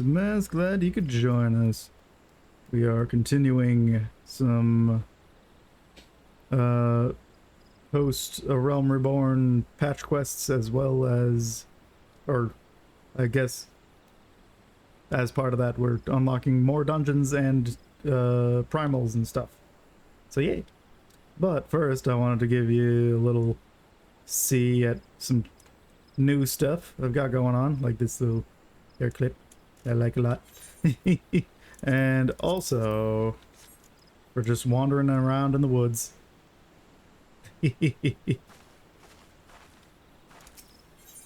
right, Maz, glad you could join us. We are continuing some post A Realm Reborn patch quests, as well as, or I guess as part of that, we're unlocking more dungeons and primals and stuff. So yay. But first, I wanted to give you a little see at some new stuff I've got going on, like this little hair clip I like a lot. And also, we're just wandering around in the woods.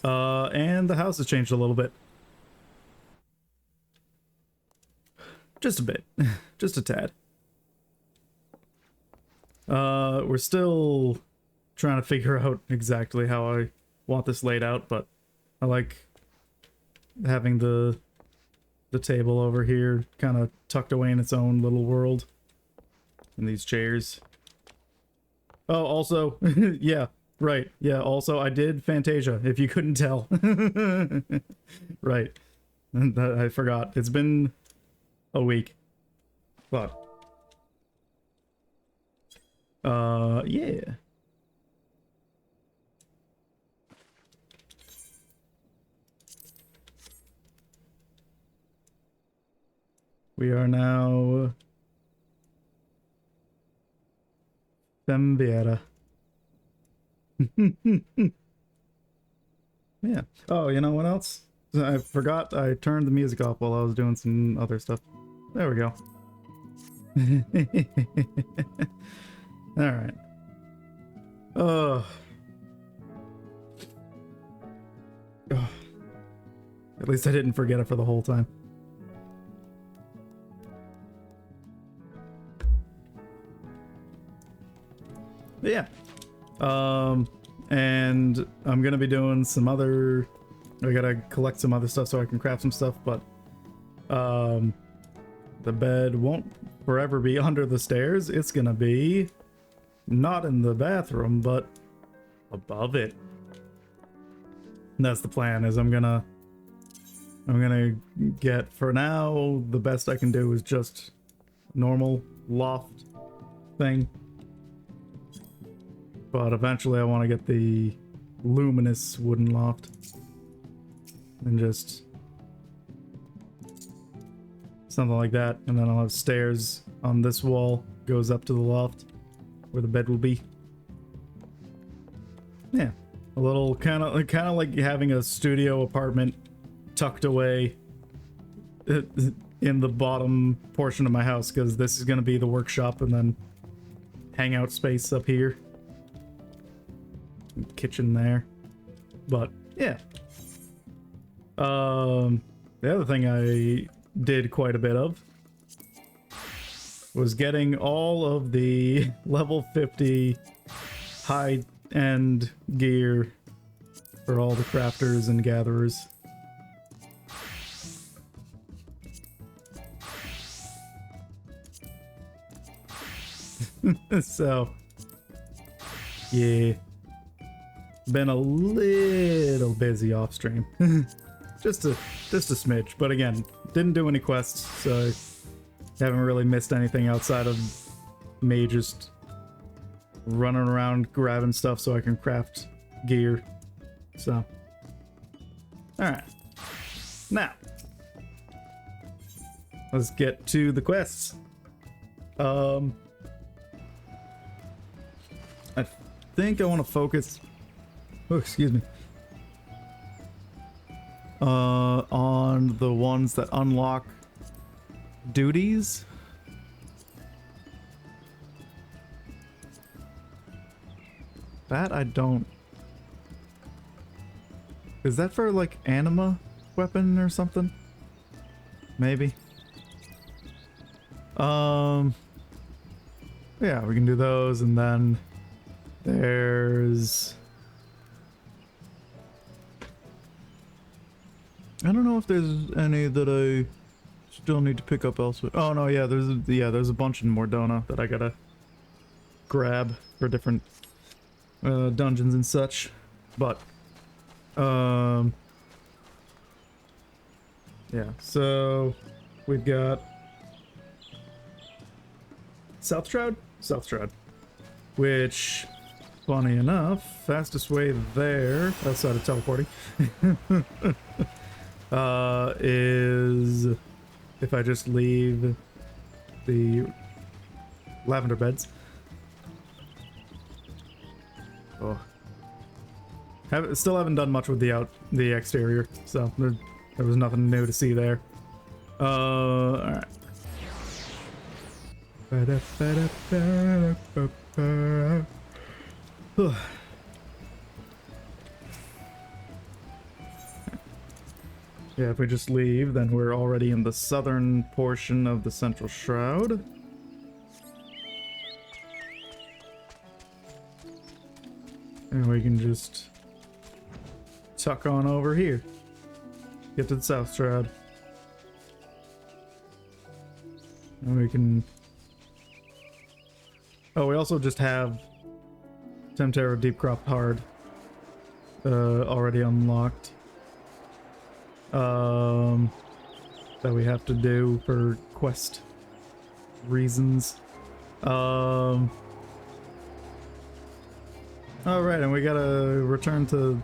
And the house has changed a little bit. Just a bit. Just a tad. We're still trying to figure out exactly how I want this laid out, but I like having the table over here kind of tucked away in its own little world. And these chairs. Oh, also, yeah, right. Yeah, also I did Fantasia, if you couldn't tell. Right. I forgot. It's been a week. But yeah. We are now Femviera. Yeah. Oh, you know what else? I forgot I turned the music off while I was doing some other stuff. There we go. Alright. Oh. At least I didn't forget it for the whole time. But yeah. And I'm gonna be doing some other... I gotta collect some other stuff so I can craft some stuff, but the bed won't forever be under the stairs. It's gonna be not in the bathroom, but above it. And that's the plan, is I'm gonna get, for now, the best I can do is just normal loft thing. But eventually I want to get the luminous wooden loft. And just something like that. And then I'll have stairs on this wall, goes up to the loft where the bed will be. Yeah. A little kind of like having a studio apartment tucked away in the bottom portion of my house, because this is going to be the workshop and then hangout space up here. Kitchen there. But yeah. The other thing I did quite a bit of was getting all of the level 50 high-end gear for all the crafters and gatherers. So yeah, been a little busy off stream. just a smidge, but again, didn't do any quests, so I haven't really missed anything outside of me just running around grabbing stuff so I can craft gear. So alright, now let's get to the quests. I think I want to focus, oh, excuse me, on the ones that unlock duties. That I don't... Is that for like anima weapon or something? Maybe. Yeah, we can do those, and then there's... I don't know if there's any that I still need to pick up elsewhere. Oh no, yeah, there's a bunch in Mordona that I gotta grab for different dungeons and such. But Yeah, so we've got South Shroud? South Shroud. Which, funny enough, fastest way there, outside of teleporting, is if I just leave the lavender beds. Oh. Still haven't done much with the exterior, so there was nothing new to see there. Alright. Yeah, if we just leave, then we're already in the southern portion of the Central Shroud. And we can just tuck on over here. Get to the South Shroud. And we can... Oh, we also just have Temtero Deepcroft Hard already unlocked. That we have to do for quest reasons. Alright, and we gotta return to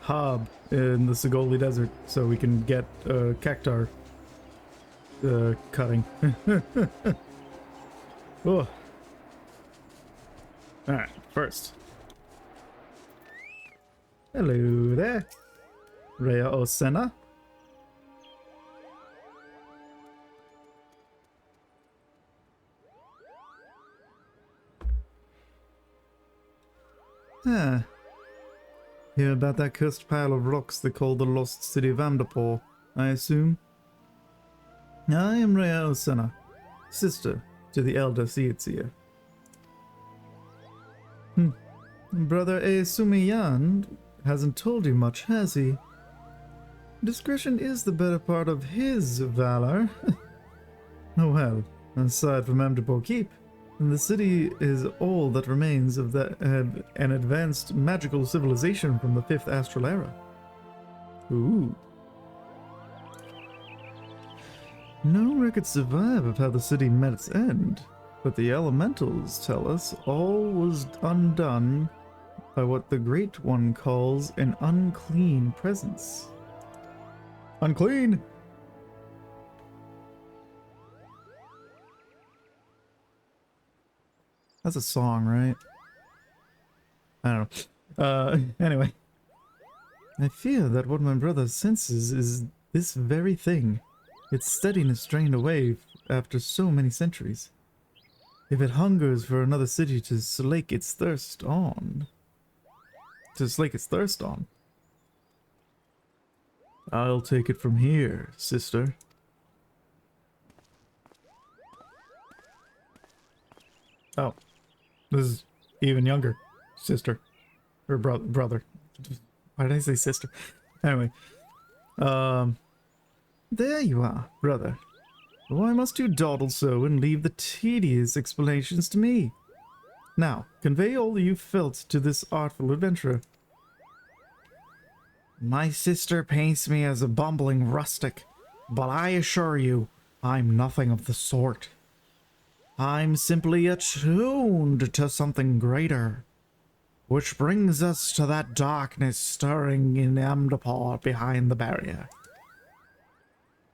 Hob in the Sigoli Desert so we can get cactar cutting. Oh. Alright, first. Hello there, Rhea Osena. Ah. Hear about that cursed pile of rocks they call the Lost City of Amdapor, I assume? I am Rhea Osena, sister to the elder Seetsia. Brother Sumiyan hasn't told you much, has he? Discretion is the better part of his valor. Oh well, aside from Amdapor Keep, the city is all that remains of an advanced magical civilization from the 5th Astral Era. Ooh. No records survive of how the city met its end, but the elementals tell us all was undone by what the Great One calls an unclean presence. Unclean! That's a song, right? I don't know. Anyway. I fear that what my brother senses is this very thing. Its steadiness drained away after so many centuries. If it hungers for another city to slake its thirst on... I'll take it from here, sister. Oh. This is even younger. Sister. Or brother. Why did I say sister? Anyway. There you are, brother. Why must you dawdle so and leave the tedious explanations to me? Now, convey all you felt to this artful adventurer. My sister paints me as a bumbling rustic, but I assure you, I'm nothing of the sort. I'm simply attuned to something greater, which brings us to that darkness stirring in Amdapor behind the barrier.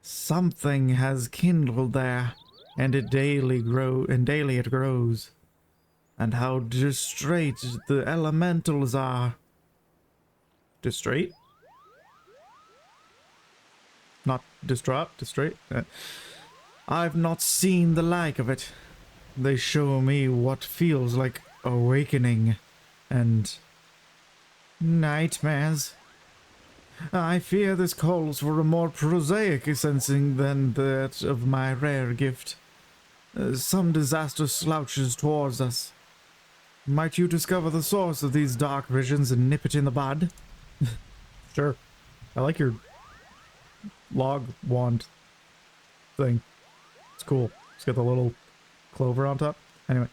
Something has kindled there, and daily it grows. And how distrait the elementals are. Distrait? Not distraught, distrait? I've not seen the like of it. They show me what feels like awakening and nightmares. I fear this calls for a more prosaic sensing than that of my rare gift. Some disaster slouches towards us. Might you discover the source of these dark visions and nip it in the bud? Sure. I like your log wand thing. It's cool. It's got the little clover on top. Anyway.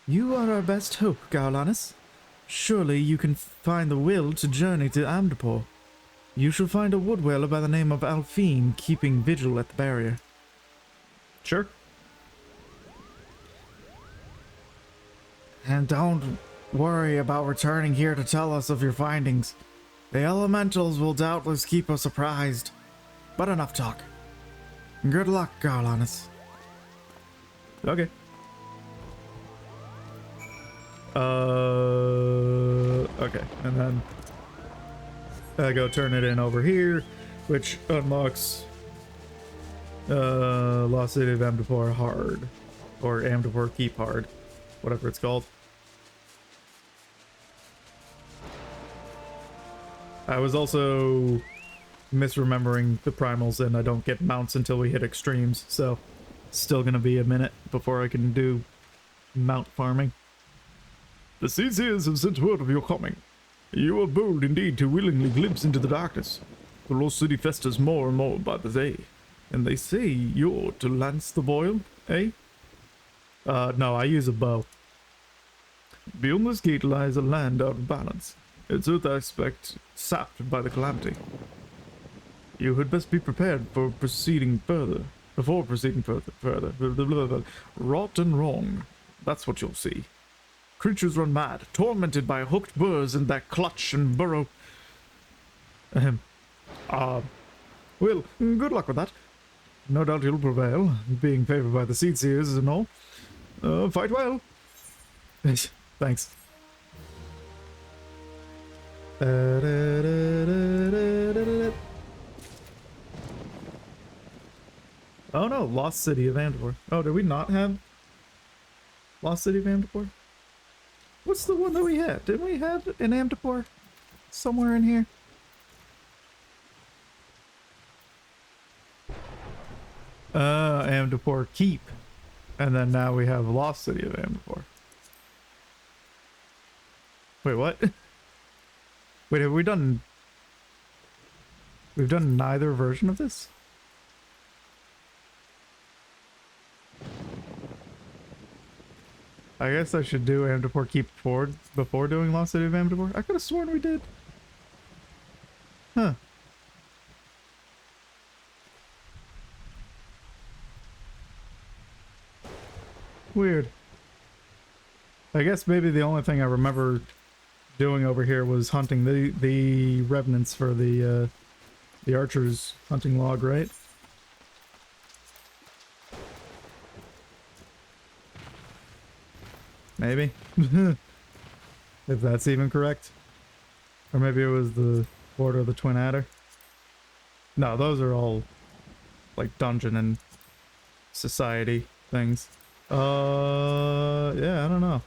You are our best hope, Gaulanis. Surely you can find the will to journey to Amdapor. You shall find a woodweller by the name of Alphine keeping vigil at the barrier. Sure. And don't worry about returning here to tell us of your findings. The elementals will doubtless keep us apprised. But enough talk. Good luck, Garlanus. Okay. Okay, and then I go turn it in over here, which unlocks Lost City of Amdapor hard, or Amdapor Keep hard, whatever it's called. I was also misremembering the primals, and I don't get mounts until we hit extremes, so still gonna be a minute before I can do mount farming. The Seers have sent word of your coming. You are bold indeed to willingly glimpse into the darkness. The lost city festers more and more by the day, and they say you're to lance the boil, eh? No, I use a bow. Beyond this gate lies a land out of balance, its earth aspect sapped by the calamity. You had best be prepared for proceeding further. Before proceeding further. Rot and wrong. That's what you'll see. Creatures run mad, tormented by hooked burrs in their clutch and burrow. Well, good luck with that. No doubt you'll prevail, being favored by the Seers and all. Fight well. Thanks. Oh no, Lost City of Amdapor. Oh, did we not have Lost City of Amdapor? What's the one that we had? Didn't we have an Amdapor somewhere in here? Amdapor Keep. And then now we have Lost City of Amdapor. Wait, what? Wait, have we done... We've done neither version of this? I guess I should do Amdapor Keep forward before doing Lost City of Amdapor. I could have sworn we did. Huh. Weird. I guess maybe the only thing I remember doing over here was hunting the revenants for the archer's hunting log, right? Maybe. If that's even correct. Or maybe it was the Order of the Twin Adder. No, those are all like dungeon and society things. Yeah, I don't know.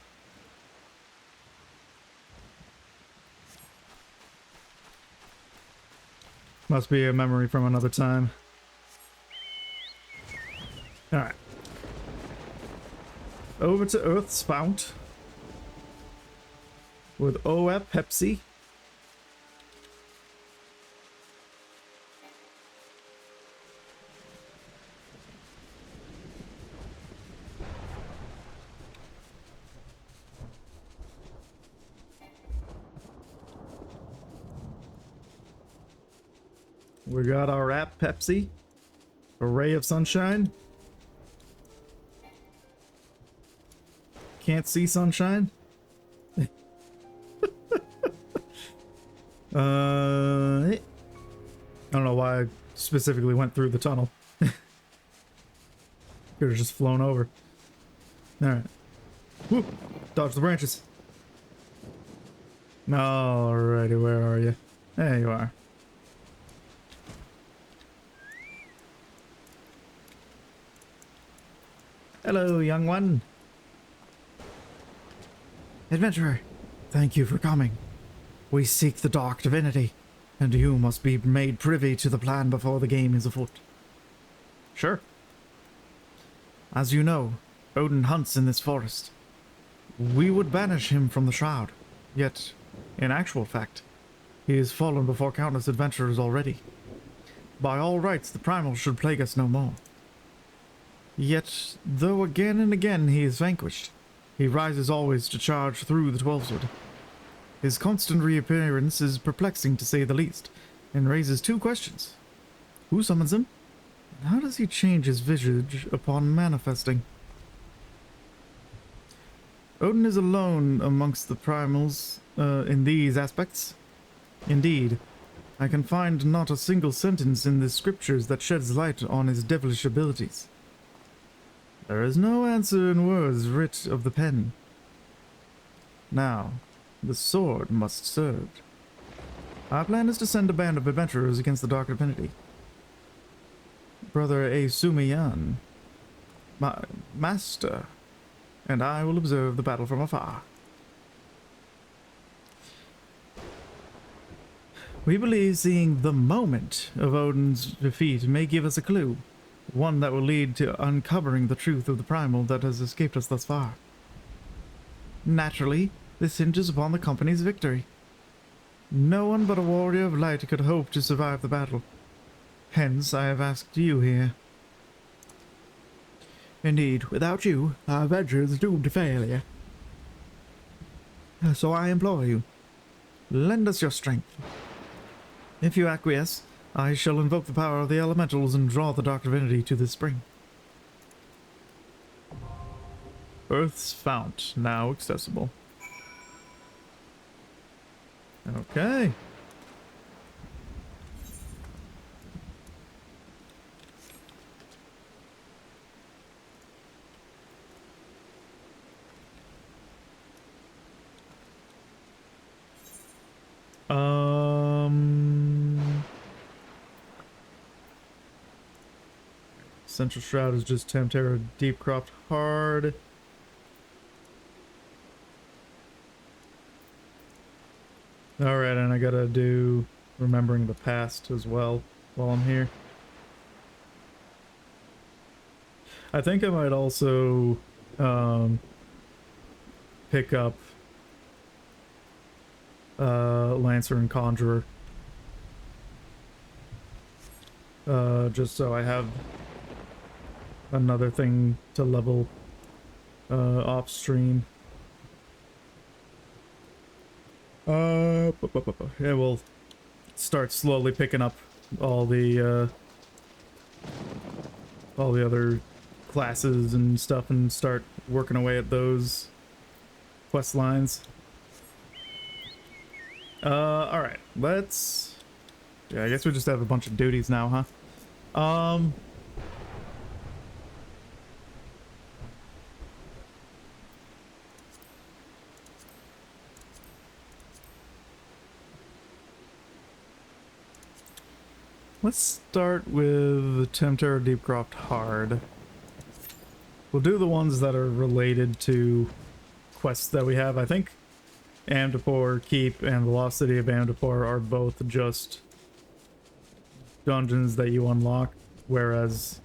Must be a memory from another time. Alright. Over to Earth's Fount. With Oa Pepsi. We got our app Pepsi. A ray of sunshine. Can't see sunshine. I don't know why I specifically went through the tunnel. Could have just flown over. Alright. Whoop! Dodge the branches. Alrighty, where are you? There you are. Hello, young one. Adventurer, thank you for coming. We seek the Dark Divinity, and you must be made privy to the plan before the game is afoot. Sure. As you know, Odin hunts in this forest. We would banish him from the Shroud, yet, in actual fact, he has fallen before countless adventurers already. By all rights, the primal should plague us no more. Yet, though again and again he is vanquished, he rises always to charge through the Twelveswood. His constant reappearance is perplexing to say the least, and raises two questions. Who summons him? And how does he change his visage upon manifesting? Odin is alone amongst the primals in these aspects. Indeed, I can find not a single sentence in the scriptures that sheds light on his devilish abilities. There is no answer in words writ of the pen. Now, the sword must serve. Our plan is to send a band of adventurers against the Dark Divinity. Brother Asumiyan, my master, and I will observe the battle from afar. We believe seeing the moment of Odin's defeat may give us a clue, one that will lead to uncovering the truth of the primal that has escaped us thus far. Naturally, this hinges upon the company's victory. No one but a warrior of light could hope to survive the battle. Hence, I have asked you here. Indeed, without you, our venture is doomed to failure. So I implore you, lend us your strength. If you acquiesce, I shall invoke the power of the elementals and draw the Dark Divinity to this spring. Earth's fount now accessible. Okay. Central Shroud is just Temterra Deep Cropped Hard. Alright, and I gotta do Remembering the Past as well while I'm here. I think I might also pick up Lancer and Conjurer. Just so I have another thing to level off stream. Yeah, we'll start slowly picking up all the other classes and stuff and start working away at those quest lines. Alright, let's... Yeah, I guess we just have a bunch of duties now, huh? Let's start with Temterra Deepcroft Hard. We'll do the ones that are related to quests that we have. I think Amdapor Keep and the Lost City of Amdapor are both just dungeons that you unlock, whereas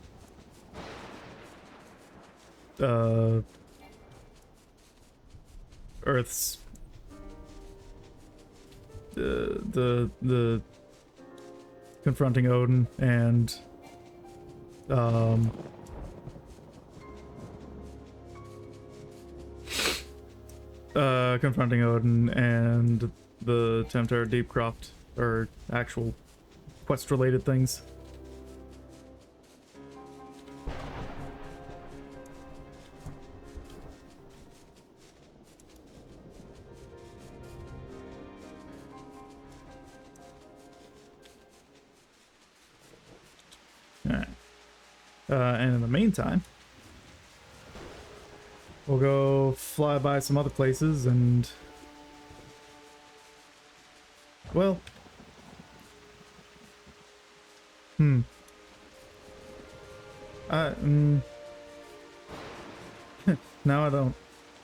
Earth's the confronting Odin and confronting Odin and the Temterra Deepcroft are actual quest related things. Alright. And in the meantime, we'll go fly by some other places and... Well... No, I don't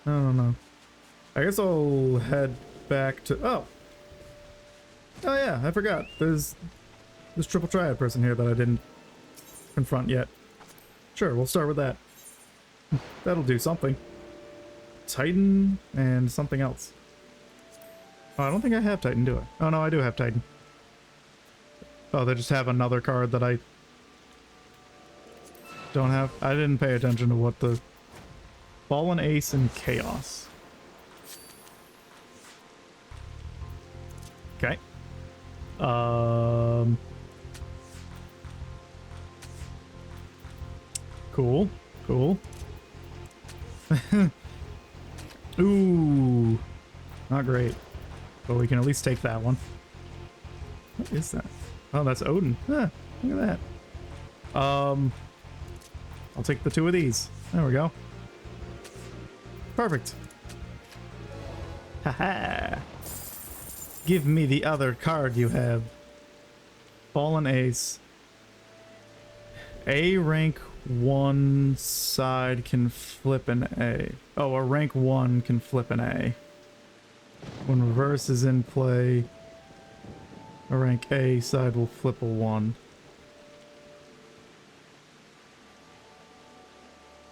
know. I guess I'll head back to... Oh! Oh yeah, I forgot. There's this triple triad person here that I didn't confront yet. Sure, we'll start with that. That'll do something. Titan and something else. Oh, I don't think I have Titan, do I? Oh no, I do have Titan. Oh, they just have another card that I don't have. I didn't pay attention to what the... Fallen Ace and Chaos. Okay. Cool. Cool. Ooh. Not great. But we can at least take that one. What is that? Oh, that's Odin. Ah, look at that. I'll take the 2 of these. There we go. Perfect. Haha. Give me the other card you have. Fallen Ace. A rank 1 side can flip an A. Oh, a rank 1 can flip an A. When reverse is in play, a rank A side will flip a 1.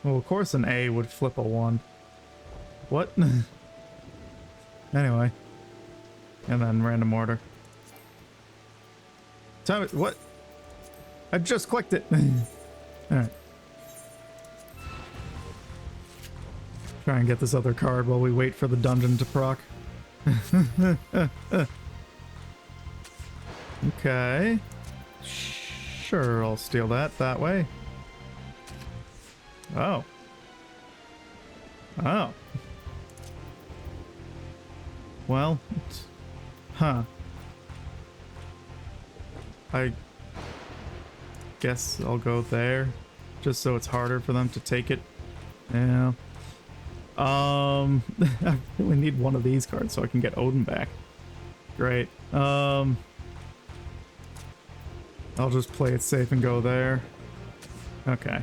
Well, of course an A would flip a 1. What? Anyway. And then random order. Tell me, what? I just clicked it. Alright. Try and get this other card while we wait for the dungeon to proc. Okay. Sure, I'll steal that way. Oh. Oh. Well, huh. I guess I'll go there, just so it's harder for them to take it. Yeah. I really need one of these cards so I can get Odin back. Great. I'll just play it safe and go there. Okay.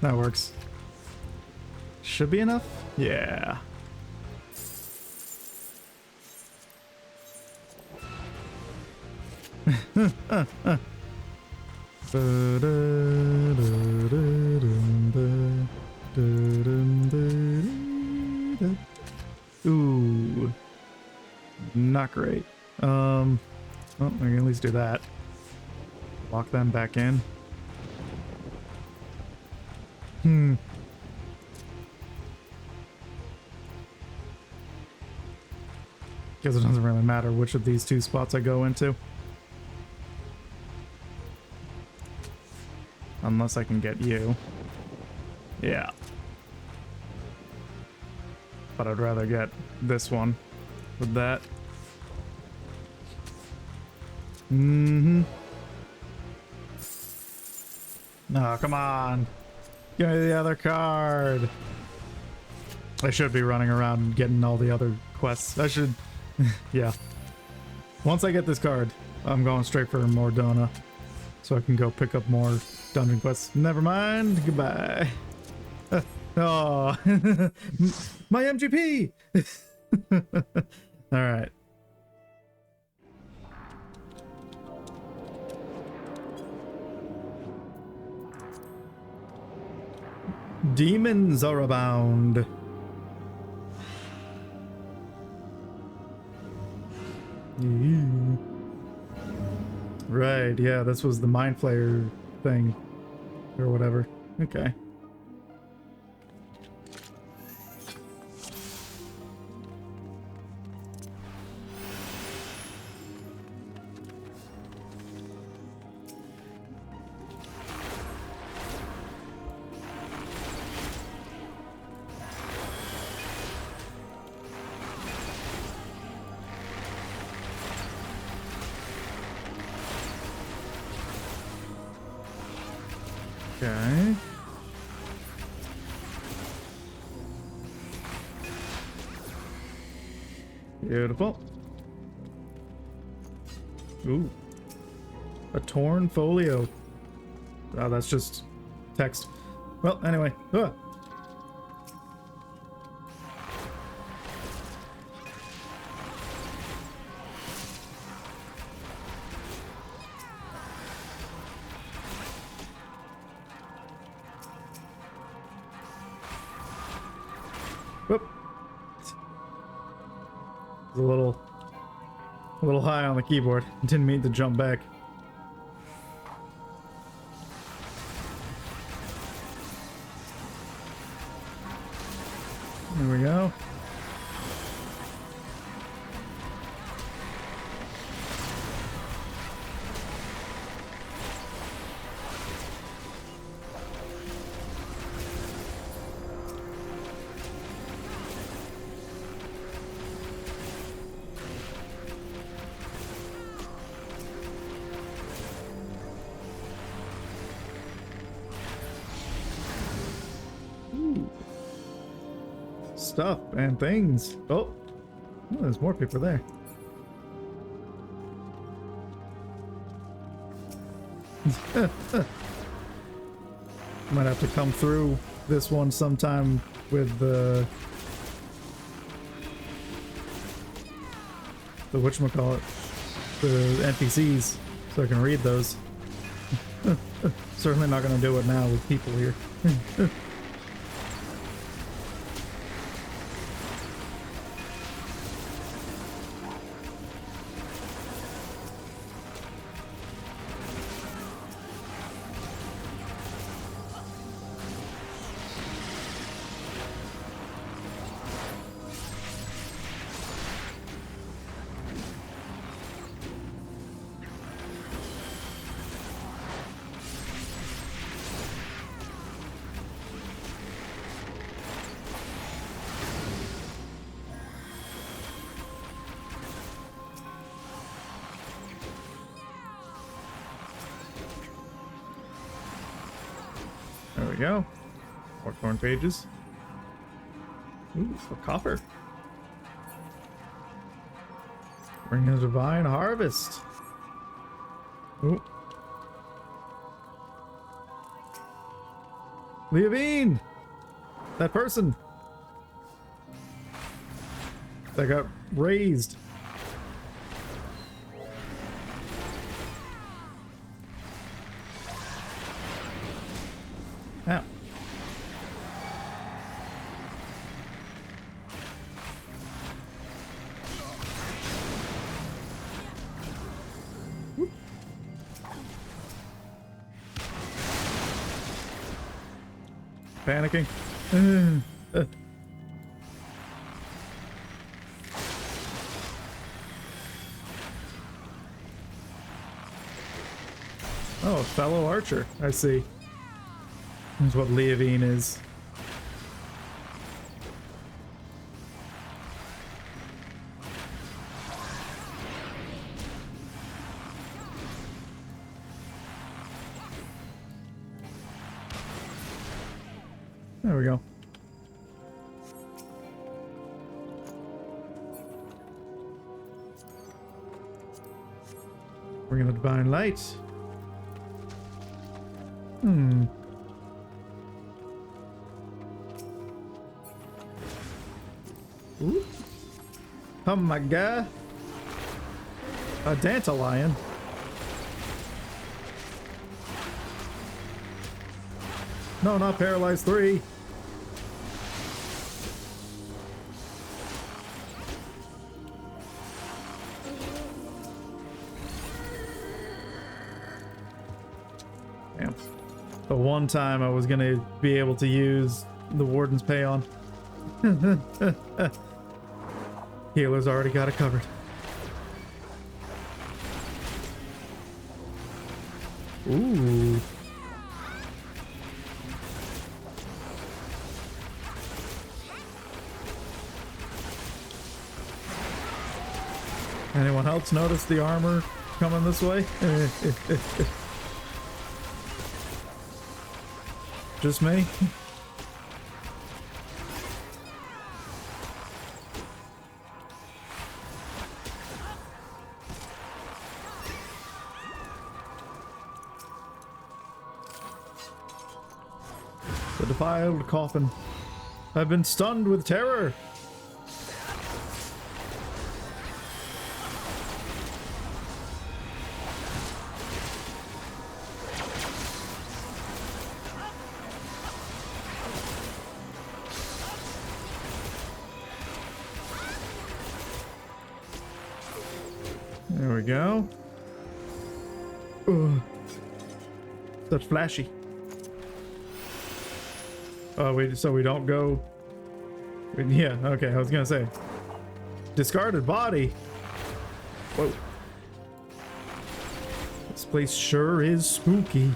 That works. Should be enough? Yeah. Ooh. Not great. Well, we can at least do that. Lock them back in. Guess it doesn't really matter which of these 2 spots I go into. Unless I can get you. Yeah. But I'd rather get this one with that. Mm-hmm. Oh, come on. Give me the other card. I should be running around and getting all the other quests. I should... yeah. Once I get this card, I'm going straight for Mordona. So I can go pick up more dungeon quests. Never mind. Goodbye. Oh. My MGP! Alright. Demons are abound. Right, yeah, this was the Mind Flayer thing. Or whatever. Okay. Okay. Beautiful. Ooh. A torn folio. Oh, that's just text. Well, anyway. Ah. Whoop. It's a little high on the keyboard. Didn't mean to jump back. There we go. stuff and things. Oh, there's more people there. Might have to come through this one sometime with the whatchamacallit, the NPCs, so I can read those. Certainly not going to do it now with people here. There we go. More corn pages. Ooh, for copper. Bring a divine harvest. Ooh. Leavine! That person that got raised. Ow. Whoop. Panicking. Oh, a fellow archer. I see. That's what Leavine is. There we go. Bring the divine light. Ooh. Oh my god. A dandelion. No, not Paralyzed 3. Damn. The one time I was gonna be able to use the Warden's Payon. Healer's already got it covered. Ooh. Anyone else notice the armor coming this way? Just me? The defiled coffin. I've been stunned with terror. There we go. Ugh. Such flashy. Oh, wait, so we don't go... Yeah, okay, I was gonna say. Discarded body. Whoa. This place sure is spooky.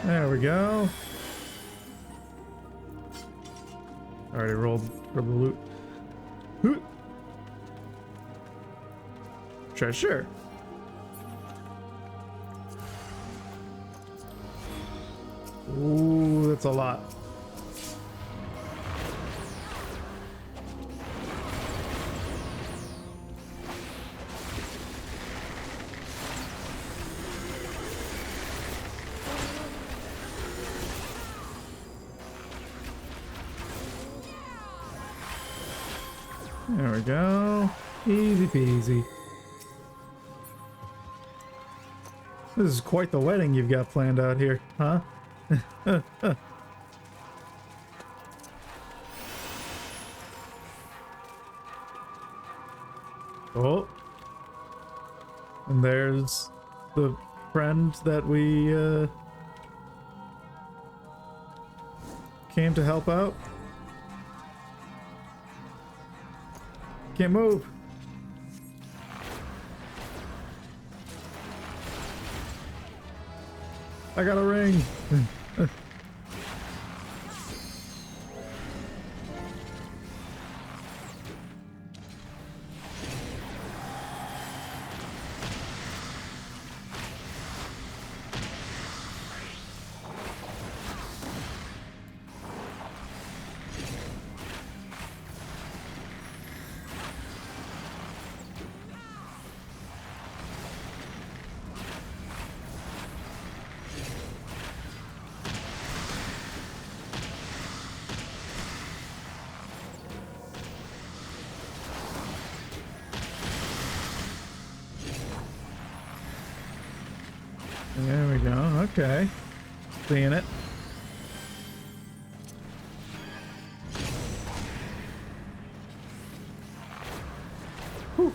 There we go. Already rolled for the loot. Hoot. Treasure. Ooh, that's a lot. There we go. Easy peasy. This is quite the wedding you've got planned out here, huh? Oh. And there's the friend that we came to help out. Can't move. I got a ring. There we go. Okay. Seeing it. Whew.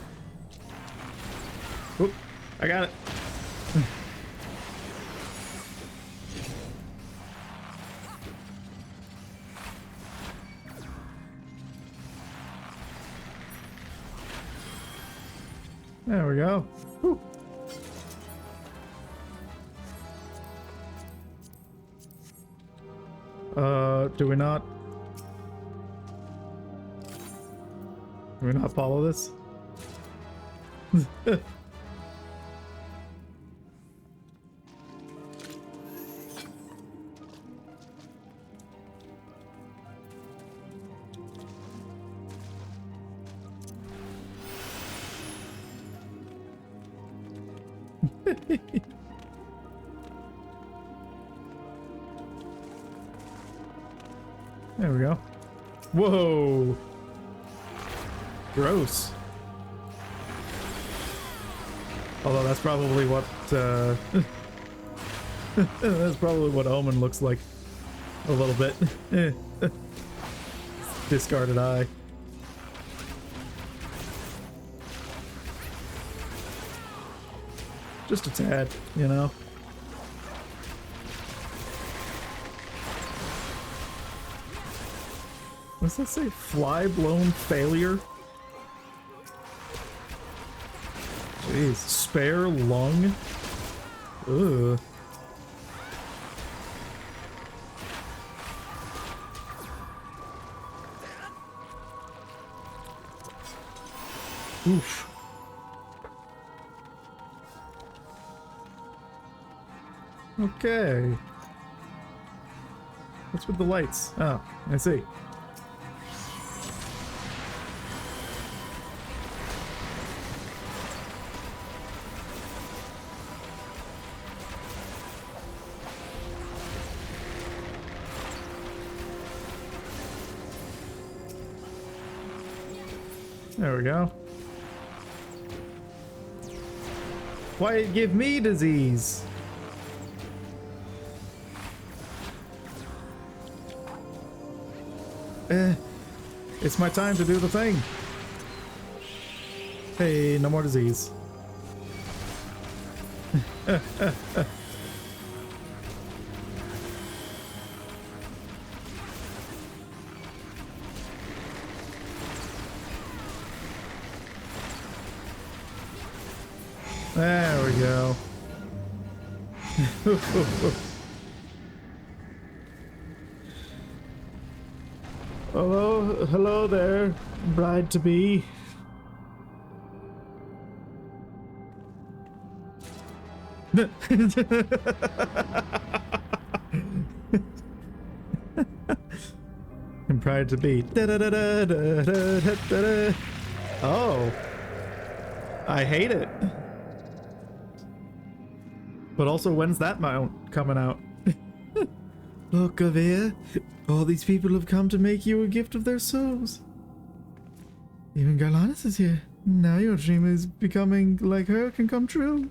Whoop. I got it. There we go. Whew. Do we not? Do we not follow this? There we go. Whoa! Gross. Although that's probably what that's probably what Omen looks like a little bit. Discarded eye. Just a tad, you know. What's that say? Fly blown failure? Jeez. Spare lung? Ugh. Oof. Okay. What's with the lights? Oh, I see. There we go. Why it give me disease? It's my time to do the thing. Hey, no more disease. There we go. hello there, bride to be. And bride to be. Oh, I hate it. But also, when's that mount coming out? Look, Avia, all these people have come to make you a gift of their souls. Even Garlanus is here. Now your dream is becoming like her can come true.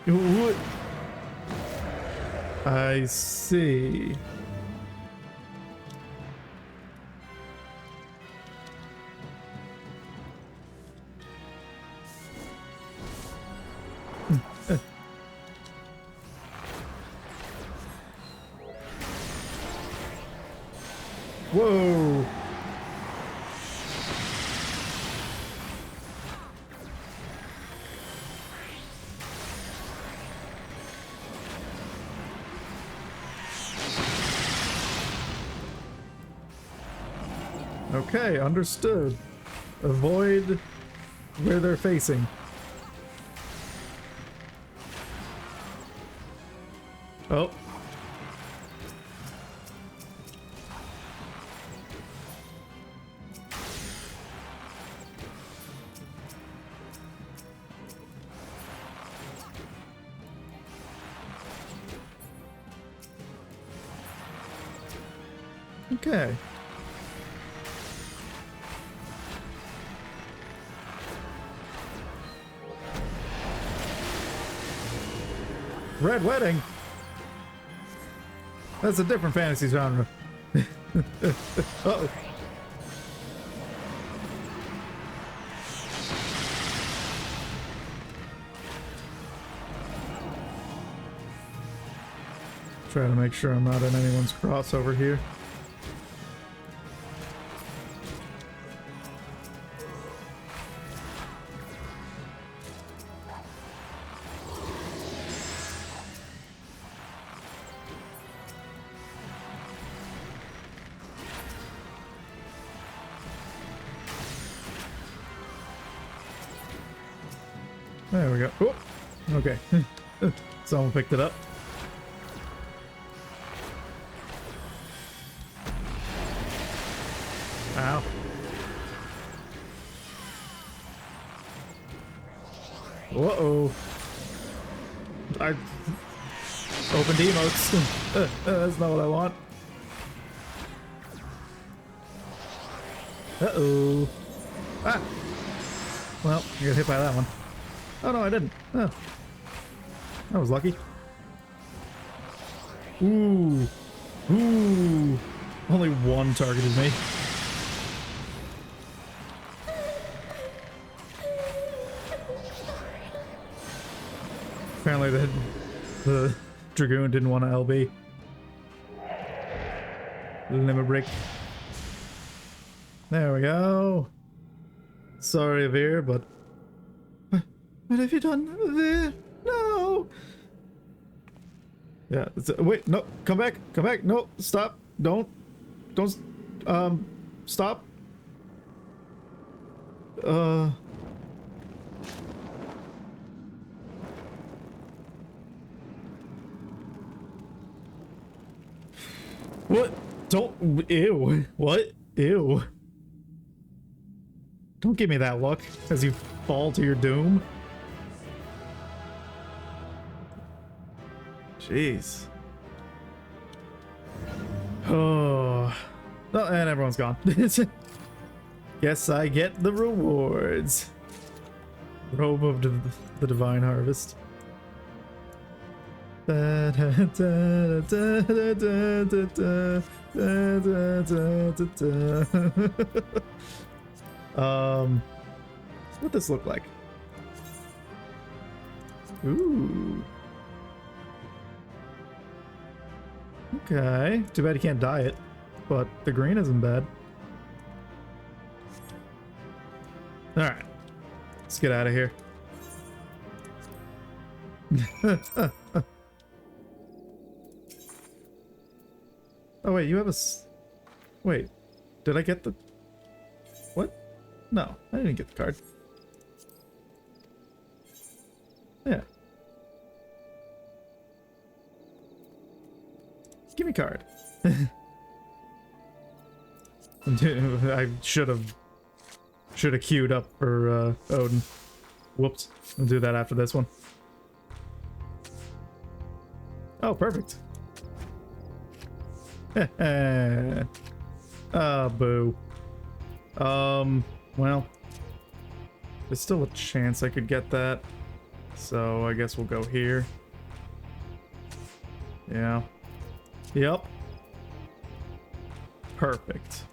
What? I see. Whoa. Okay, understood. Avoid where they're facing. Oh. Okay. Red Wedding? That's a different fantasy genre. Uh-oh. Try to make sure I'm not in anyone's crossover here. There we go. Oh, okay. Someone picked it up. Ow. Uh-oh. I opened emotes. That's not what I want. Uh-oh. Ah! Well, you got hit by that one. Oh no, I didn't. Oh. That was lucky. Ooh. Ooh. Only one targeted me. Apparently the Dragoon didn't want to LB. Limit break. There we go. Sorry, Avir, but... What have you done, Avir? No! Yeah, wait, no, come back, no, stop, don't, stop. What? Don't, ew, what? Ew. Don't give me that look as you fall to your doom. Jeez. Oh. Oh, and everyone's gone. Guess I get the rewards. Robe of the Divine Harvest. What does this look like? Ooh. Okay. Too bad you can't dye it, but the green isn't bad. Alright. Let's get out of here. Oh wait, you have a wait, did I get the... What? No, I didn't get the card. Yeah. Give me card. I should have queued up for Odin. Whoops. I'll do that after this one. Oh, perfect. Ah, boo. Well, there's still a chance I could get that. So I guess we'll go here. Yeah. Yep. Perfect.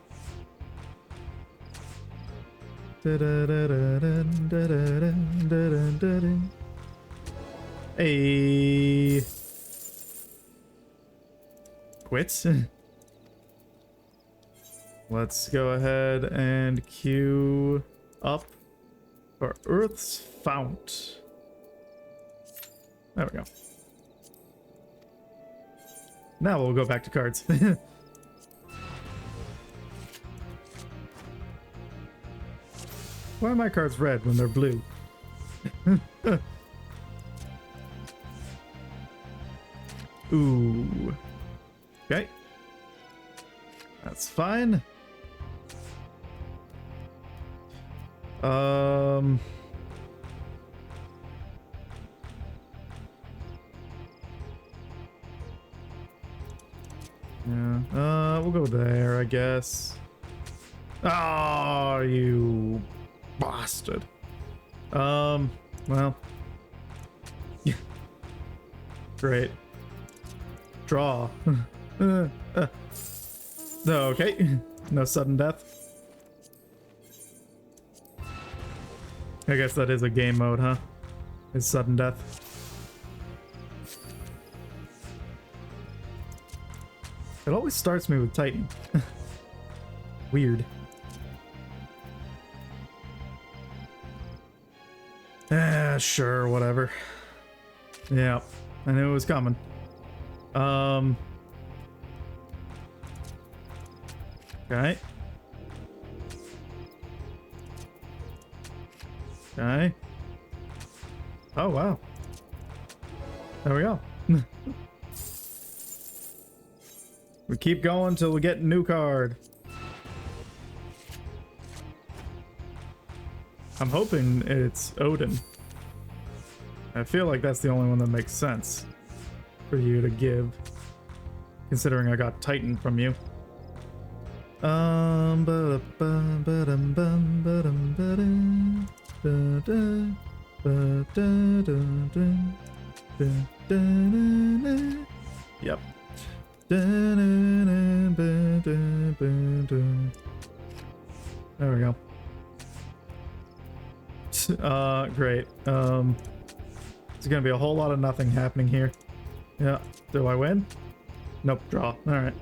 Hey. Quits. Let's go ahead and queue up for Earth's Fount. There we go. Now we'll go back to cards. Why are my cards red when they're blue? Ooh. Okay. That's fine. Yeah. We'll go there, I guess. Oh, you bastard. Well. Great. Draw. Okay. No sudden death. I guess that is a game mode, huh? Is sudden death. It always starts me with Titan. Weird. Sure, whatever. Yeah, I knew it was coming. Okay. Okay. Oh, wow. There we go. We keep going till we get a new card. I'm hoping it's Odin. I feel like that's the only one that makes sense for you to give, considering I got Titan from you. Yep. There we go. Great. There's gonna be a whole lot of nothing happening here. Yeah. Do I win? Nope. Draw. All right.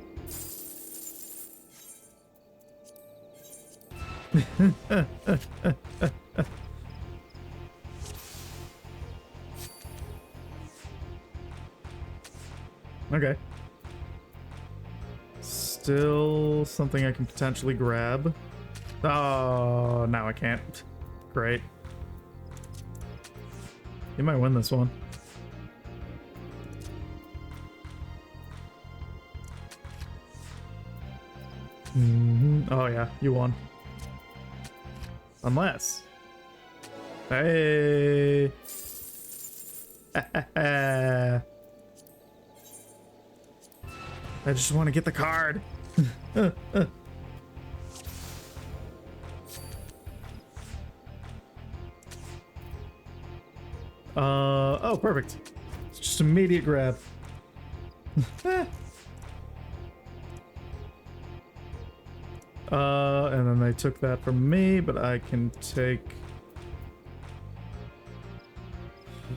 Okay. Still something I can potentially grab. Oh, now I can't. Great. You might win this one. Oh yeah, you won. Unless. Hey. I just want to get the card. Oh, perfect. It's just immediate grab. And then they took that from me, but I can take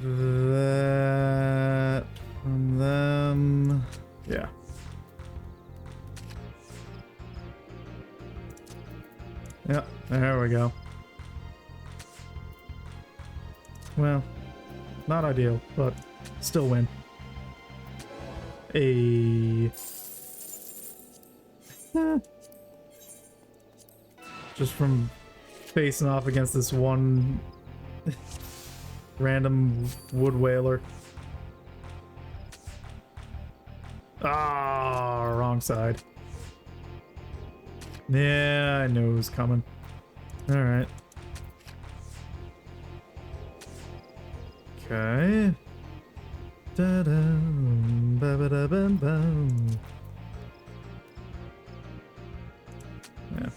that from them. Yeah. Yeah, there we go. Well, not ideal, but still win. Just from facing off against this one random wood whaler. Ah, wrong side. Yeah, I knew it was coming. Alright. Okay. Da-da, ba-ba-da-bum-bum. Yeah.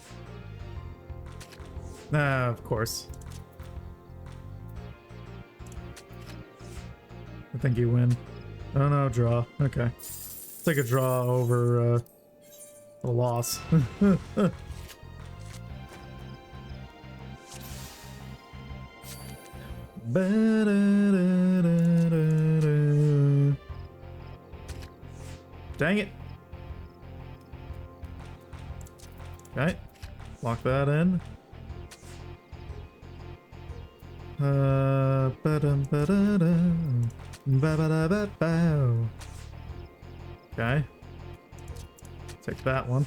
Ah, of course. I think you win. Oh no, draw. Okay. Take a draw over a loss. Dang it. Okay. Lock that in. Ba-dum, ba-da-dum. Ba-ba-da-ba-bow. Okay. Take that one.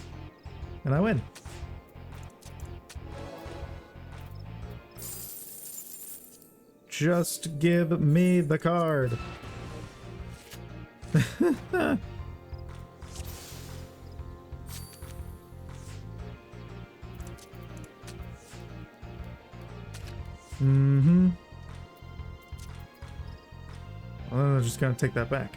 And I win. Just give me the card. Mm-hmm. I'm just gonna take that back.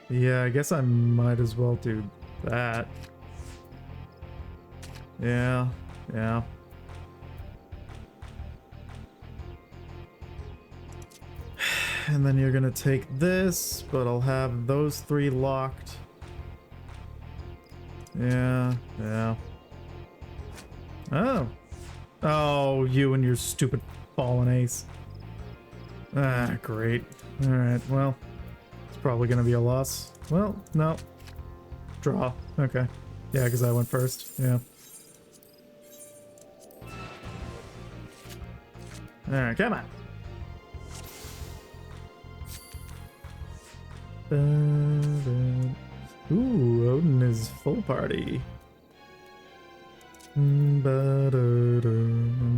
Yeah, I guess I might as well do that. Yeah, yeah. And then you're gonna take this, but I'll have those three locked. Yeah, yeah. Oh. Oh, you and your stupid fallen ace. Ah, great. Alright, well. It's probably gonna be a loss. Well, no. Draw. Okay. Yeah, because I went first. Yeah. Alright, come on. Ooh, Odin is full party. And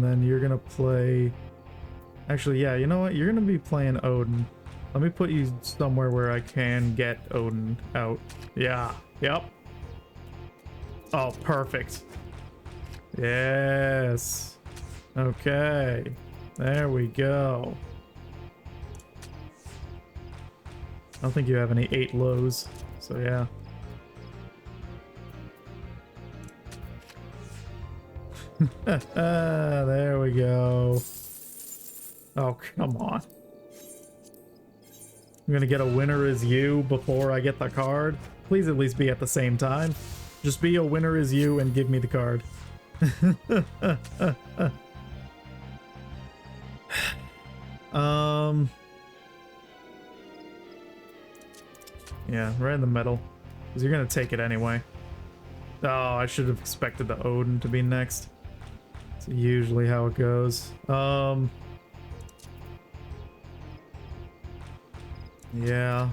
then you're gonna play... Actually, yeah, you know what? You're gonna be playing Odin. Let me put you somewhere where I can get Odin out. Yeah, yep. Oh, perfect. Yes. Okay. There we go. I don't think you have any 8 lows, so yeah. There we go. Oh, come on. I'm gonna get a winner is you before I get the card. Please at least be at the same time. Just be a winner is you and give me the card. Yeah, right in the middle. Because you're gonna take it anyway. Oh, I should have expected the Odin to be next. It's usually how it goes. Yeah.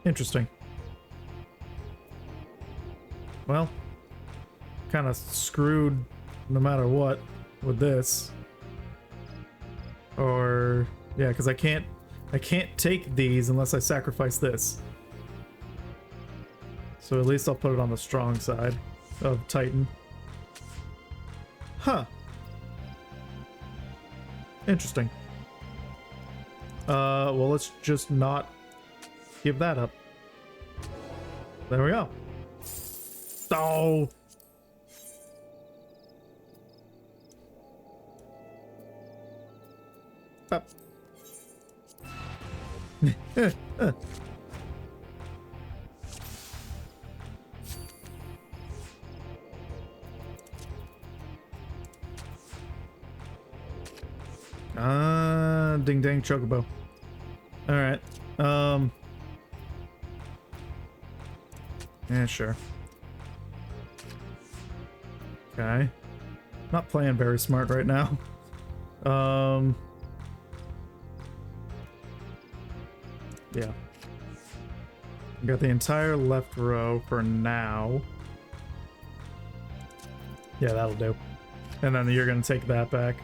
Interesting. Well, kind of screwed no matter what with this. Or yeah, because I can't take these unless I sacrifice this. So at least I'll put it on the strong side of Titan. Huh. Interesting. Well, let's just not give that up. There we go. Oh! Up. Ding dang chocobo. Alright. Yeah, sure. Okay. Not playing very smart right now. Yeah. Got the entire left row for now. Yeah, that'll do. And then you're gonna take that back.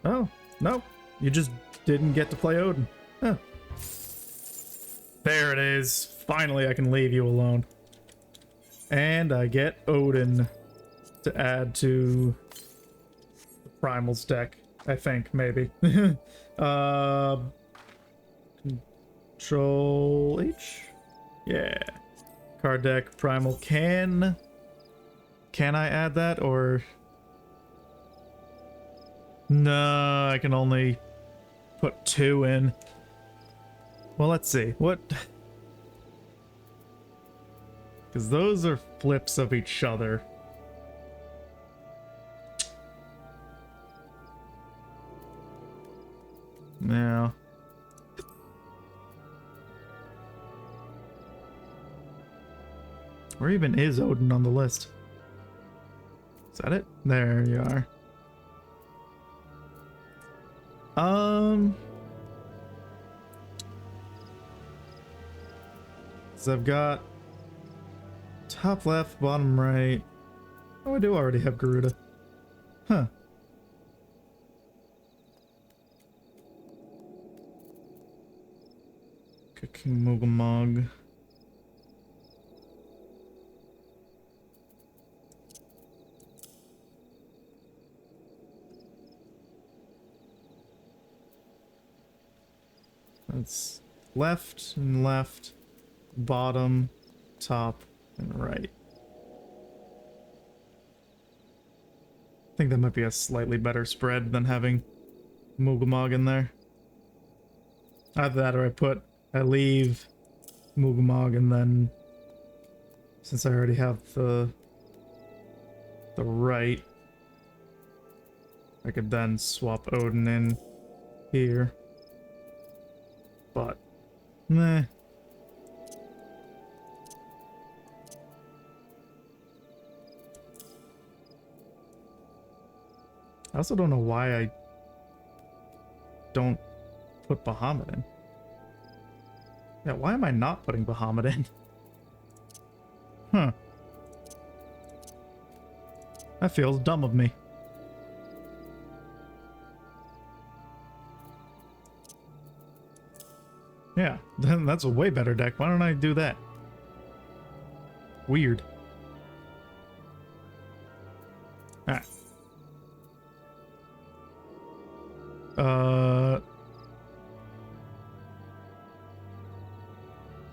Oh, no. You just didn't get to play Odin. Huh. There it is. Finally, I can leave you alone. And I get Odin to add to the Primal's deck. I think, maybe. Control H? Yeah. Card deck, Primal. Can I add that, or... No, I can only put 2 in. Well, let's see. What... Because those are flips of each other. Yeah. Where even is Odin on the list? Is that it? There you are. So I've got top left, bottom right. Oh, I do already have Garuda. Huh. King Mugamog. That's left and left, bottom, top, and right. I think that might be a slightly better spread than having Mugamog in there. Either that or I leave Mugamog, and then since I already have the right, I could then swap Odin in here. But meh. I also don't know why I don't put Bahamut in. Yeah, why am I not putting Bahamut in? Huh. That feels dumb of me. Yeah, then that's a way better deck. Why don't I do that? Weird. Alright.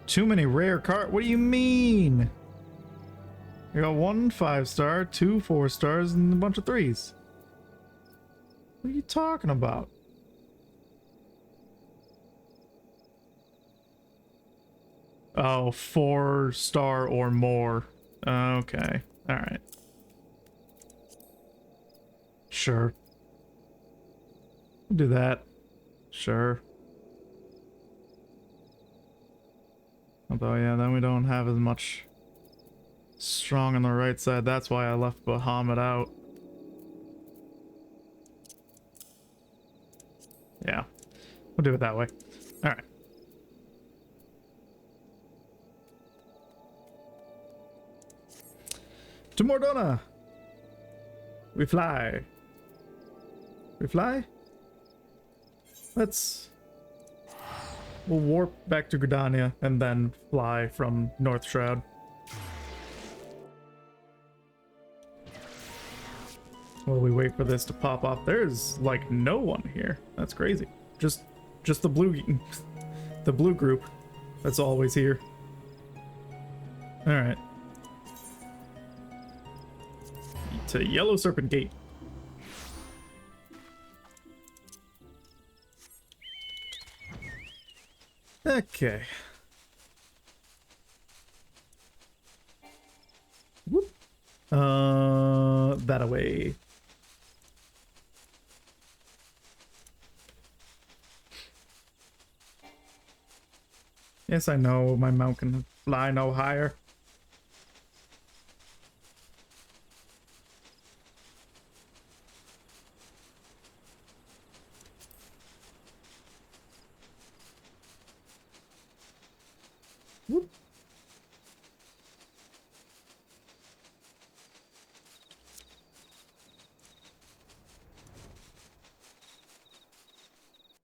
Too many rare cards? What do you mean? You got 1 5-star, 2 4-stars, and a bunch of 3s. What are you talking about? Oh, 4-star or more. Okay. Alright. Sure. We'll do that. Sure. Although, yeah, then we don't have as much strong on the right side. That's why I left Bahamut out. Yeah. We'll do it that way. Alright. To Mordona! We fly. We fly? We'll warp back to Gridania and then fly from North Shroud. While we wait for this to pop off. There's like no one here. That's crazy. Just the blue group that's always here. Alright. To Yellow Serpent Gate. Okay. Whoop. That away. Yes, I know my mount can fly no higher.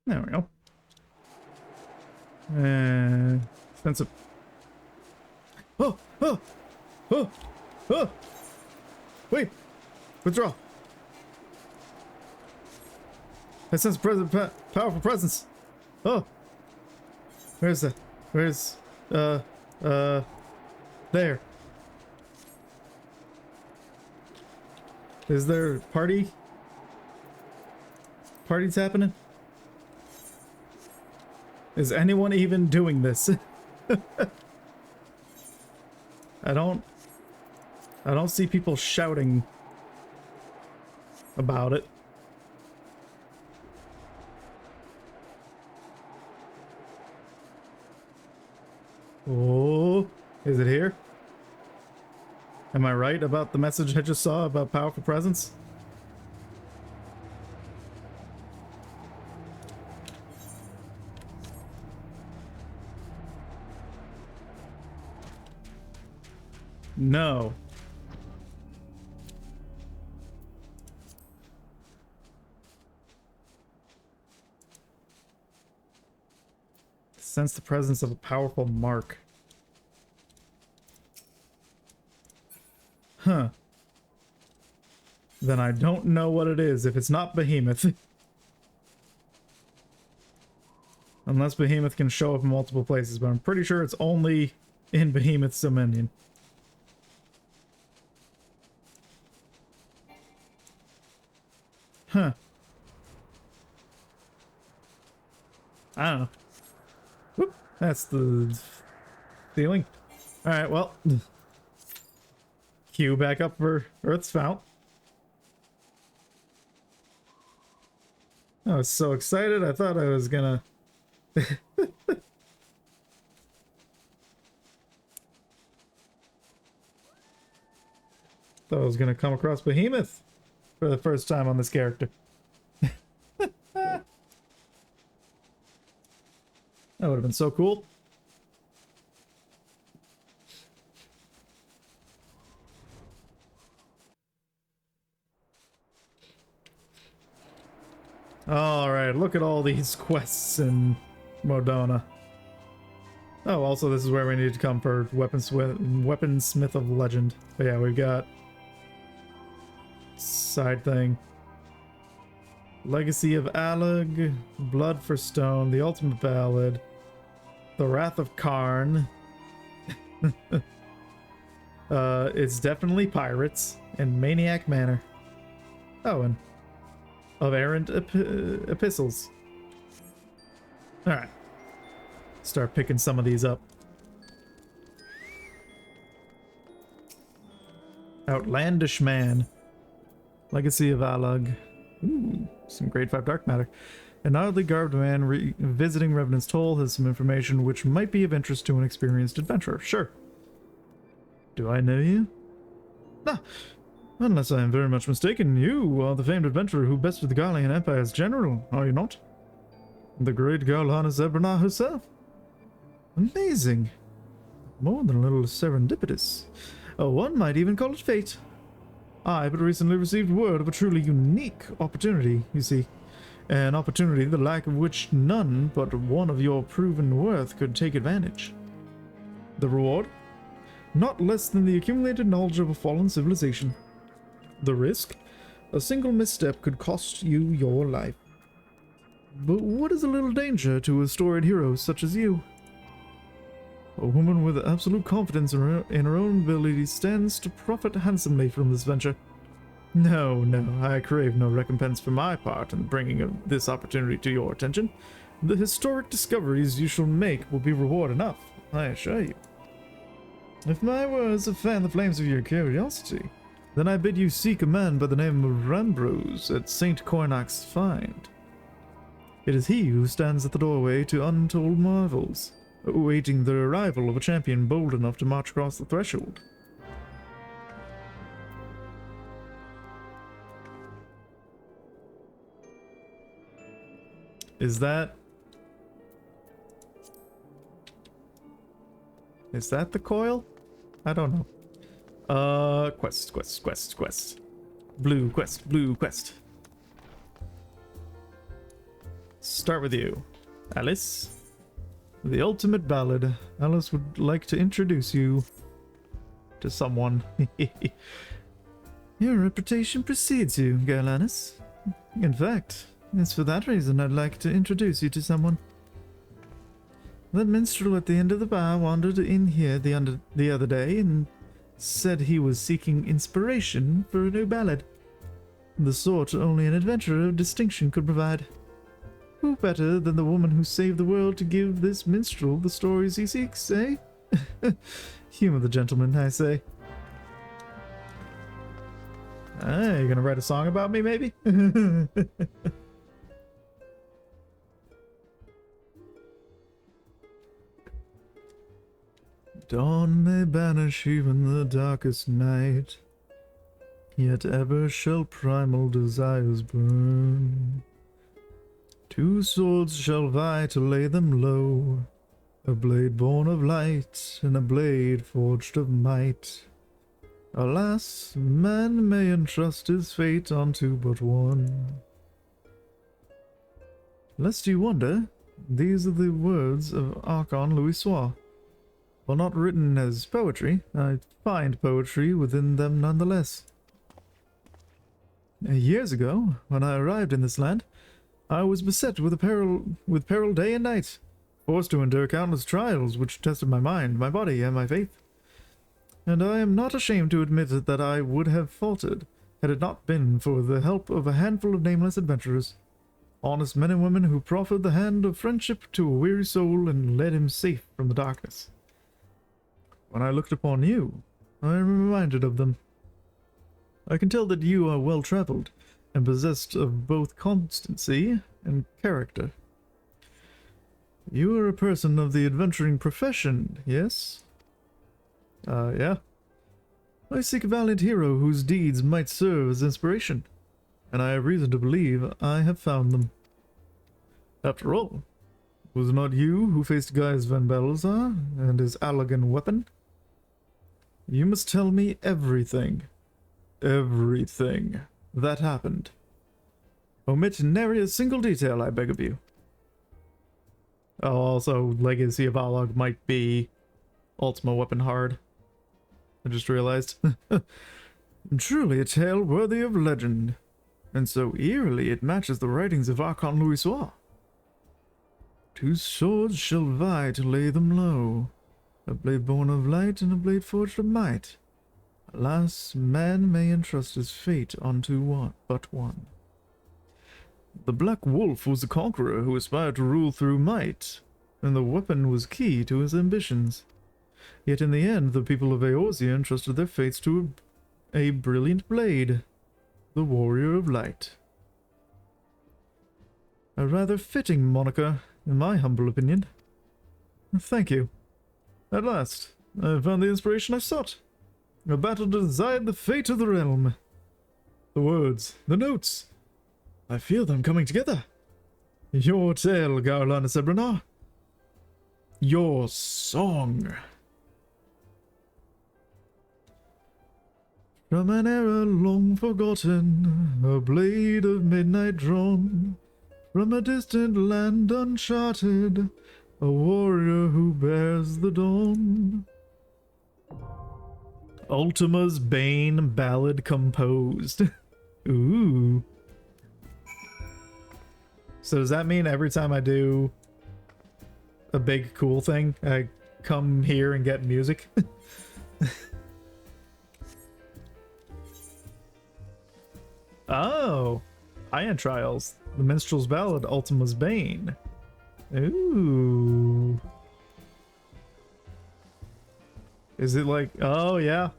There we go. And sense of... Oh! Oh! Oh! Oh! Wait! Withdraw! I sense powerful presence. Oh! Where's the... Where's... There. Is there parties happening? Is anyone even doing this? I don't see people shouting about it. Oh, is it here? Am I right about the message I just saw about powerful presence? No. Sense the presence of a powerful mark. Huh. Then I don't know what it is if it's not Behemoth. Unless Behemoth can show up in multiple places, but I'm pretty sure it's only in Behemoth's dominion. Huh. I don't know. Whoop, that's the ceiling. Alright, well. Queue back up for Earth's Fount. I was so excited, I thought I was gonna... Thought I was gonna come across Behemoth for the first time on this character. That would have been so cool. Alright, look at all these quests in Modona. Oh, also this is where we need to come for Weaponsmith of Legend. But yeah, we've got... side thing. Legacy of Alag, Blood for Stone, The Ultimate Ballad, The Wrath of Karn. It's definitely pirates and Maniac Manor. Oh, and of Errant Epistles. Alright. Start picking some of these up. Outlandish Man. Legacy of Alag. Ooh, some grade 5 dark matter. An oddly garbed man visiting Revenant's Toll has some information which might be of interest to an experienced adventurer. Sure. Do I know you? Ah, unless I am very much mistaken, you are the famed adventurer who bested the Garlean Empire's general, are you not? The great Garlana Zebrana herself? Amazing. More than a little serendipitous. One might even call it fate. I but recently received word of a truly unique opportunity, you see. An opportunity the like of which none but one of your proven worth could take advantage. The reward? Not less than the accumulated knowledge of a fallen civilization. The risk? A single misstep could cost you your life. But what is a little danger to a storied hero such as you? A woman with absolute confidence in her own abilities stands to profit handsomely from this venture. No, I crave no recompense for my part in bringing this opportunity to your attention. The historic discoveries you shall make will be reward enough, I assure you. If my words have fanned the flames of your curiosity, then I bid you seek a man by the name of Rambrose at St. Cornac's Find. It is he who stands at the doorway to untold marvels, awaiting the arrival of a champion bold enough to march across the threshold. Is that the coil? I don't know. Quest. Blue quest. start with you, Alice. The ultimate ballad. Alice would like to introduce you to someone. Your reputation precedes you, girl Alice. In fact, it's for that reason I'd like to introduce you to someone. That minstrel at the end of the bar wandered in here the other day and said he was seeking inspiration for a new ballad. The sort only an adventurer of distinction could provide. Who better than the woman who saved the world to give this minstrel the stories he seeks, eh? Humor the gentleman, I say. Hey, you gonna write a song about me, maybe? Dawn may banish even the darkest night, yet ever shall primal desires burn. Two swords shall vie to lay them low, a blade born of light and a blade forged of might. Alas, man may entrust his fate unto but one. Lest you wonder, these are the words of Archon Louisoix. While not written as poetry, I find poetry within them nonetheless. Years ago, when I arrived in this land, I was beset with peril day and night, forced to endure countless trials which tested my mind, my body, and my faith. And I am not ashamed to admit that I would have faltered had it not been for the help of a handful of nameless adventurers, honest men and women who proffered the hand of friendship to a weary soul and led him safe from the darkness. When I looked upon you, I am reminded of them. I can tell that you are well-traveled and possessed of both constancy and character. You are a person of the adventuring profession, yes? Yeah. I seek a valiant hero whose deeds might serve as inspiration, and I have reason to believe I have found them. After all, was it not you who faced Gaius van Balthazar and his Allagan weapon? You must tell me everything. Everything that happened. Omit nary a single detail, I beg of you. Oh, also, Legacy of Allag might be Ultima Weapon Hard. I just realized. Truly a tale worthy of legend, and so eerily it matches the writings of Archon Louisoix. Two swords shall vie to lay them low, a blade born of light and a blade forged of might. Alas, man may entrust his fate unto one but one. The Black Wolf was a conqueror who aspired to rule through might, and the weapon was key to his ambitions. Yet in the end, the people of Eorzea entrusted their fates to a brilliant blade, the Warrior of Light. A rather fitting moniker, in my humble opinion. Thank you. At last, I found the inspiration I sought. A battle to decide the fate of the realm. The words, the notes. I feel them coming together. Your tale, Garlana Sebranar. Your song. From an era long forgotten, a blade of midnight drawn, from a distant land uncharted, a warrior who bears the dawn. Ultima's Bane ballad composed. Ooh. So does that mean every time I do a big cool thing, I come here and get music? Oh, Iron Trials, the Minstrel's Ballad, Ultima's Bane. Ooh. Is it like, oh yeah.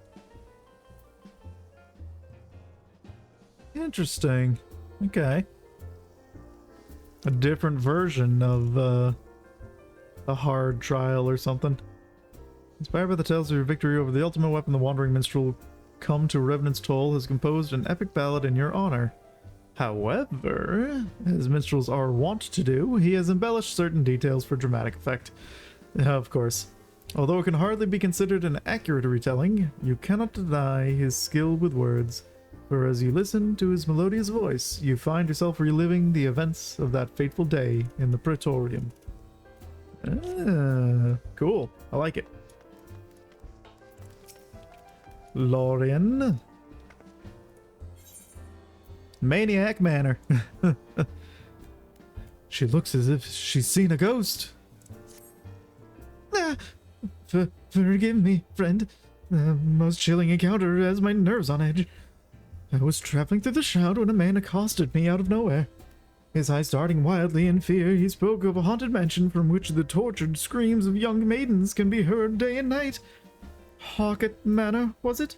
Interesting. Okay. A different version of a hard trial or something. Inspired by the tales of your victory over the ultimate weapon, the wandering minstrel come to Revenant's Toll has composed an epic ballad in your honor. However, as minstrels are wont to do, he has embellished certain details for dramatic effect. Of course. Although it can hardly be considered an accurate retelling, you cannot deny his skill with words. For as you listen to his melodious voice, you find yourself reliving the events of that fateful day in the Praetorium. Cool. I like it. Lorien. Maniac Manor. She looks as if she's seen a ghost. Forgive me, friend. The most chilling encounter has my nerves on edge. I was traveling through the shroud when a man accosted me out of nowhere. His eyes darting wildly in fear, he spoke of a haunted mansion from which the tortured screams of young maidens can be heard day and night. Hawket Manor, was it?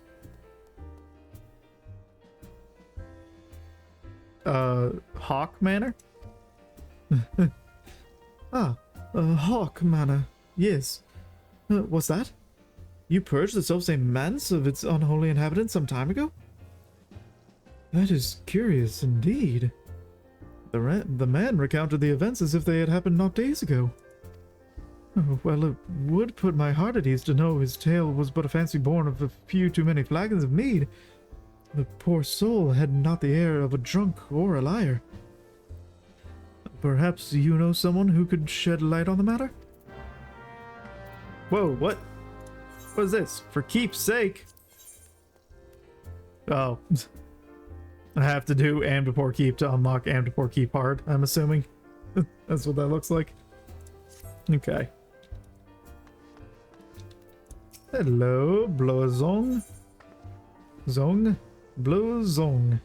Hawk Manor? Hawk Manor, yes. What's that? You purged the selfsame manse of its unholy inhabitants some time ago? That is curious indeed. The man recounted the events as if they had happened not days ago. Oh, well, it would put my heart at ease to know his tale was but a fancy born of a few too many flagons of mead. The poor soul had not the air of a drunk or a liar. Perhaps you know someone who could shed light on the matter? Whoa, what? What is this? For keep's sake? Oh. I have to do Am to Poor Keep to unlock Am to Poor Keep hard, I'm assuming. That's what that looks like. Okay. Hello, Blozong. Zong? Blozong.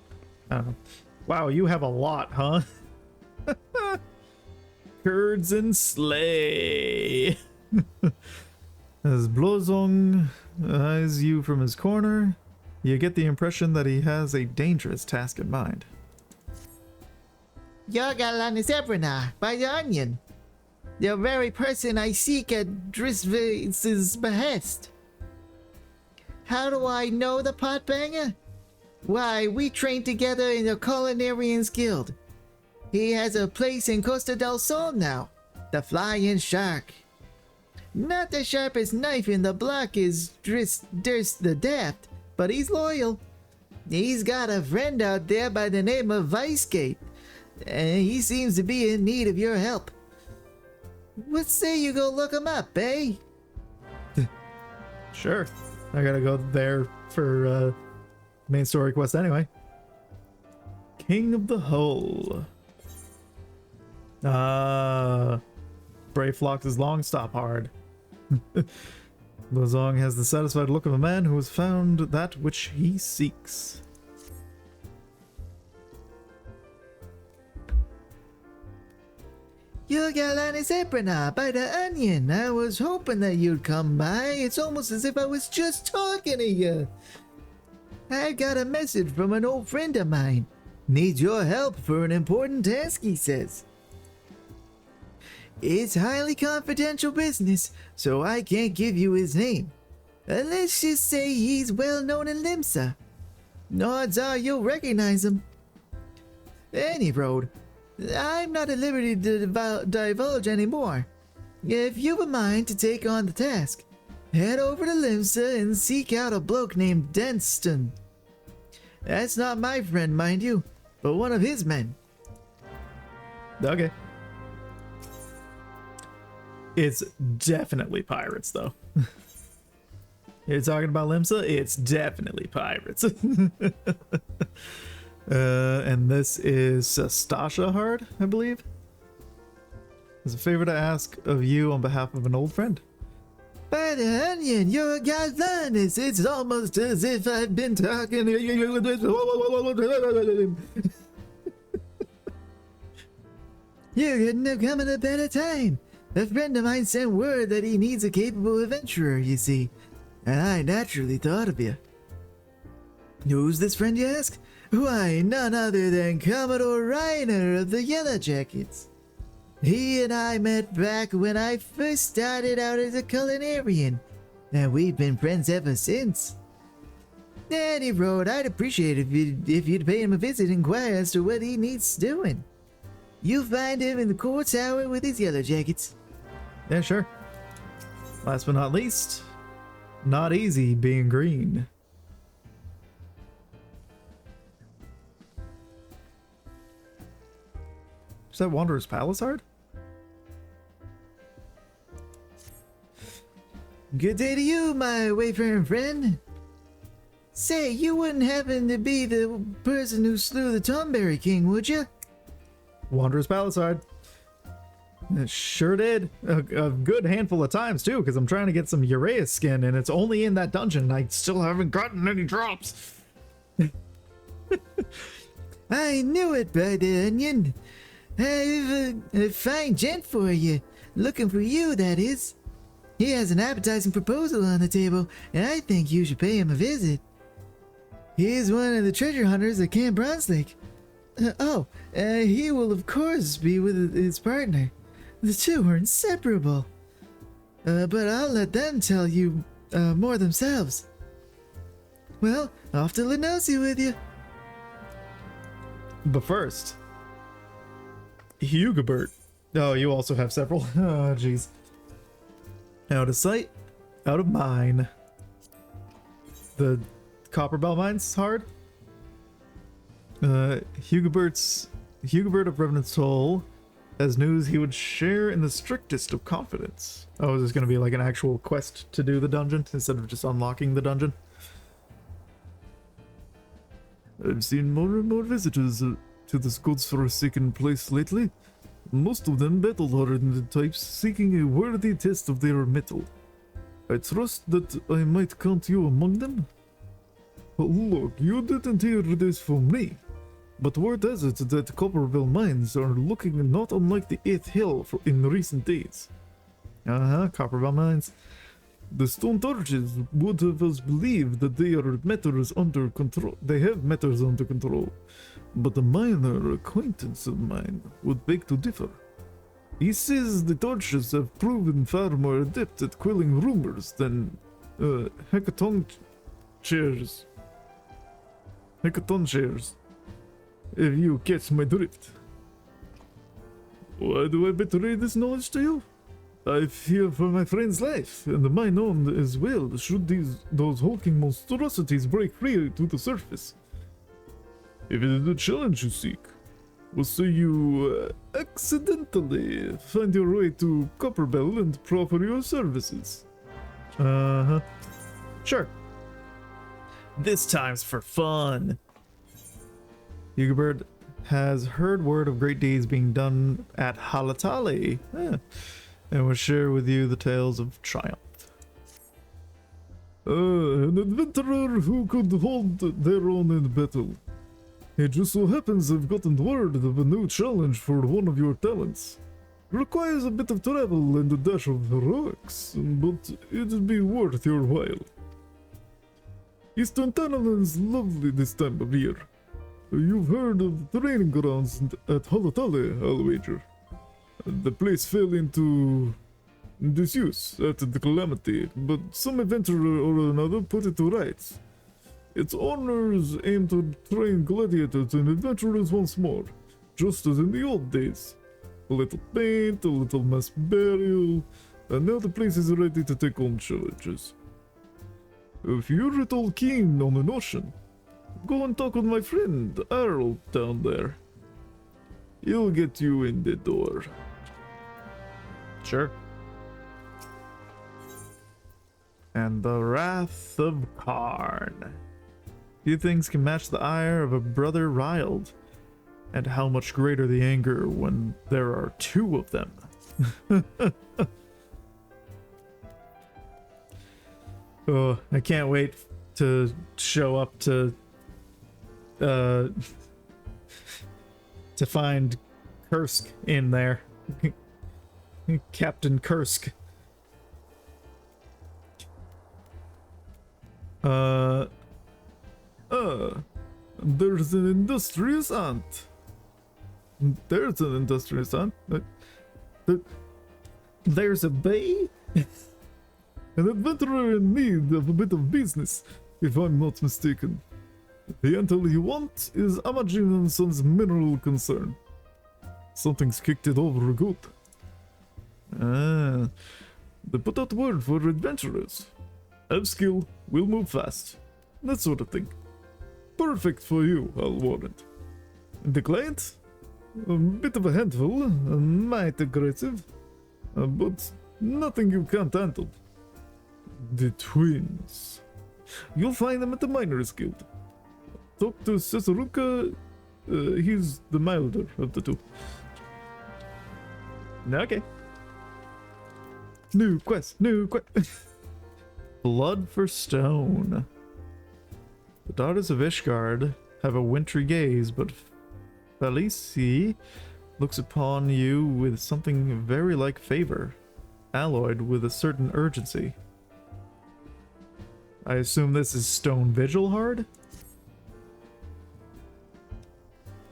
Wow, you have a lot, huh? Curds and Slay. As Blozong eyes you from his corner, you get the impression that he has a dangerous task in mind. Yorgalan is Ebrina, by the Onion. The very person I seek at Drisva's behest. How do I know the potbanger? Why, we trained together in the Culinarians Guild. He has a place in Costa del Sol now, the Flying Shark. Not the sharpest knife in the block is Durst the Daft, but he's loyal. He's got a friend out there by the name of Vicegate, and he seems to be in need of your help. What say you go look him up, eh? Sure. I gotta go there for main story quest anyway. King of the Hull. Brave Flox's long stop hard. Blozong has the satisfied look of a man who has found that which he seeks. Yorgalan is Ebrina by the Onion. I was hoping that you'd come by. It's almost as if I was just talking to you. I got a message from an old friend of mine. Needs your help for an important task, he says. It's highly confidential business, so I can't give you his name. Let's just say he's well known in Limsa. Odds are you'll recognize him. Any road, I'm not at liberty to divulge anymore. If you've a mind to take on the task, head over to Limsa and seek out a bloke named Denston. That's not my friend, mind you, but one of his men. Okay. It's definitely pirates, though. You're talking about Limsa? It's definitely pirates. And this is Stasha Hard, I believe. It's a favor to ask of you on behalf of an old friend. By the Onion, you're a godliness. It's almost as if I've been talking. You couldn't have come at a better time. A friend of mine sent word that he needs a capable adventurer, you see, and I naturally thought of you. Who's this friend, you ask? Why, none other than Commodore Reiner of the Yellow Jackets. He and I met back when I first started out as a culinarian, and we've been friends ever since. Any road, I'd appreciate it if you'd pay him a visit and inquire as to what he needs doing. You'll find him in the core tower with his Yellow Jackets. Yeah, sure. Last but not least, not easy being green. Is that Wanderer's Palisade? Good day to you, my wayfaring friend. Say, you wouldn't happen to be the person who slew the Tomberry King, would you? Wanderer's Palisade. It sure did. A good handful of times, too, because I'm trying to get some Uraeus skin, and it's only in that dungeon. I still haven't gotten any drops. I knew it, Bud Onion. I've a fine gent for you. Looking for you, that is. He has an appetizing proposal on the table, and I think you should pay him a visit. He is one of the treasure hunters at Camp Bronzelake. He will of course be with his partner. The two are inseparable. But I'll let them tell you more themselves. Well, off to Lenosi with you. But first, Hugobert. Oh, you also have several. Oh, jeez. Out of sight, out of mind. The Copperbell mine's hard. Hugobert of Revenant's Toll has news he would share in the strictest of confidence. Oh, is this going to be like an actual quest to do the dungeon instead of just unlocking the dungeon? I've seen more and more visitors to this god's-forsaken place lately. Most of them battle-hardened types seeking a worthy test of their mettle. I trust that I might count you among them. Look, you didn't hear this from me, but word has it that Copperville mines are looking not unlike the 8th Hill in recent days. Copperville mines. The Stone Torches would have us believe that they are matters under control. They have matters under control, but a minor acquaintance of mine would beg to differ. He says the Torches have proven far more adept at quelling rumors than Hecaton chairs. Hecaton chairs. If you catch my drift. Why do I betray this knowledge to you? I fear for my friend's life, and mine own as well, should those hulking monstrosities break free to the surface. If it is the challenge you seek, we'll say you accidentally find your way to Copperbell and proffer your services. Sure. This time's for fun. Hugobert has heard word of great deeds being done at Halatali. And will share with you the tales of triumph. An adventurer who could hold their own in battle. It just so happens I've gotten word of a new challenge for one of your talents. Requires a bit of travel and a dash of heroics, but it'll be worth your while. Eastern Tanalan is lovely this time of year. You've heard of training grounds at Halatali, I'll wager. The place fell into disuse after the calamity, but some adventurer or another put it to rights. Its owners aim to train gladiators and adventurers once more, just as in the old days. A little paint, a little mass burial, and now the place is ready to take on challenges. If you're at all keen on the notion, go and talk with my friend Earl down there. He'll get you in the door. Sure. And the Wrath of Karn. Few things can match the ire of a brother riled, and how much greater the anger when there are two of them. Oh, I can't wait to show up to find Kursk in there. Captain Kursk. There's an industrious ant. There's an industrious ant. There's a bee? An adventurer in need of a bit of business, if I'm not mistaken. The intel you want is Amajin and Son's mineral concern. Something's kicked it over good. They put out word for adventurers. Have skill, will move fast. That sort of thing. Perfect for you, I'll warrant. The client? A bit of a handful, might aggressive, but nothing you can't handle. The twins. You'll find them at the Miners Guild. Talk to Cesaruka. He's the milder of the two. Okay. New quest. Blood for Stone. The daughters of Ishgard have a wintry gaze, but Felici looks upon you with something very like favor, alloyed with a certain urgency. I assume this is Stone Vigil Hard?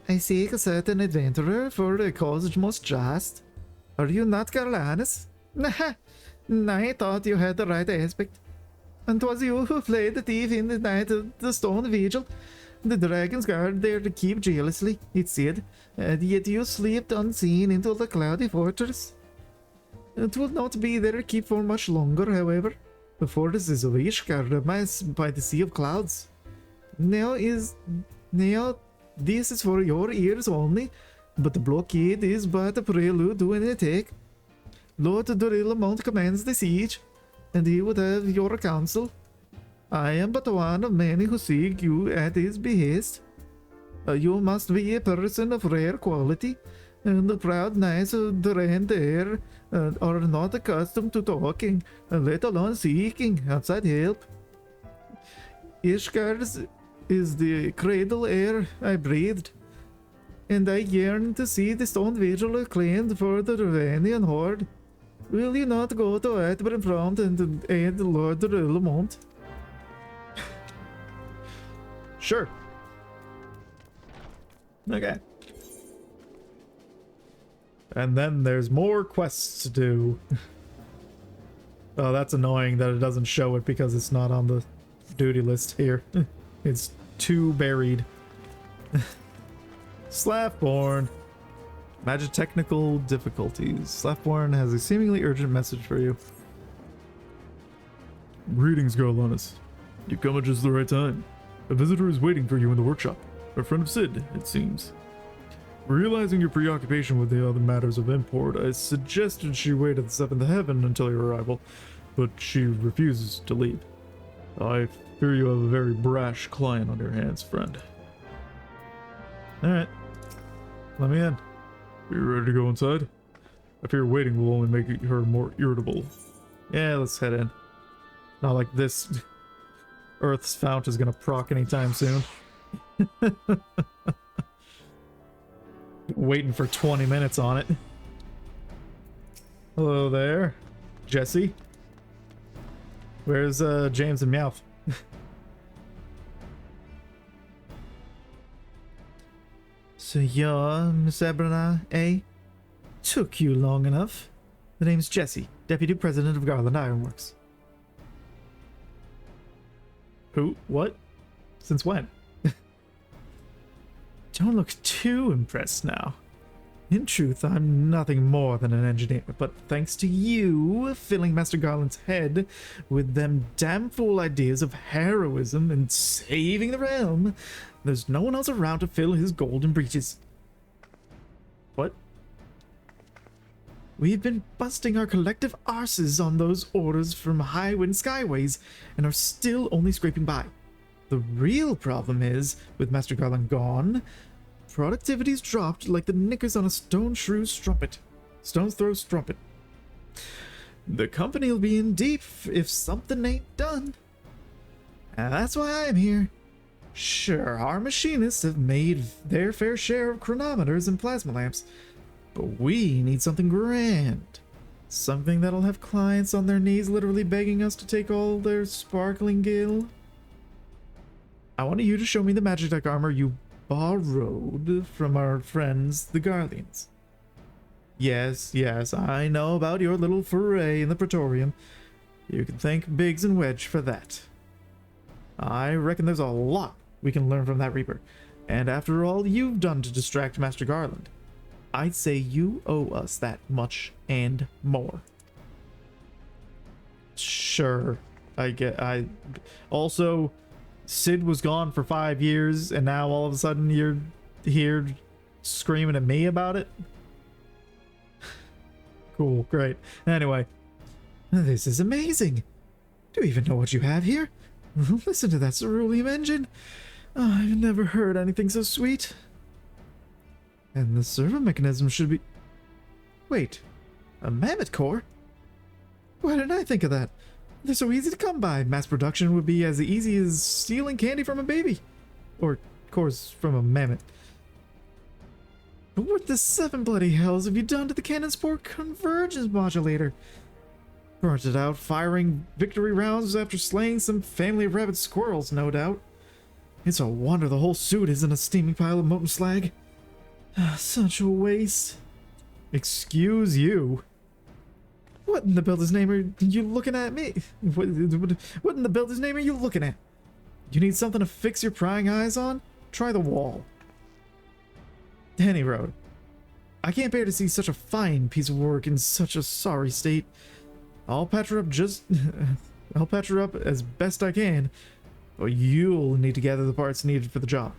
I seek a certain adventurer for a cause most just. Are you not Garlanus? Nah, I thought you had the right aspect. And 'twas you who played the thief in the night of the Stone Vigil. The dragons guard there to keep jealously, it said, and yet you slipped unseen into the cloudy fortress. It will not be their keep for much longer, however. The fortresses of Ishgard remains by the sea of clouds. Now this is for your ears only, but the blockade is but a prelude to an attack. Lord Dorilamont commands the siege, and he would have your counsel. I am but one of many who seek you at his behest. You must be a person of rare quality, and the proud knights of the Air are not accustomed to talking, let alone seeking outside help. Ishgard is the cradle air I breathed, and I yearn to see the Stone Vigil acclaimed for the Ravanian horde. Will you not go to Atbrimfront and aid Lord Lamont? Sure. Okay. And then there's more quests to do. Oh, that's annoying that it doesn't show it because it's not on the duty list here. It's too buried. Slaftborn. Magic technical difficulties. Slaftborn has a seemingly urgent message for you. Greetings, Garlanus. You come at just the right time. A visitor is waiting for you in the workshop. A friend of Sid, it seems. Realizing your preoccupation with the other matters of import, I suggested she wait at the seventh heaven until your arrival, but she refuses to leave. I fear you have a very brash client on your hands, friend. Alright. Let me in. Are you ready to go inside? I fear waiting will only make her more irritable. Yeah, let's head in. Not like this Earth's fount is gonna proc anytime soon. Waiting for 20 minutes on it. Hello there, Jesse. Where's James and Meowth? So you're Miss Ebrana, eh? Took you long enough. The name's Jesse, Deputy President of Garland Ironworks. Who? What? Since when? Don't look too impressed now. In truth, I'm nothing more than an engineer, but thanks to you filling Master Garland's head with them damn fool ideas of heroism and saving the realm, there's no one else around to fill his golden breeches. What? We've been busting our collective arses on those orders from Highwind Skyways and are still only scraping by. The real problem is, with Master Garland gone, productivity's dropped like the knickers on a stone shrew strumpet. Stone's throw strumpet. The company'll be in deep if something ain't done. And that's why I'm here. Sure, our machinists have made their fair share of chronometers and plasma lamps, but we need something grand. Something that'll have clients on their knees literally begging us to take all their sparkling gil. I want you to show me the Magitech armor you borrowed from our friends, the Guardians. Yes, I know about your little foray in the Praetorium. You can thank Biggs and Wedge for that. I reckon there's a lot we can learn from that Reaper, and after all you've done to distract Master Garland, I'd say you owe us that much and more. Sure. Also, Sid was gone for 5 years, and now all of a sudden you're here screaming at me about it. Cool, great. Anyway, This is amazing. Do you even know what you have here? Listen to that cerulean engine. Oh, I've never heard anything so sweet. And the servo mechanism should be... Wait, a mammoth core? Why didn't I think of that? They're so easy to come by. Mass production would be as easy as stealing candy from a baby. Or, of course, from a mammoth. But what the seven bloody hells have you done to the cannon's poor convergence modulator? Burnt it out, firing victory rounds after slaying some family of rabid squirrels, no doubt. It's a wonder the whole suit isn't a steaming pile of molten slag. Such a waste. excuse you. What in the builder's name are you looking at me? What in the builder's name are you looking at? You need something to fix your prying eyes on? Try the wall. Any road. I can't bear to see such a fine piece of work in such a sorry state. I'll patch her up I'll patch her up as best I can, but you'll need to gather the parts needed for the job.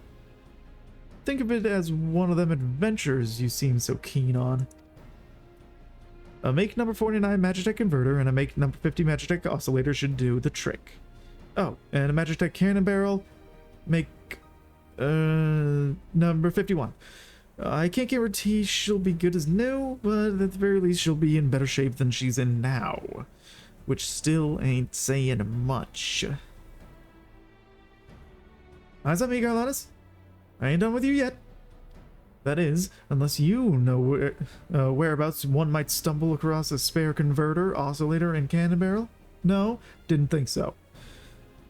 Think of it as one of them adventures you seem so keen on. A make number 49 Magitech converter and a make number 50 Magitech oscillator should do the trick. Oh, and a Magitech cannon barrel, make number 51. I can't guarantee she'll be good as new, but at the very least she'll be in better shape than she's in now. Which still ain't saying much. Eyes on me, Garlanus. I ain't done with you yet. That is, unless you know whereabouts one might stumble across a spare converter, oscillator, and cannon barrel. No, didn't think so.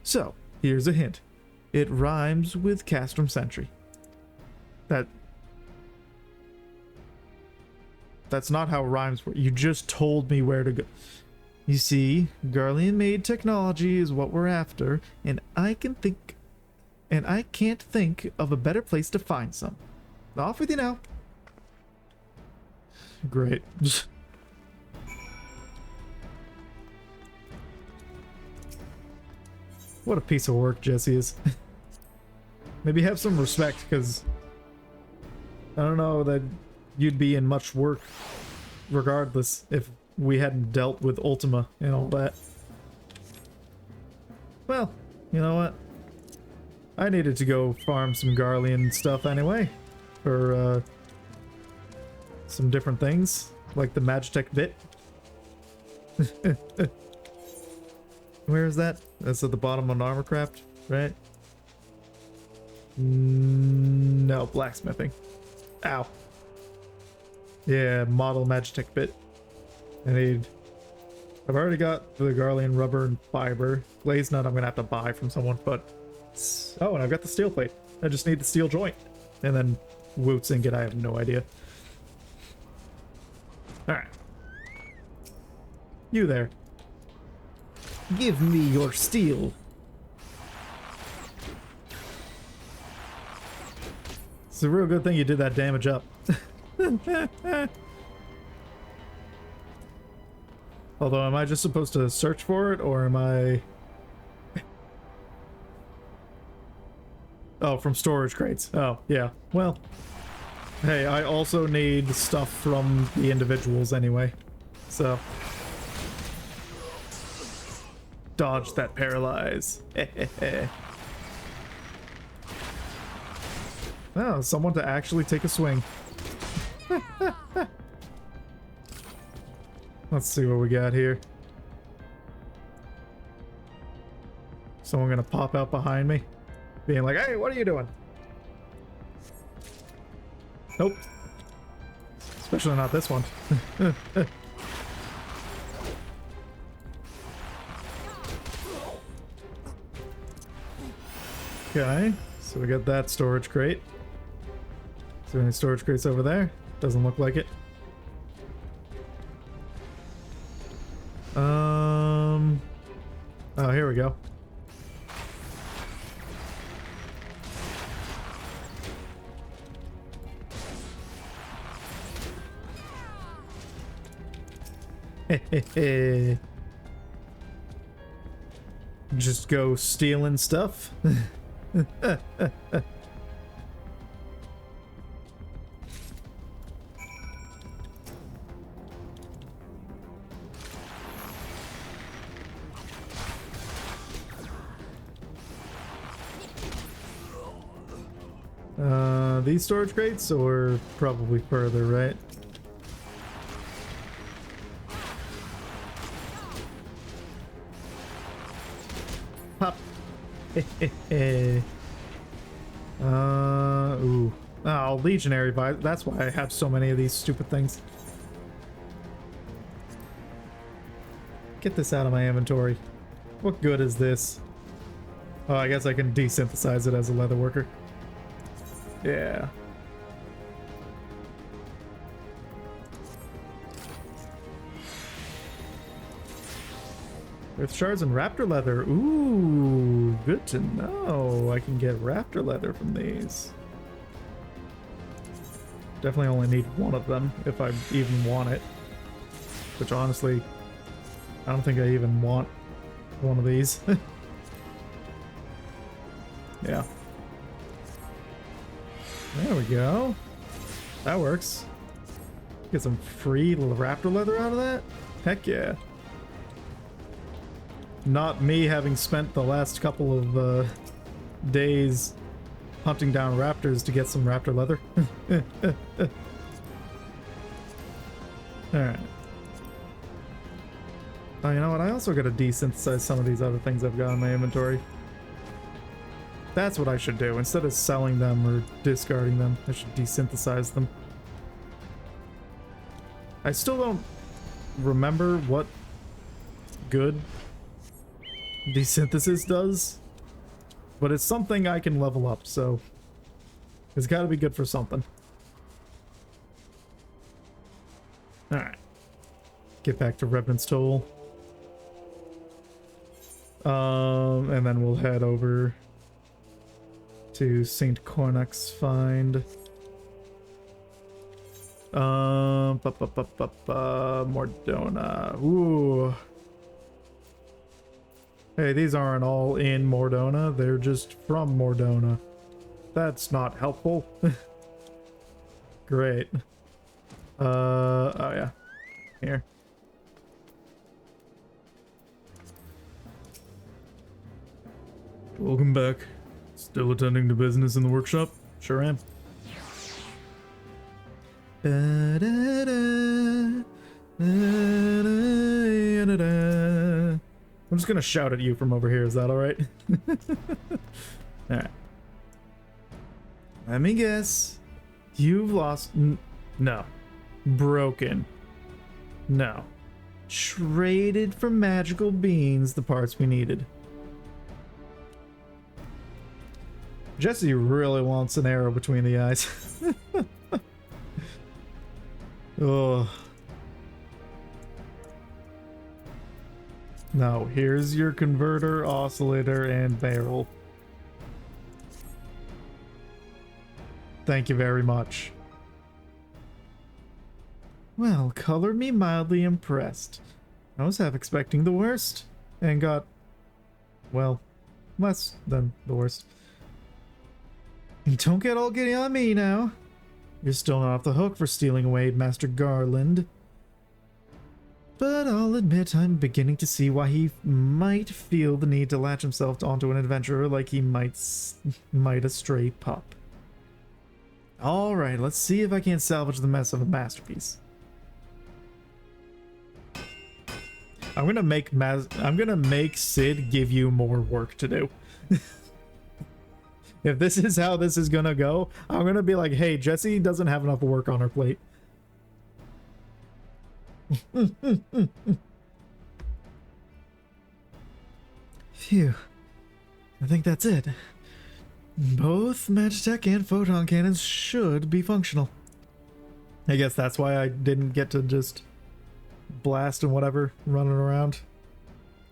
So, here's a hint. It rhymes with Castrum Sentry. That's not how rhymes work. You just told me where to go. You see, Garlean-made technology is what we're after, and I can't think of a better place to find some. Off with you now. Great. What a piece of work Jesse is. Maybe have some respect, because I don't know that you'd be in much work regardless if we hadn't dealt with Ultima and all that. Well, you know what? I needed to go farm some Garlean stuff anyway. For some different things, like the Magitech bit. Where is that? That's at the bottom on Armorcraft, right? No, blacksmithing. Ow. Yeah, model Magitech bit. I've already got the Garlean rubber and fiber. Glaze nut I'm gonna have to buy from someone, but... Oh, and I've got the steel plate. I just need the steel joint. And then Woot's ingot, I have no idea. Alright. You there. Give me your steel. It's a real good thing you did that damage up. Although, am I just supposed to search for it, or am I... Oh, from storage crates. Oh, yeah. Well, hey, I also need stuff from the individuals anyway. So... Dodge that paralyze. Oh, someone to actually take a swing. Let's see what we got here. Someone gonna pop out behind me, being like, hey, what are you doing? Nope. Especially not this one. Okay, so we got that storage crate. Is there any storage crates over there? Doesn't look like it. Oh, here we go. Just go stealing stuff. These storage crates or probably further, right? Pop. Ooh. Oh, legionary vibe. That's why I have so many of these stupid things. Get this out of my inventory. What good is this? Oh, I guess I can desynthesize it as a leather worker. Yeah. Earth shards and raptor leather. Ooh, good to know. I can get raptor leather from these. Definitely only need one of them if I even want it. Which honestly, I don't think I even want one of these. Yeah. There we go. That works. Get some free raptor leather out of that? Heck yeah. Not me having spent the last couple of days hunting down raptors to get some raptor leather. Alright. Oh, you know what? I also gotta desynthesize some of these other things I've got in my inventory. That's what I should do. Instead of selling them or discarding them, I should desynthesize them. I still don't remember what good desynthesis does, but it's something I can level up, so it's got to be good for something. Alright. Get back to Revenant's Toll. And then we'll head over to St. Cornac's Find. Mordona. Ooh. Hey, these aren't all in Mordona, they're just from Mordona. That's not helpful. Great. Oh yeah. Here. Welcome back. Still attending to business in the workshop? Sure am. I'm just gonna shout at you from over here, is that alright? Alright. Let me guess. You've lost... no. Broken. No. Traded for magical beans the parts we needed. Jesse really wants an arrow between the eyes. Oh. No, here's your converter, oscillator, and barrel. Thank you very much. Well, color me mildly impressed. I was half expecting the worst, and got, well, less than the worst. Don't get all giddy on me now. You're still not off the hook for stealing away Master Garland. But I'll admit I'm beginning to see why he might feel the need to latch himself onto an adventurer like he might a stray pup. Alright, let's see if I can't salvage the mess of a masterpiece. I'm gonna make Sid give you more work to do. If this is how this is gonna go, I'm gonna be like, hey, Jessie doesn't have enough work on her plate. Phew. I think that's it. Both Magitech and photon cannons should be functional. I guess that's why I didn't get to just blast and whatever running around.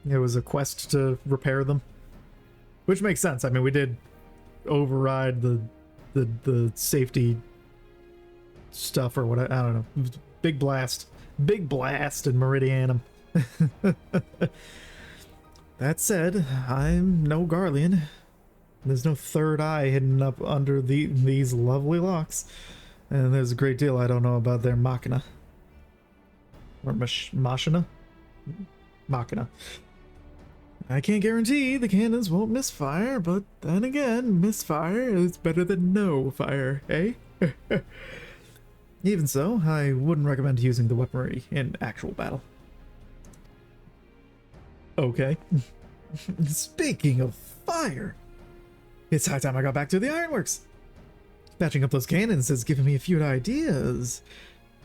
It was a quest to repair them. Which makes sense. I mean, we did override the safety stuff or what, I don't know. Big blast in Meridianum. That said, I'm no Garlean. There's no third eye hidden up under these lovely locks, and there's a great deal I don't know about their machina or machina. I can't guarantee the cannons won't misfire, but then again, misfire is better than no fire, eh? Even so, I wouldn't recommend using the weaponry in actual battle. Okay. Speaking of fire, it's high time I got back to the ironworks. Patching up those cannons has given me a few ideas.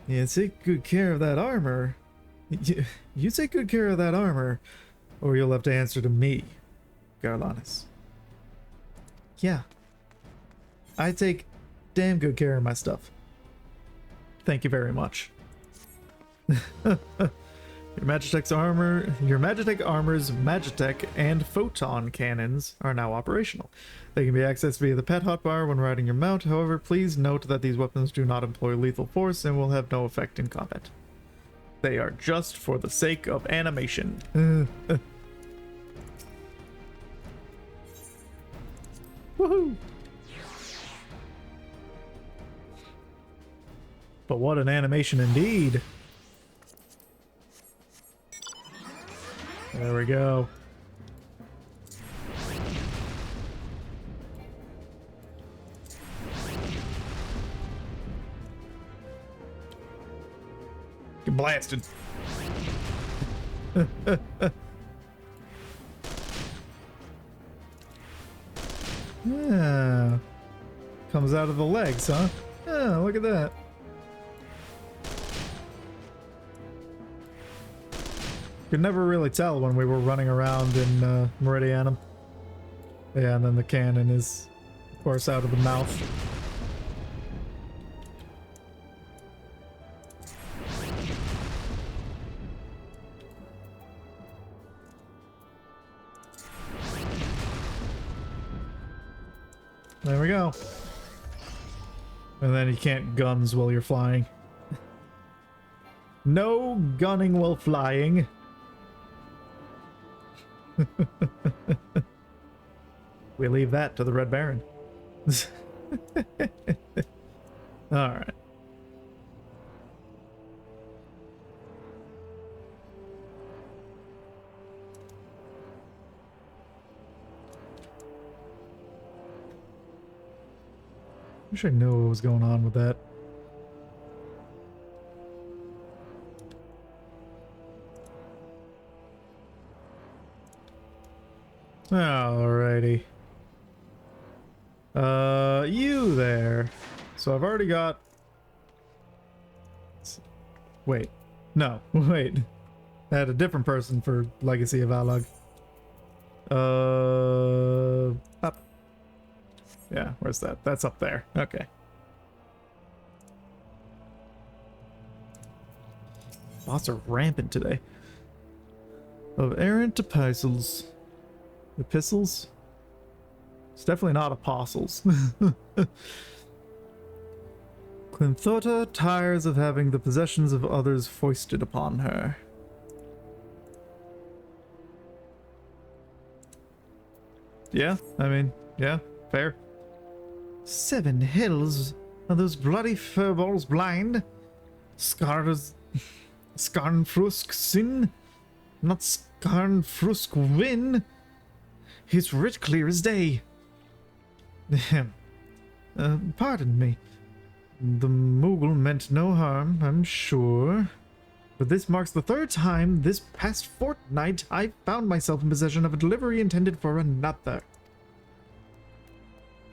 Yeah, take good care of that armor. You take good care of that armor, or you'll have to answer to me, Garlanus. Yeah. I take damn good care of my stuff. Thank you very much. Your Magitech armor's Magitech and Photon cannons are now operational. They can be accessed via the pet hotbar when riding your mount. However, please note that these weapons do not employ lethal force and will have no effect in combat. They are just for the sake of animation. Woohoo! But what an animation indeed. There we go. Get blasted. Yeah. Comes out of the legs, huh? Yeah, look at that. Could never really tell when we were running around in Meridianum. Yeah, and then the cannon is, of course, out of the mouth. There we go. And then you can't guns while you're flying. No gunning while flying. We leave that to the Red Baron. Alright. Wish I knew what was going on with that. Alrighty. You there. So I've already got... Wait. No, wait. I had a different person for Legacy of Alog. Up. Yeah, where's that? That's up there. Okay. Bots are rampant today. Of errant epistles. Epistles? It's definitely not apostles. Clinthota tires of having the possessions of others foisted upon her. Yeah, I mean, yeah, fair. 7 hills? Are those bloody furballs blind? Skarnfrusk sin? Not Skarnfrusk win? It's writ clear as day. Pardon me. The Moogle meant no harm, I'm sure. But this marks the 3rd time this past fortnight I found myself in possession of a delivery intended for another.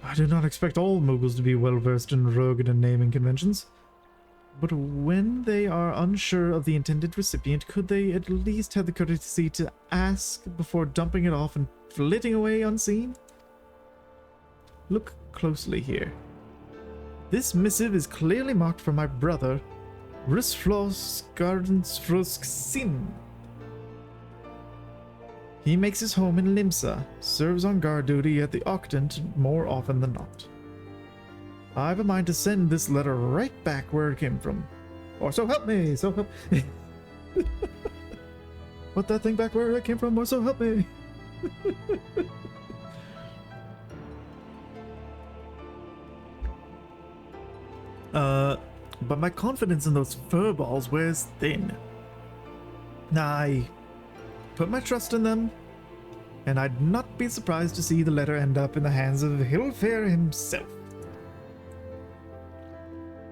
I do not expect all Moogles to be well versed in rogue and naming conventions. But when they are unsure of the intended recipient, could they at least have the courtesy to ask before dumping it off and flitting away unseen? Look closely here. This missive is clearly marked for my brother, Risflos Gardensfrusk Sin. He makes his home in Limsa, serves on guard duty at the Octant more often than not. I've a mind to send this letter right back where it came from. Or so help me, so help... Put that thing back where it came from, or so help me. But my confidence in those furballs wears thin. I put my trust in them, and I'd not be surprised to see the letter end up in the hands of Hillfair himself.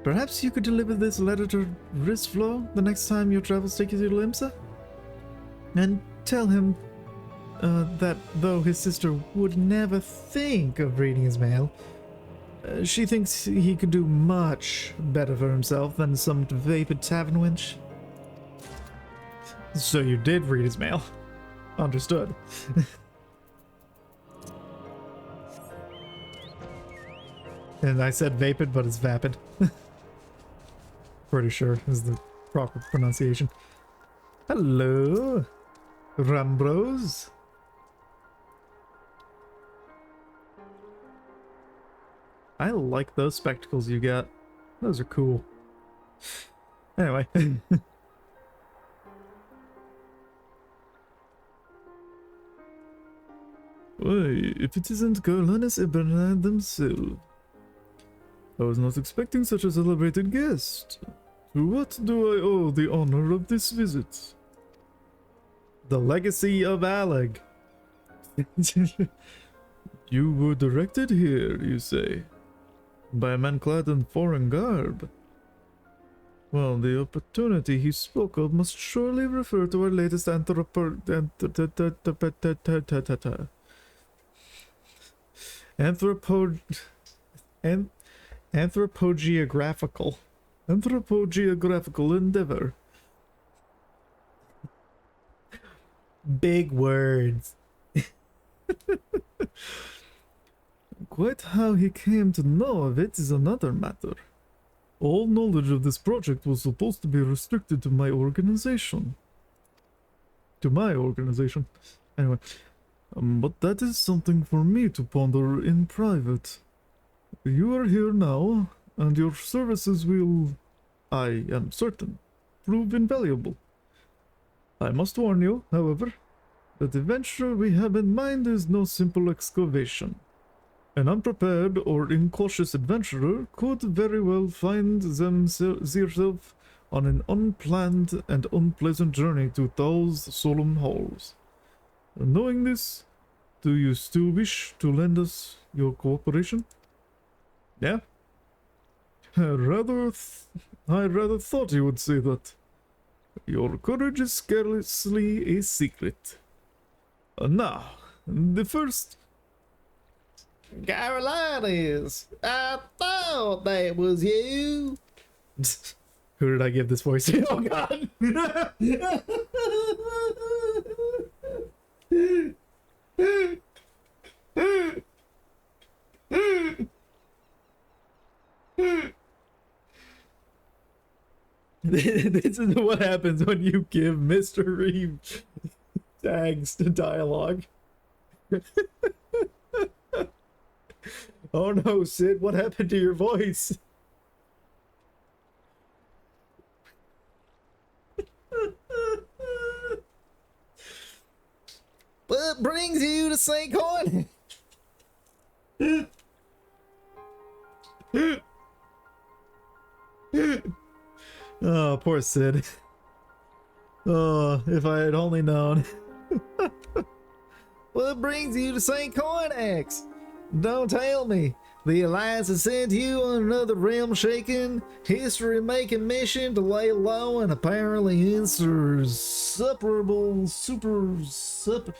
Perhaps you could deliver this letter to Risflo the next time your travels take you to Limsa? And tell him that though his sister would never think of reading his mail, she thinks he could do much better for himself than some vapid tavern wench. So you did read his mail. Understood. And I said vapid, but it's vapid. Pretty sure is the proper pronunciation. Hello, Rambros. I like those spectacles you got. Those are cool. Anyway. Why, if it isn't Carlinus and Bernard themselves. I was not expecting such a celebrated guest. To what do I owe the honor of this visit? The legacy of Alec. You were directed here, you say? By a man clad in foreign garb? Well, the opportunity he spoke of must surely refer to our latest anthropogeographical endeavor. Big words. Quite how he came to know of it is another matter. All knowledge of this project was supposed to be restricted to my organization. Anyway, but that is something for me to ponder in private. You are here now, and your services will, I am certain, prove invaluable. I must warn you, however, that the venture we have in mind is no simple excavation. An unprepared or incautious adventurer could very well find themselves on an unplanned and unpleasant journey to those solemn halls. Knowing this, do you still wish to lend us your cooperation? Yeah? I rather thought you would say that. Your courage is scarcely a secret. Now, the first... Carolinas, I thought that was you. Who did I give this voice to? Oh god! This is what happens when you give mystery tags to dialogue. Oh no, Sid, what happened to your voice? What brings you to St. Coin? Oh, poor Sid. Oh, if I had only known. What brings you to St. Coinex? Don't tell me. The Alliance has sent you on another realm-shaking, history-making mission to lay low and apparently insuperable supper.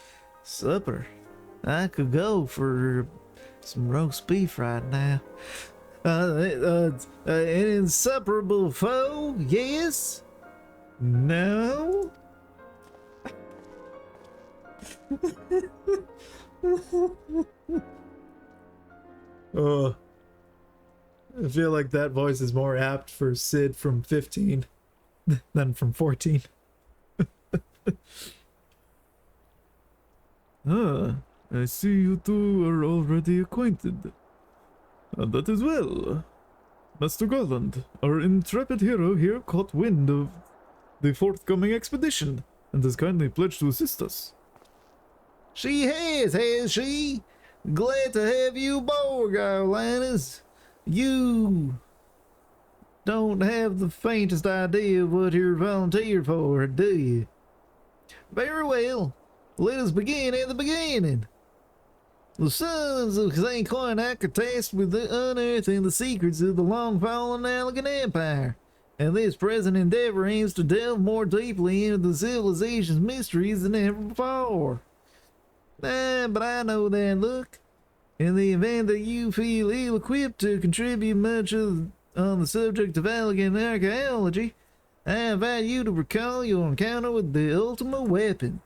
I could go for some roast beef right now. An insuperable foe, yes? No? I feel like that voice is more apt for Sid from 15 than from 14. Ah, I see you two are already acquainted. That is well. Master Garland, our intrepid hero here caught wind of the forthcoming expedition and has kindly pledged to assist us. She has she? Glad to have you aboard, Carolinas. You don't have the faintest idea of what you're volunteered for, do you? Very well. Let us begin at the beginning. The sons of St. Cornac are tasked with unearthing the secrets of the long-fallen Allegan Empire, and this present endeavor aims to delve more deeply into the civilization's mysteries than ever before. But I know that, look, in the event that you feel ill-equipped to contribute much on the subject of Allegan archaeology, I invite you to recall your encounter with the ultimate weapon.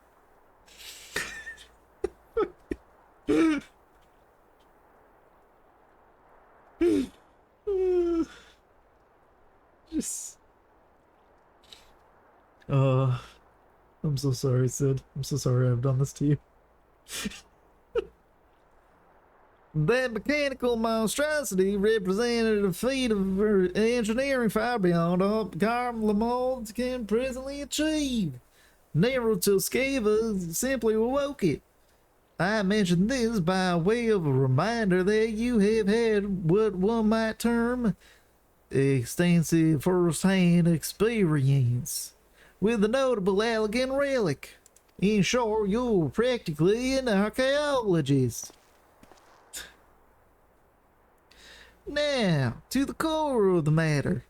Just I'm so sorry, Sid. I'm so sorry I've done this to you. That mechanical monstrosity represented a feat of engineering far beyond all carbon molds can presently achieve. Never till Scava simply awoke it. I mention this by way of a reminder that you have had what one might term extensive first-hand experience with the notable Allegan relic. In short, you're practically an archaeologist. Now, to the core of the matter.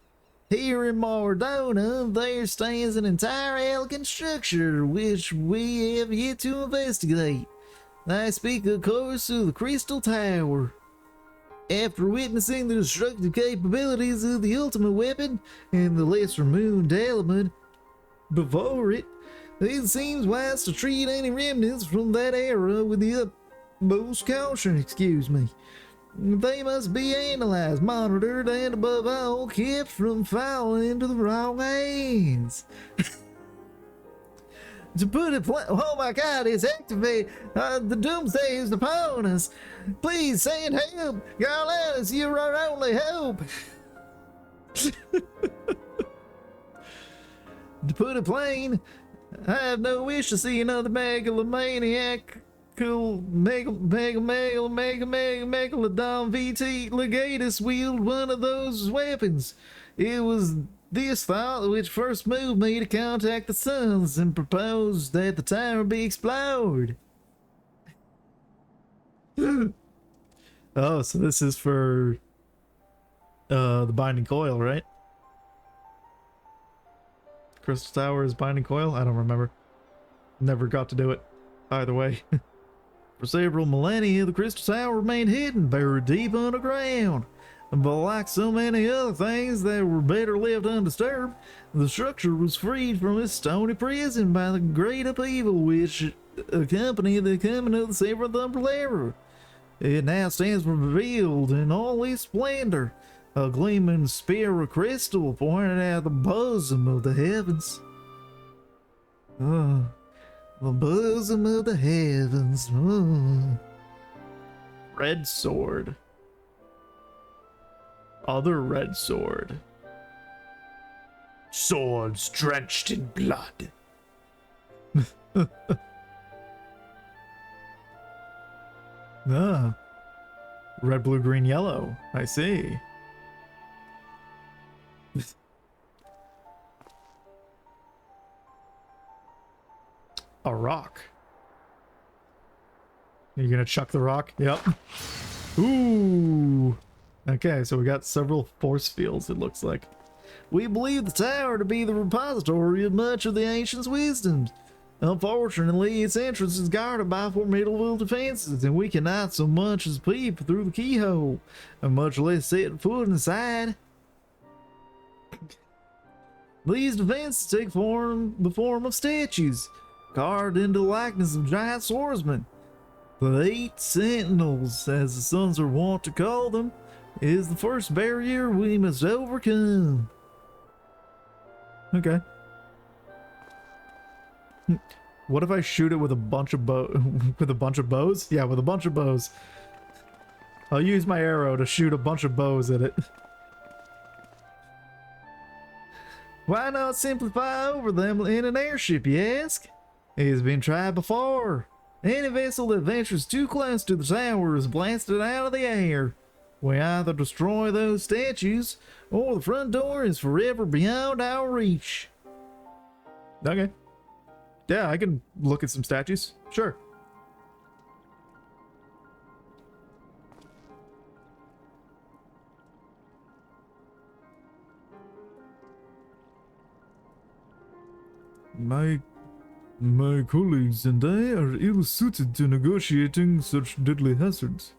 Here in Mardona, there stands an entire Allegan structure which we have yet to investigate. I speak, of course, of the Crystal Tower. After witnessing the destructive capabilities of the ultimate weapon and the lesser mooned element before it, it seems wise to treat any remnants from that era with the utmost caution, excuse me. They must be analyzed, monitored, and above all, kept from falling into the wrong hands. To put it oh my god, it's activated. The doomsday is upon us. Please send help. Garlandus, you're our only hope. To put it plain, I have no wish to see another megalomaniac megalodon VT Legatus wield one of those weapons. It was this thought which first moved me to contact the Sons and propose that the tower be explored. Oh, so this is for the binding coil, right? Crystal Tower is binding coil? I don't remember. Never got to do it. Either way. For several millennia, the Crystal Tower remained hidden, buried deep underground. But like so many other things that were better left undisturbed, the structure was freed from its stony prison by the great upheaval which accompanied the coming of the Seventh Umbrella. It now stands revealed in all its splendor, a gleaming spear of crystal pointed at the bosom of the heavens. The bosom of the heavens. Red sword. Other red sword. Swords drenched in blood. Ah. Red, blue, green, yellow. I see. A rock. Are you gonna chuck the rock? Yep. Ooh. Okay, so we got several force fields, it looks like. We believe the tower to be the repository of much of the ancients' wisdoms. Unfortunately, its entrance is guarded by formidable defenses, and we cannot so much as peep through the keyhole, and much less set foot inside. These defenses take the form of statues, carved into the likeness of giant swordsmen. The 8 sentinels, as the Sons are wont to call them, is the first barrier we must overcome. Okay. What if I shoot it with a bunch of with a bunch of bows? Yeah, with a bunch of bows. I'll use my arrow to shoot a bunch of bows at it. Why not simplify over them in an airship, you ask? It has been tried before. Any vessel that ventures too close to the tower is blasted out of the air. We either destroy those statues, or the front door is forever beyond our reach. Okay. Yeah, I can look at some statues. Sure. My colleagues and I are ill-suited to negotiating such deadly hazards.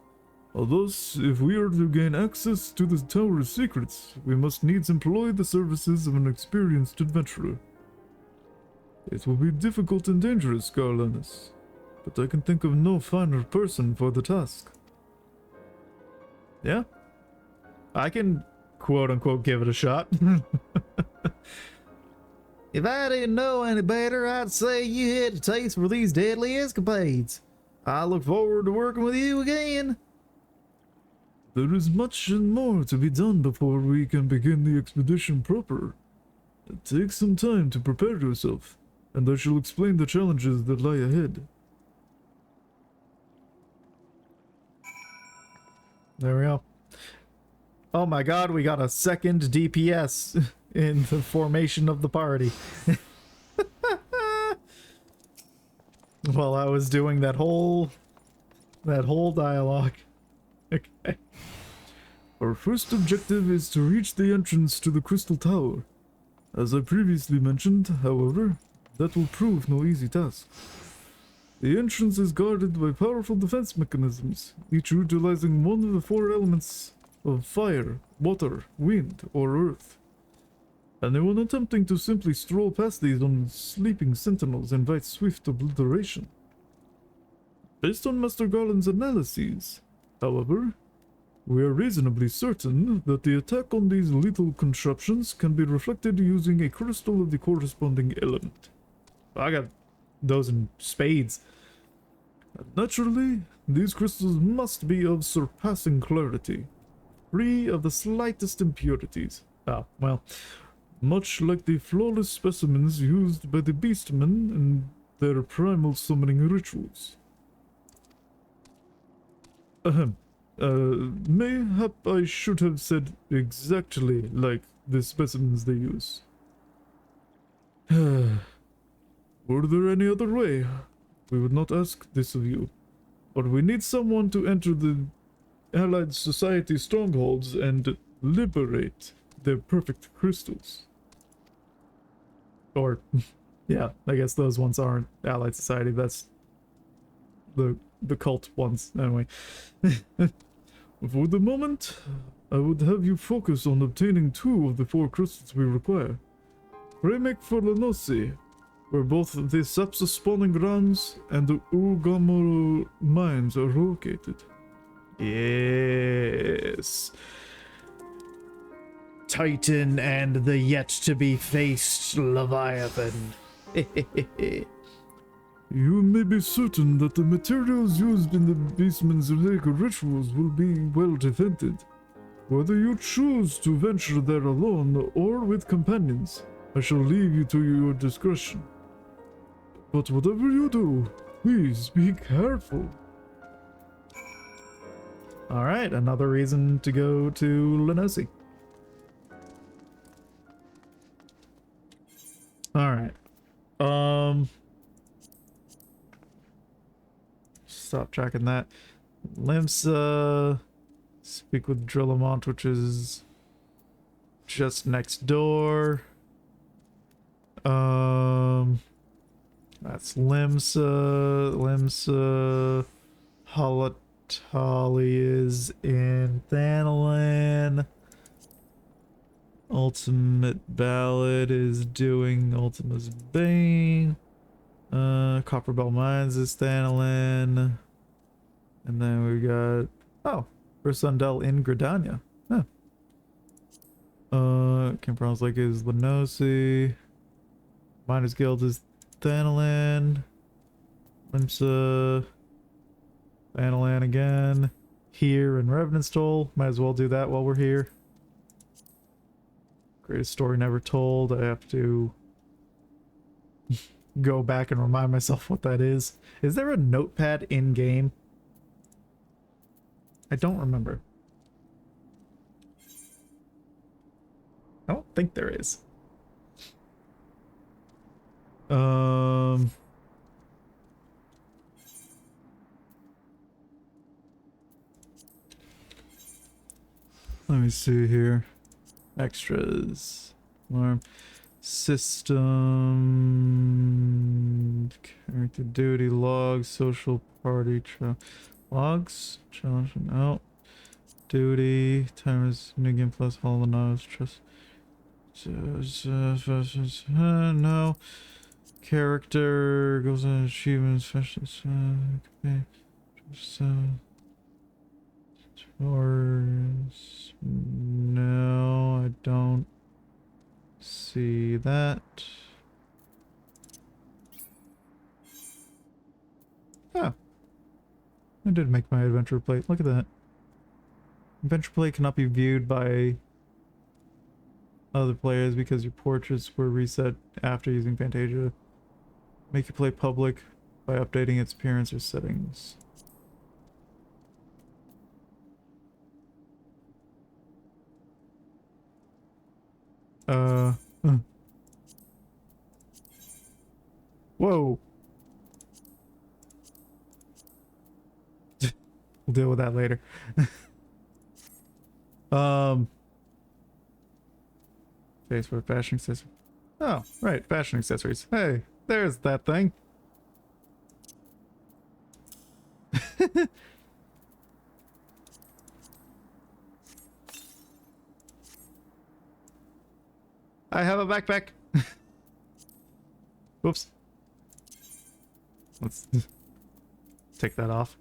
Thus, if we are to gain access to the tower's secrets, we must needs employ the services of an experienced adventurer. It will be difficult and dangerous, Garlanus, but I can think of no finer person for the task. Yeah. I can quote-unquote give it a shot. If I didn't know any better, I'd say you had a taste for these deadly escapades. I look forward to working with you again. There is much and more to be done before we can begin the expedition proper. Take some time to prepare yourself, and I shall explain the challenges that lie ahead. There we go. Oh my god, we got a second DPS in the formation of the party. While I was doing that whole dialogue. Okay. Our first objective is to reach the entrance to the Crystal Tower. As I previously mentioned, however, that will prove no easy task. The entrance is guarded by powerful defense mechanisms, each utilizing one of the four elements of fire, water, wind, or earth. Anyone attempting to simply stroll past these sleeping sentinels invites swift obliteration. Based on Master Garland's analyses, however, we are reasonably certain that the attack on these lethal contraptions can be reflected using a crystal of the corresponding element. I got those in spades. Naturally, these crystals must be of surpassing clarity, free of the slightest impurities. Oh, well. Much like the flawless specimens used by the beastmen in their primal summoning rituals. Mayhap I should have said exactly like the specimens they use. Were there any other way? We would not ask this of you. But we need someone to enter the Allied Society strongholds and liberate their perfect crystals. Or, yeah, I guess those ones aren't Allied Society. That's the cult ones, anyway. For the moment, I would have you focus on obtaining 2 of the 4 crystals we require. Remek for Lenosi, where both the Sapsa spawning grounds and the Ugamoro mines are located. Yes. Titan and the yet-to-be-faced Leviathan. You may be certain that the materials used in the beastmen's rituals will be well defended. Whether you choose to venture there alone or with companions, I shall leave you to your discretion. But whatever you do, please be careful. Alright, another reason to go to Lenosi. Alright. Stop tracking that. Limsa. Speak with Drillamont, which is just next door. That's Limsa. Halatali is in Thanalan. Ultimate Ballad is doing Ultima's Bane. Copperbell Mines is Thanalan. And then we got... Oh, Ursundel in Gridania. Huh. Camp Lake is Lenosi. Miners Guild is Thanalan. Limsa. Thanalan again. Here in Revenantstall. Might as well do that while we're here. Greatest story never told. I have to go back and remind myself what that is. Is there a notepad in game? I don't remember. I don't think there is. Um. Let me see here. Extras. Alarm. System. Character duty. Logs. Social party. Logs. Challenge. No. Duty. Timers. New game plus. Follow the nose. Trust. No. Character. Goes on achievements. Fashions. Okay. Tours. No, I don't see that. Oh. I did make my adventure plate. Look at that. Adventure plate cannot be viewed by other players because your portraits were reset after using Fantasia. Make your plate public by updating its appearance or settings. Whoa. We'll deal with that later. Face for fashion accessories. Oh, right, fashion accessories. Hey, there's that thing. I have a backpack. Whoops. Let's take that off.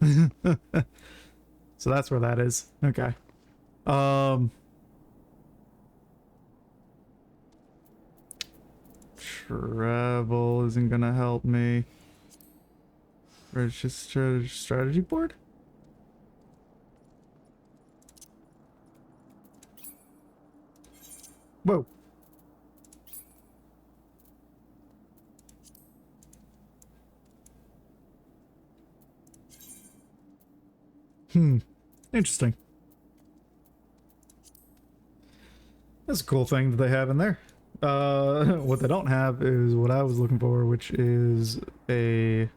So that's where that is. Okay. Travel isn't gonna help me. Register strategy board? Whoa. Interesting. That's a cool thing that they have in there. What they don't have is what I was looking for, which is a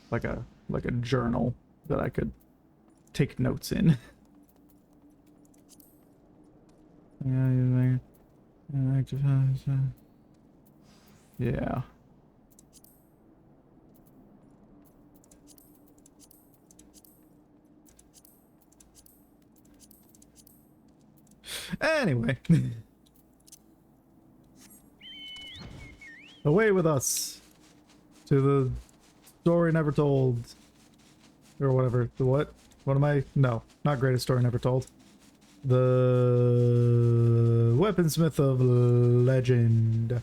like a journal that I could take notes in. Yeah. Anyway. Away with us to the story never told, or whatever. The what am I? No, not greatest story never told. The weaponsmith of legend.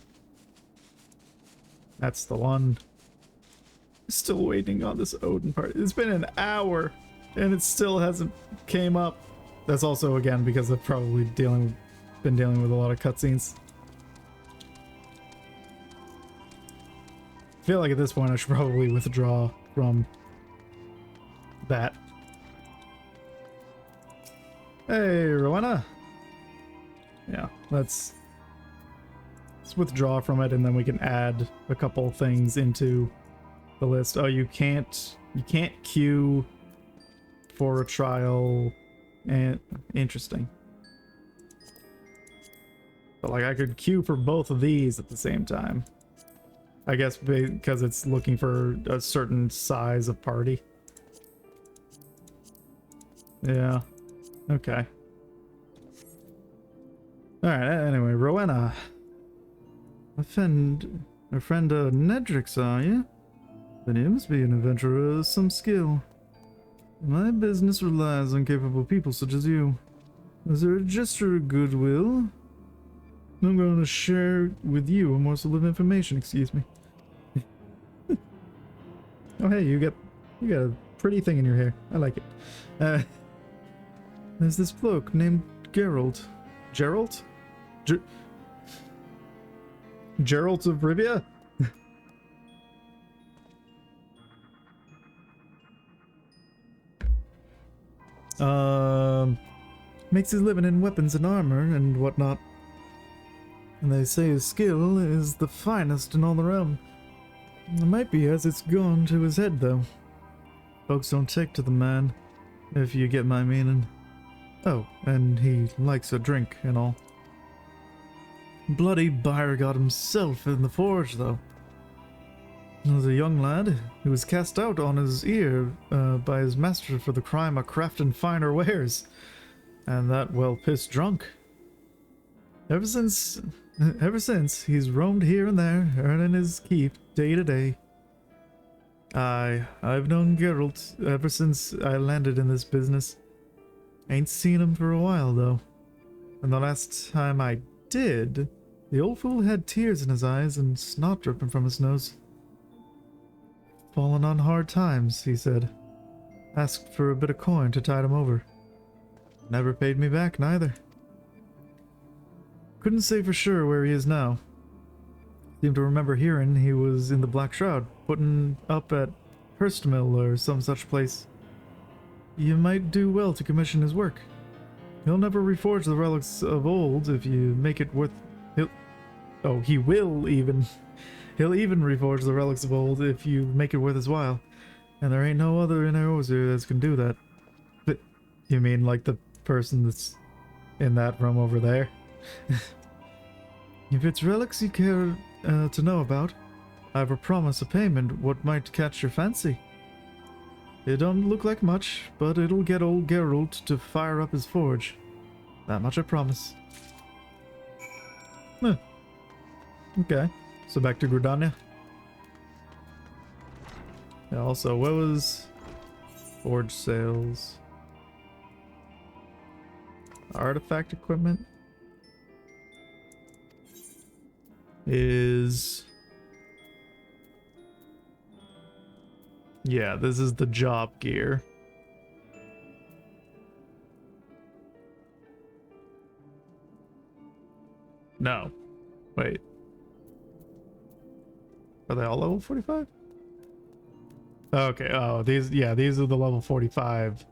That's the one. Still waiting on this Odin part. It's been an hour and it still hasn't came up. That's also, again, because I've probably been dealing with a lot of cutscenes. I feel like at this point I should probably withdraw from that. Hey, Rowena. Yeah, let's withdraw from it, and then we can add a couple things into the list. Oh, you can't queue for a trial. And interesting. But like I could queue for both of these at the same time. I guess because it's looking for a certain size of party. Yeah. Okay. Alright, anyway, Rowena. A friend Nedrix, are you? Then you must be an adventurer of some skill. My business relies on capable people such as you. Is there a gesture of goodwill? I'm going to share with you a morsel of information, excuse me. Oh hey, you got a pretty thing in your hair. I like it. There's this bloke named Geralt. Geralt? Geralt of Rivia? Makes his living in weapons and armor and whatnot. And they say his skill is the finest in all the realm. It might be as it's gone to his head, though. Folks don't take to the man, if you get my meaning. Oh, and he likes a drink and all. Bloody Byre got himself in the forge, though. He was a young lad who was cast out on his ear by his master for the crime of crafting finer wares. And that well-pissed drunk. Ever since, he's roamed here and there, earning his keep day to day. I've known Geralt ever since I landed in this business. Ain't seen him for a while, though. And the last time I did, the old fool had tears in his eyes and snot dripping from his nose. Fallen on hard times, he said. Asked for a bit of coin to tide him over. Never paid me back, neither. Couldn't say for sure where he is now. Seem to remember hearing he was in the Black Shroud, putting up at Hurstmill or some such place. You might do well to commission his work. He'll never reforge the relics of old if you make it worth... He will even... He'll even reforge the relics of old if you make it worth his while. And there ain't no other in Eorzea that can do that. But you mean like the person that's in that room over there? If it's relics you care to know about, I have a promise of payment what might catch your fancy. It don't look like much, but it'll get old Geralt to fire up his forge. That much I promise. Huh. Okay, so back to Gridania. Yeah, also, what was forge sales? Artifact equipment is... Yeah, this is the job gear. No. Wait. Are they all level 45? Okay, oh, these are the level 45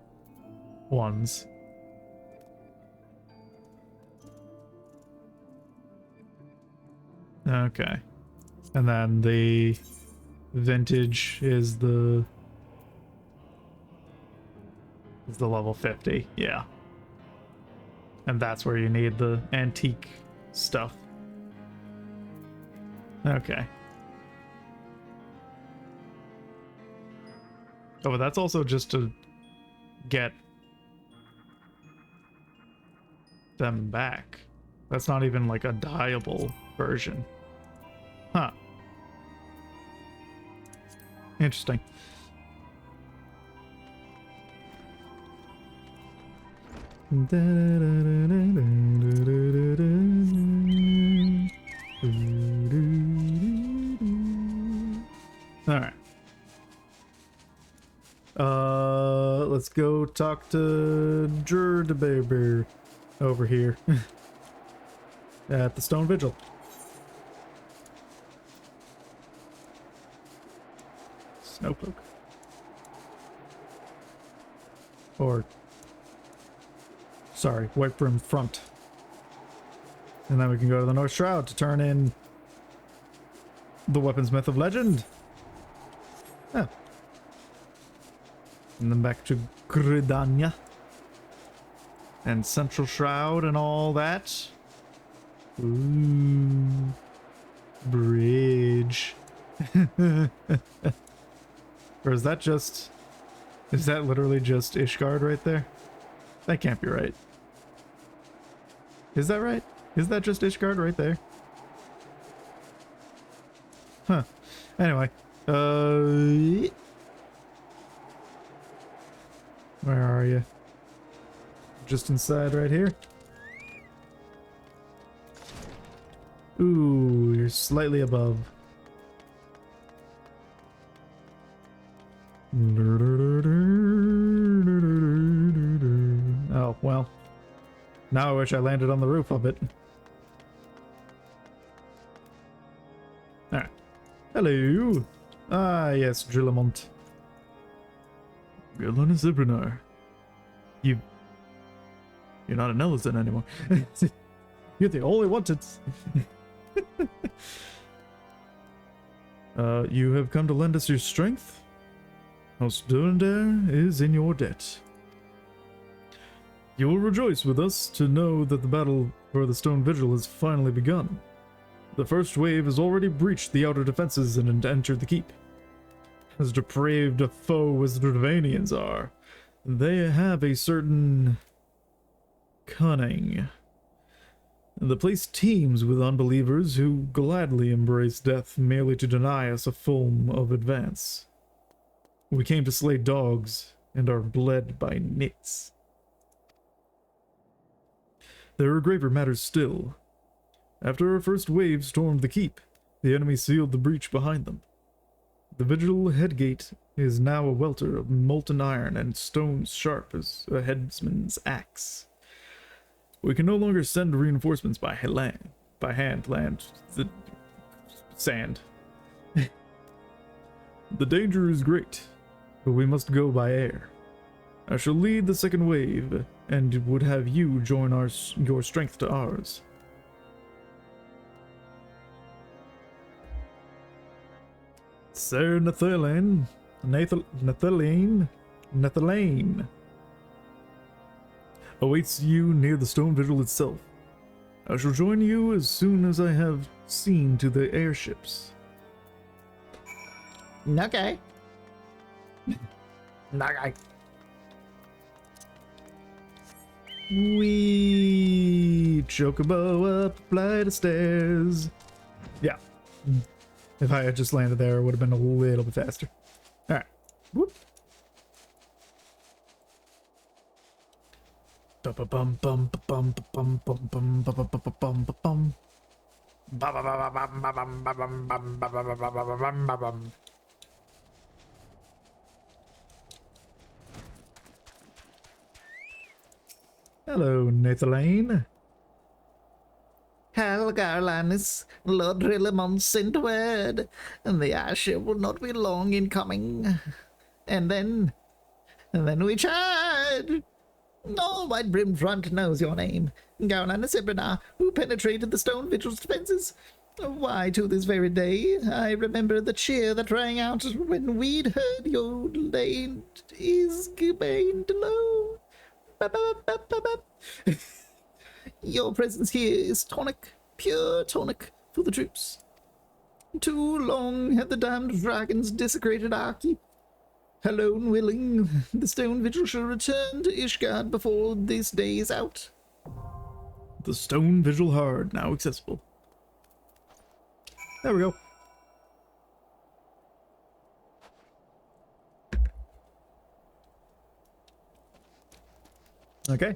ones. Okay. And then the vintage is the level 50, yeah. And that's where you need the antique stuff. Okay. Oh, but that's also just to get them back. That's not even like a dyeable version. Huh. Interesting. Alright. Let's go talk to Jurdabear over here at the Stone Vigil. Snowpoke. Or, sorry, White Brim Front. And then we can go to the North Shroud to turn in the Weaponsmith of Legend. Oh. And then back to Gridania. And Central Shroud and all that. Ooh. Bridge. Or is that just... Is that literally just Ishgard right there? That can't be right. Is that right? Is that just Ishgard right there? Huh. Anyway. Where are you? Just inside right here? Ooh, you're slightly above. Oh, well. Now I wish I landed on the roof of it. Alright. Hello! Ah, yes, Drillamont. Gillen is Ibrinar. You're not an Ellison anymore. You're the only one to... You have come to lend us your strength? House Durandare is in your debt. You will rejoice with us to know that the battle for the Stone Vigil has finally begun. The first wave has already breached the outer defenses and entered the keep. As depraved a foe as the Dravanians are, they have a certain cunning. The place teems with unbelievers who gladly embrace death merely to deny us a film of advance. We came to slay dogs and are bled by nits. There are graver matters still. After our first wave stormed the keep, the enemy sealed the breach behind them. The vigil headgate is now a welter of molten iron and stones sharp as a headsman's axe. We can no longer send reinforcements by sand. The danger is great, but we must go by air. I shall lead the second wave, and would have you join your strength to ours. Sir Nathalane awaits you near the Stone Vigil itself. I shall join you as soon as I have seen to the airships. Okay. Okay. We chocobo up a flight of stairs. Yeah. If I had just landed there, it would have been a little bit faster. Alright. Whoop. Hello, Nathalane. Helgar Lannis, Lord Rillimon sent word, and the airship will not be long in coming. And then we charge! All White Brim Front knows your name, Garland Sibrina, who penetrated the Stone Vigil's defenses. Why, to this very day, I remember the cheer that rang out when we'd heard your lane is gained low. Your presence here is tonic, pure tonic for the troops. Too long had the damned dragons desecrated our keep. Alone willing, the Stone Vigil shall return to Ishgard before this day is out. The Stone Vigil Hard, now accessible. There we go. Okay.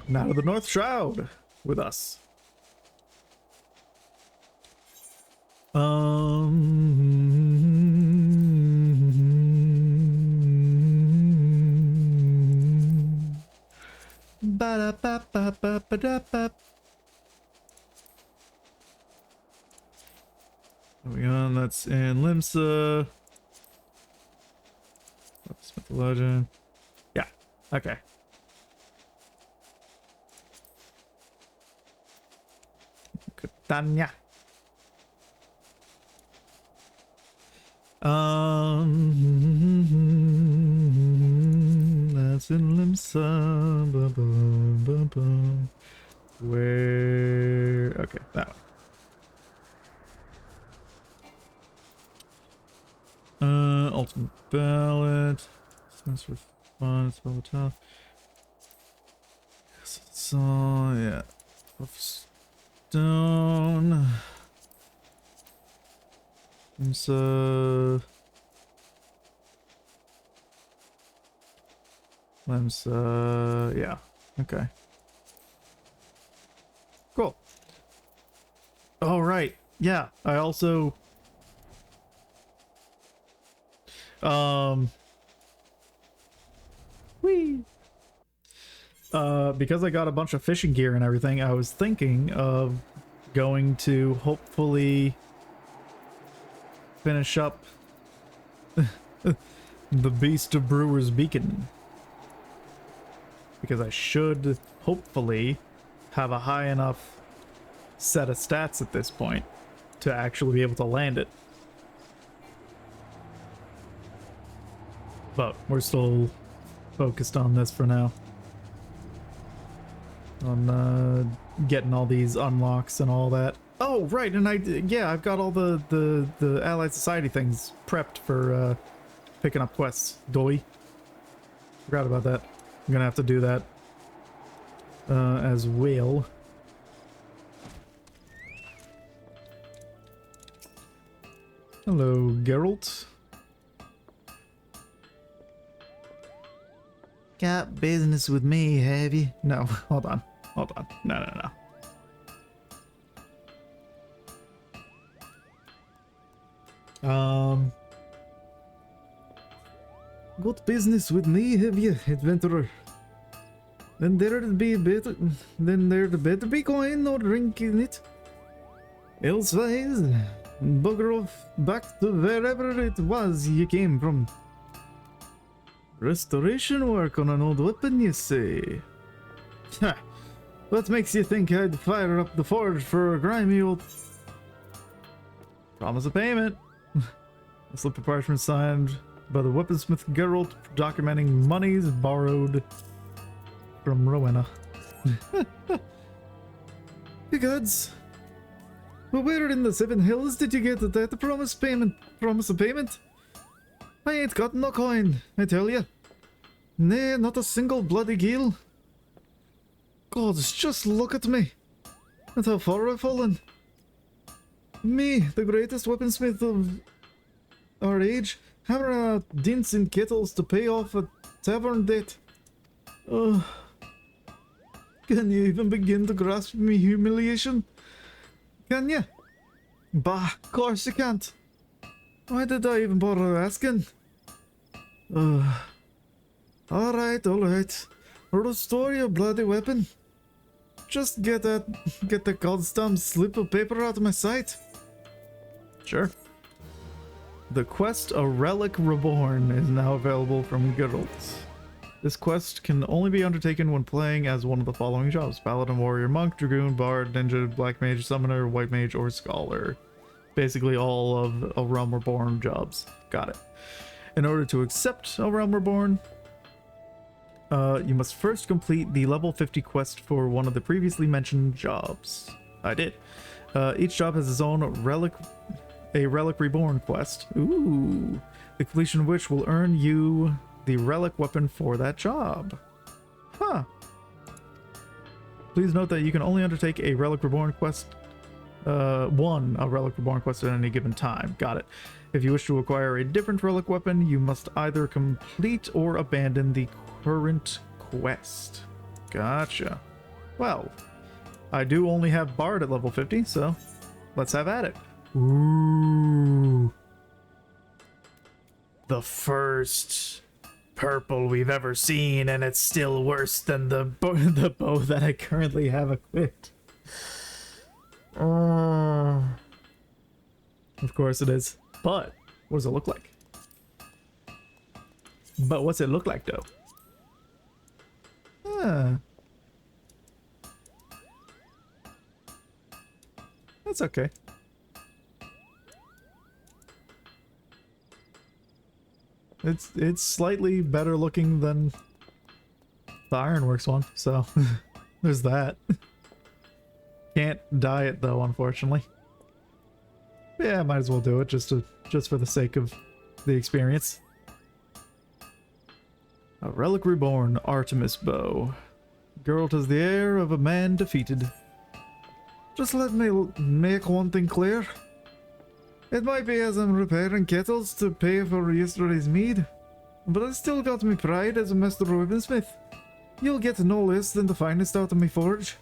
Now to the North Shroud with us. Ba-da-ba-ba-ba-ba-da-ba. There we go, that's in Limsa. Smith the Legend. Yeah, okay. Catania. That's in Limsa. Where? Okay, that one. Ultimate Ballot. Sense for fun. It's all tough. So, yeah. Stone. Limsa, yeah, okay. Cool. Oh, right. Yeah, I also... because I got a bunch of fishing gear and everything, I was thinking of going to hopefully finish up the Beast of Brewer's Beacon. Because I should hopefully have a high enough set of stats at this point to actually be able to land it. But we're still focused on this for now. On getting all these unlocks and all that. Oh, right, and I've got all the Allied Society things prepped for picking up quests. Doi. Forgot about that. I'm gonna have to do that as well. Hello, Geralt. Got business with me, have you? No, hold on. Hold on. No. Got business with me, have you, adventurer? Then there'd better be coin or drink in it. Elsewise, bugger off back to wherever it was you came from. Restoration work on an old weapon, you say? Ha! What makes you think I'd fire up the forge for a grimy old... Promise of payment. A slip of parchment signed by the weaponsmith Geralt documenting monies borrowed from Rowena. The gods. But where in the Seven Hills did you get that promise of payment? I ain't got no coin, I tell ya. Nay, not a single bloody gil. Gods, just look at me. At how far I've fallen. Me, the greatest weaponsmith of our age, hammering out dints in kettles to pay off a tavern debt. Ugh. Can you even begin to grasp me humiliation? Can you? Bah, of course you can't. Why did I even bother asking? Alright. Restore your bloody weapon. Just get the goddamn slip of paper out of my sight. Sure. The quest A Relic Reborn is now available from Geralt. This quest can only be undertaken when playing as one of the following jobs: Paladin, Warrior, Monk, Dragoon, Bard, Ninja, Black Mage, Summoner, White Mage, or Scholar. Basically all of A Realm Reborn jobs. Got it. In order to accept A Realm Reborn, you must first complete the level 50 quest for one of the previously mentioned jobs. I did. Each job has its own a Relic Reborn quest. Ooh. The completion of which will earn you the relic weapon for that job. Huh. Please note that you can only undertake a Relic Reborn quest, a Relic Reborn quest at any given time. Got it. If you wish to acquire a different relic weapon, you must either complete or abandon the current quest. Gotcha. Well, I do only have Bard at level 50, so let's have at it. Ooh. The first purple we've ever seen, and it's still worse than the bow that I currently have equipped. Of course it is. But what does it look like? But what's it look like though? That's okay. It's slightly better looking than the Ironworks one, so there's that. Can't dye it though, unfortunately. Yeah, might as well do it just for the sake of the experience. A Relic Reborn Artemis bow. Geralt has the air of a man defeated. Just let me make one thing clear. It might be as I'm repairing kettles to pay for yesterday's mead, but I still got me pride as a master weaponsmith. You'll get no less than the finest out of me forge.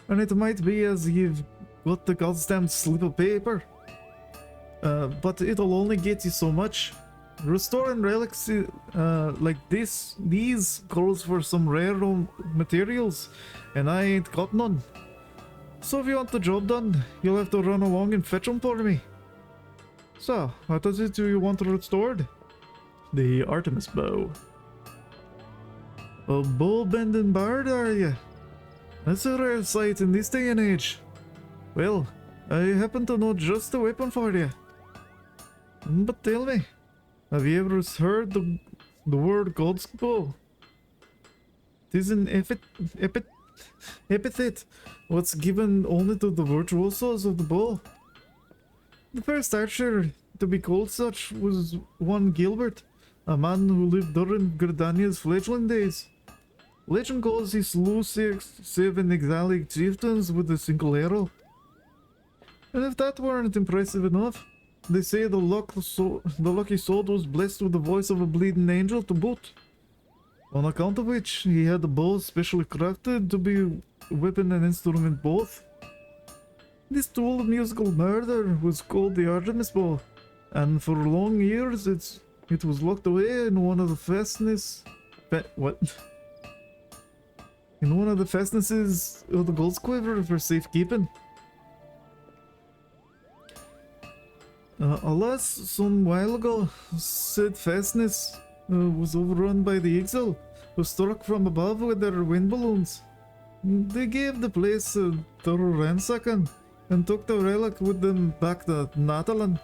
And it might be as you've got the goddamn slip of paper, but it'll only get you so much. Restoring relics like these calls for some rare materials, and I ain't got none. So if you want the job done, you'll have to run along and fetch them for me. So, what is it you want restored? The Artemis bow. A bull-bending bard, are you? That's a rare sight in this day and age. Well, I happen to know just the weapon for you. But tell me, have you ever heard the word God's bow? It is an epithet what's given only to the virtuosos of the bow. The first archer to be called such was one Gilbert, a man who lived during Gridania's fledgling days. Legend goes he slew 7 exilic chieftains with a single arrow. And if that weren't impressive enough, they say the lucky soul was blessed with the voice of a bleeding angel to boot. On account of which, he had the bow specially crafted to be weapon and instrument both. This tool of musical murder was called the Artemis bow, and for long years it was locked away in one of the fastnesses of the Gold's Quiver for safekeeping. Alas, some while ago, said fastness was overrun by the Exile, who struck from above with their wind balloons. They gave the place a thorough ransacking and took the relic with them back to Natalan.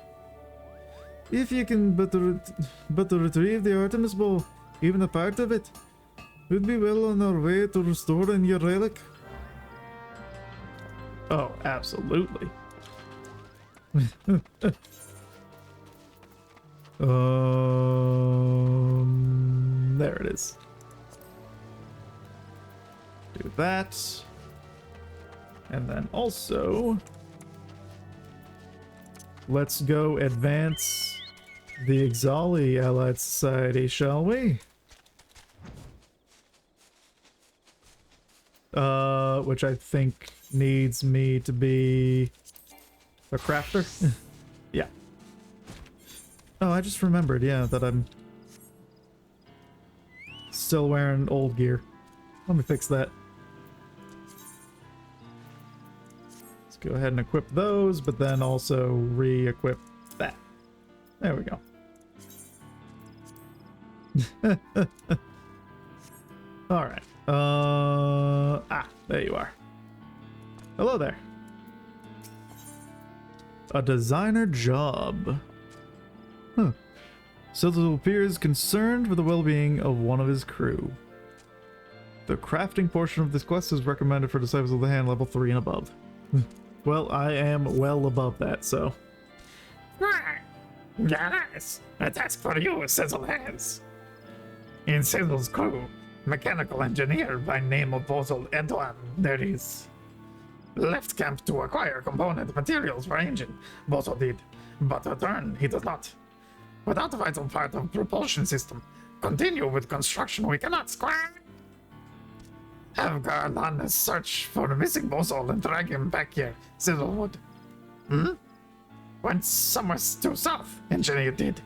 If you can but retrieve the Artemis bow, even a part of it, we'd be well on our way to restoring your relic. Oh, absolutely. There it is. Do that. And then also, let's go advance the Exali Allied Society, shall we? Which I think needs me to be a crafter. Yeah. Oh, I just remembered, yeah, that I'm still wearing old gear. Let me fix that. Let's go ahead and equip those, but then also re-equip that. There we go. Alright. There you are. Hello there. A designer job. Huh. Cecil appears concerned for the well-being of one of his crew. The crafting portion of this quest is recommended for Disciples of the Hand level 3 and above. Well, I am well above that, so. Yes, a task for you, Sizzle has. In Sizzle's crew, mechanical engineer by name of Bozil Edouard there is. Left camp to acquire component materials for engine, Bozil did, but return he does not. Without a vital part of propulsion system, continue with construction we cannot square. Have guard on a search for the missing Bozil and drag him back here, Sizzle would. Went somewhere to south, engineer did.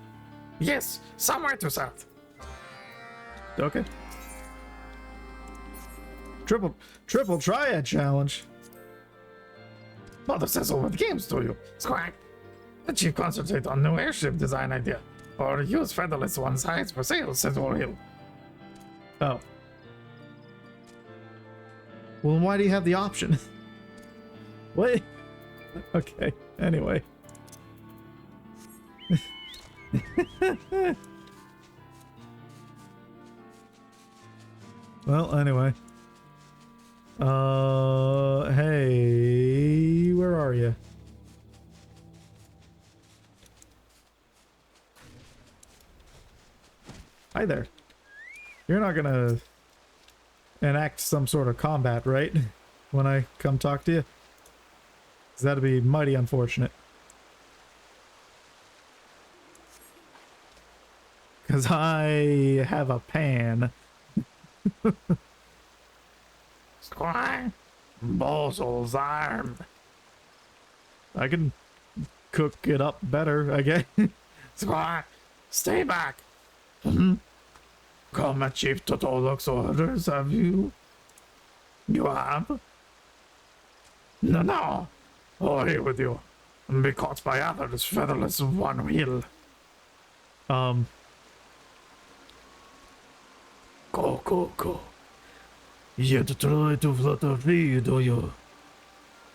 Yes, somewhere to south. Okay. Triple triad challenge. Mother Sizzle with games to you, Squack. The chief concentrate on new airship design idea, or use featherless one's hides for sale, Sizzle Hill. Oh. Well, why do you have the option? What? Okay, anyway. Well, anyway. Hey, where are you? Hi there. You're not gonna enact some sort of combat, right? When I come talk to you? 'Cause that'd be mighty unfortunate. 'Cause I have a pan. Squack. Bozil's arm. I can cook it up better, I guess. Squack. Stay back. Come at Chief Totolok's orders, have you? You have? No. Away with you. And be caught by others, featherless of one wheel. Go. Yet try to flutter free, do you?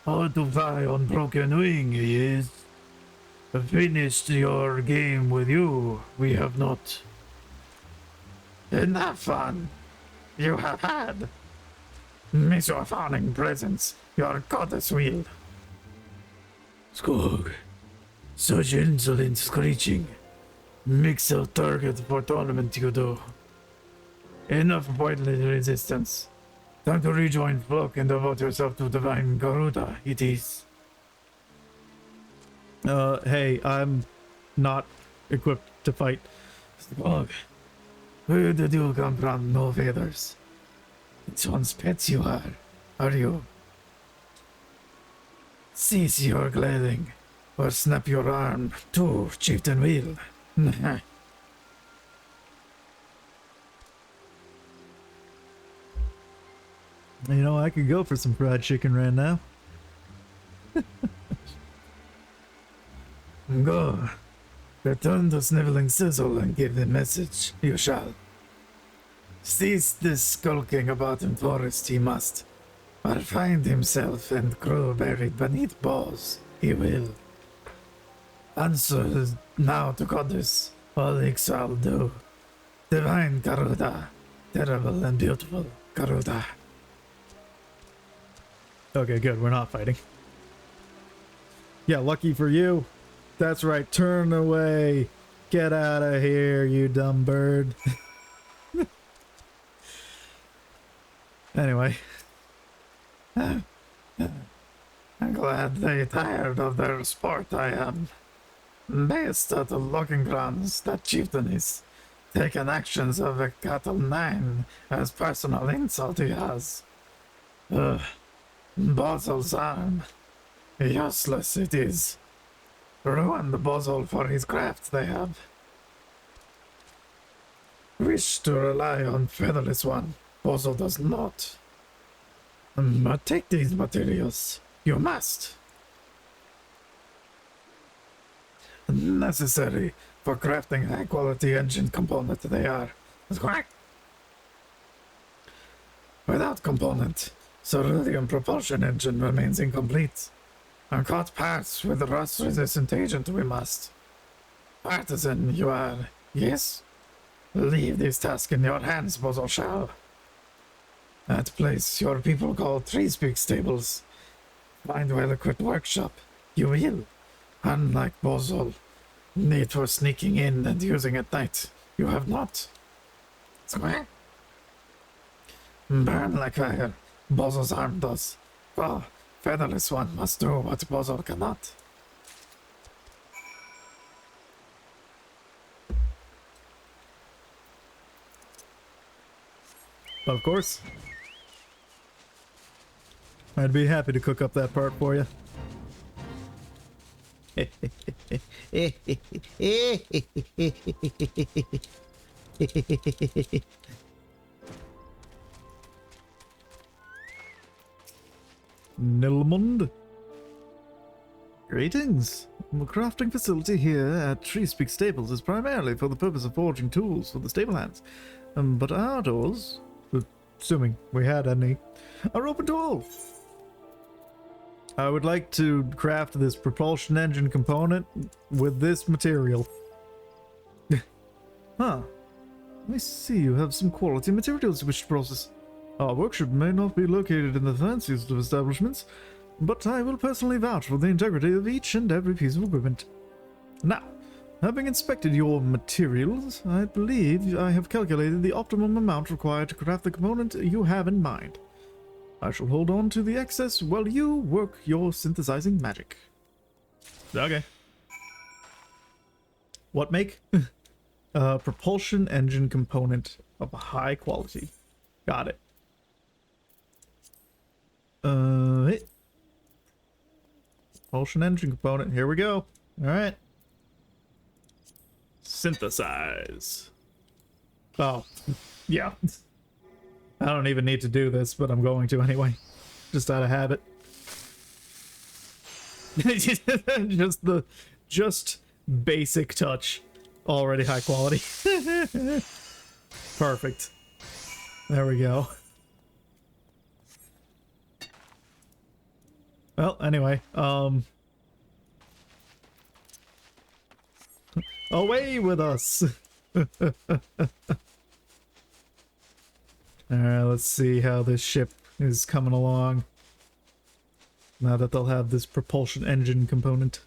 How to fly on broken wing, yes? Finished your game with you, we have not. Enough fun you have had. Miss your fawning presence, your goddess will. Skog, such insolent screeching. Mix a target for tournament you do. Enough pointless resistance. Time to rejoin Flock and devote yourself to divine Garuda, it is. Hey, I'm not equipped to fight. Skog, where did you come from, no feathers? It's one's pets you are you? Cease your glaring, or snap your arm too, Chieftain Will. You know, I could go for some fried chicken right now. Go. Return to Sniveling Sizzle and give the message. You shall. Cease this skulking about in forest he must, or find himself and crew buried beneath boughs he will. Answer now to Goddess, all exile do. Divine Garuda, terrible and beautiful Garuda. Okay, good. We're not fighting. Yeah, lucky for you. That's right. Turn away. Get out of here, you dumb bird. Anyway. I'm glad they tired of their sport, I am. Based at the logging grounds, that chieftain is taking actions of a cattle nine as personal insult he has. Bozzel's arm. Useless it is. Ruined Bozzle for his craft they have. Wish to rely on Featherless One. Bozzle does not. But take these materials. You must. Necessary for crafting high quality engine component they are. Without component, cerulean propulsion engine remains incomplete. Uncut parts with rust-resistant agent we must. Partisan you are, yes? Leave this task in your hands, Bozzle shall. That place your people call Treespeak Stables. Find well-equipped workshop. You will. Unlike Bozzle, need for sneaking in and using at night. You have not. Square. Burn like fire. Bozzle's arm does. Oh, Featherless One must do what Bozzle cannot. Of course. I'd be happy to cook up that part for you. Nilmund. Greetings. The crafting facility here at Treespeak Stables is primarily for the purpose of forging tools for the stable hands. But our doors, Assuming we had any. are open to all. I would like to craft this propulsion engine component with this material. Huh. I see you have some quality materials you wish to process. Our workshop may not be located in the fanciest of establishments, but I will personally vouch for the integrity of each and every piece of equipment. Now, having inspected your materials, I believe I have calculated the optimum amount required to craft the component you have in mind. I shall hold on to the excess while you work your synthesizing magic. Okay. What make? Propulsion engine component of high quality. Got it. Propulsion engine component. Here we go. All right. Synthesize. Oh, yeah. I don't even need to do this, but I'm going to anyway. Just out of habit. just basic touch. Already high quality. Perfect. There we go. Well, anyway, away with us. Alright, let's see how this ship is coming along. Now that they'll have this propulsion engine component.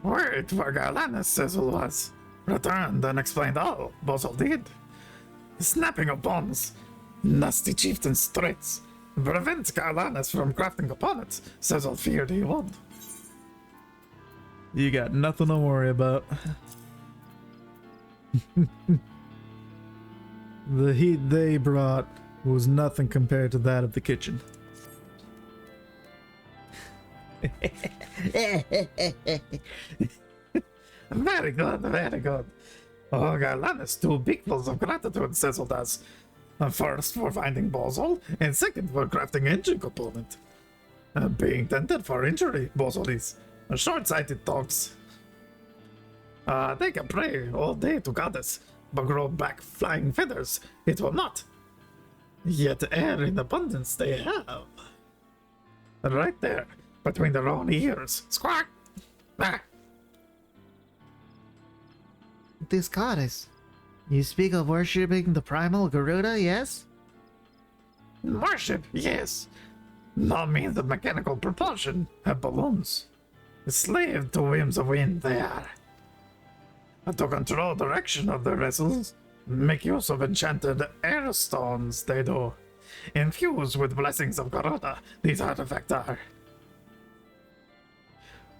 Word for Garlanus, Cecil was. Returned and explained all Bozal did. The snapping of bombs, nasty chieftain's threats, prevent Garlanus from crafting components, Cecil feared he would. You got nothing to worry about. The heat they brought was nothing compared to that of the kitchen. Very good, very good. Oh, Garlanus, two big fuls of gratitude, Cecil does. First for finding Bozal, and second for crafting engine component. Being tended for injury, Bozal is. Short-sighted dogs. They can pray all day to goddess, but grow back flying feathers, it will not. Yet air in abundance they have. Right there, between their own ears. Squawk! Ah. This goddess. You speak of worshipping the primal Garuda, yes? Worship, yes. No means of mechanical propulsion, have balloons. A slave to whims of wind they are. To control direction of their vessels, make use of enchanted air stones they do. Infused with blessings of Garuda, these artifacts are.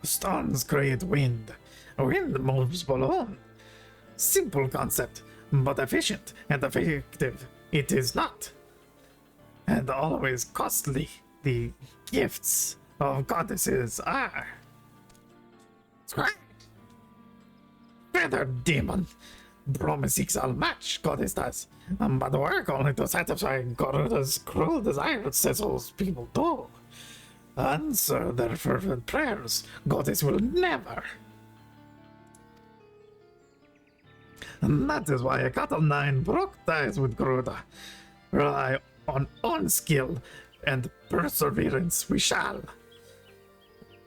Stones create wind. Wind moves balloon. Simple concept, but efficient and effective it is not. And always costly the gifts of goddesses are. Feather demon. Brahma seeks all match, goddess does. But work only to satisfy Garuda's cruel desires, Cecil's people do. Answer their fervent prayers, goddess will never. And that is why a Cattle 9 broke ties with Garuda. Rely on own skill and perseverance we shall.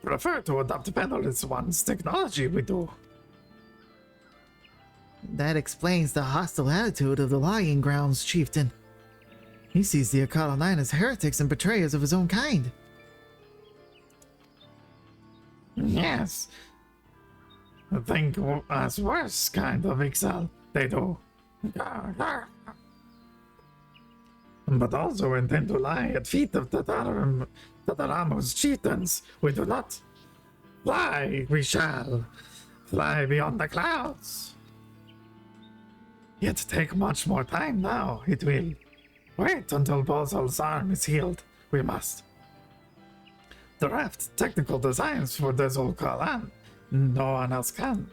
Prefer to adopt Penalist One's technology we do. That explains the hostile attitude of the lying grounds chieftain. He sees the Akata 9 as heretics and betrayers of his own kind. Yes. I think as worse kind of exile they do. But also intend to lie at feet of Tataramo's chieftains. We do not. Fly we shall. Fly beyond the clouds. Yet take much more time now, it will. Wait until Bozal's arm is healed. We must. Draft technical designs for Dezul Kalan. No one else can.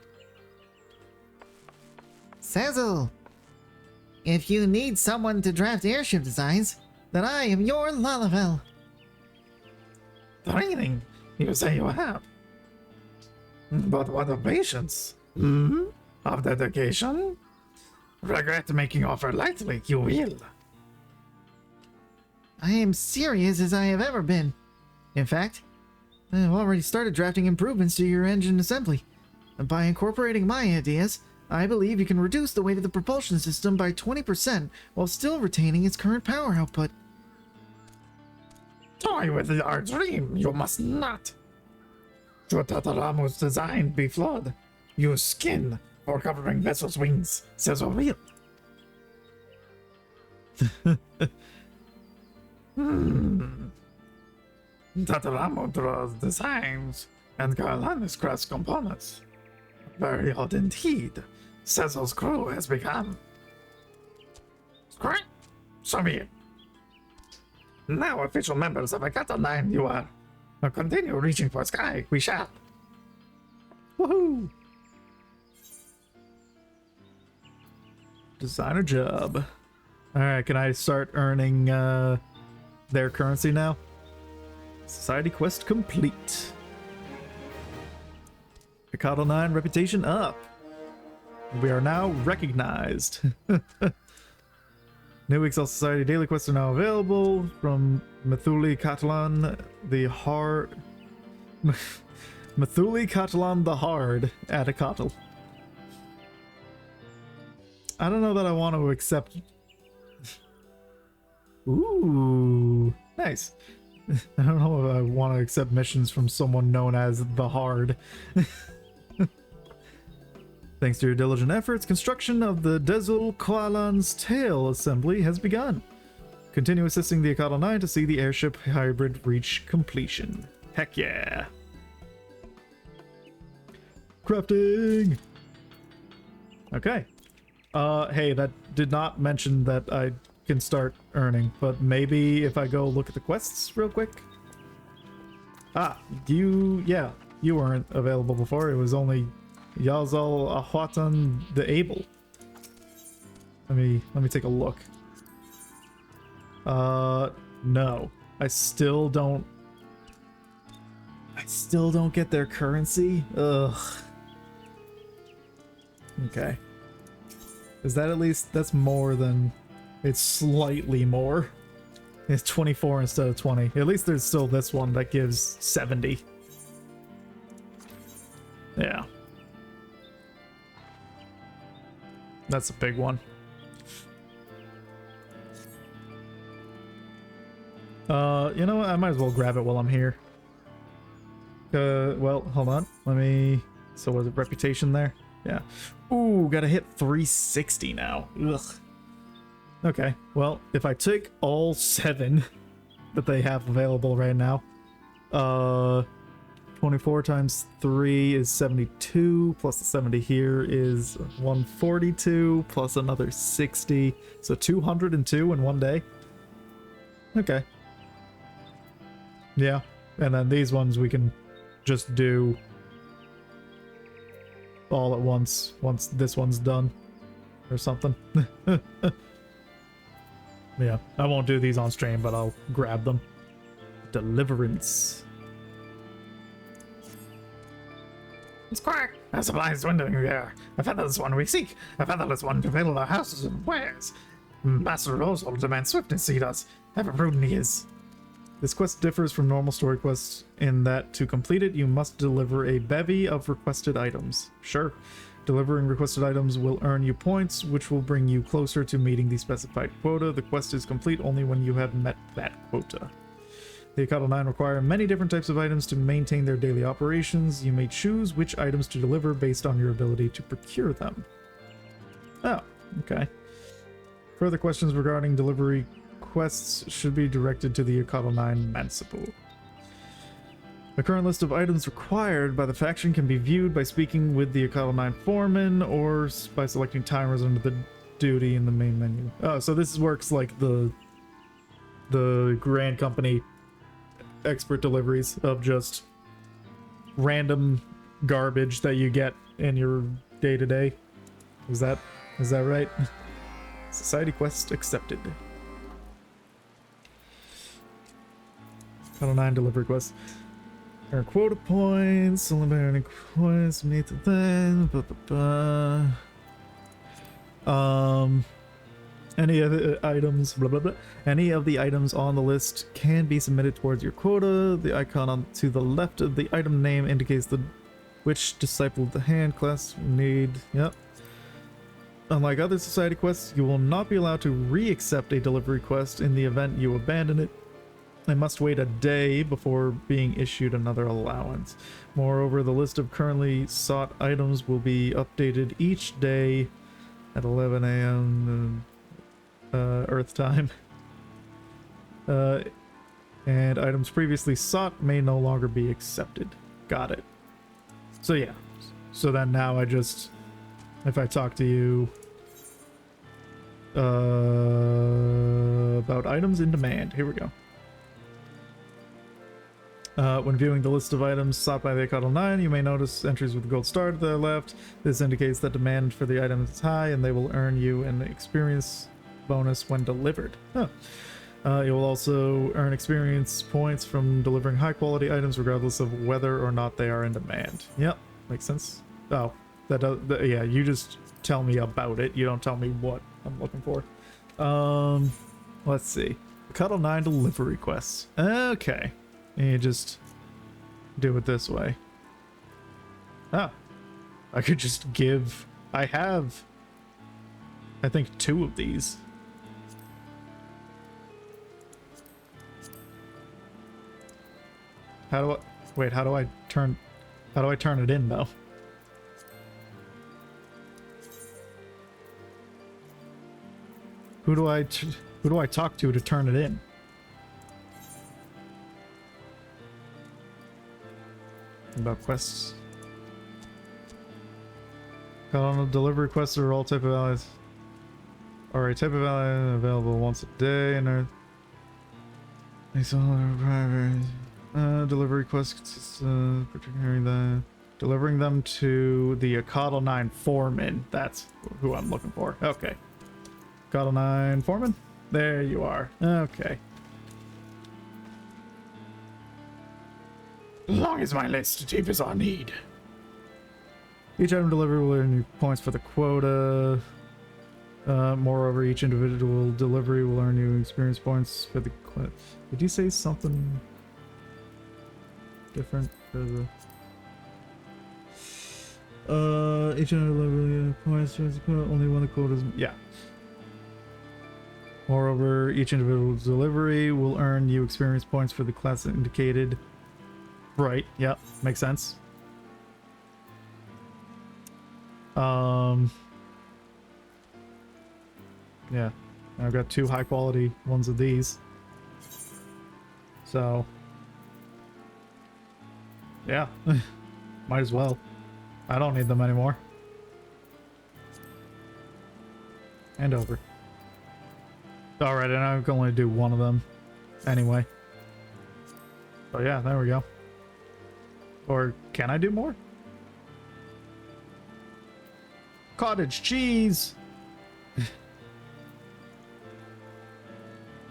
Cecil! If you need someone to draft airship designs, then I am your Lalavel. Training, you say you have. But what of patience? Hmm? Of dedication? Regret making offer lightly, you will. I am serious as I have ever been. In fact, I have already started drafting improvements to your engine assembly. And by incorporating my ideas, I believe you can reduce the weight of the propulsion system by 20% while still retaining its current power output. Toy with our dream, you must not. Should Tataramu's design be flawed, use skin for covering vessel's wings, says a wheel. Tataramu draws designs, and Garlanus crafts components. Very odd indeed. Cecil's crew has become. Correct? So be it. Now official members of Akata 9 you are. Continue reaching for sky, we shall. Woohoo! Designer job. Alright, can I start earning their currency now? Society quest complete. Picado 9 reputation up. We are now recognized. New Excel Society daily quests are now available from Mithuli Catalan the Hard. Mithuli Catalan the Hard at a Cottle. I don't know that I want to accept. Ooh, nice. I don't know if I want to accept missions from someone known as the Hard. Thanks to your diligent efforts, construction of the Dezul Kualan's tail assembly has begun. Continue assisting the Akatl 9 to see the airship hybrid reach completion. Heck yeah. Crafting! Okay. Hey, that did not mention that I can start earning, but maybe if I go look at the quests real quick. Ah, you weren't available before. It was only Yazal Ahwatan the Able. Let me take a look. No. I still don't get their currency. Ugh. Okay. Is that at least, that's more than, it's slightly more. It's 24 instead of 20. At least there's still this one that gives 70. Yeah. That's a big one. You know what? I might as well grab it while I'm here. Well, hold on. Let me... So was it reputation there? Yeah. Ooh, gotta hit 360 now. Ugh. Okay, well, if I take all 7 that they have available right now, 24 times 3 is 72, plus the 70 here is 142, plus another 60, so 202 in one day. Okay. Yeah, and then these ones we can just do all at once this one's done or something. Yeah, I won't do these on stream, but I'll grab them. Deliverance. It's quack! Our supplies dwindling in the air. A featherless one we seek. A featherless one to fill our houses and wares. Master Rosal demands swiftness he does. Ever prudent he is. This quest differs from normal story quests in that to complete it, you must deliver a bevy of requested items. Sure. Delivering requested items will earn you points, which will bring you closer to meeting the specified quota. The quest is complete only when you have met that quota. The Akatl 9 require many different types of items to maintain their daily operations. You may choose which items to deliver based on your ability to procure them. Oh, okay. Further questions regarding delivery quests should be directed to the Akatl 9 Manciple. The current list of items required by the faction can be viewed by speaking with the Akatl 9 foreman or by selecting timers under the duty in the main menu. Oh, so this works like the Grand Company expert deliveries of just random garbage that you get in your day-to-day. Is that right? Society quest accepted. Akatl 9 delivery quest. Earn quota points, only by earning points, meet the thing, any of the items, blah blah blah. Any of the items on the list can be submitted towards your quota. The icon on to the left of the item name indicates which disciple of the hand class you need. Yep. Unlike other society quests, you will not be allowed to re-accept a delivery quest in the event you abandon it. They must wait a day before being issued another allowance. Moreover, the list of currently sought items will be updated each day at 11 a.m. Earth time. And items previously sought may no longer be accepted. Got it. So yeah. So then now I just... If I talk to you... about items in demand. Here we go. When viewing the list of items sought by the Akatl 9, you may notice entries with a gold star to the left. This indicates that demand for the items is high and they will earn you an experience bonus when delivered. Huh. You will also earn experience points from delivering high quality items regardless of whether or not they are in demand. Yep, makes sense. Oh, Yeah, you just tell me about it. You don't tell me what I'm looking for. Let's see. Cuddle 9 delivery quests. Okay. And you just do it this way. Oh. I could just give... I have... I think 2 of these. How do I... Wait, how do I turn... How do I turn it in, though? Who do I talk to turn it in? About quests. Call on a delivery requests are all type of allies. Alright, type of ally available once a day and are these all are private. Delivery requests consists of delivering them to the Akadal 9 foreman. That's who I'm looking for. Okay. Akadal 9 foreman? There you are. Okay. Long is my list, deep is our need. Each item delivered will earn you points for the quota. Moreover, each individual delivery will earn you experience points for the quota. Did you say something different for the... each individual delivery points for the quota. Only when the quota is... Yeah. Moreover, each individual delivery will earn you experience points for the class indicated. Right, yep, makes sense. Yeah, I've got 2 high quality ones of these. So, yeah, might as well. I don't need them anymore. And over. Alright, and I can only do 1 of them anyway. So yeah, there we go. Or can I do more? Cottage cheese!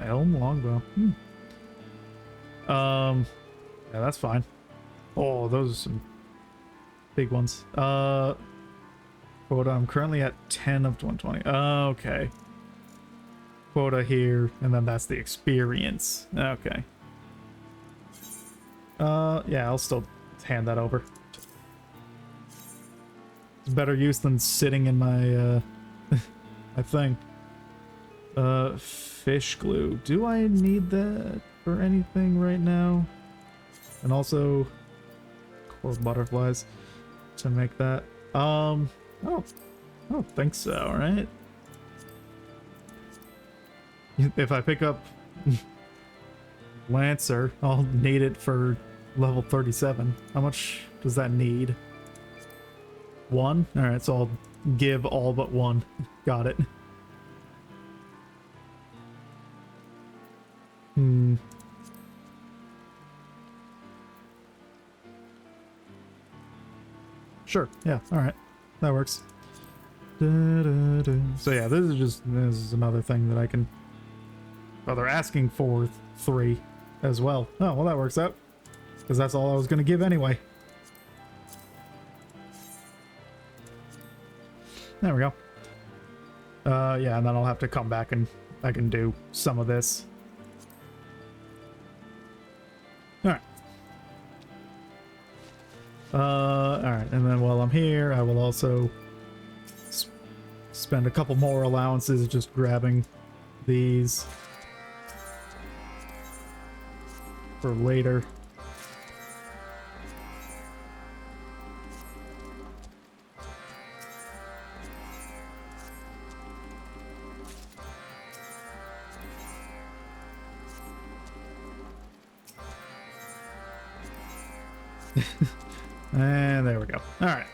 Elm longbow. Yeah, that's fine. Oh, those are some big ones. Quota, I'm currently at 10 of 120. Okay. Quota here, and then that's the experience. Okay. Yeah, I'll still hand that over. It's better use than sitting in my, my thing. Fish glue. Do I need that for anything right now? And also, core butterflies to make that. Oh, I don't think so, right? If I pick up Lancer, I'll need it for level 37. How much does that need? 1? Alright, so I'll give all but 1. Got it. Sure, yeah, alright. That works. So yeah, this is another thing that I can... Well, they're asking for 3 as well. Oh, well that works out. Because that's all I was going to give anyway. There we go. Yeah, and then I'll have to come back and I can do some of this. Alright. Alright, and then while I'm here, I will also spend a couple more allowances just grabbing these for later. And there we go. All right.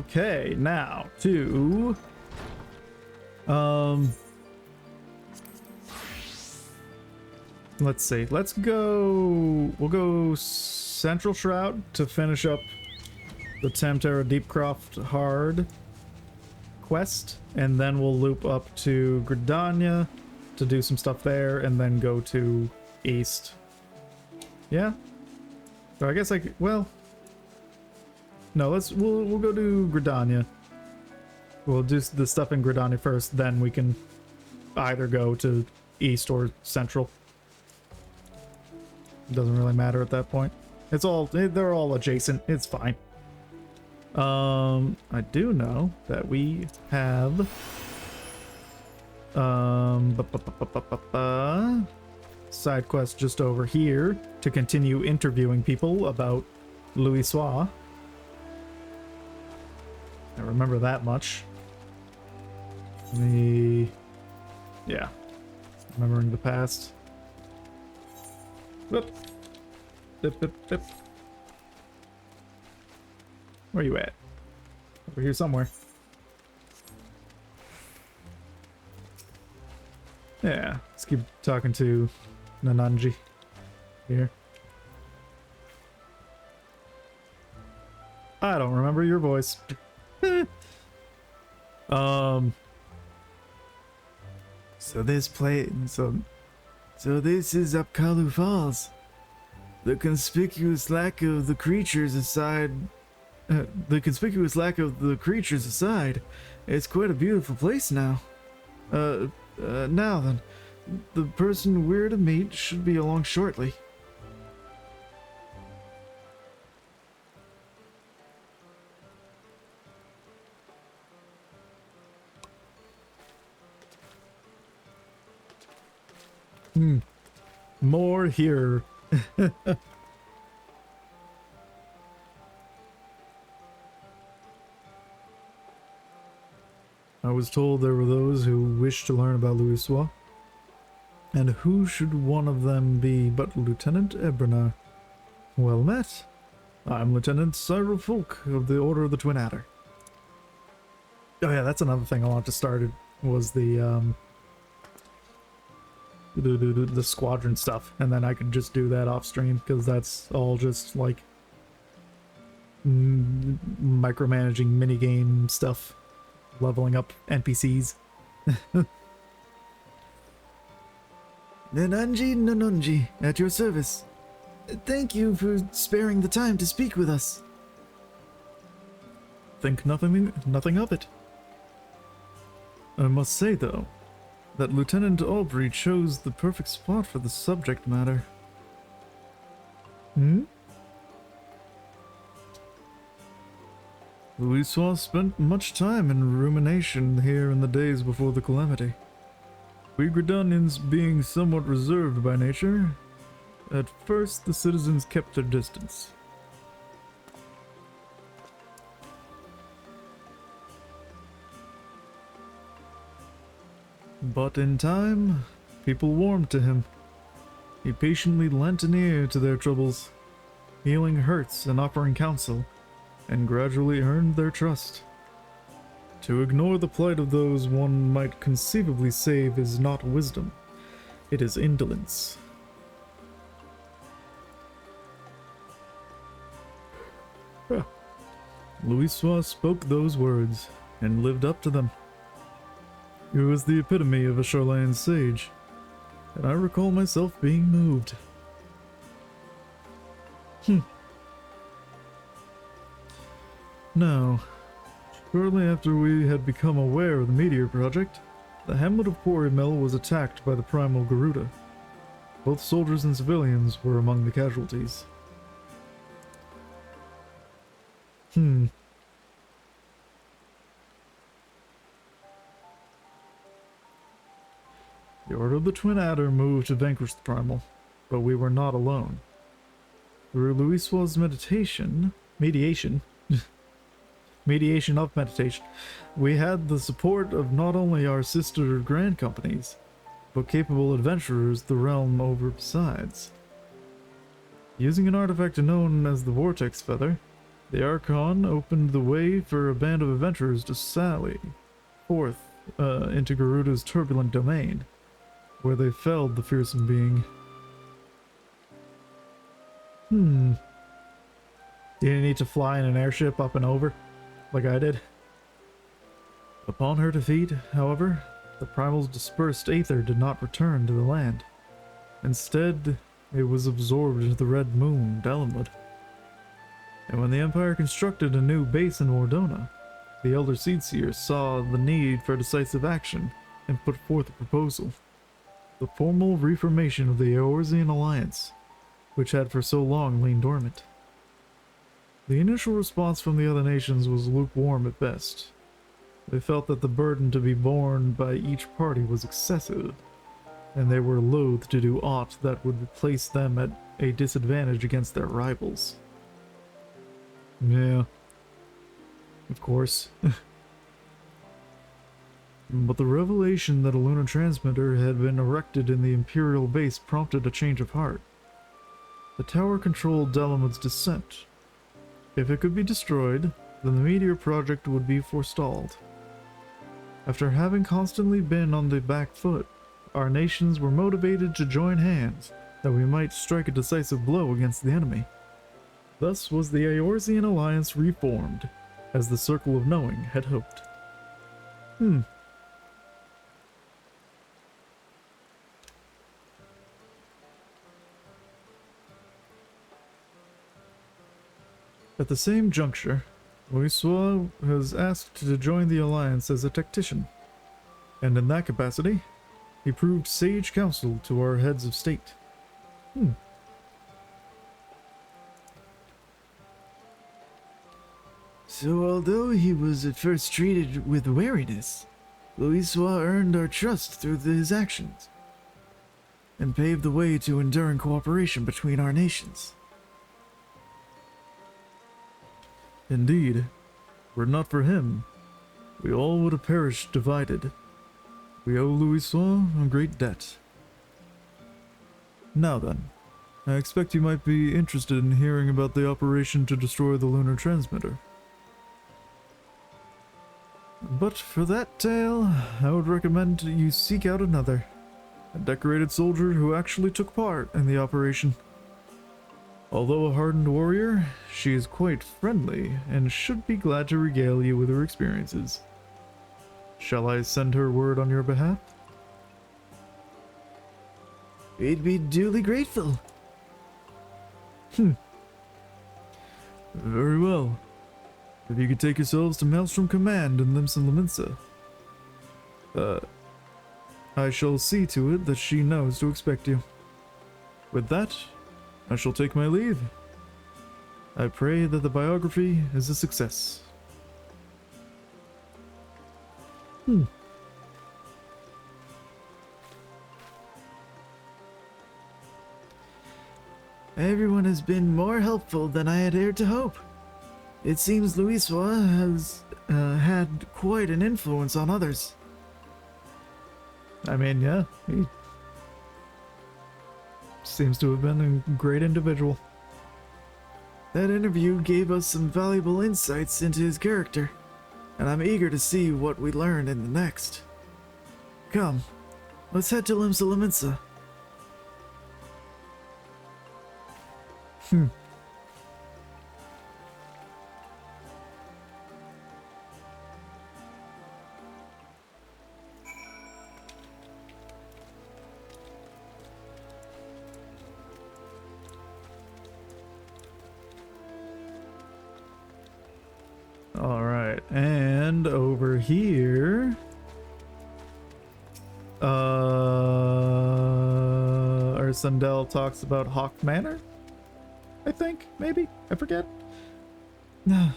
Okay, now to let's see. Let's go. We'll go Central Shroud to finish up the Tamtara Deepcroft Hard quest, and then we'll loop up to Gridania to do some stuff there, and then go to East. Yeah? So I guess I could, well, no, we'll go to Gridania. We'll do the stuff in Gridania first, then we can either go to east or central. Doesn't really matter at that point. They're all adjacent. It's fine. I do know that we have side quest just over here to continue interviewing people about Louis Soir. I remember that much. Yeah, remembering the past. Whoop. Dip, dip, dip. Where you at? Over here somewhere. Yeah, let's keep talking to Nananji here. I don't remember your voice. So this is Upkalu Falls. The conspicuous lack of the creatures aside, it's quite a beautiful place now. Now then, the person we're to meet should be along shortly. More here. I was told there were those who wished to learn about Louis Soir. And who should one of them be but Lieutenant Ebrenar? Well met. I'm Lieutenant Cyril Fulk of the Order of the Twin Adder. Oh yeah, that's another thing I want to start, was the squadron stuff, and then I could just do that off stream, because that's all just like micromanaging minigame stuff, leveling up NPCs. Nananji, at your service. Thank you for sparing the time to speak with us. Think nothing of it. I must say, though, that Lieutenant Aubrey chose the perfect spot for the subject matter. Louis Soir spent much time in rumination here in the days before the calamity. We Gridanians being somewhat reserved by nature, at first the citizens kept their distance. But in time, people warmed to him. He patiently lent an ear to their troubles, healing hurts and offering counsel, and gradually earned their trust. To ignore the plight of those one might conceivably save is not wisdom, it is indolence. Louis Soir spoke those words, and lived up to them. He was the epitome of a Charlayan sage, and I recall myself being moved. Now, shortly after we had become aware of the Meteor Project, the hamlet of Quarry Mill was attacked by the primal Garuda. Both soldiers and civilians were among the casualties. The Order of the Twin Adder moved to vanquish the primal, but we were not alone. Through Louis Soir's mediation of meditation, we had the support of not only our sister grand companies, but capable adventurers the realm over besides. Using an artifact known as the Vortex Feather, the Archon opened the way for a band of adventurers to sally forth into Garuda's turbulent domain, where they felled the fearsome being. You didn't need to fly in an airship up and over, like I did. Upon her defeat, however, the primal's dispersed aether did not return to the land. Instead, it was absorbed into the red moon, Dalamud. And when the Empire constructed a new base in Ordona, the Elder Seedseer saw the need for decisive action and put forth a proposal. The formal reformation of the Eorzean Alliance, which had for so long lain dormant. The initial response from the other nations was lukewarm at best. They felt that the burden to be borne by each party was excessive, and they were loath to do aught that would place them at a disadvantage against their rivals. Yeah. Of course. But the revelation that a lunar transmitter had been erected in the Imperial base prompted a change of heart. The tower controlled Delamad's descent. If it could be destroyed, then the Meteor project would be forestalled. After having constantly been on the back foot, our nations were motivated to join hands that we might strike a decisive blow against the enemy. Thus was the Eorzean Alliance reformed, as the Circle of Knowing had hoped. At the same juncture, Louisoix was asked to join the Alliance as a tactician, and in that capacity, he proved sage counsel to our heads of state. So although he was at first treated with wariness, Louisoix earned our trust through his actions, and paved the way to enduring cooperation between our nations. Indeed, were it not for him, we all would have perished divided. We owe Louisoix a great debt. Now then, I expect you might be interested in hearing about the operation to destroy the lunar transmitter. But for that tale, I would recommend you seek out another, a decorated soldier who actually took part in the operation. Although a hardened warrior, she is quite friendly and should be glad to regale you with her experiences. Shall I send her word on your behalf? We'd be duly grateful. Very well. If you could take yourselves to Maelstrom Command in Limson Laminsa. I shall see to it that she knows to expect you. With that, I shall take my leave. I pray that the biography is a success. Everyone has been more helpful than I had dared to hope. It seems Louisoix has had quite an influence on others. I mean, yeah, he seems to have been a great individual. That interview gave us some valuable insights into his character, and I'm eager to see what we learn in the next. Come, let's head to Limsa Laminsa. Alright, and over here... Ursundel talks about Hawk Manor? I think, maybe? I forget.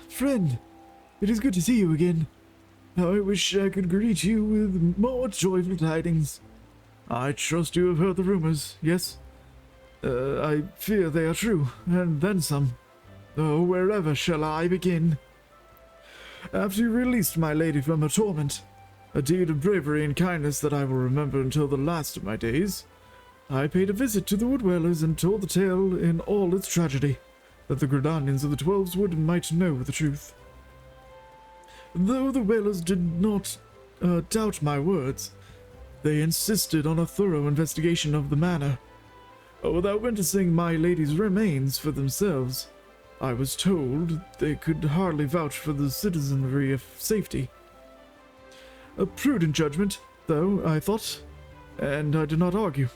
Friend, it is good to see you again. I wish I could greet you with more joyful tidings. I trust you have heard the rumors, yes? I fear they are true, and then some. Oh, wherever shall I begin? After you released my lady from her torment, a deed of bravery and kindness that I will remember until the last of my days, I paid a visit to the Woodwellers and told the tale in all its tragedy, that the Gridanians of the 12's Wood might know the truth. Though the Whalers did not doubt my words, they insisted on a thorough investigation of the manor. Without witnessing my lady's remains for themselves, I was told they could hardly vouch for the citizenry of safety. A prudent judgment, though, I thought, and I did not argue.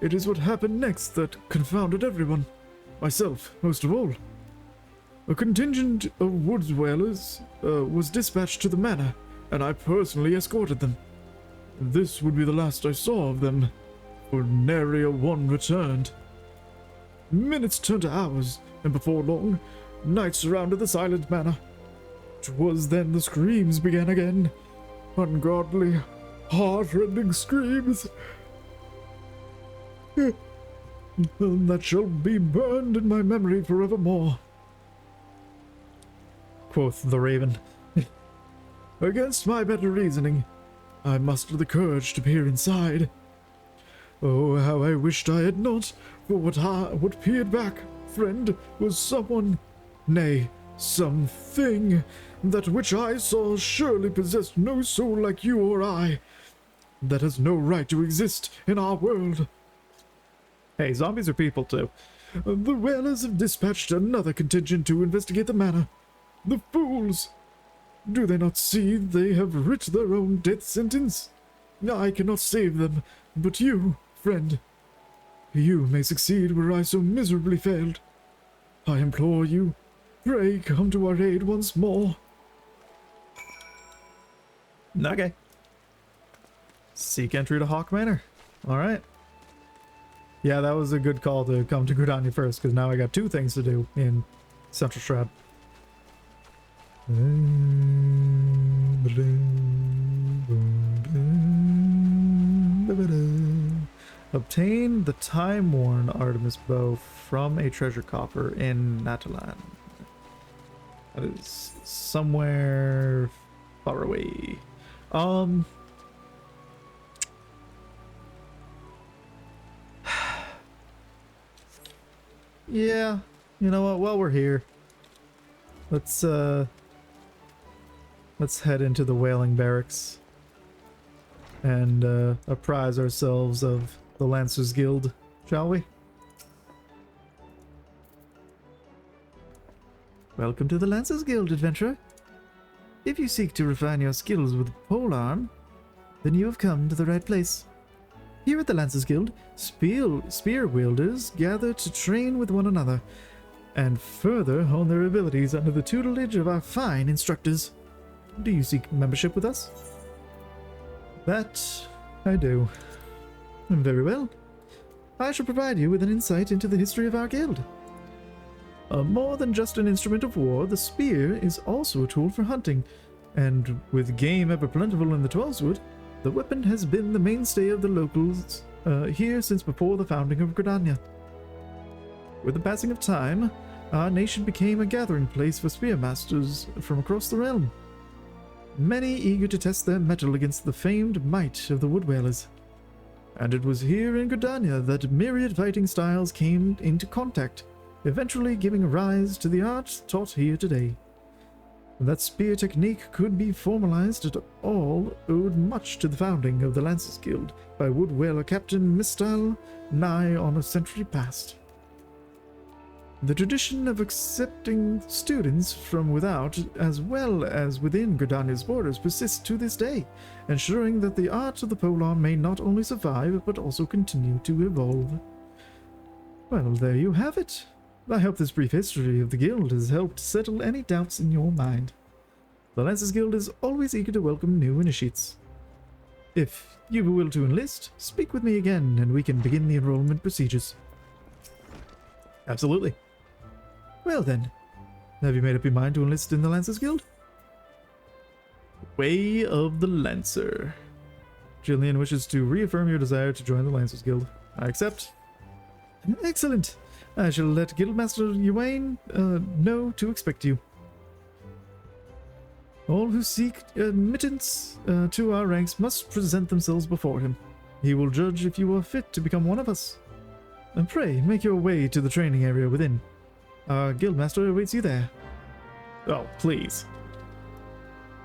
It is what happened next that confounded everyone. myself most of all. A contingent of wood dwellers was dispatched to the manor, and I personally escorted them. This would be the last I saw of them, for nary a one returned. Minutes turned to hours, and before long, night surrounded the silent manor. 'Twas then the screams began again. Ungodly, heart-rending screams. That shall be burned in my memory forevermore, quoth the raven. Against my better reasoning, I mustered the courage to peer inside. Oh, how I wished I had not, for what peered back, friend, was someone, nay, something, that which I saw surely possessed no soul like you or I, that has no right to exist in our world. Hey, zombies are people too. The whalers have dispatched another contingent to investigate the manor. The fools! Do they not see they have writ their own death sentence? I cannot save them, but you, friend, you may succeed where I so miserably failed. I implore you, pray come to our aid once more. Okay. Seek entry to Hawk Manor. Alright. Yeah, that was a good call to come to Gridania first, because now I got two things to do in Central Shroud. Obtain the time-worn Artemis bow from a treasure coffer in Natalan. That is somewhere far away. Yeah, you know what? While we're here, let's head into the Whaling Barracks and apprise ourselves of the Lancers Guild, shall we? Welcome to the Lancers Guild, adventurer. If you seek to refine your skills with polearm, then you have come to the right place. Here at the Lancers Guild, spear wielders gather to train with one another, and further hone their abilities under the tutelage of our fine instructors. Do you seek membership with us? That I do. Very well. I shall provide you with an insight into the history of our guild. More than just an instrument of war, the spear is also a tool for hunting, and with game ever plentiful in the Twelveswood, the weapon has been the mainstay of the locals here since before the founding of Gridania. With the passing of time, our nation became a gathering place for spearmasters from across the realm, many eager to test their mettle against the famed might of the Wood Whalers. And it was here in Gridania that myriad fighting styles came into contact, eventually giving rise to the art taught here today. That spear technique could be formalized at all owed much to the founding of the Lancers Guild by Wood Whaler Captain Mistal nigh on a century past. The tradition of accepting students from without as well as within Gridania's borders persists to this day, ensuring that the art of the polearm may not only survive but also continue to evolve. Well, there you have it. I hope this brief history of the guild has helped settle any doubts in your mind. The Lancers Guild is always eager to welcome new initiates. If you will to enlist, speak with me again and we can begin the enrollment procedures. Absolutely. Well then, have you made up your mind to enlist in the Lancers Guild? Way of the Lancer. Jillian wishes to reaffirm your desire to join the Lancers Guild. I accept. Excellent. I shall let Guildmaster Ewain know to expect you. All who seek admittance to our ranks must present themselves before him. He will judge if you are fit to become one of us. And pray, make your way to the training area within. Our Guildmaster awaits you there. Oh, please.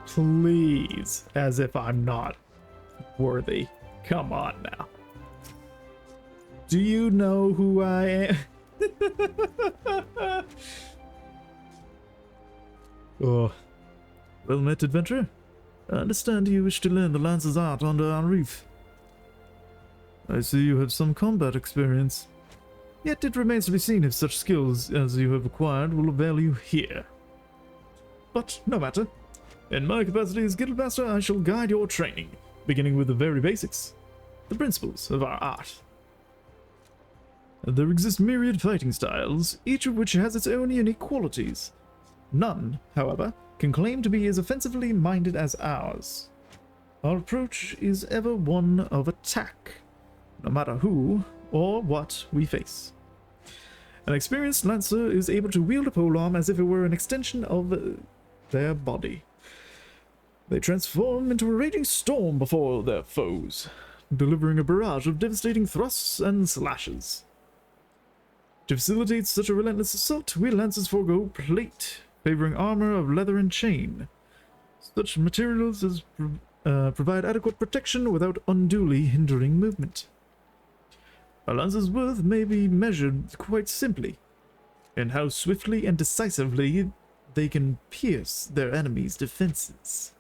Please. As if I'm not worthy. Come on now. Do you know who I am? Oh. Well met, adventurer. I understand you wish to learn the Lancer's art under our roof. I see you have some combat experience. Yet it remains to be seen if such skills as you have acquired will avail you here. But no matter. In my capacity as Guildmaster, I shall guide your training, beginning with the very basics, the principles of our art. There exist myriad fighting styles, each of which has its own unique qualities. None, however, can claim to be as offensively minded as ours. Our approach is ever one of attack, no matter who or what we face. An experienced lancer is able to wield a polearm as if it were an extension of their body. They transform into a raging storm before their foes, delivering a barrage of devastating thrusts and slashes. To facilitate such a relentless assault, we lancers forego plate, favoring armor of leather and chain. Such materials as provide adequate protection without unduly hindering movement. A lancer's worth may be measured quite simply in how swiftly and decisively they can pierce their enemy's defenses.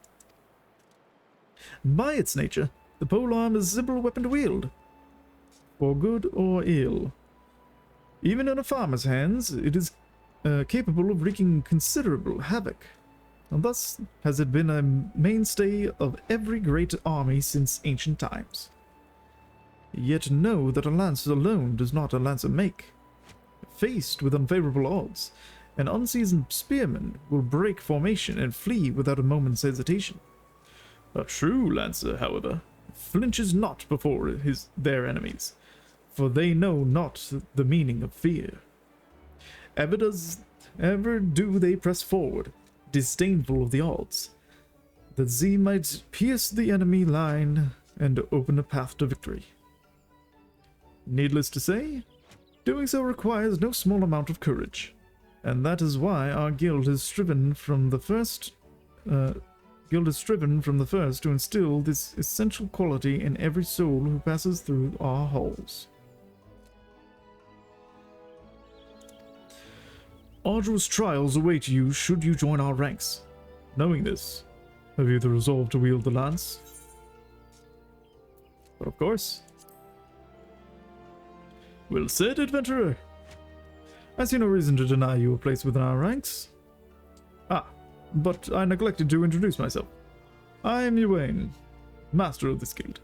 By its nature, the polearm is a simple weapon to wield, for good or ill. Even in a farmer's hands, it is capable of wreaking considerable havoc, and thus has it been a mainstay of every great army since ancient times. Yet know that a lance alone does not a lancer make. Faced with unfavorable odds, an unseasoned spearman will break formation and flee without a moment's hesitation. A true lancer, however, flinches not before their enemies, for they know not the meaning of fear. Ever do they press forward, disdainful of the odds, that they might pierce the enemy line and open a path to victory. Needless to say, doing so requires no small amount of courage, and that is why our guild has striven from the first to instill this essential quality in every soul who passes through our halls. Arduous trials await you should you join our ranks. Knowing this, have you the resolve to wield the lance? But of course. Well said, adventurer. I see no reason to deny you a place within our ranks. Ah, but I neglected to introduce myself. I am Yuane, master of this guild.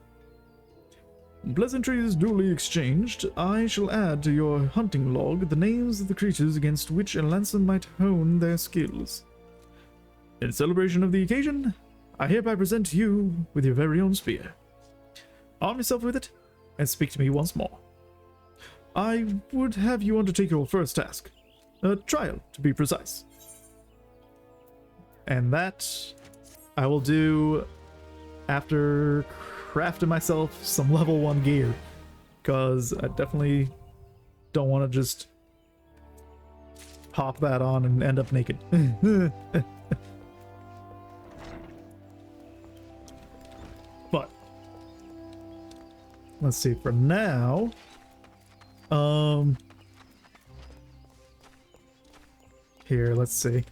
Pleasantries duly exchanged, I shall add to your hunting log the names of the creatures against which a lancer might hone their skills. In celebration of the occasion, I hereby present you with your very own spear. Arm yourself with it, and speak to me once more. I would have you undertake your first task. A trial, to be precise. And that I will do after crafting myself some level 1 gear. Because I definitely don't want to just hop that on and end up naked. But let's see, for now, here, let's see.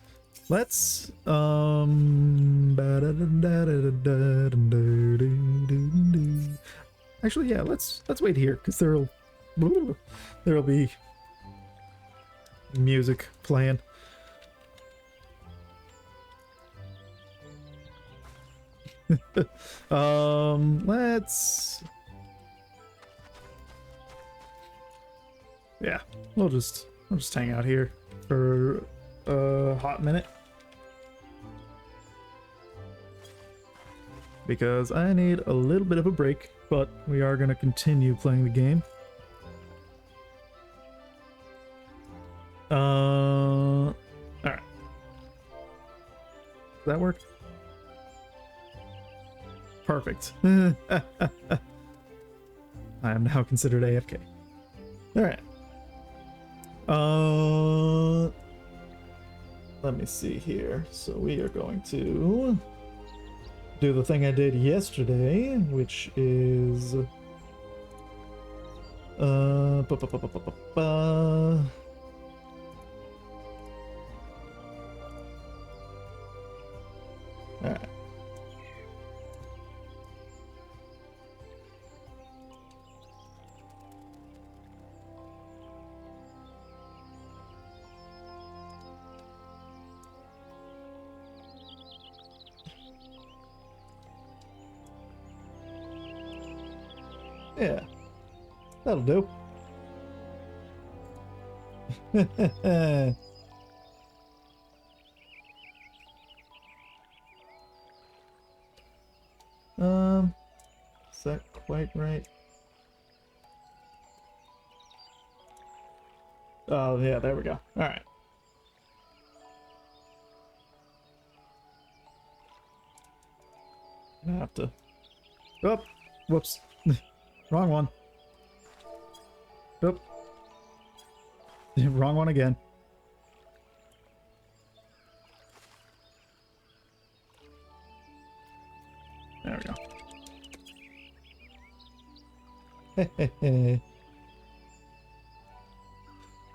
Let's actually, yeah, let's wait here because there'll be music playing. Let's, yeah, I'll just hang out here for a hot minute because I need a little bit of a break, but we are going to continue playing the game. All right. Does that work? Perfect. I am now considered AFK. All right. Let me see here. So we are going to do the thing I did yesterday, which is all right. Yeah, that'll do. Is that quite right? Oh, yeah, there we go. All right. I have to. Oh, whoops. Wrong one. Oop. Wrong one again. There we go.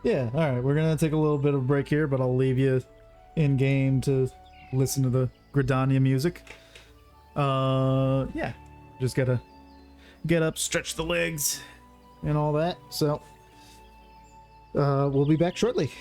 Yeah, alright, we're gonna take a little bit of a break here, but I'll leave you in game to listen to the Gridania music. Yeah, just gotta get up, stretch the legs, and all that. So, we'll be back shortly.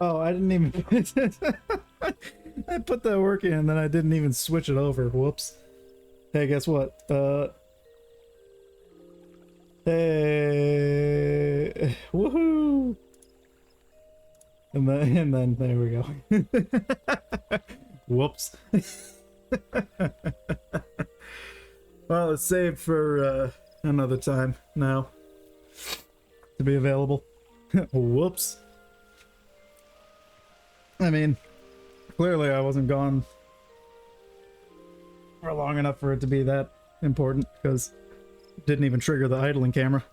Oh, I didn't even. I put that work in and then I didn't even switch it over. Whoops. Hey, guess what? Hey, woohoo! And then there we go. Whoops. Well, it's saved for another time now to be available. Whoops. I mean, clearly I wasn't gone for long enough for it to be that important because it didn't even trigger the idling camera.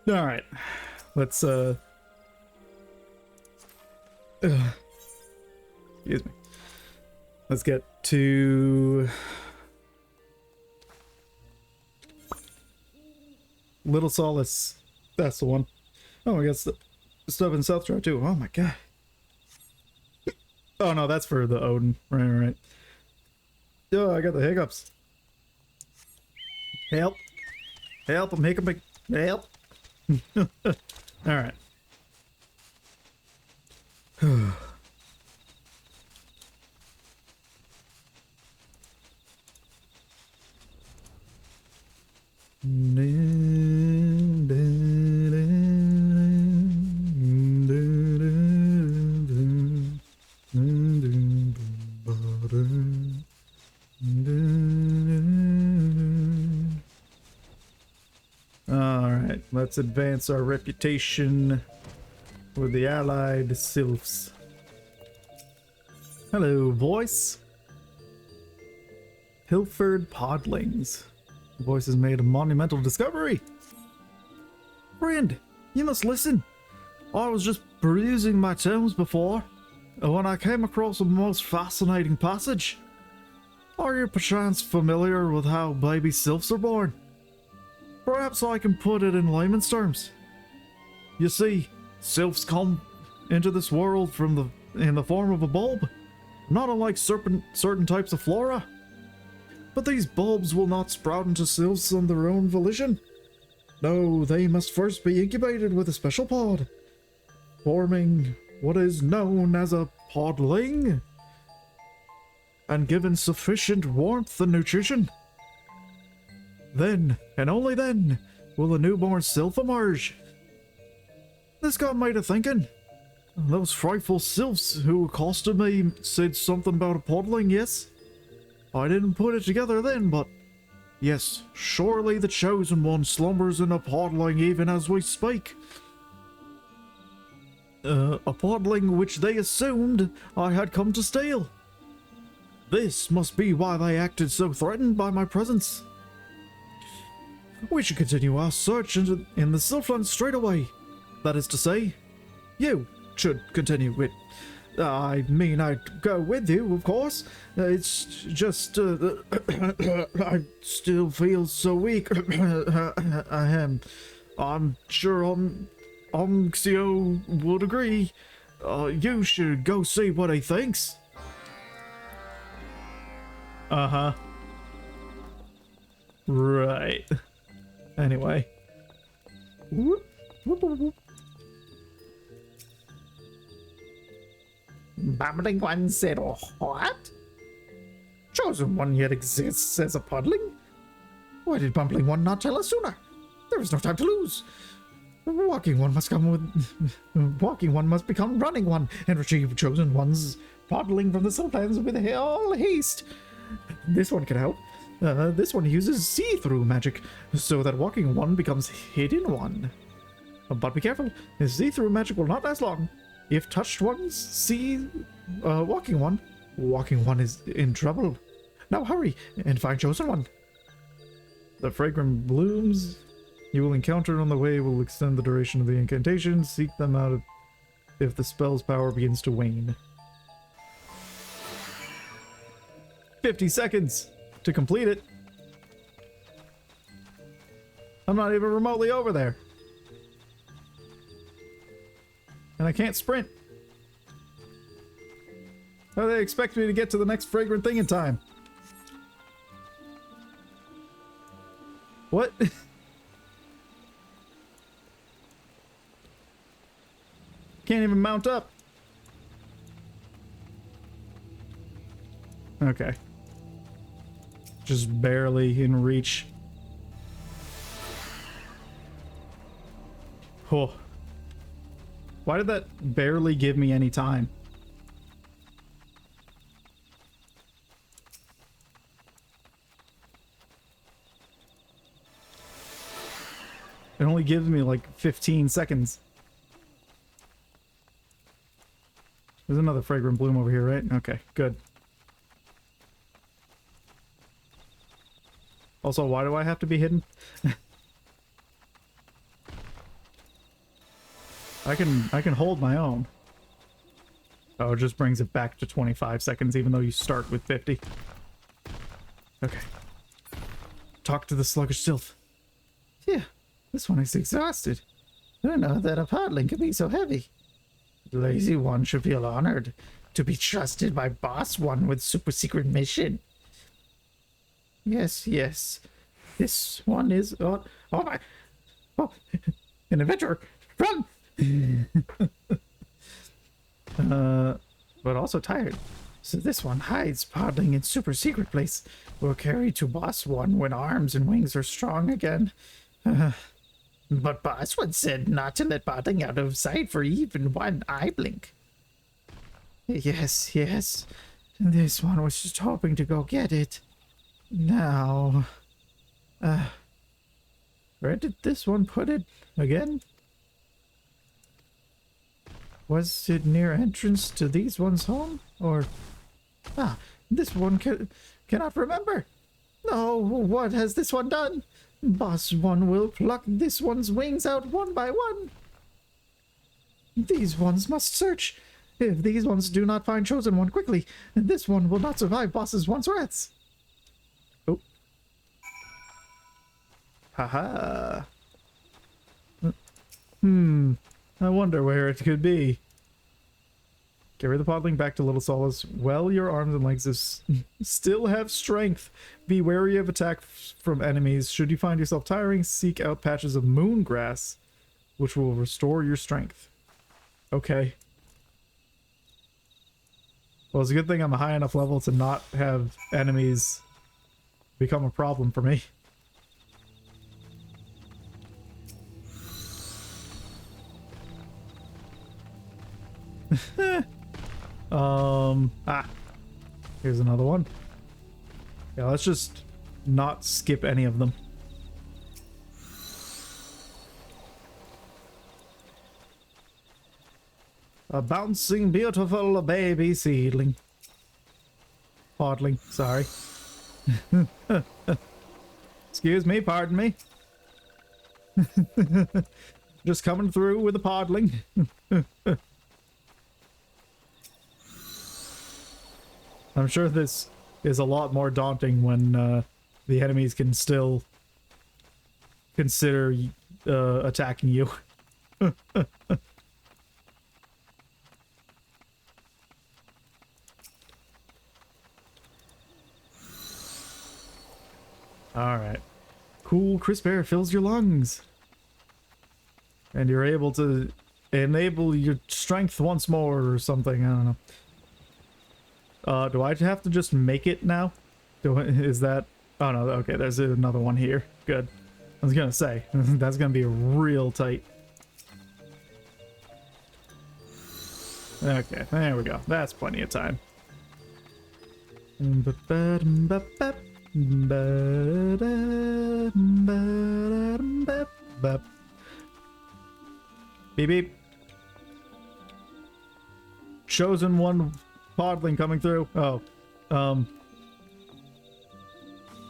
All right, let's excuse me. Let's get to Little Solace. That's the one. Oh, I guess the stuff in South Shore too. Oh my god. Oh no, that's for the Odin. Right. Oh, I got the hiccups. Help. Help, I'm hiccuping. Help. Alright. Alright, let's advance our reputation with the allied sylphs. Hello, voice. Pilfered podlings. The voice has made a monumental discovery. Friend, you must listen. I was just perusing my tomes before, when I came across a most fascinating passage. Are you perchance familiar with how baby sylphs are born? Perhaps I can put it in layman's terms. You see, sylphs come into this world in the form of a bulb, not unlike certain types of flora. But these bulbs will not sprout into sylphs on their own volition. No, they must first be incubated with a special pod, forming what is known as a podling, and given sufficient warmth and nutrition. Then, and only then, will a newborn sylph emerge. This got me to thinking. Those frightful sylphs who accosted me said something about a podling, yes? I didn't put it together then, but yes, surely the chosen one slumbers in a podling even as we speak. A podling which they assumed I had come to steal. This must be why they acted so threatened by my presence. We should continue our search in the Sylphland straight away. That is to say, you should continue it. I mean, I'd go with you, of course. It's just, I still feel so weak. I'm sure Omxio would agree. You should go see what he thinks. Uh-huh. Right. Anyway. Whoop, whoop, whoop, whoop. Babbling one said, "Oh, what? Chosen one yet exists as a podling? Why did bumbling one not tell us sooner? There is no time to lose. Walking one must become running one and retrieve chosen one's podling from the Sylphlands with all haste. This one can help. This one uses see-through magic, so that walking one becomes hidden one. But be careful, see-through magic will not last long. If touched ones see walking one is in trouble. Now hurry and find chosen one. The fragrant blooms you will encounter on the way will extend the duration of the incantation. Seek them out if the spell's power begins to wane. 50 seconds to complete it. I'm not even remotely over there. And I can't sprint. How do they expect me to get to the next fragrant thing in time? What? Can't even mount up. Okay. Just barely in reach. Oh. Why did that barely give me any time? It only gives me like 15 seconds. There's another fragrant bloom over here, right? Okay, good. Also, why do I have to be hidden? I can hold my own. Oh, it just brings it back to 25 seconds even though you start with 50. Okay. Talk to the sluggish sylph. Phew, this one is exhausted. I don't know that a podling could be so heavy. The lazy one should feel honored to be trusted by Boss One with super secret mission. Yes, yes. This one is... Oh my... Oh, an adventurer! Run! But also tired. So this one hides podling in super secret place. Will carry to Boss One when arms and wings are strong again. But Boss One said not to let podling out of sight for even one eye blink. Yes, yes. This one was just hoping to go get it. Now... where did this one put it again? Was it near entrance to these one's home? Or... Ah, this one cannot remember. No, what has this one done? Boss One will pluck this one's wings out one by one. These ones must search. If these ones do not find Chosen One quickly, this one will not survive Boss's one's threats. Oh. Haha. I wonder where it could be. Carry the podling back to Little Solace. Well, your arms and legs still have strength. Be wary of attack from enemies. Should you find yourself tiring, seek out patches of moon grass, which will restore your strength. Okay. Well, it's a good thing I'm a high enough level to not have enemies become a problem for me. Here's another one. Yeah, let's just not skip any of them. A bouncing, beautiful baby seedling. Podling, sorry. Excuse me, pardon me. Just coming through with a podling. I'm sure this is a lot more daunting when the enemies can still consider attacking you. Alright. Cool, crisp air fills your lungs. And you're able to enable your strength once more or something, I don't know. Do I have to just make it now? Is that... Oh no, okay, there's another one here. Good. I was gonna say, that's gonna be real tight. Okay, there we go. That's plenty of time. Beep beep. Chosen One podling coming through. Oh.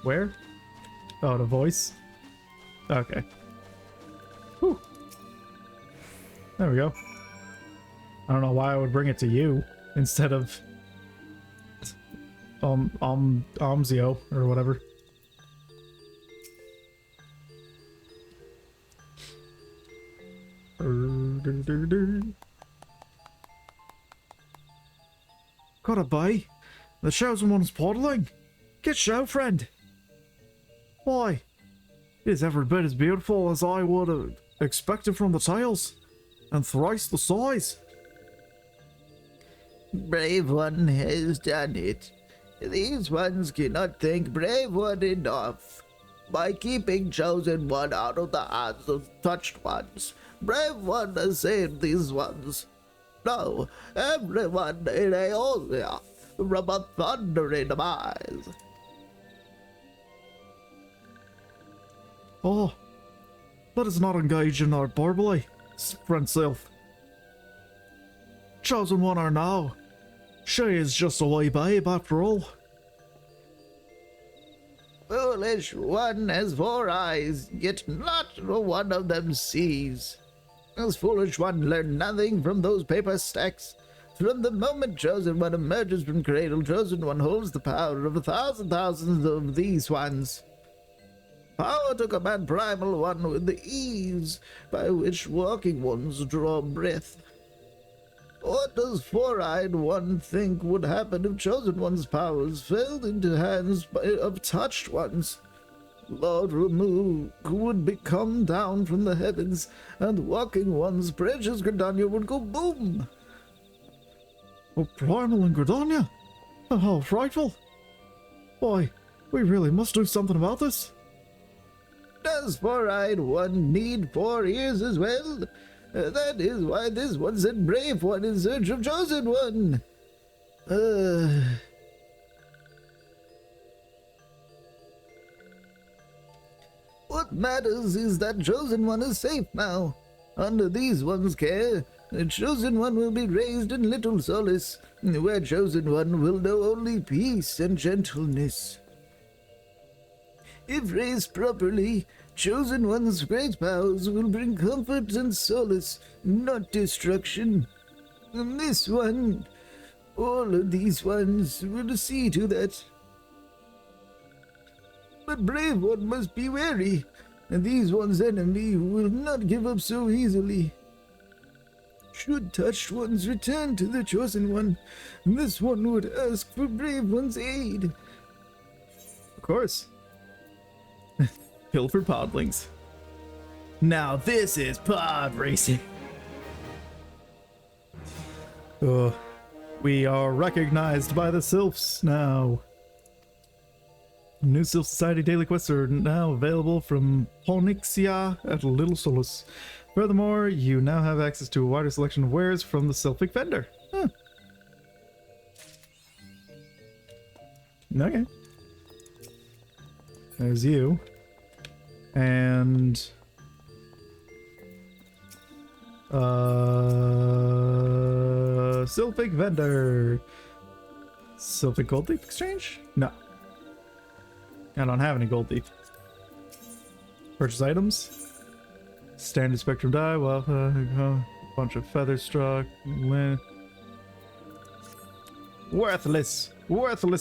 Where? Oh, the voice? Okay. Whew. There we go. I don't know why I would bring it to you instead of Omzio or whatever. Got a bite? The chosen one's podling? Get show, friend. Why? It is every bit as beautiful as I would have expected from the tales, and thrice the size. Brave One has done it. These ones cannot thank Brave One enough. By keeping Chosen One out of the hands of touched ones, Brave One has saved these ones. No, everyone in Aeolia from a thundering demise. Oh, let us not engage in our barbary, friend Sylph. Chosen One are now. She is just a wee babe after all. Foolish one has 4 eyes, yet not one of them sees. This foolish one learned nothing from those paper stacks. From the moment Chosen One emerges from cradle, Chosen One holds the power of 1,000 thousands of these ones. Power to command Primal One with the ease by which walking ones draw breath. What does 4-eyed one think would happen if Chosen One's powers fell into hands of touched ones? Lord Remove would be come down from the heavens, and walking one's precious Gridania would go boom. Oh, Primal and Gridania? Oh, how frightful. Why, we really must do something about this. Does 4-eyed one need 4 ears as well? That is why this one sent Brave One in search of Chosen One. What matters is that Chosen One is safe now. Under these one's care, the Chosen One will be raised in Little Solace, where Chosen One will know only peace and gentleness. If raised properly, Chosen One's great powers will bring comfort and solace, not destruction. And this one, all of these ones, will see to that. But Brave One must be wary, and these one's enemy will not give up so easily. Should touched ones return to the Chosen One, this one would ask for Brave One's aid. Of course. Pilfered podlings. Now this is pod racing. We are recognized by the Sylphs now. New Sylph Society daily quests are now available from Ponixia at Little Solace. Furthermore, you now have access to a wider selection of wares from the Sylphic vendor. Huh. Okay. There's you. And Sylphic vendor. Sylphic gold thief exchange? No. I don't have any gold thief. Purchase items. Standard spectrum die. Well, bunch of feather struck. Worthless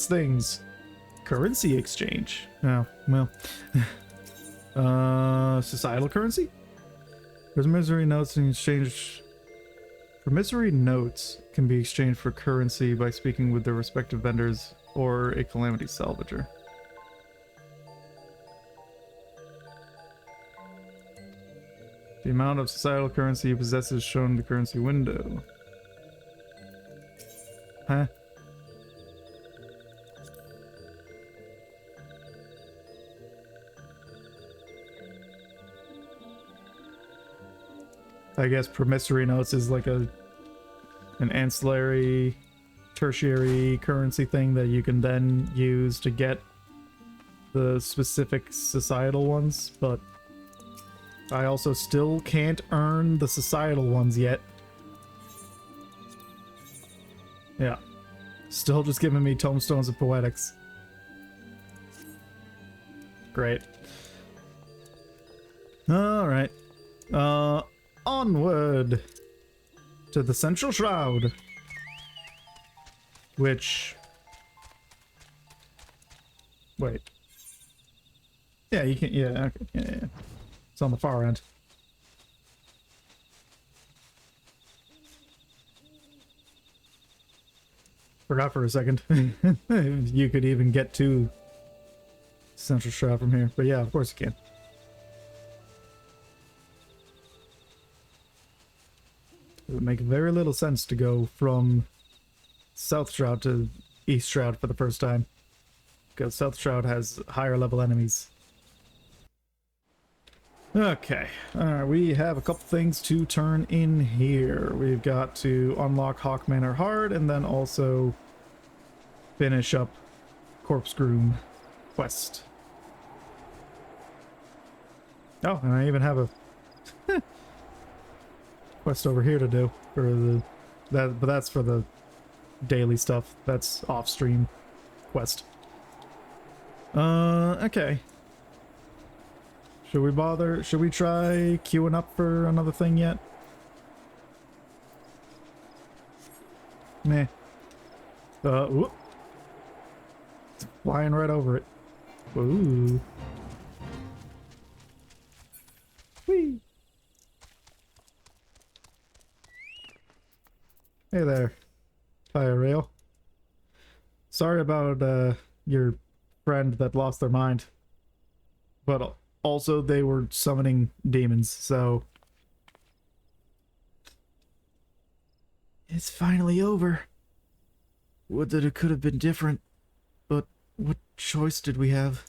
things. Currency exchange. Oh, well. Societal currency? Promissory notes in exchange. Promissory notes can be exchanged for currency by speaking with their respective vendors or a calamity salvager. The amount of societal currency you possess is shown in the currency window. Huh? I guess promissory notes is like an ancillary, tertiary currency thing that you can then use to get the specific societal ones, but I also still can't earn the societal ones yet. Yeah. Still just giving me tomestones of poetics. Great. Alright. Onward to the Central Shroud. Which... Wait. Yeah, you can... Yeah, okay. Yeah. It's on the far end. Forgot for a second. You could even get to Central Shroud from here. But yeah, of course you can. It would make very little sense to go from South Shroud to East Shroud for the first time, because South Shroud has higher level enemies. Okay, alright, we have a couple things to turn in here. We've got to unlock Hawk Manor Hard, and then also finish up Corpse Groom quest. Oh, and I even have a quest over here to do for the but that's for the daily stuff. That's off-stream quest. Okay. Should we try queuing up for another thing yet? Meh. Whoop. It's flying right over it. Ooh. Whee. Hey there, Fire Rail. Sorry about your friend that lost their mind. But also they were summoning demons, so... It's finally over. Would that it could have been different, but what choice did we have?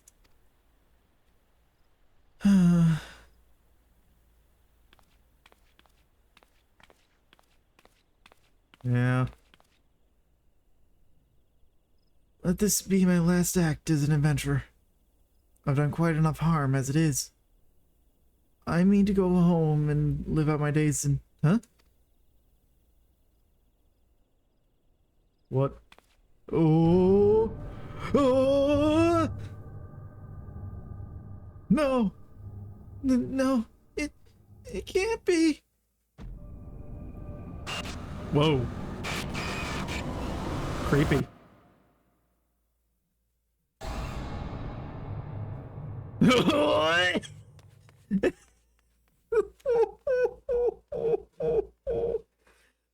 Yeah. Let this be my last act as an adventurer. I've done quite enough harm as it is. I mean to go home and live out my days in... Huh? What? Oh! Oh! No! No! It can't be! Whoa. Creepy.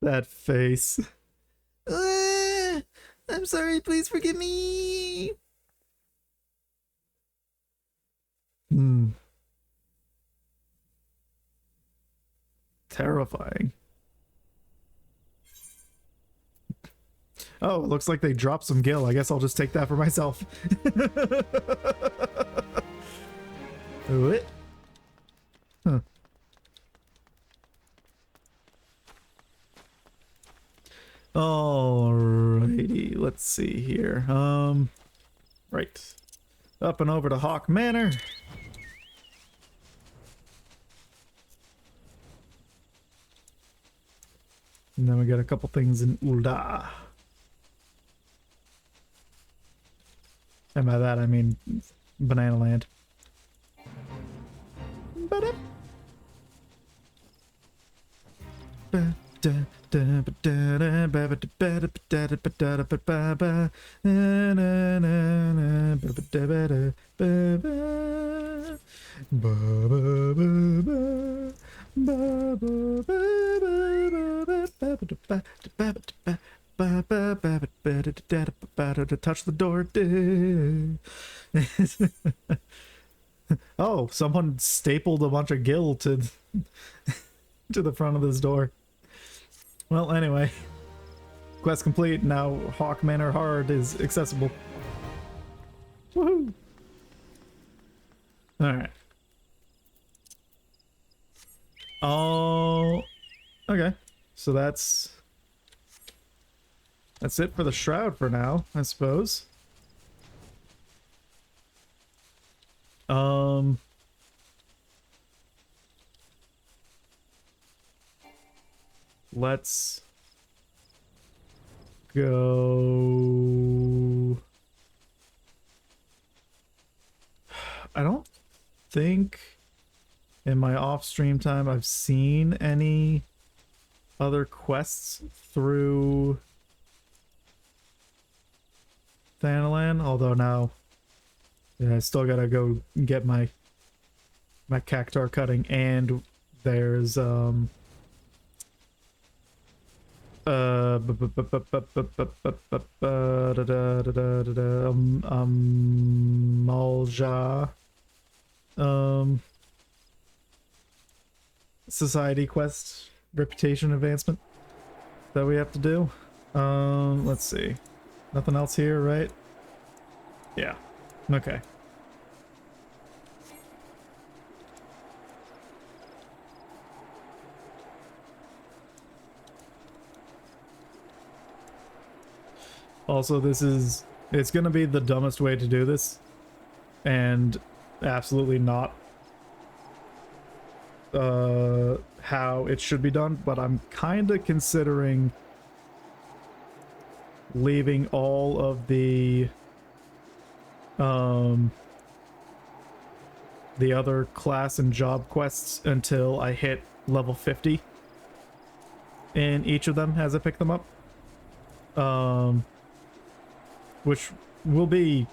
That face. I'm sorry, please forgive me! Terrifying. Oh, it looks like they dropped some gil. I guess I'll just take that for myself. What? Huh. Alrighty, let's see here. Right. Up and over to Hawk Manor. And then we got a couple things in Ul'dah. And by that I mean Banana Land. Touch the door. Oh, someone stapled a bunch of gil to to the front of this door. Well, anyway, quest complete. Now Hawk Manor Hard is accessible. Woohoo! All right. Oh, okay. So that's it for the shroud for now, I suppose. Let's go. I don't think in my off-stream time I've seen any other quests through Thanalan, although now, yeah, I still gotta go get my cactar cutting, and there's Malja society quest reputation advancement that we have to do. Let's see. Nothing else here, right? Yeah. Okay. Also, it's gonna be the dumbest way to do this, and absolutely not how it should be done, but I'm kind of considering leaving all of the other class and job quests until I hit level 50 in each of them as I pick them up. Which will be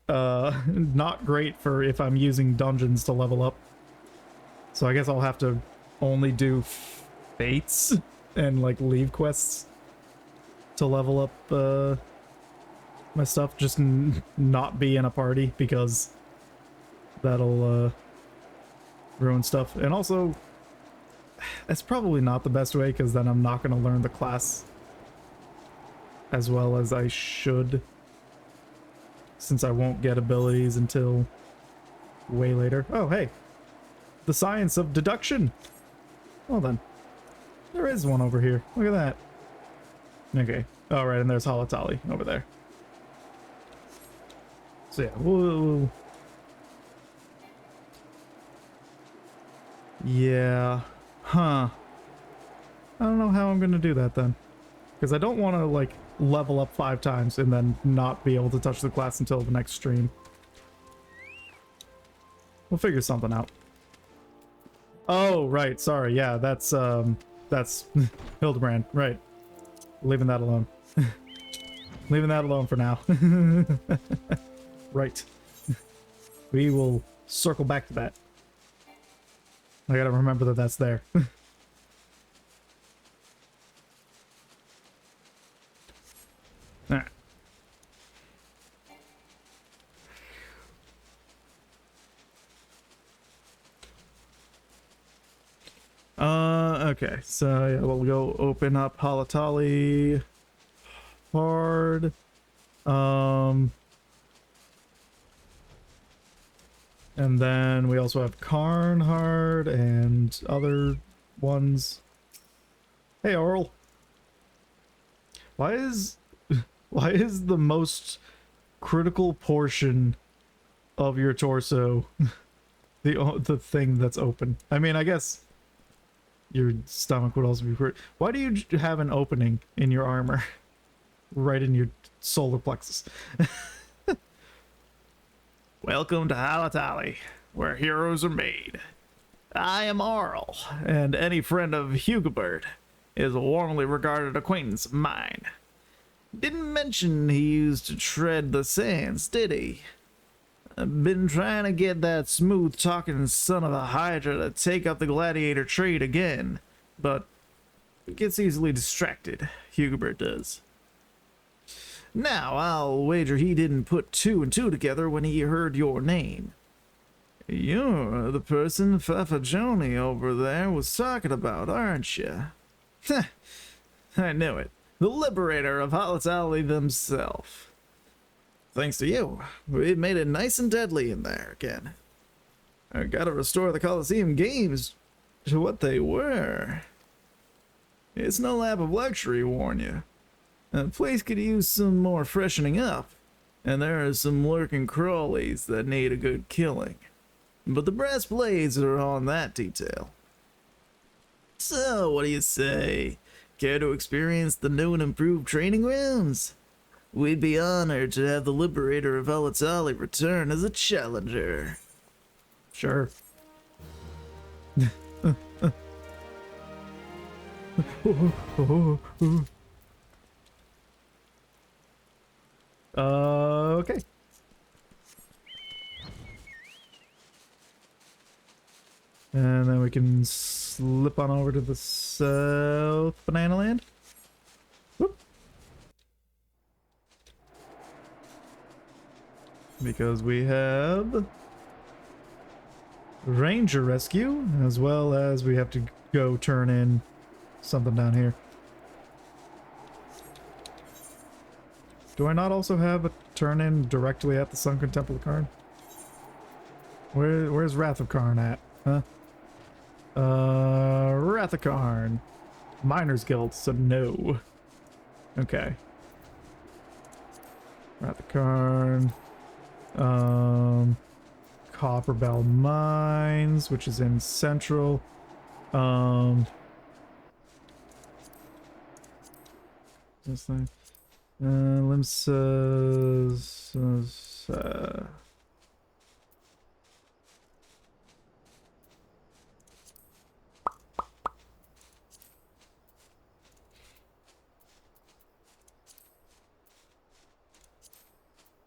not great for if I'm using dungeons to level up. So I guess I'll have to only do fates and like leave quests to level up my stuff, just not be in a party, because that'll ruin stuff. And also, that's probably not the best way, because then I'm not going to learn the class as well as I should, since I won't get abilities until way later. Oh, hey, the science of deduction. Well then, there is one over here. Look at that. Okay. All right, and there's Halatali over there. So yeah, we'll... Yeah. Huh. I don't know how I'm gonna do that then, because I don't want to like level up 5 times and then not be able to touch the class until the next stream. We'll figure something out. Oh, right. Sorry. Yeah, that's Hildebrand. Right. Leaving that alone. Leaving that alone for now. Right. We will circle back to that. I gotta remember that that's there. Alright. Okay, so yeah, we'll go open up Halatali hard. And then we also have Karn hard and other ones. Hey, Oral. Why is the most critical portion of your torso the thing that's open? I mean, I guess your stomach would also be critical. Why do you have an opening in your armor right in your solar plexus? Welcome to Halatali, where heroes are made. I am Arl, and any friend of Hugobert is a warmly regarded acquaintance of mine. Didn't mention he used to tread the sands, did he? I've been trying to get that smooth-talking son of a Hydra to take up the gladiator trade again, but gets easily distracted, Hugobert does. Now, I'll wager he didn't put 2 and 2 together when he heard your name. You're the person Fafajoni over there was talking about, aren't you? I knew it. The liberator of Halatali himself. Thanks to you, we've made it nice and deadly in there again. I gotta restore the Coliseum Games to what they were. It's no lap of luxury, warn you. The place could use some more freshening up, and there are some lurking crawlies that need a good killing. But the brass blades are on that detail. So, what do you say? Care to experience the new and improved training grounds? We'd be honored to have the liberator of Halatali return as a challenger. Sure. Okay. And then we can slip on over to the South Banana Land. Whoop. Because we have ranger rescue, as well as we have to go turn in something down here. Do I not also have a turn in directly at the Sunken Temple of Karn? Where's Wrath of Karn at? Huh? Wrath of Karn. Miners Guild, so no. Okay. Wrath of Karn. Copperbell Mines, which is in Central. This thing. Limsa's.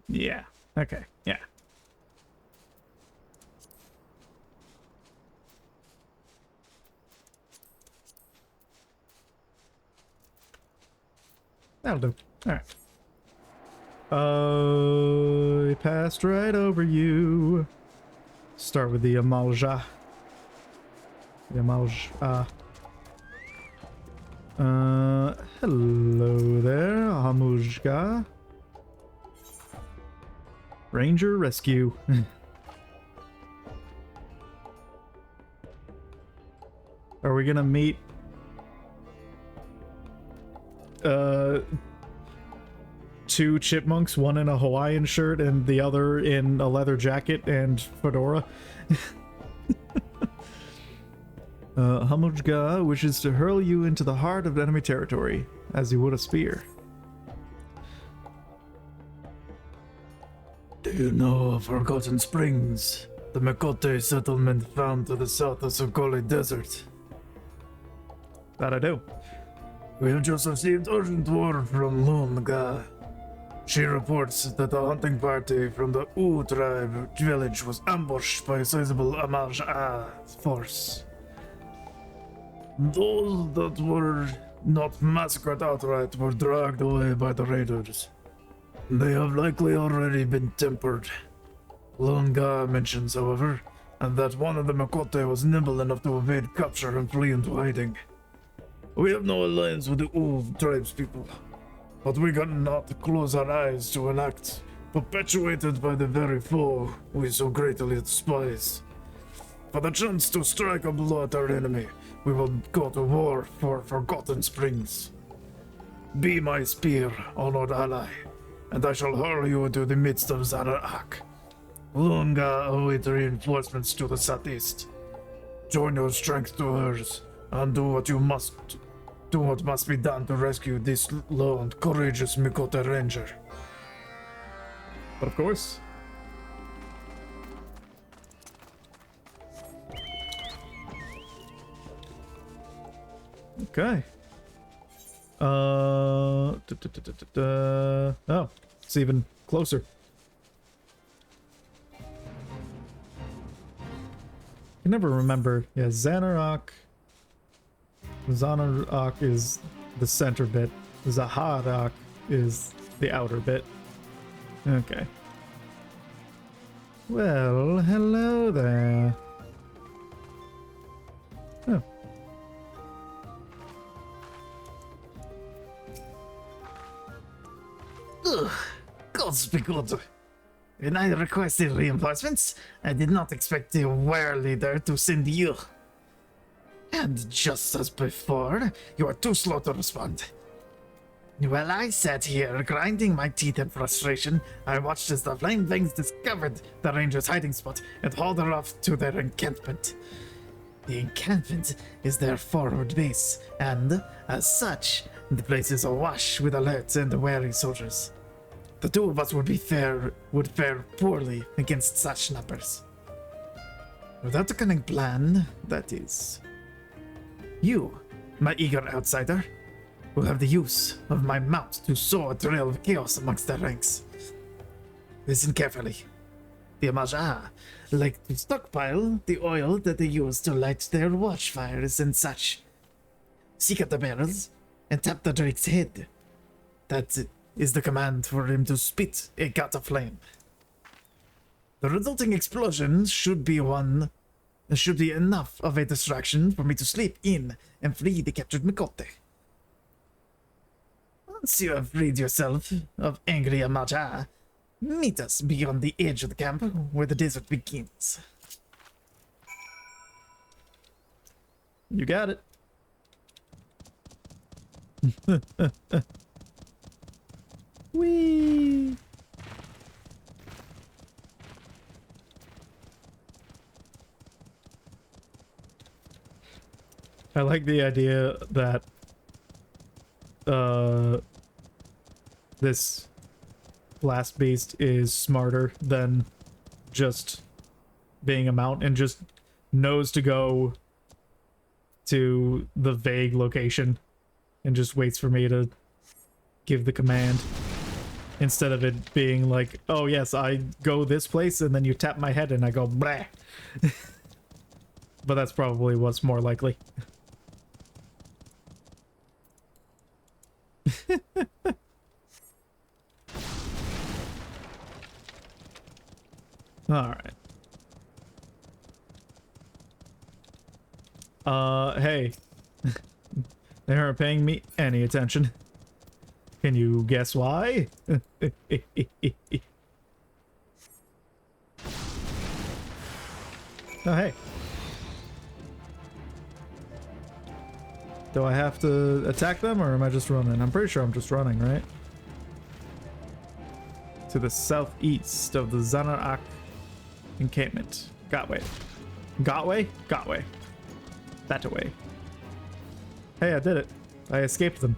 Yeah. Okay. Yeah. That'll do. Alright. I passed right over you. Start with the Amalja. The Amalja. Hello there, Amujga. Ranger Rescue. Are we gonna meet two chipmunks, one in a Hawaiian shirt and the other in a leather jacket and fedora? Hamujga wishes to hurl you into the heart of enemy territory, as you would a spear. Do you know of Forgotten Springs, the Makote settlement found to the south of Sokole Desert? That I do. We have just received urgent word from Lunga. She reports that a hunting party from the U tribe village was ambushed by a sizable Amalja force. Those that were not massacred outright were dragged away by the raiders. They have likely already been tempered. Lunga mentions, however, that one of the Makote was nimble enough to evade capture and flee into hiding. We have no alliance with the U tribespeople, but we cannot close our eyes to an act perpetuated by the very foe we so greatly despise. For the chance to strike a blow at our enemy, we will go to war for Forgotten Springs. Be my spear, honored ally, and I shall hurl you into the midst of Zarak. Lunga await reinforcements to the southeast. Join your strength to hers, and do what must be done to rescue this lone, courageous Mikote ranger. But of course. Okay. Oh, it's even closer. I can never remember. Yeah, Xanarok is the center bit. Zaharak is the outer bit. Okay. Well, hello there. Oh. Ugh, gods be good. When I requested reinforcements, I did not expect the were leader to send you. And just as before, you are too slow to respond. While I sat here, grinding my teeth in frustration, I watched as the Flame Fangs discovered the Ranger's hiding spot and hauled her off to their encampment. The encampment is their forward base, and, as such, the place is awash with alerts and wary soldiers. The two of us would fare poorly against such numbers. Without a cunning plan, that is. You, my eager outsider, will have the use of my mount to sow a trail of chaos amongst their ranks. Listen carefully. The Amaja like to stockpile the oil that they use to light their watchfires and such. Seek out the barrels and tap the Drake's head. That is the command for him to spit a gut of flame. The resulting explosion should be one There should be enough of a distraction for me to sleep in and free the captured Mikote. Once you have freed yourself of angry Amaja, meet us beyond the edge of the camp where the desert begins. You got it. Whee! I like the idea that this blast beast is smarter than just being a mount and just knows to go to the vague location and just waits for me to give the command instead of it being like, oh yes, I go this place and then you tap my head and I go bleh. But that's probably what's more likely. All right. Hey. They aren't paying me any attention. Can you guess why? Oh, hey. Do I have to attack them or am I just running? I'm pretty sure I'm just running, right? To the southeast of the Zanarak encampment. Gotway. Gotway? Gotway. That away. Hey, I did it. I escaped them.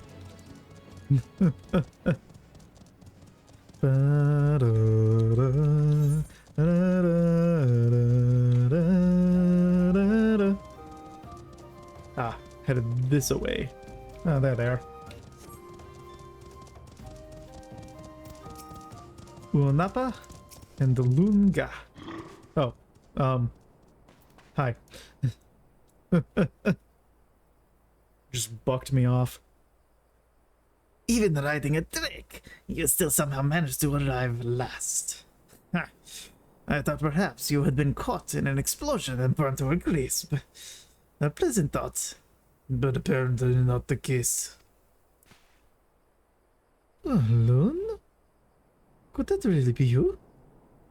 Ah, headed this away. Oh, there they are. Uonapa and the Lunga. Oh, hi. Just bucked me off. Even riding a trick, you still somehow managed to arrive last. Ha. I thought perhaps you had been caught in an explosion and burned to a crisp. A pleasant thought, but apparently not the case. Alone? Could that really be you?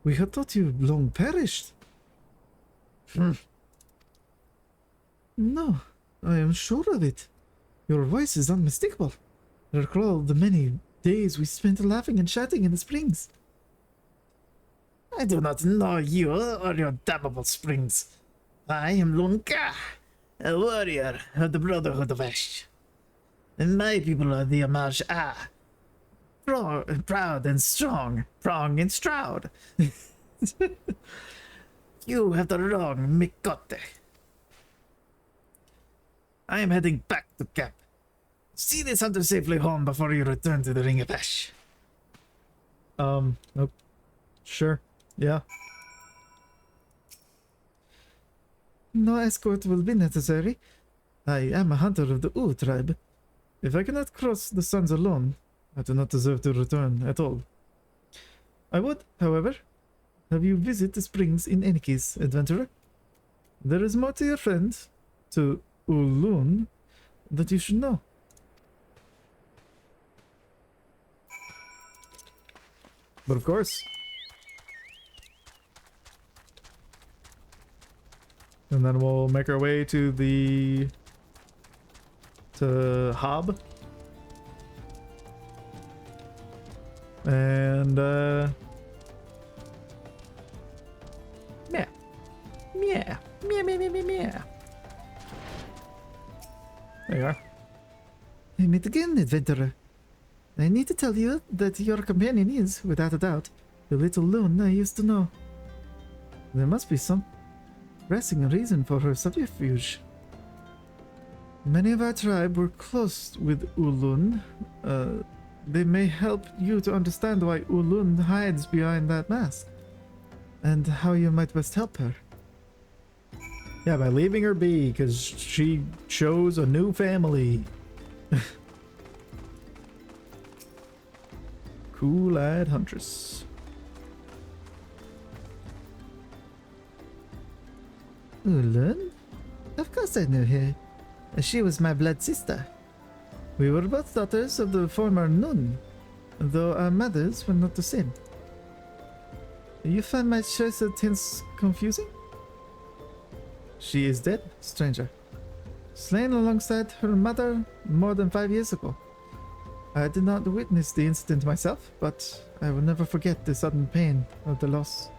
We had thought you long perished. No, I am sure of it. Your voice is unmistakable. Recall the many days we spent laughing and chatting in the springs. I do not know you or your damnable springs. I am Lunka, a warrior of the Brotherhood of Ash. And my people are the Amaj Ah. Proud and strong, prong and stroud. You have the wrong Mikote. I am heading back to camp. See this hunter safely home before you return to the Ring of Ash. Oh, sure. Yeah. No escort will be necessary. I am a hunter of the U tribe. If I cannot cross the sands alone, I do not deserve to return at all. I would, however, have you visit the springs in any case, adventurer. There is more to your friend, to Ulun, that you should know. But of course. And then we'll make our way to the Hob. And Meow. Meow. Meow, meow, meow, meow, meow. there you are. I meet again, adventurer. I need to tell you that your companion is, without a doubt, the little loon I used to know. There must be some pressing reason for her subterfuge. Many of our tribe were close with Ulun. They may help you to understand why Ulun hides behind that mask, and how you might best help her. Yeah, by leaving her be, because she chose a new family. Cool-eyed huntress. Ulun? Of course I knew her. She was my blood sister. We were both daughters of the former Nun, though our mothers were not the same. You find my choice of tense confusing? She is dead, stranger. Slain alongside her mother more than 5 years ago. I did not witness the incident myself, but I will never forget the sudden pain of the loss.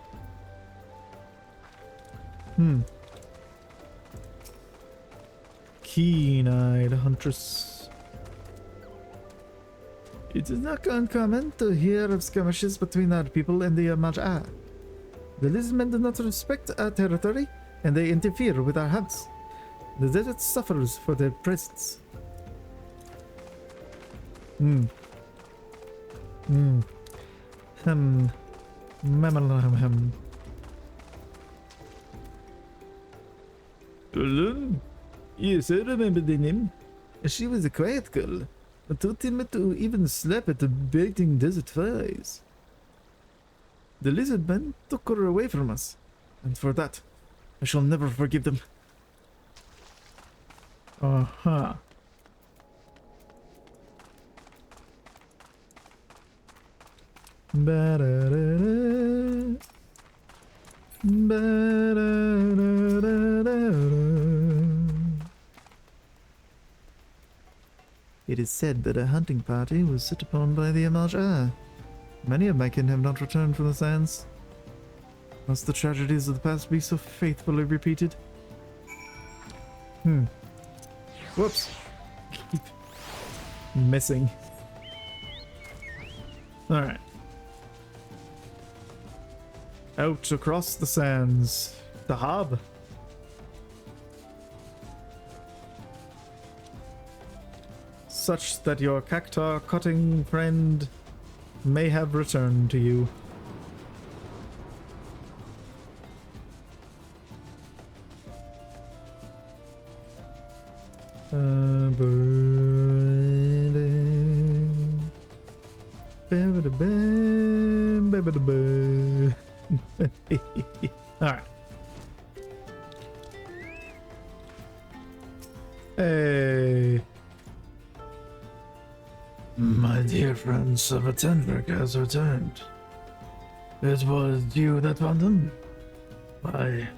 Keen-eyed huntress. It is not uncommon to hear of skirmishes between our people and the Amaja. The lizardmen do not respect our territory, and they interfere with our hunts. The desert suffers for their presence. Ulun? Yes, I remember the name. She was a quiet girl, too timid to even slap at the biting desert flies. The lizardmen took her away from us, and for that, I shall never forgive them. Uh-huh. Ba-da-da-da. Ba-da-da-da-da. It is said that a hunting party was set upon by the Amaja. Many of my kin have not returned from the sands. Must the tragedies of the past be so faithfully repeated? Whoops. Keep missing. Alright. Out across the sands. The hub. Such that your cactus cutting friend may have returned to you. Alright. Hey. My dear friend Savatendrick has returned. It was you that found him? Why,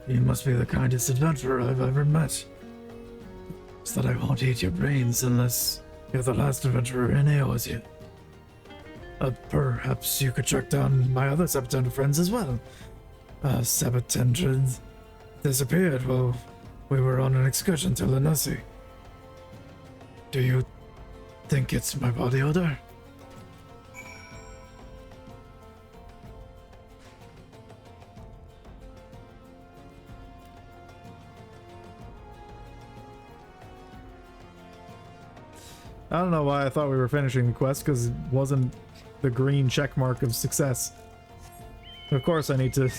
you must be the kindest adventurer I've ever met. It's that I won't eat your brains unless you're the last adventurer in Eosia. Perhaps you could track down my other Sabatendra friends as well. Sabatendra disappeared while we were on an excursion to Lanasi. Do you think it's my body odor? I don't know why I thought we were finishing the quest, because it wasn't the green check mark of success. Of course I need to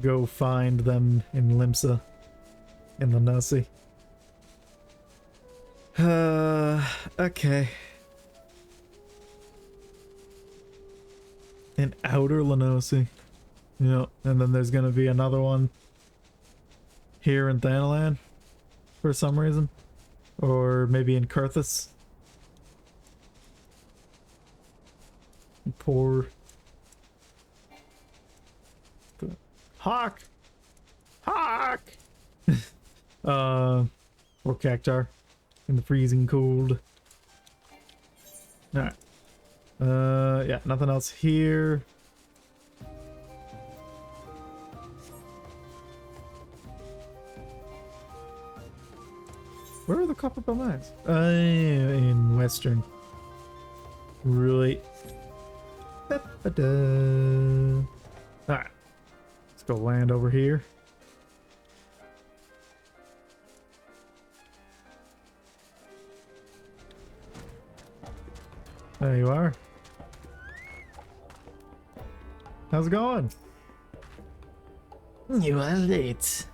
go find them in Limsa, in the Nasi. Okay. In Outer Lenosi. Yep, and then there's gonna be another one here in Thanalan for some reason. Or maybe in Kurthus. Poor Hawk! Hawk! Or Cactar in the freezing cold. Alright. Yeah, nothing else here. Where are the copper bell mines? In Western. Right. Alright. Let's go land over here. There you are. How's it going? You are late.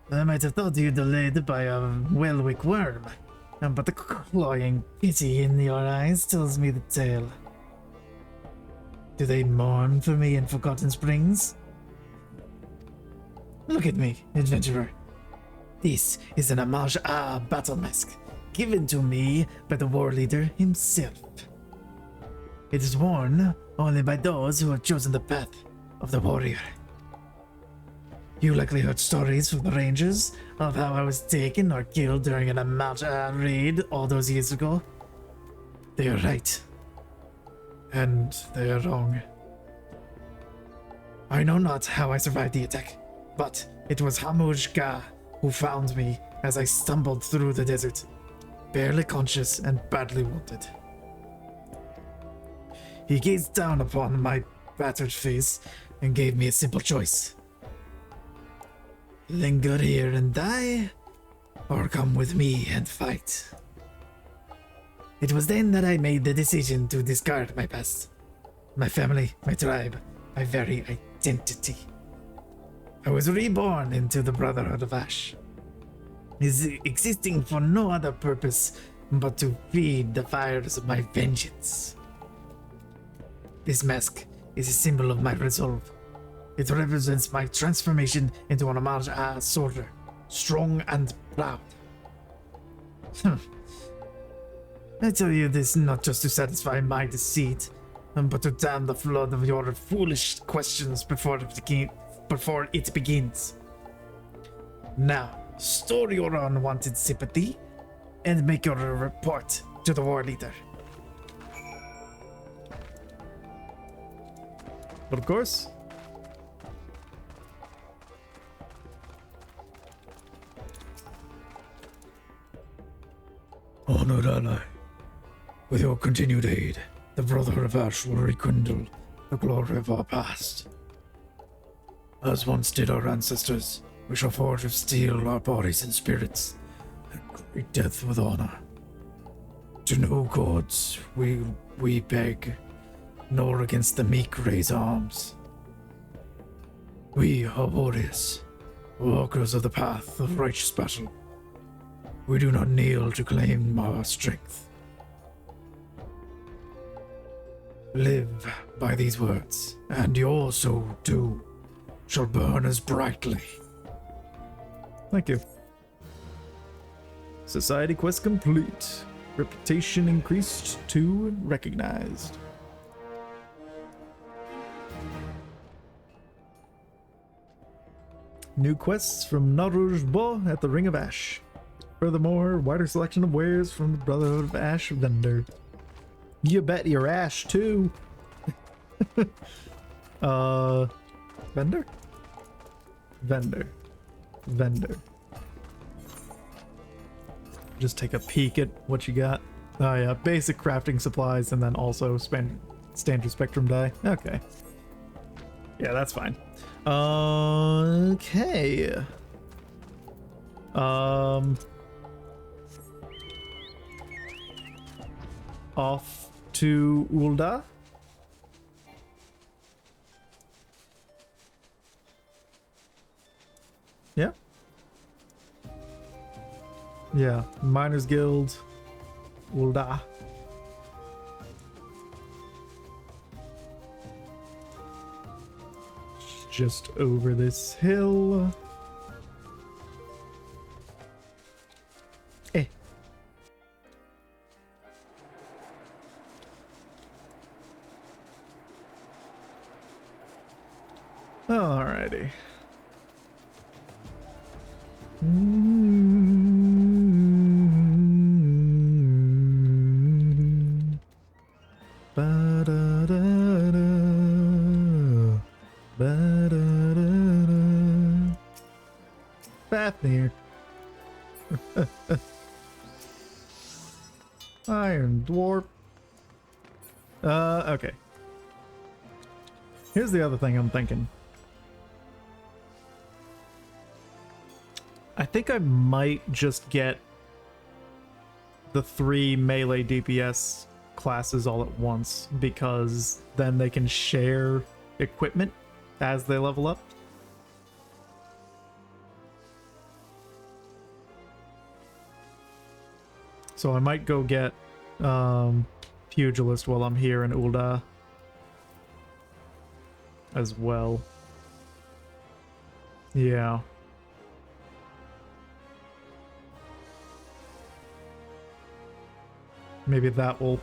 I might have thought you delayed by a Welwick worm, but the cloying pity in your eyes tells me the tale. Do they mourn for me in Forgotten Springs? Look at me, adventurer. This is an homage battle mask given to me by the war leader himself. It is worn only by those who have chosen the path of the warrior. You likely heard stories from the rangers of how I was taken or killed during an homage raid all those years ago. They are right. And they are wrong. I know not how I survived the attack, but it was Hamuj Ga who found me as I stumbled through the desert, barely conscious and badly wounded. He gazed down upon my battered face and gave me a simple choice. Linger here and die, or come with me and fight. It was then that I made the decision to discard my past, my family, my tribe, my very identity. I was reborn into the Brotherhood of Ash, existing for no other purpose but to feed the fires of my vengeance. This mask is a symbol of my resolve. It represents my transformation into an homage soldier, strong and proud. I tell you this not just to satisfy my deceit, but to dam the flood of your foolish questions before it begins. Now, store your unwanted sympathy and make your report to the war leader. But of course. Honored ally, with your continued aid, the Brotherhood of Ash will rekindle the glory of our past. As once did our ancestors, we shall forge of steel our bodies and spirits, and greet death with honor. To no gods we beg, nor against the meek raise arms. We are warriors, walkers of the path of righteous battle. We do not kneel to claim our strength. Live by these words, and your soul too shall burn as brightly. Thank you. Society quest complete. Reputation increased to recognized. New quests from Naruj Bo at the Ring of Ash. Furthermore, wider selection of wares from the Brotherhood of Ash vendor. You bet your ash too. Vendor? Vendor. Just take a peek at what you got. Oh yeah, basic crafting supplies and then also standard spectrum die. Okay. Yeah, that's fine. Okay. Off to Ulda. Yeah. Yeah, Miners Guild, Ulda. Just over this hill. Alrighty. Fafnir. Iron Dwarf. Okay. Here's the other thing I'm thinking. I think I might just get the 3 melee DPS classes all at once, because then they can share equipment as they level up. So I might go get Pugilist while I'm here in Ulda as well. Yeah. Maybe that will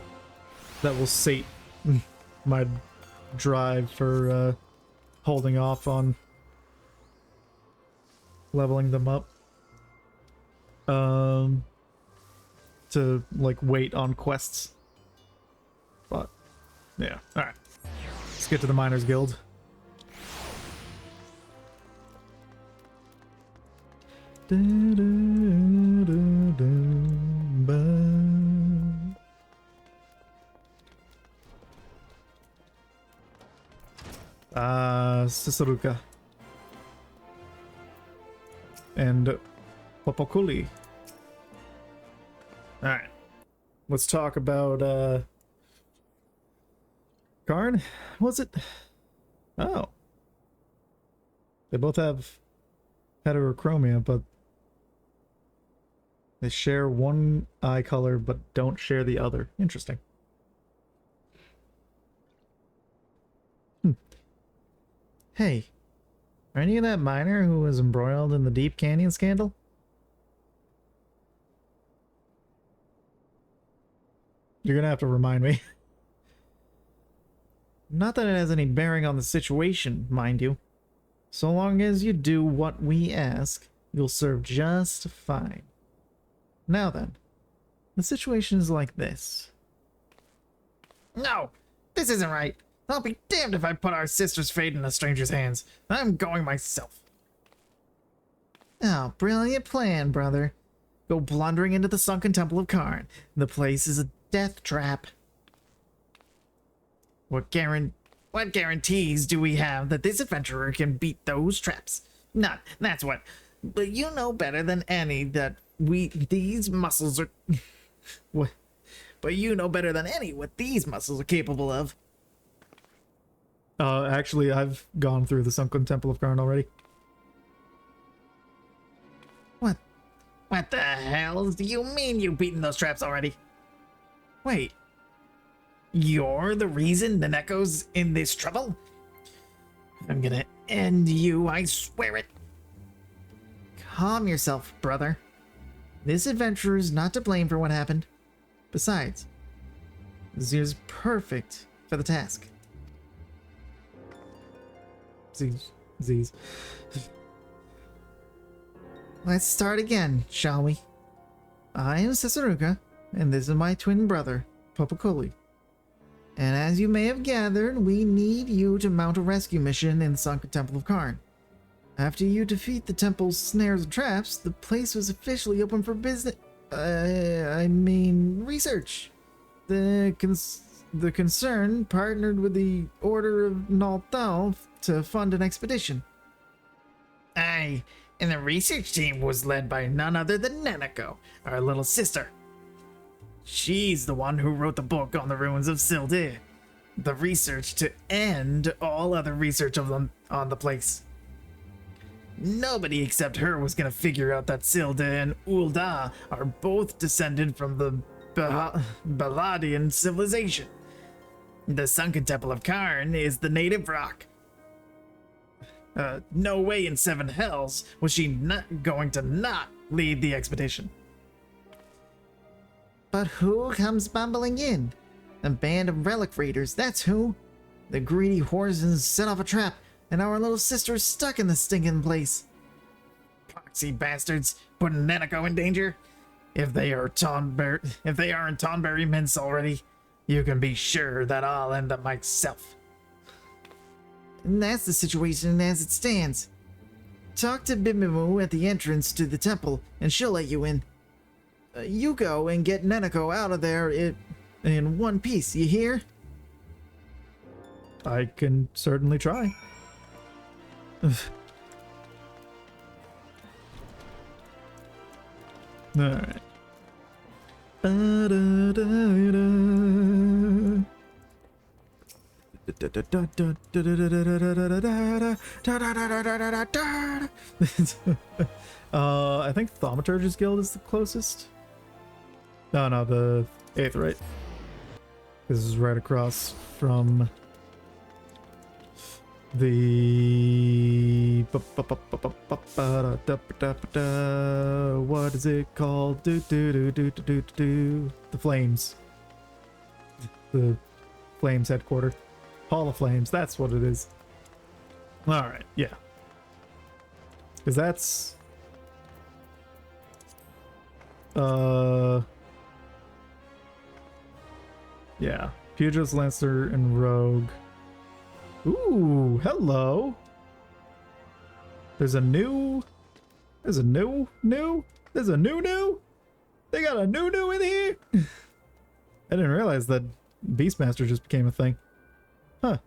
sate my drive for holding off on leveling them up. To like wait on quests. But yeah. Alright. Let's get to the Miners Guild. Sisaruka and Popokuli. Alright. Let's talk about Karn? Was it? Oh. They both have heterochromia, but they share one eye color but don't share the other. Interesting. Hey, are any of that miner who was embroiled in the Deep Canyon scandal? You're gonna have to remind me. Not that it has any bearing on the situation, mind you. So long as you do what we ask, you'll serve just fine. Now then, the situation is like this. No, this isn't right. I'll be damned if I put our sister's fate in a stranger's hands. I'm going myself. Oh, brilliant plan, brother. Go blundering into the sunken temple of Karn. The place is a death trap. What guarantees do we have that this adventurer can beat those traps? None, that's what. But you know better than any that these muscles are... what? But you know better than any what these muscles are capable of. Actually, I've gone through the Sunken Temple of Karn already. What the hell do you mean you've beaten those traps already? Wait. You're the reason Neneko's in this trouble? I'm gonna end you, I swear it. Calm yourself, brother. This adventurer is not to blame for what happened. Besides, Zir's perfect for the task. Z's. Let's start again, shall we? I am Sisaruka, and this is my twin brother, Popokuli. And as you may have gathered, we need you to mount a rescue mission in the Sunken Temple of Karn. After you defeat the temple's snares and traps, the place was officially open for business. Research. The concern partnered with the Order of Nalthal to fund an expedition. Aye, and the research team was led by none other than Neneko, our little sister. She's the one who wrote the book on the ruins of Sildir. The research to end all other research on the place. Nobody except her was gonna figure out that Sildir and Ul'dah are both descended from the Baladian civilization. The Sunken Temple of Karn is the native rock. No way in seven hells was she not going to not lead the expedition. But who comes bumbling in? A band of relic raiders, that's who. The greedy Horzens set off a trap, and our little sister is stuck in the stinking place. Poxy bastards, putting Neneko in danger. If they aren't Tonberry mints already, you can be sure that I'll end up myself. And that's the situation as it stands. Talk to Bibimu at the entrance to the temple, and she'll let you in. You go and get Neneko out of there in one piece, you hear? I can certainly try. Alright. I think Thaumaturge's Guild is the closest. No, the 8th, right? This is right across from The what is it called? The Flames. The Flames headquarters. Hall of Flames. That's what it is. All right. Yeah. Because that's yeah. Pugilist, Lancer, and Rogue. Ooh, hello. There's a new. They got a new in here. I didn't realize that Beastmaster just became a thing. Huh.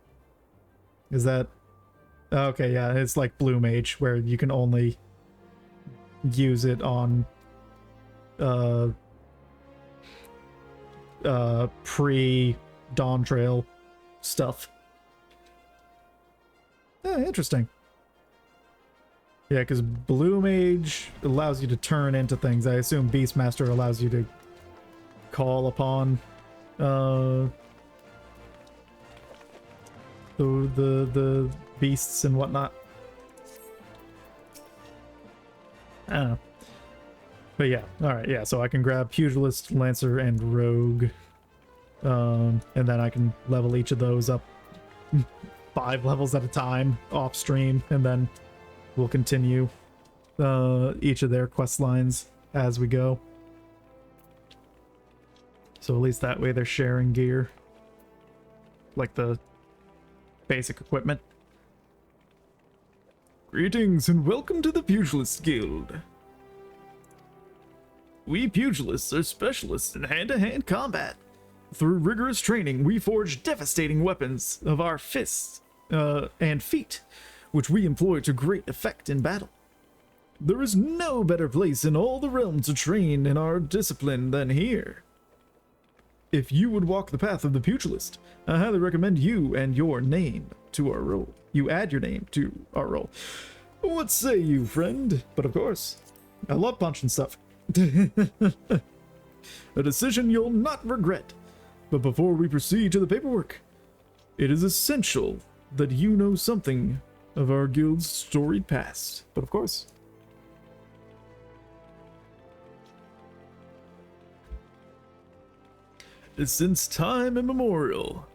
Is that... Okay, yeah, it's like Blue Mage, where you can only use it on pre-Dawn Trail stuff. Interesting. Yeah, because Blue Mage allows you to turn into things. I assume Beastmaster allows you to call upon the beasts and whatnot. I don't know. But yeah, alright, yeah, so I can grab Pugilist, Lancer, and Rogue. And then I can level each of those up 5 levels at a time off stream, and then we'll continue each of their quest lines as we go. So at least that way they're sharing gear. Like the basic equipment. Greetings and welcome to the Pugilist Guild. We pugilists are specialists in hand-to-hand combat. Through rigorous training, we forge devastating weapons of our fists and feet, which we employ to great effect in battle. There is no better place in all the realm to train in our discipline than here. If you would walk the path of the pugilist, I highly recommend you and your name to our role. You add your name to our role. What say you, friend? But of course, I love punching stuff. A decision you'll not regret. But before we proceed to the paperwork, it is essential that you know something of our guild's storied past. But of course, since time immemorial,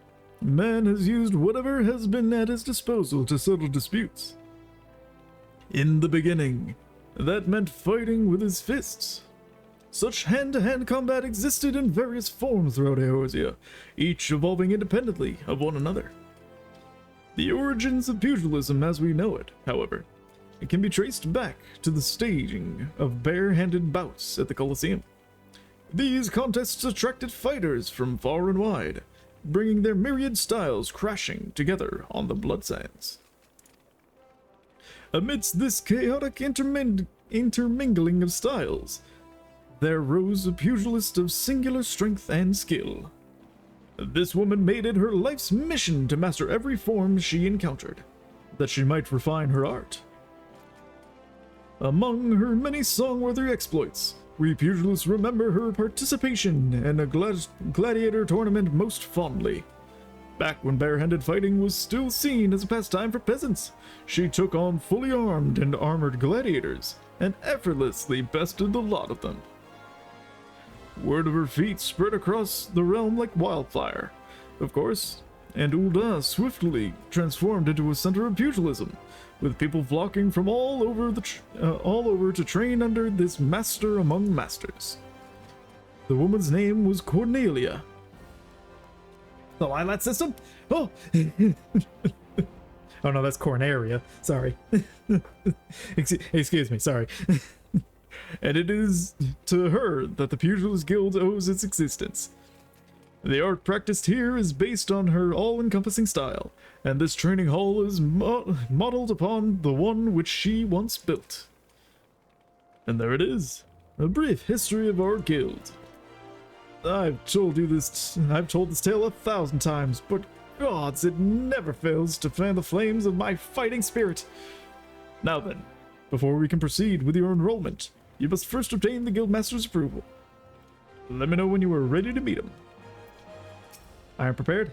man has used whatever has been at his disposal to settle disputes. In the beginning, that meant fighting with his fists. Such hand-to-hand combat existed in various forms throughout Eorzea, each evolving independently of one another. The origins of pugilism as we know it, however, it can be traced back to the staging of bare-handed bouts at the Colosseum. These contests attracted fighters from far and wide, bringing their myriad styles crashing together on the bloodsands. Amidst this chaotic intermingling of styles, there rose a pugilist of singular strength and skill. This woman made it her life's mission to master every form she encountered, that she might refine her art. Among her many song-worthy exploits, we pugilists remember her participation in a gladiator tournament most fondly. Back when barehanded fighting was still seen as a pastime for peasants, she took on fully armed and armored gladiators, and effortlessly bested the lot of them. Word of her feat spread across the realm like wildfire, of course, and Ul'dah swiftly transformed into a center of pugilism, with people flocking from all over to train under this master among masters. The woman's name was Cornelia. The Lilat system? Oh! Oh no, that's Corneria. Sorry. Excuse me, sorry. And it is to her that the Pugilist Guild owes its existence. The art practiced here is based on her all-encompassing style, and this training hall is modeled upon the one which she once built. And there it is, a brief history of our guild. I've told this tale 1,000 times, but gods, it never fails to fan the flames of my fighting spirit. Now then, before we can proceed with your enrollment, you must first obtain the Guildmaster's approval. Let me know when you are ready to meet him. I am prepared.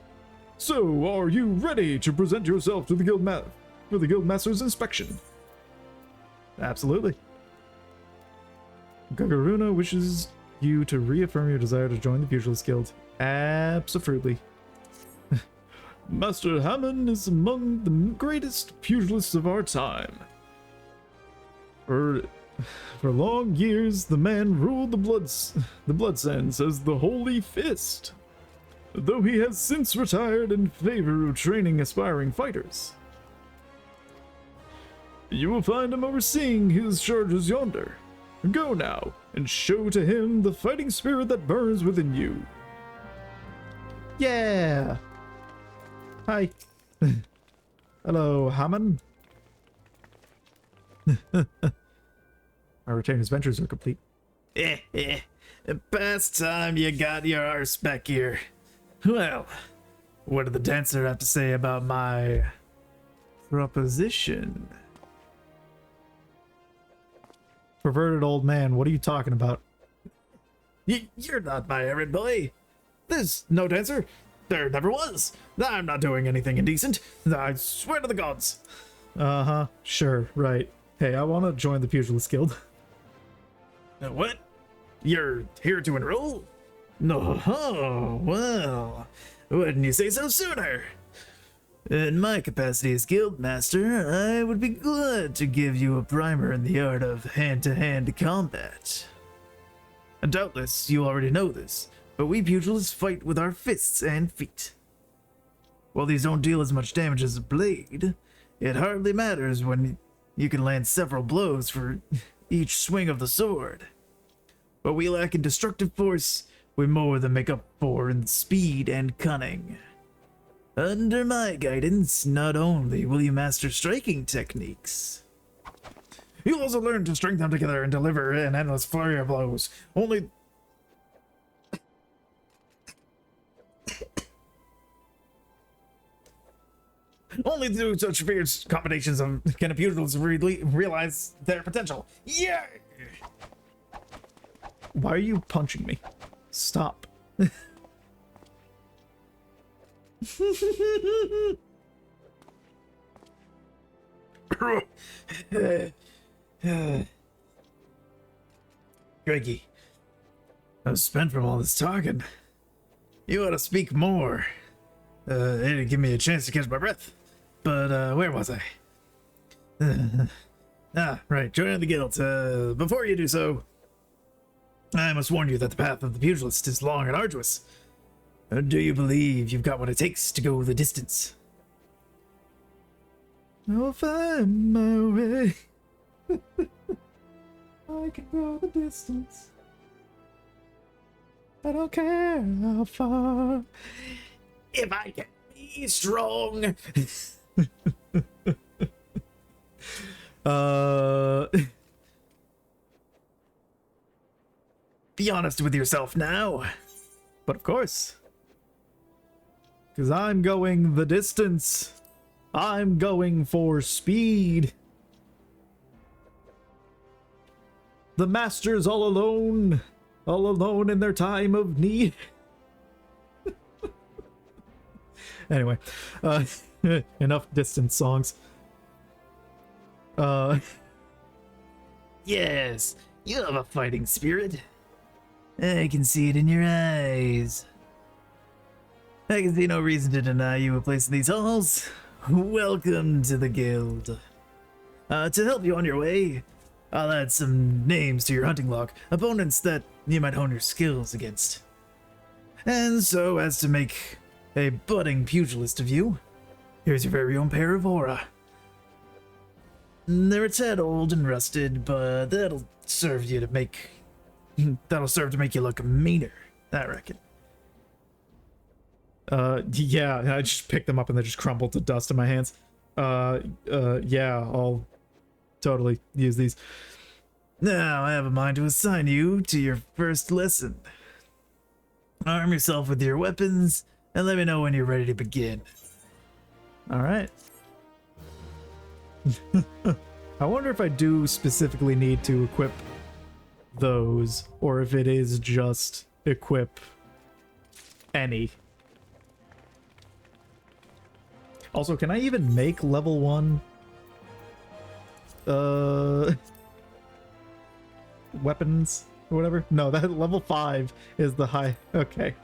So, are you ready to present yourself to the for the Guildmaster's inspection? Absolutely. Gagaruna wishes you to reaffirm your desire to join the Pugilist Guild. Absolutely. Master Hammond is among the greatest pugilists of our time. For long years, the man ruled the Bloodsands as the Holy Fist, though he has since retired in favor of training aspiring fighters. You will find him overseeing his charges yonder. Go now, and show to him the fighting spirit that burns within you. Yeah. Hi. Hello, Hammond. Our return adventures are complete. Past time you got your arse back here. Well, what did the dancer have to say about my proposition? Perverted old man, what are you talking about? You're not my errand boy. There's no dancer. There never was. I'm not doing anything indecent. I swear to the gods. Uh-huh, sure, right. Hey, I want to join the Pugilist Guild. What? You're here to enroll? No, well, wouldn't you say so sooner? In my capacity as Guildmaster, I would be glad to give you a primer in the art of hand-to-hand combat. And doubtless you already know this, but we pugilists fight with our fists and feet. While these don't deal as much damage as a blade, it hardly matters when you can land several blows for each swing of the sword. What we lack in destructive force, we more than make up for in speed and cunning. Under my guidance, not only will you master striking techniques, you'll also learn to string them together and deliver an endless flurry of blows. Only through such fierce combinations of can a pugilist really realize their potential. Yeah! Why are you punching me? Stop. Greggy, I was spent from all this talking. You ought to speak more. It didn't give me a chance to catch my breath. But, where was I? Right, joining the guild. Before you do so, I must warn you that the path of the pugilist is long and arduous. Do you believe you've got what it takes to go the distance? I'll find my way. I can go the distance. I don't care how far. If I can be strong. Be honest with yourself now. But of course. Because I'm going the distance. I'm going for speed. The masters all alone in their time of need. Anyway, enough distance songs. Yes, you have a fighting spirit. I can see it in your eyes. I can see no reason to deny you a place in these halls. Welcome to the guild. To help you on your way, I'll add some names to your hunting log, opponents that you might hone your skills against. And so as to make a budding pugilist of you, here's your very own pair of aura. They're a tad old and rusted, but that'll serve to make you look meaner, I reckon. Yeah, I just picked them up and they just crumbled to dust in my hands. Yeah, I'll totally use these. Now I have a mind to assign you to your first lesson. Arm yourself with your weapons and let me know when you're ready to begin. All right. I wonder if I do specifically need to equip those, or if it is just equip any. Also, can I even make level 1 weapons or whatever? No, that level 5 is the high. Okay.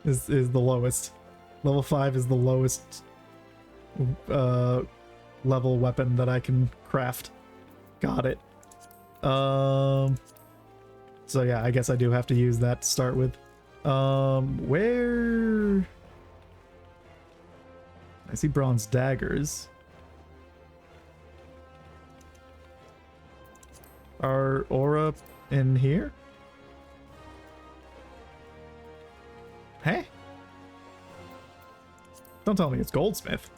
Is the lowest. Level 5 is the lowest level weapon that I can craft. Got it. So yeah, I guess I do have to use that to start with. Where I see bronze daggers. Are aura in here? Hey? Don't tell me it's goldsmith.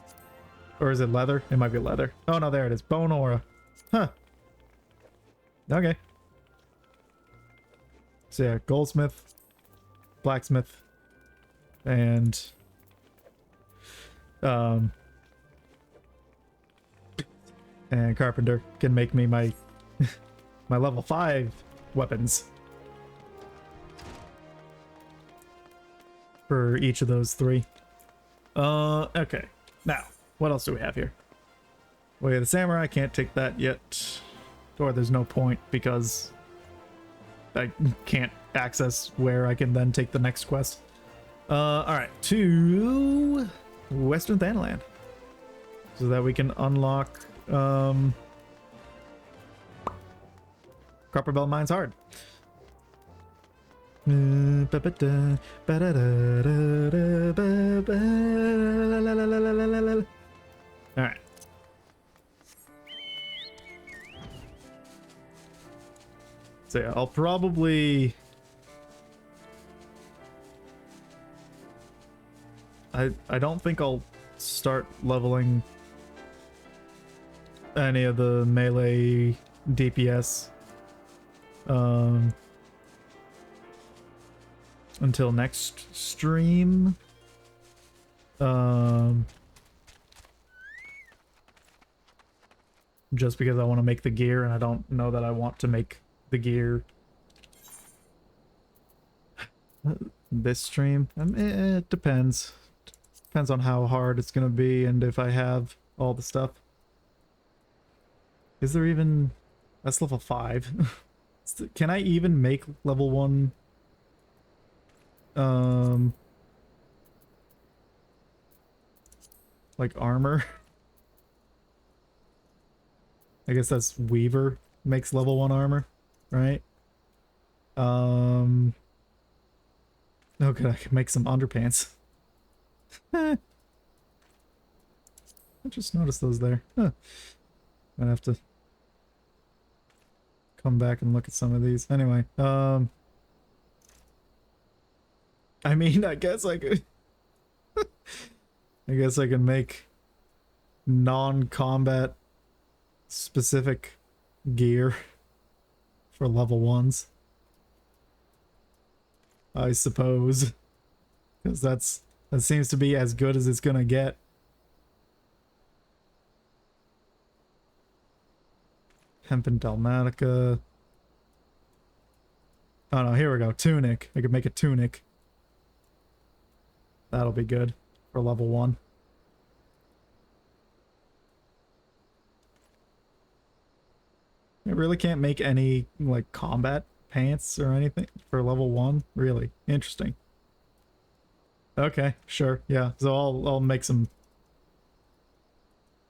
Or is it leather? It might be leather. Oh no, there it is. Bone aura. Huh. Okay. So yeah, goldsmith, blacksmith, and carpenter can make me my my level 5 weapons for each of those 3. Okay. Now, what else do we have here? Way of the Samurai, can't take that yet. Or there's no point because I can't access where I can then take the next quest. Alright, to Western Thanaland. So that we can unlock Copperbell Mines Hard. Alright. So yeah, I'll probably... I don't think I'll start leveling any of the melee DPS until next stream. Just because I want to make the gear and I don't know that I want to make the gear this stream. It depends. Depends on how hard it's gonna be and if I have all the stuff. Is there even... That's level 5. Can I even make level 1 like armor? I guess that's Weaver makes level 1 armor, right? Oh good, I can make some underpants. I just noticed those there. Huh. I'd have to come back and look at some of these. Anyway, I mean, I guess I could... I guess I can make non-combat specific gear for level 1s. I suppose. Because that seems to be as good as it's gonna get. Hemp and Dalmatica. Oh no, here we go. Tunic. I could make a tunic. That'll be good for level 1. I really can't make any, like, combat pants or anything for level 1? Really? Interesting. Okay, sure, yeah. So I'll make some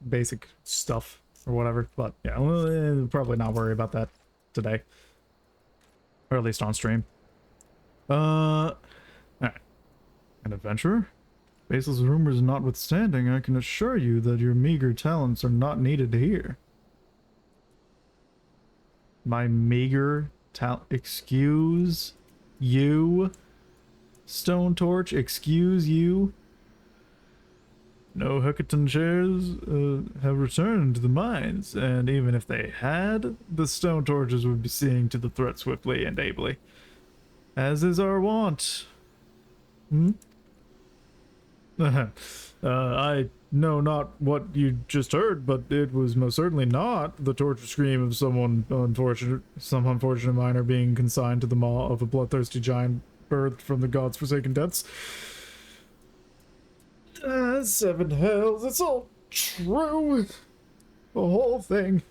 basic stuff or whatever, but yeah, we'll probably not worry about that today. Or at least on stream. Alright. An adventurer? Basil's rumors notwithstanding, I can assure you that your meager talents are not needed here. My meager talent? Excuse you? Stone Torch, excuse you? No Heckerton shares have returned to the mines, and even if they had, the Stone Torches would be seeing to the threat swiftly and ably. As is our wont. Hmm? I know not what you just heard, but it was most certainly not the torture scream of some unfortunate miner being consigned to the maw of a bloodthirsty giant birthed from the gods' forsaken depths. Seven hells, it's all true. The whole thing.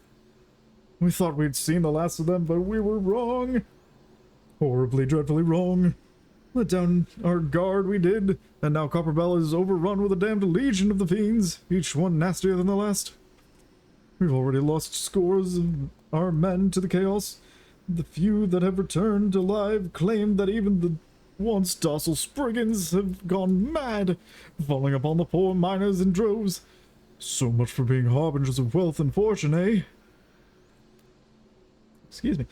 We thought we'd seen the last of them, but we were wrong. Horribly, dreadfully wrong. Let down our guard, we did, and now Copperbell is overrun with a damned legion of the fiends, each one nastier than the last. We've already lost scores of our men to the chaos. The few that have returned alive claim that even the once docile Spriggans have gone mad, falling upon the poor miners in droves. So much for being harbingers of wealth and fortune, eh? Excuse me.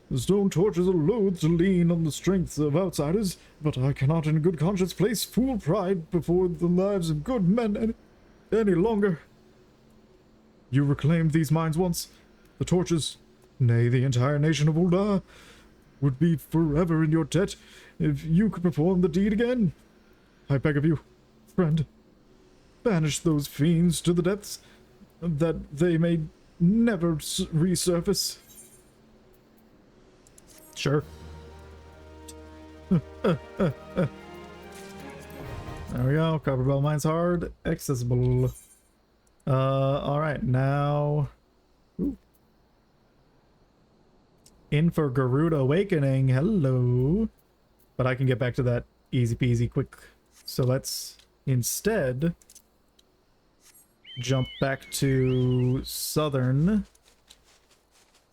The stone torches are loath to lean on the strength of outsiders, but I cannot in good conscience place fool pride before the lives of good men any longer. You reclaimed these mines once. The torches, nay, the entire nation of Ul'dah, would be forever in your debt if you could perform the deed again. I beg of you, friend, banish those fiends to the depths, that they may never resurface. Sure. There we go. Copperbell Mine's hard. Accessible. Alright, now... Ooh. In for Garuda Awakening. Hello. But I can get back to that easy peasy quick. So let's instead jump back to Southern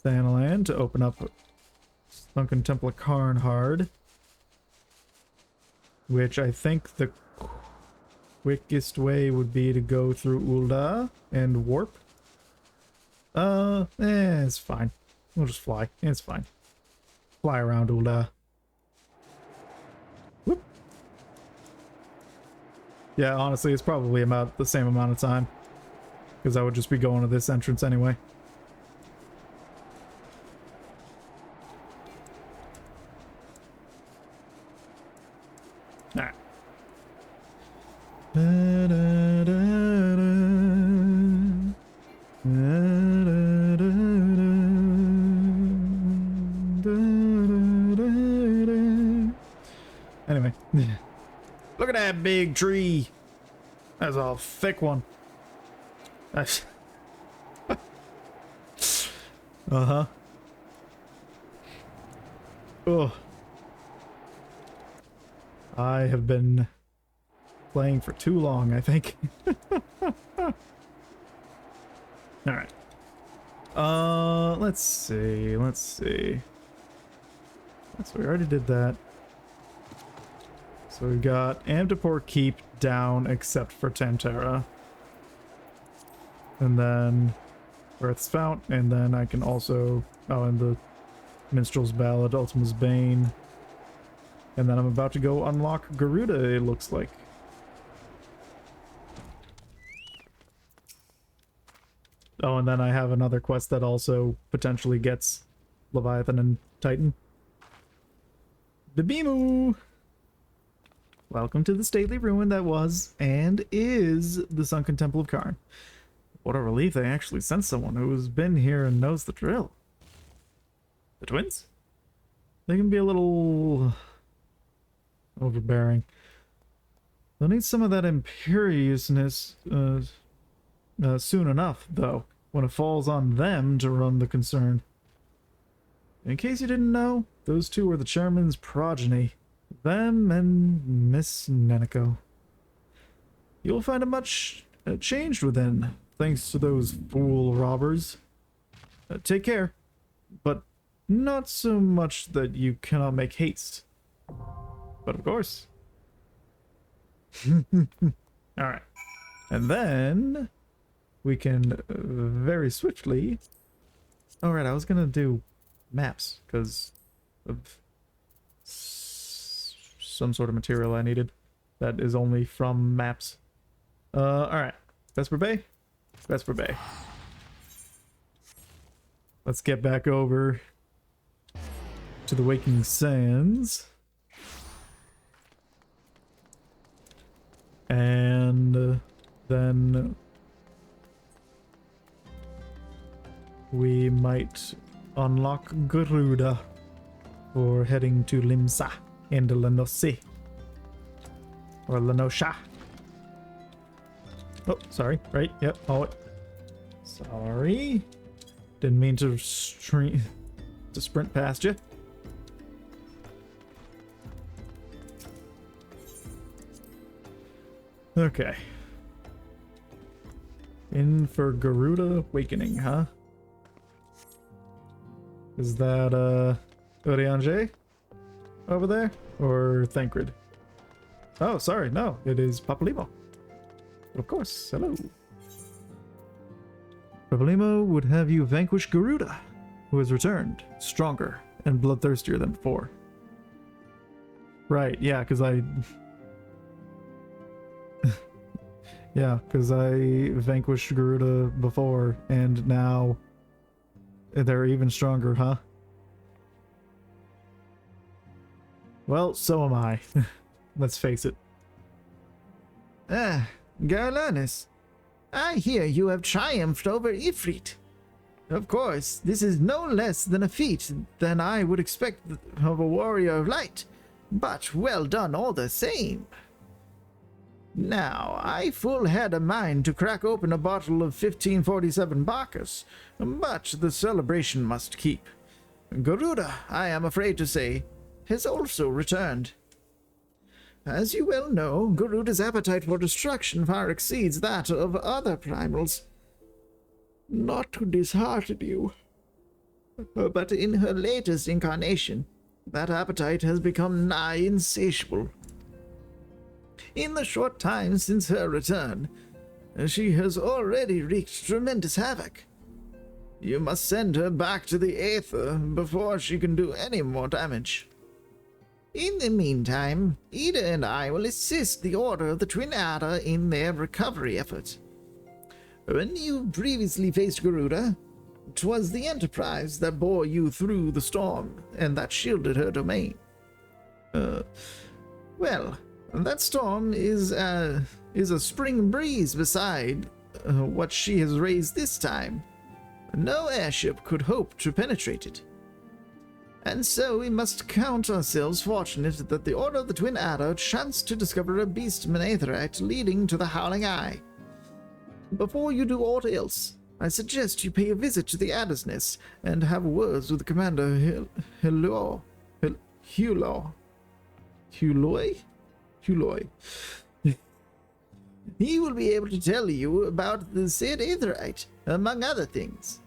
Thanalan to open up Sunken Temple of Karnhard, which I think the quickest way would be to go through Ul'dah and warp. It's fine. We'll just fly. It's fine. Fly around Ul'dah. Whoop. Yeah, honestly, it's probably about the same amount of time, because I would just be going to this entrance anyway. Alright. Anyway. Look at that big tree. That's a thick one. Uh-huh. Oh. I have been playing for too long, I think. Alright. Let's see. So we already did that. So we got Amdapor Keep down except for Tantera. And then Earth's Fount, and then I can also... Oh, and the Minstrel's Ballad, Ultima's Bane. And then I'm about to go unlock Garuda, it looks like. Oh, and then I have another quest that also potentially gets Leviathan and Titan. Bibimu! Welcome to the stately ruin that was and is the Sunken Temple of Karn. What a relief they actually sent someone who has been here and knows the drill. The twins? They can be a little overbearing. They'll need some of that imperiousness soon enough, though, when it falls on them to run the concern. In case you didn't know, those two are the chairman's progeny. Them and Miss Neneko. You'll find it much changed within, thanks to those fool robbers. Take care, but not so much that you cannot make haste. But of course. Alright. And then we can very swiftly... Alright, I was gonna do maps, because of some sort of material I needed that is only from maps. Alright. Vesper Bay? Vesper Bay. Let's get back over to the Waking Sands. And then we might unlock Garuda for heading to Limsa and Lenossi. Or Lenosha. Oh, sorry. Right. Yep. Oh, sorry. Didn't mean to sprint past you. Okay. In for Garuda Awakening, huh? Is that Urianger over there? Or Thancred? Oh, sorry, no, it is Papalymo. Of course, hello. Papalymo would have you vanquish Garuda, who has returned, stronger and bloodthirstier than before. Right, yeah, because I... yeah, because I vanquished Garuda before, and now they're even stronger, huh? Well, so am I. Let's face it. Ah, Garlanus, I hear you have triumphed over Ifrit. Of course, this is no less than a feat than I would expect of a warrior of light, but well done all the same. Now, I full had a mind to crack open a bottle of 1547 Bacchus, but the celebration must keep. Garuda, I am afraid to say, has also returned. As you well know, Garuda's appetite for destruction far exceeds that of other primals. Not to dishearten you, but in her latest incarnation, that appetite has become nigh insatiable. In the short time since her return, she has already wreaked tremendous havoc. You must send her back to the Aether before she can do any more damage. In the meantime, Ida and I will assist the Order of the Twin Adder in their recovery efforts. When you previously faced Garuda, 'twas the Enterprise that bore you through the storm and that shielded her domain. Well, that storm is a spring breeze beside what she has raised this time. No airship could hope to penetrate it. And so we must count ourselves fortunate that the Order of the Twin Adder chanced to discover a beastman aetherite leading to the Howling Eye. Before you do aught else, I suggest you pay a visit to the Adder's Nest and have words with Commander Huloy. He will be able to tell you about the said aetherite, among other things.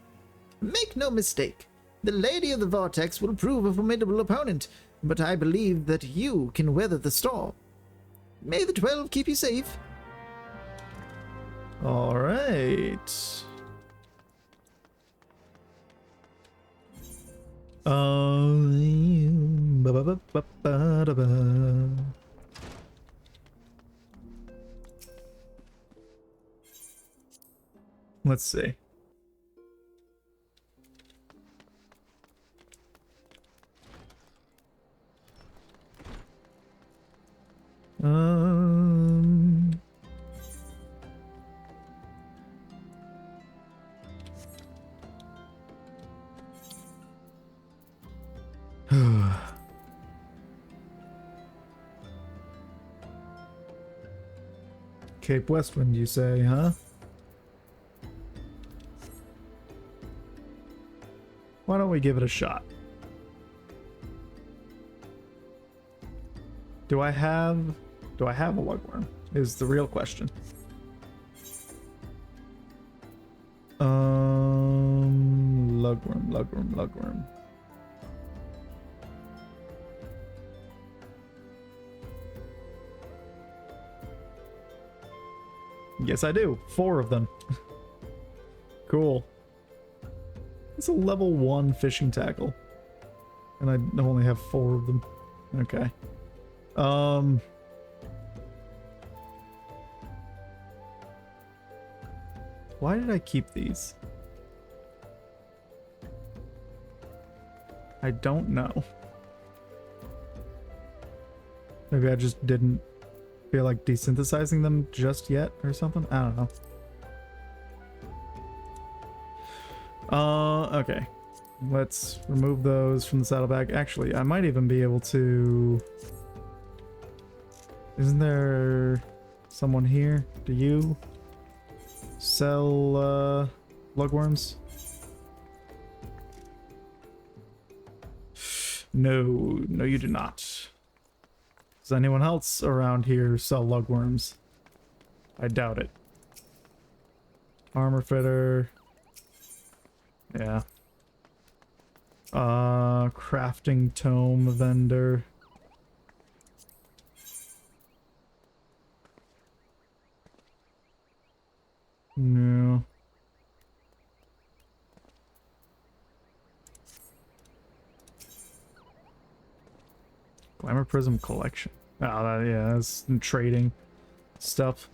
Make no mistake, the Lady of the Vortex will prove a formidable opponent, but I believe that you can weather the storm. May the 12 keep you safe. All right. Let's see. Cape Westwind, you say, huh? Why don't we give it a shot? Do I have a lugworm? Is the real question. Lugworm. Yes, I do. 4 of them. Cool. It's a level 1 fishing tackle. And I only have 4 of them. Okay. Why did I keep these? I don't know. Maybe I just didn't feel like desynthesizing them just yet or something? I don't know. Okay. Let's remove those from the saddlebag. Actually, I might even be able to... Isn't there someone here? Do you? sell lugworms? No, no you do not. Does anyone else around here sell lugworms? I doubt it. Armor fitter. Yeah. Crafting tome vendor. No. Glamour Prism collection. Oh, yeah, that's trading stuff.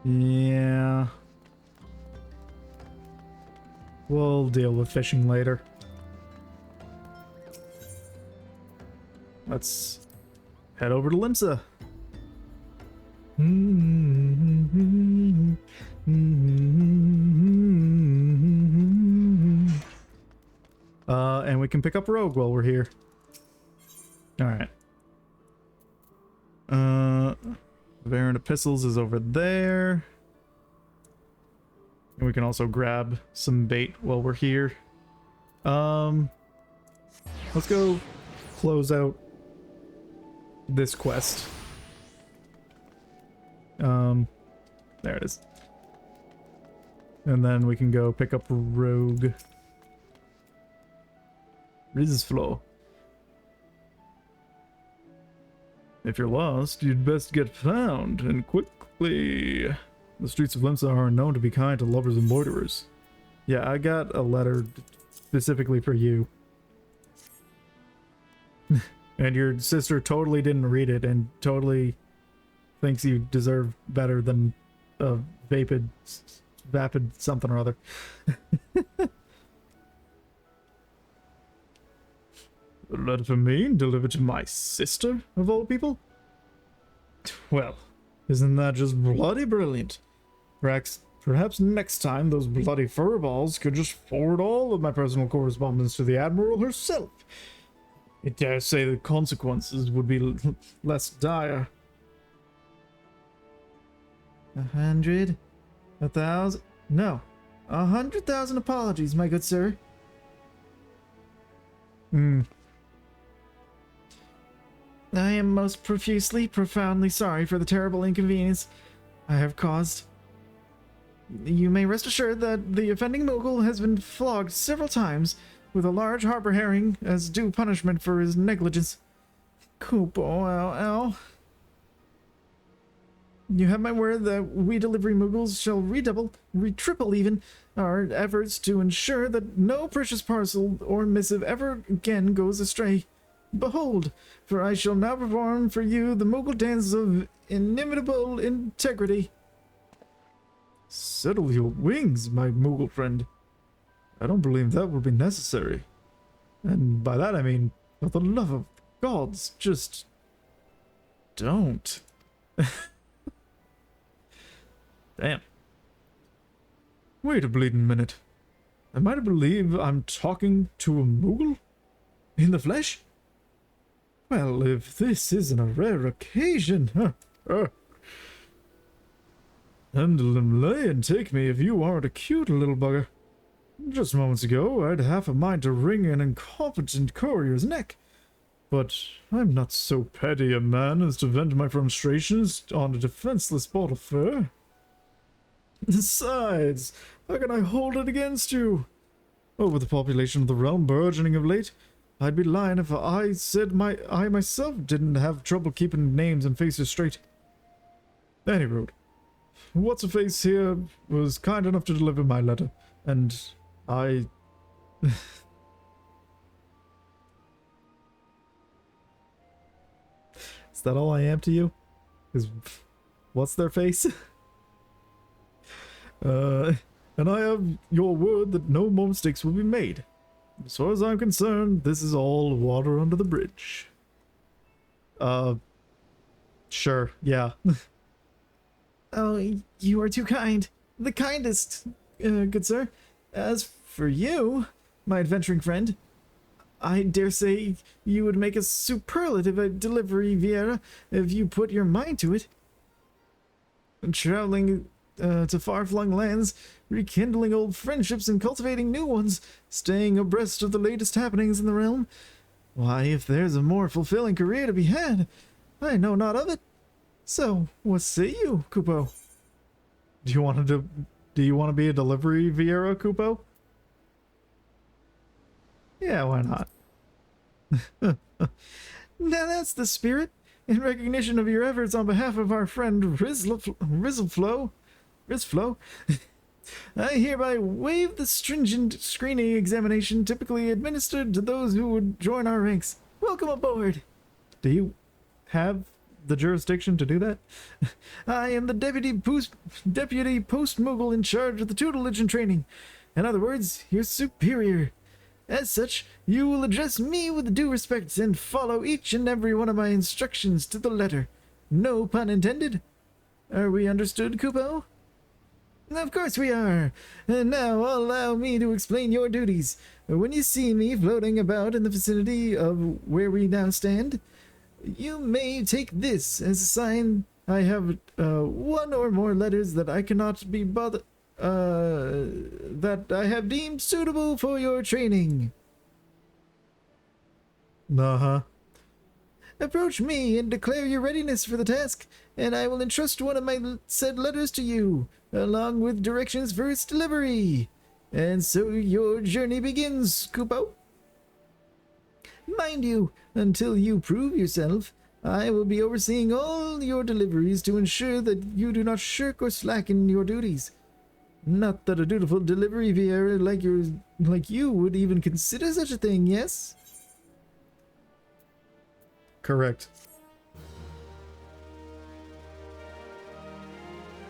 Yeah. We'll deal with fishing later. Let's head over to Limsa. And we can pick up Rogue while we're here. Alright. Variant Epistles is over there. And we can also grab some bait while we're here. Let's go close out this quest. There it is. And then we can go pick up Rogue. Rizflow. If you're lost, you'd best get found, and quickly. The streets of Limsa are known to be kind to lovers and loiterers. Yeah, I got a letter specifically for you. And your sister totally didn't read it and totally thinks you deserve better than a vapid something or other. A letter for me delivered to my sister, of all people? Well, isn't that just bloody brilliant? Perhaps next time those bloody furballs could just forward all of my personal correspondence to the Admiral herself. I dare say the consequences would be less dire. 100? 1,000? No. 100,000 apologies, my good sir. I am most profusely, profoundly sorry for the terrible inconvenience I have caused. You may rest assured that the offending Moogle has been flogged several times with a large harbor herring as due punishment for his negligence. Kupo, ow. You have my word that we delivery Moogles shall triple even, our efforts to ensure that no precious parcel or missive ever again goes astray. Behold, for I shall now perform for you the Moogle dance of inimitable integrity. Settle your wings, my Moogle friend. I don't believe that will be necessary. And by that I mean, for the love of gods, just don't. Damn. Wait a bleeding minute. Am I to believe I'm talking to a Moogle? In the flesh? Well, if this isn't a rare occasion, Handle and lay and take me if you aren't a cute little bugger. Just moments ago, I'd half a mind to wring an incompetent courier's neck. But I'm not so petty a man as to vent my frustrations on a defenseless ball of fur. Besides, how can I hold it against you? With the population of the realm burgeoning of late, I'd be lying if I said I myself didn't have trouble keeping names and faces straight. Anyway, What's-a-face here was kind enough to deliver my letter, and I... Is that all I am to you? Is what's their face? And I have your word that no more mistakes will be made. As far as I'm concerned, this is all water under the bridge. Sure, yeah. Oh, you are too kind. The kindest, good sir. As for you, my adventuring friend, I dare say you would make a superlative delivery, Vieira, if you put your mind to it. Traveling to far-flung lands, rekindling old friendships and cultivating new ones, staying abreast of the latest happenings in the realm. Why, if there's a more fulfilling career to be had, I know not of it. So, what say you, Kupo? Do you want to be a delivery Vieira, Kupo? Yeah, why not? Now that's the spirit. In recognition of your efforts on behalf of our friend Rizflo, I hereby waive the stringent screening examination typically administered to those who would join our ranks. Welcome aboard. Do you have the jurisdiction to do that? I am the deputy post mogul in charge of the tutelage and training. In other words, your superior. As such, you will address me with due respect and follow each and every one of my instructions to the letter. No pun intended. Are we understood, Kupo? Of course we are. And now allow me to explain your duties. When you see me floating about in the vicinity of where we now stand, you may take this as a sign I have one or more letters that I cannot be bothered that I have deemed suitable for your training. Uh-huh. Approach me and declare your readiness for the task, and I will entrust one of my said letters to you, along with directions for its delivery. And so your journey begins, Kupo. Mind you, until you prove yourself, I will be overseeing all your deliveries to ensure that you do not shirk or slacken your duties. Not that a dutiful delivery Vieira like you would even consider such a thing, yes? Correct.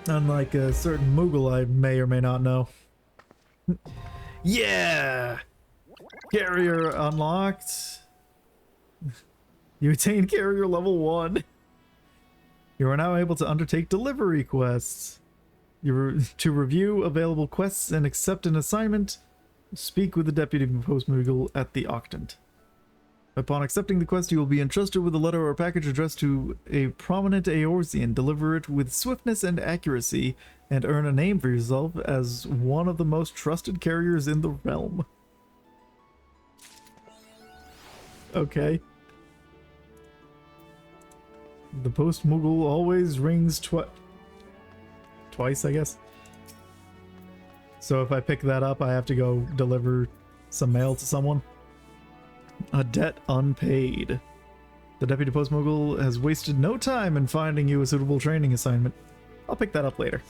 Unlike a certain Moogle I may or may not know. Yeah! Carrier unlocked. You attain carrier level 1. You are now able to undertake delivery quests. To review available quests and accept an assignment, speak with the deputy post mogul at the Octant. Upon accepting the quest, you will be entrusted with a letter or package addressed to a prominent Eorzean. Deliver it with swiftness and accuracy, and earn a name for yourself as one of the most trusted carriers in the realm. Okay. The post mogul always rings twice, I guess. So if I pick that up, I have to go deliver some mail to someone. A debt unpaid. The deputy post mogul has wasted no time in finding you a suitable training assignment. I'll pick that up later.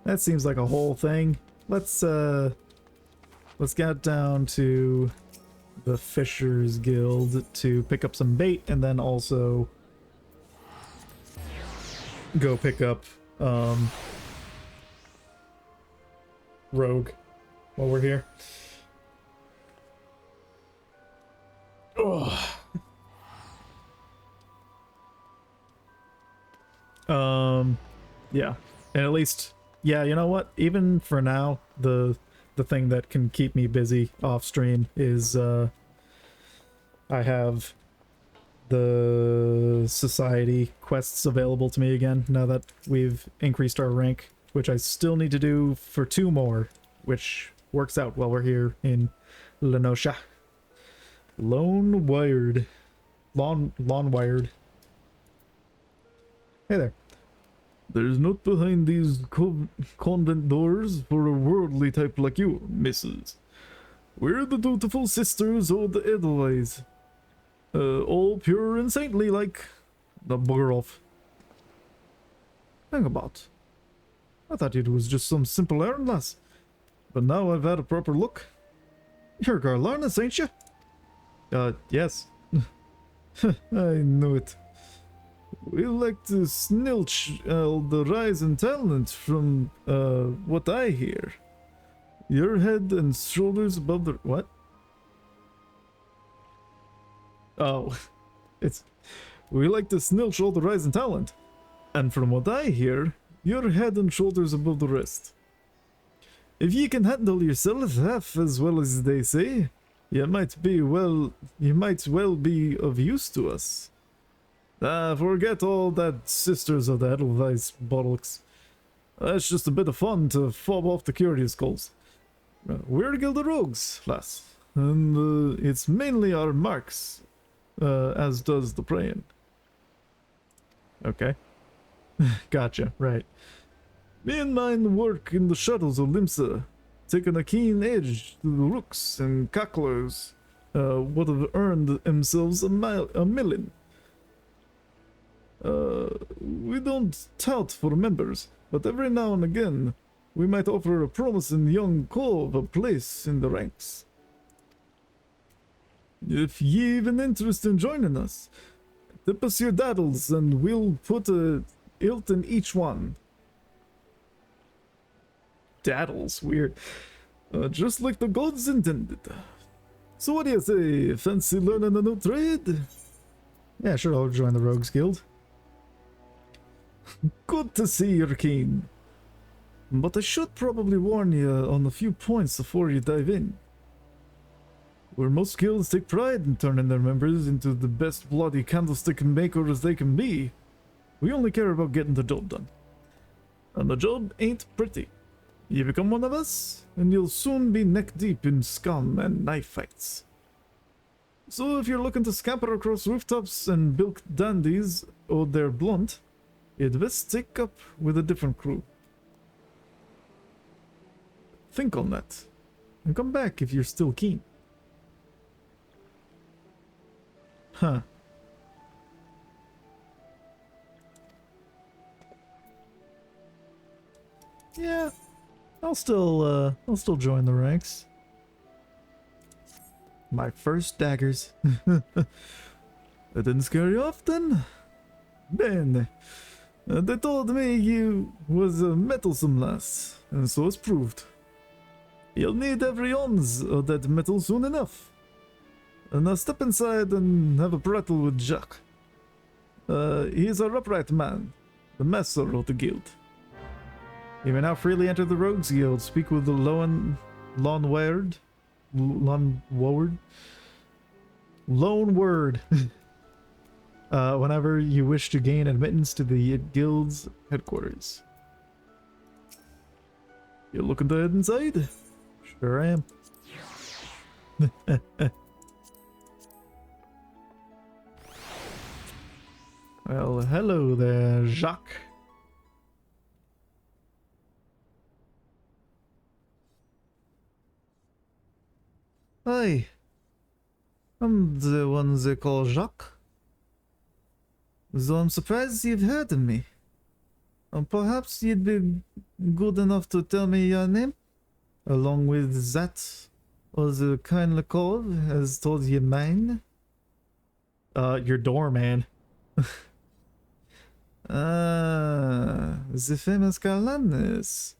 That seems like a whole thing. Let's get down to the Fishers Guild to pick up some bait, and then also go pick up Rogue while we're here. Ugh. Yeah, and at least, yeah, you know what? Even for now, the thing that can keep me busy off stream is I have the society quests available to me again now that we've increased our rank, which I still need to do for 2 more, which works out while we're here in Lenosha. Lawn Wired. Hey there. There's not behind these convent doors for a worldly type like you, missus. We're the dutiful sisters of the Edelweiss. All pure and saintly like the bugger off. Hang about. I thought it was just some simple errand lass. But now I've had a proper look. You're Garlarnus, ain't you? Yes. I knew it. We like to snilch the rise in talent from what I hear. Your head and shoulders above the... What? Oh. It's... We like to snilch all the rise in talent. And from what I hear, you're head and shoulders above the rest. If ye can handle yourself half as well as they say, you might well be of use to us. Forget all that Sisters of the Edelweiss bollocks. That's just a bit of fun to fob off the curious skulls. We're a guild of rogues, lass, and it's mainly our marks, as does the praying. Okay. Gotcha, right. Me and mine work in the shuttles of Limsa, taking a keen edge to the rooks and cocklers, would have earned themselves a million. We don't tout for members, but every now and again, we might offer a promising young cove a place in the ranks. If ye even interested in joining us, tip us your daddles and we'll put a hilt in each one. Daddles, weird. Just like the gods intended. So what do you say? Fancy learning a new trade? Yeah, sure, I'll join the Rogues Guild. Good to see you're keen. But I should probably warn you on a few points before you dive in. Where most guilds take pride in turning their members into the best bloody candlestick makers they can be, we only care about getting the job done. And the job ain't pretty. You become one of us, and you'll soon be neck deep in scum and knife fights. So if you're looking to scamper across rooftops and bilk dandies or they're blunt, you'd best take up with a different crew. Think on that, and come back if you're still keen. Huh. Yeah, I'll still join the ranks. My first daggers. That didn't scare you off then? Ben, they told me you was a meddlesome lass, and so it's proved. You'll need every ounce of that metal soon enough. And now step inside and have a prattle with Jacques. He's a upright man, the master of the guild. You may now freely enter the Rogues Guild. Speak with the Lone Word. Whenever you wish to gain admittance to the guild's headquarters. You looking to head inside? Sure am. Well, hello there, Jacques. Hi. I'm the one they call Jacques. Though I'm surprised you've heard of me. Perhaps you'd be good enough to tell me your name? Along with that, or the kindly cove has told you mine? Your doorman. The famous Carlanus.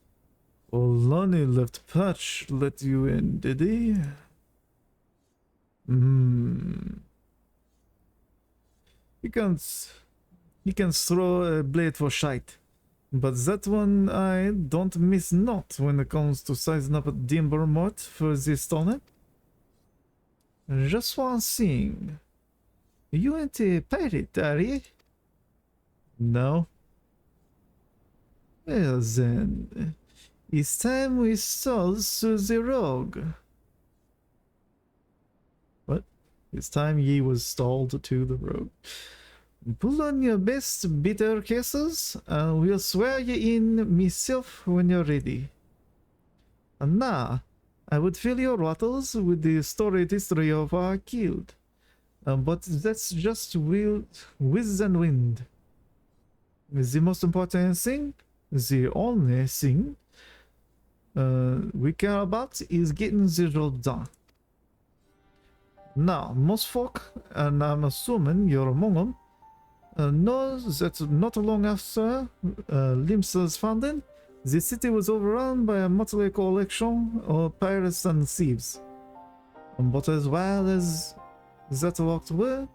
Lonnie left Patch let you in, did he? He can throw a blade for shite. But that one I don't miss not when it comes to sizing up a Dimber Mort for the stoner. Just one thing. You ain't a pirate, are you? No. Well then, it's time we stole to the rogue. What? It's time ye was stalled to the rogue. Pull on your best bitter cases, and we'll swear you in myself when you're ready. And now, I would fill your rattles with the storied history of our guild. But that's just whiz and wind. The most important thing, the only thing, we care about is getting the job done. Now, most folk, and I'm assuming you're among them, know that not long after Limsa's founding, the city was overrun by a motley collection of pirates and thieves. But as well as that walked away,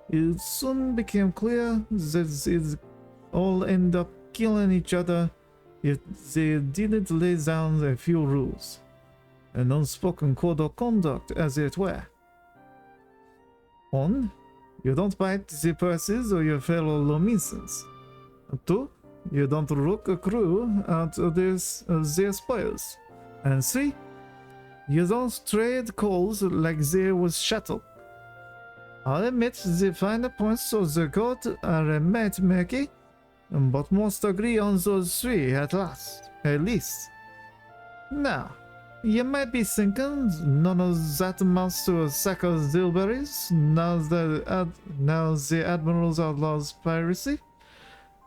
it soon became clear that they'd all end up killing each other if they didn't lay down a few rules, an unspoken code of conduct, as it were. 1. You don't bite the purses of your fellow Lominsons. 2. You don't rook a crew out of their spoils. And 3. You don't trade coals like they was shuttle. I'll admit the finer points of the code are a bit murky, but most agree on those 3 at least. Now, you might be thinking none of that amounts to a sack of dillberries now the Admiral's outlaws piracy.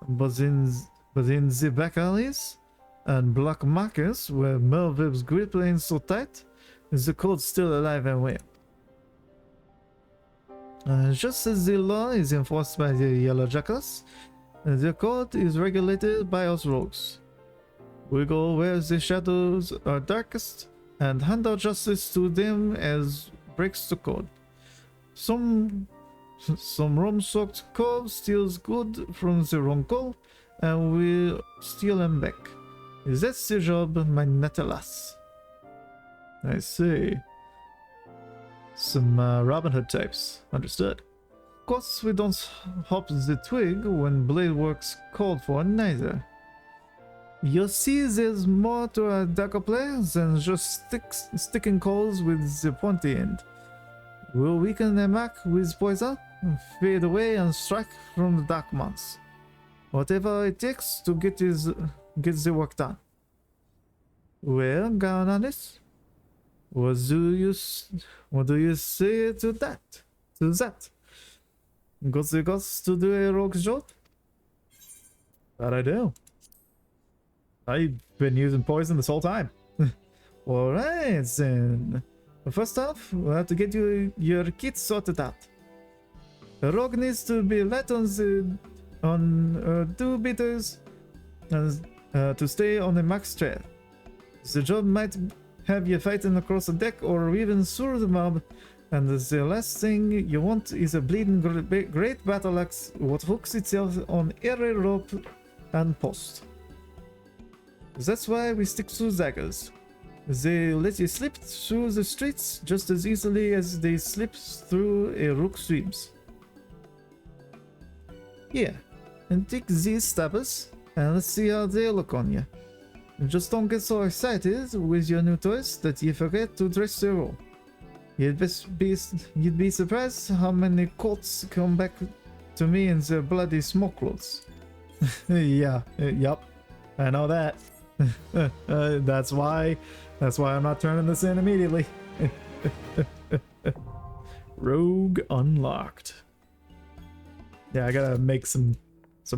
But in the back alleys and black markets where Melville's grip ain't so tight, the code's still alive and well. Just as the law is enforced by the Yellow Jackals, the code is regulated by us rogues. We go where the shadows are darkest and hand out justice to them as breaks the code. Some rum-soaked cove steals good from the wrong cove, and we'll steal them back. That's the job, my nether lass. I see. Some Robin Hood types. Understood. Of course, we don't hop the twig when blade work's called for, neither. You'll see there's more to a dagger play than just sticking coals with the pointy end. We'll weaken their mark with poison, fade away and strike from the dark months. Whatever it takes to get the work done. Well, gone on this. What do you say to that? Got the guts to do a rogue's job? That I do. I've been using poison this whole time. Alright then. First off, we'll have to get your kit sorted out. A rogue needs to be light on 2 beaters to stay on the max trail. The job might have you fighting across the deck or even through the mob, and the last thing you want is a bleeding great battle axe what hooks itself on every rope and post. That's why we stick to daggers. They let you slip through the streets just as easily as they slip through a rook sweeps. Here, and take these stabbers, and let's see how they look on you. Just don't get so excited with your new toys that you forget to dress your roll. You'd be surprised how many colts come back to me in their bloody smoke clothes. Yeah, yep. I know that. That's why I'm not turning this in immediately. Rogue unlocked. Yeah, I gotta make some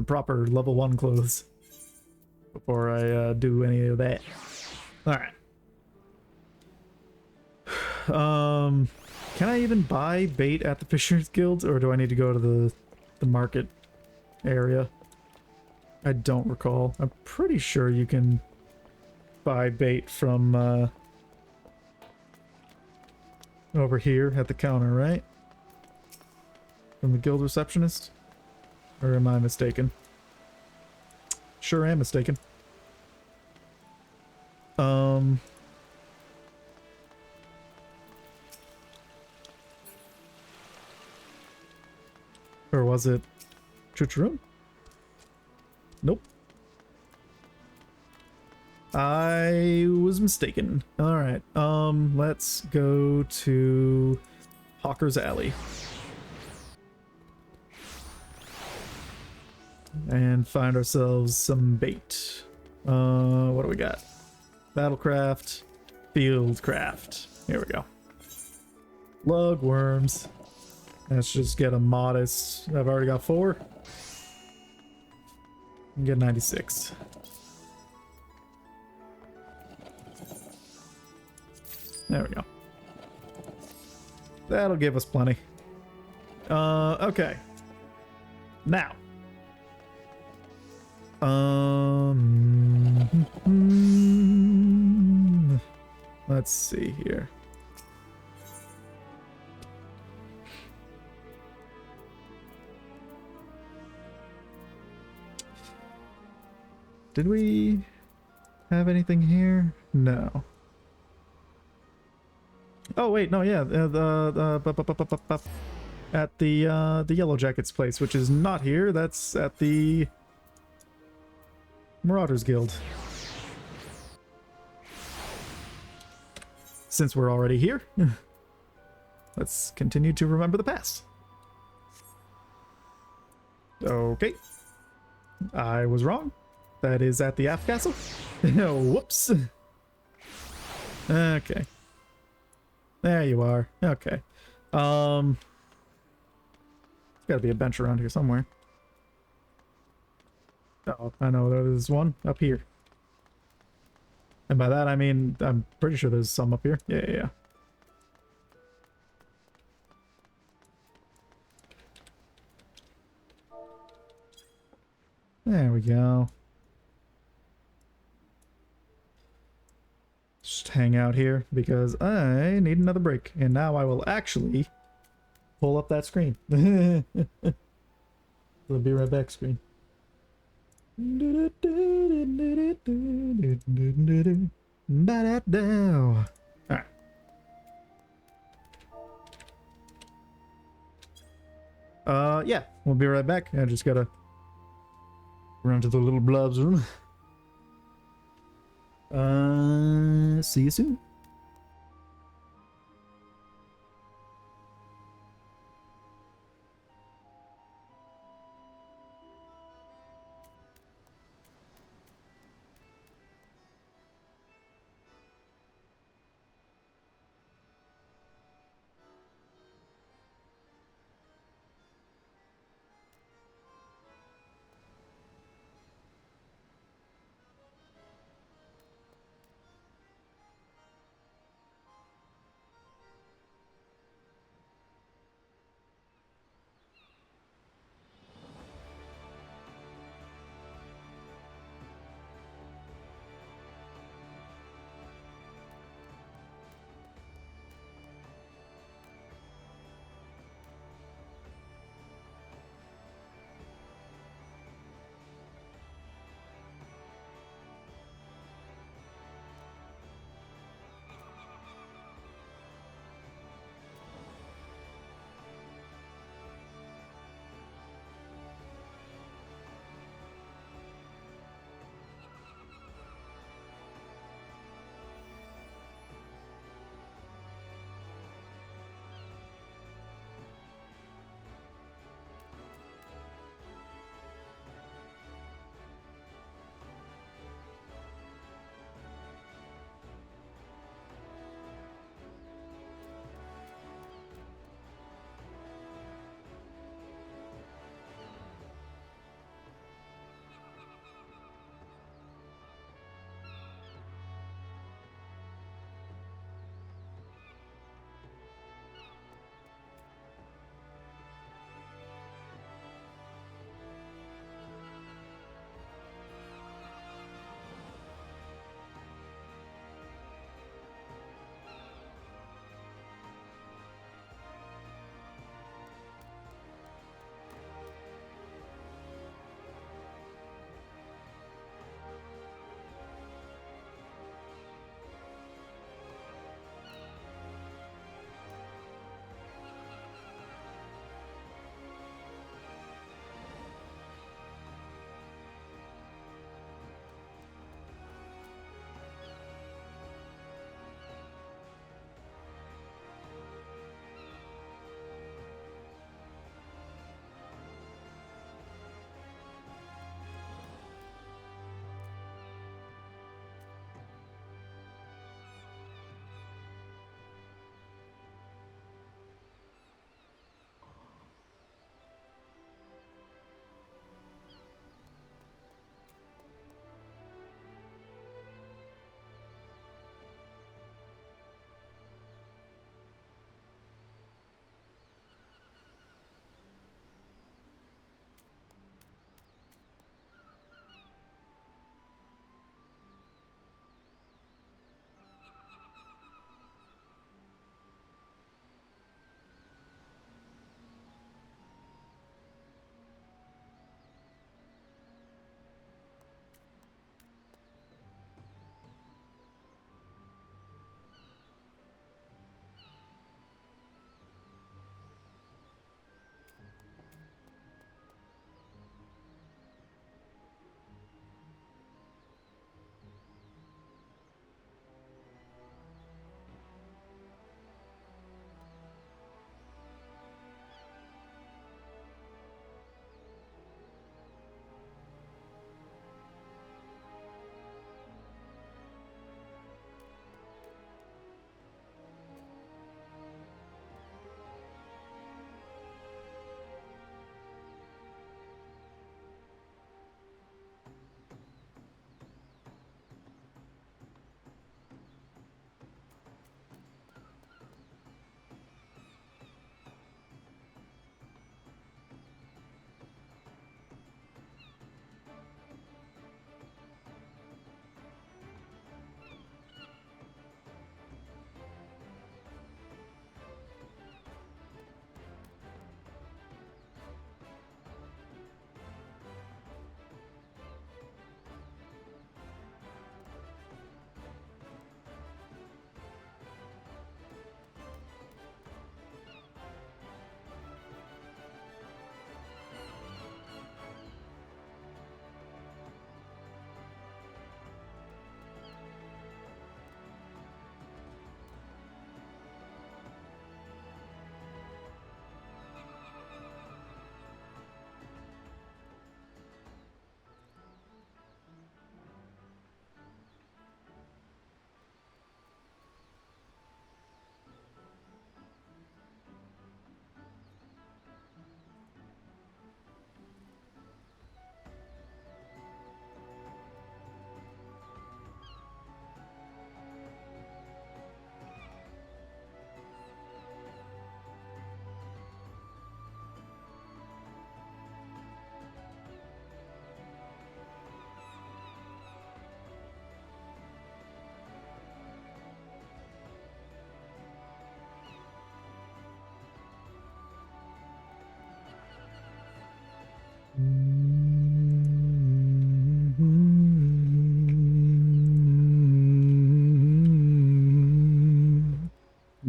proper level 1 clothes before I do any of that. Alright. Can I even buy bait at the Fisher's Guild, or do I need to go to the market area? I don't recall. I'm pretty sure you can buy bait from over here at the counter, right? From the guild receptionist? Or am I mistaken? Sure am mistaken. Or was it Chuchurum? Nope. I was mistaken. Alright, let's go to Hawker's Alley. And find ourselves some bait. What do we got? Battlecraft, Fieldcraft. Here we go. Lug worms. Let's just get a modest. I've already got 4. Get 96. There we go. That'll give us plenty. Okay. Now. Let's see here. Did we have anything here? No. Oh wait, no, yeah, at the Yellow Jackets place, which is not here. That's at the Marauders Guild. Since we're already here, let's continue to remember the past. Okay. I was wrong. That is at the Aft Castle. Whoops. Okay. There you are. Okay. There's gotta be a bench around here somewhere. Oh, I know there's one up here. And by that I mean, I'm pretty sure there's some up here. Yeah, yeah, yeah. There we go. Just hang out here because I need another break. And now I will actually pull up that screen. The be right back screen. Alright. Yeah, we'll be right back. I just gotta run to the little blob's room. See you soon.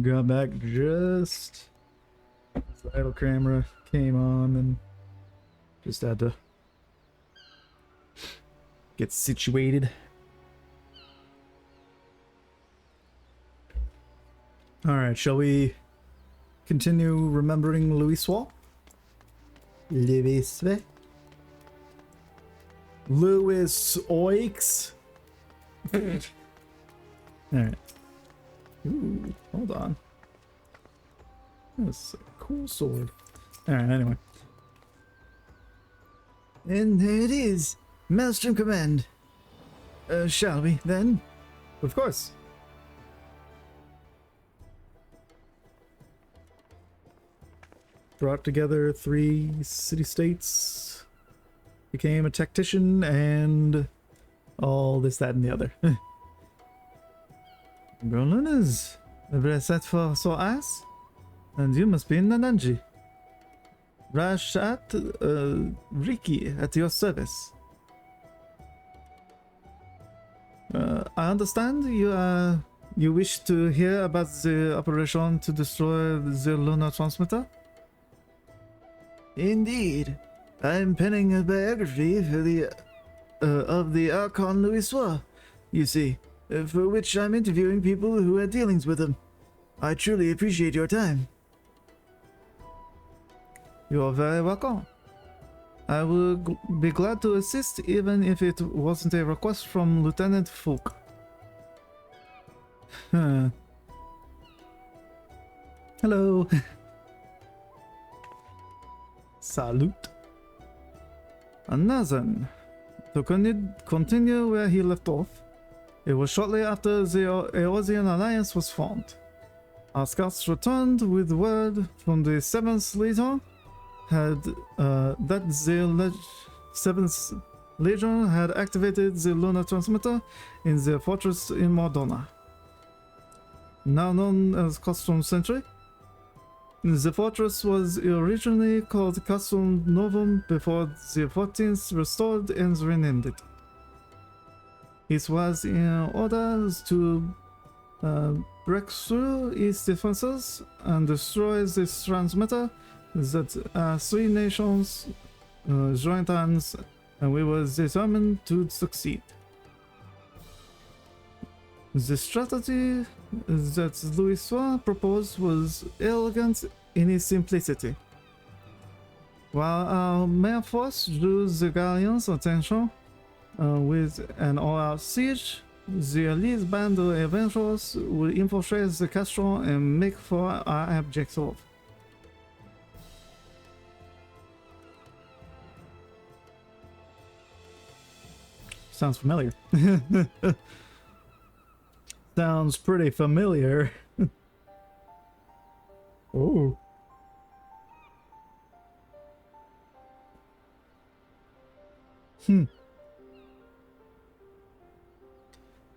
Got back just as the idle camera came on and just had to get situated. Alright, shall we continue remembering Louis Wall? Louis. Louis Oix. Alright. Ooh, hold on. That's a cool sword. Alright, anyway. And there it is. Maelstrom Command. Shall we, then? Of course. Brought together 3 city-states, became a tactician, and all this, that, and the other. Berliners, set for so ass? And you must be in Nananji. Rashat, Riki, at your service. I understand you wish to hear about the operation to destroy the lunar transmitter? Indeed. I'm penning a biography for of the Archon Louis Soir, you see, for which I'm interviewing people who had dealings with him. I truly appreciate your time. You're very welcome. I will be glad to assist even if it wasn't a request from Lieutenant Fulk. Hello. Salute. Another. To continue where he left off, it was shortly after the Eosian Alliance was formed. Our scouts returned with word from the 7th Legion that the 7th Legion had activated the lunar transmitter in the fortress in Mordona, now known as Custom Sentry. The fortress was originally called Castle Novum before the 14th restored and renamed it. It was in order to break through its defenses and destroy this transmitter that 3 nations joined hands, and we were determined to succeed. The strategy that Louis Soir proposed was elegant in its simplicity. While our main force drew the Galleon's attention with an all-out siege, the elite band of adventurers would infiltrate the castle and make for our objective. Sounds familiar. Sounds pretty familiar. Oh.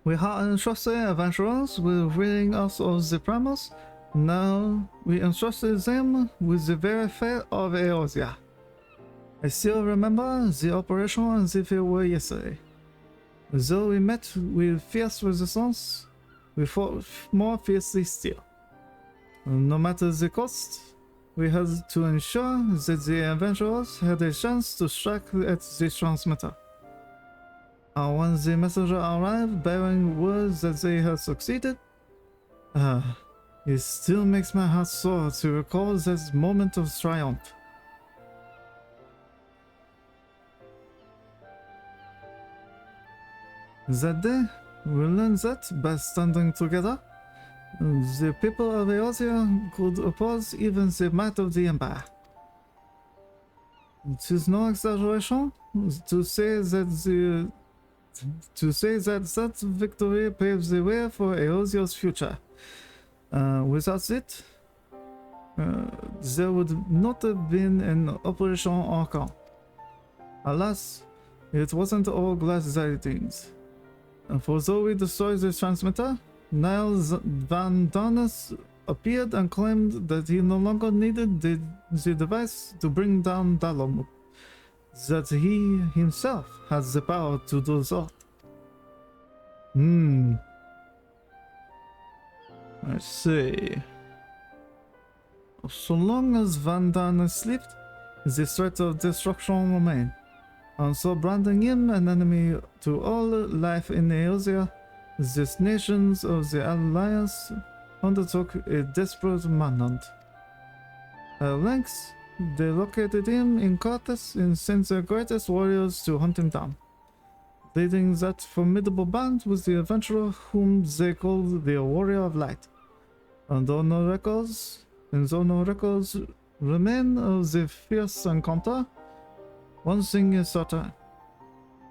We had entrusted adventurers with ridding us of the premise. Now we entrusted them with the very fate of Eosia. I still remember the operation as if it were yesterday. Though we met with fierce resistance, we fought more fiercely still. No matter the cost, we had to ensure that the adventurers had a chance to strike at the transmitter. And when the messenger arrived bearing word that they had succeeded, it still makes my heart sore to recall that moment of triumph. That day, we learned that by standing together, the people of Eosia could oppose even the might of the Empire. It is no exaggeration to say that that victory paves the way for Eosia's future. Without it, there would not have been an Operation Archon. Alas, it wasn't all glass tidings. For though we destroyed the transmitter, Niles Van Darnus appeared and claimed that he no longer needed the device to bring down Dalom, that he himself has the power to do so. I see. So long as Van Daan slept, the threat of destruction remained. And so branding him an enemy to all life in Eosia, the nations of the Alliance undertook a desperate manhunt. At length, they located him in Cortes and sent their greatest warriors to hunt him down. Leading that formidable band was the adventurer whom they called the Warrior of Light. And though no records remain of the fierce encounter, one thing is certain.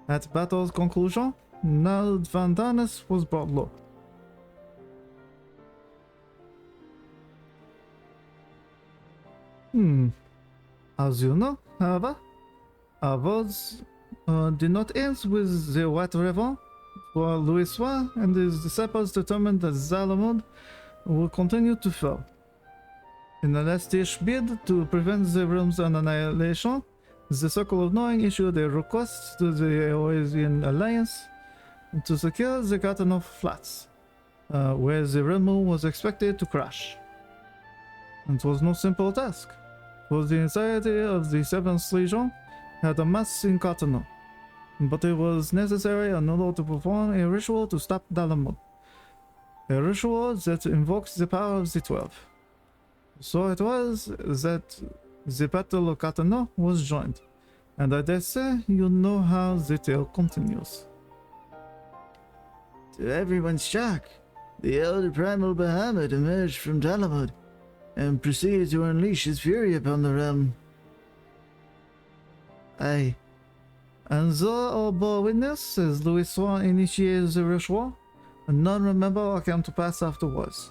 At battle's conclusion, Nald Van Danis was brought low. As you know, however, our words did not end with the White Raven, for Louis and his disciples determined that Zalamud would continue to fall. In a last-ditch bid to prevent the realm's annihilation, the Circle of Knowing issued a request to the Eoasian Alliance to secure the Garden Flats, where the realm was expected to crash. It was no simple task, for the entirety of the Seventh Legion had amassed in Cottonau, but it was necessary in order to perform a ritual to stop Dalamud, a ritual that invokes the power of the 12. So it was that the Battle of Cottonau was joined, and I dare say you know how the tale continues. To everyone's shock, the elder primal Bahamut emerged from Dalamud and proceeded to unleash his fury upon the realm. Aye. And though all bore witness as Louis initiated the ritual, none remember what came to pass afterwards,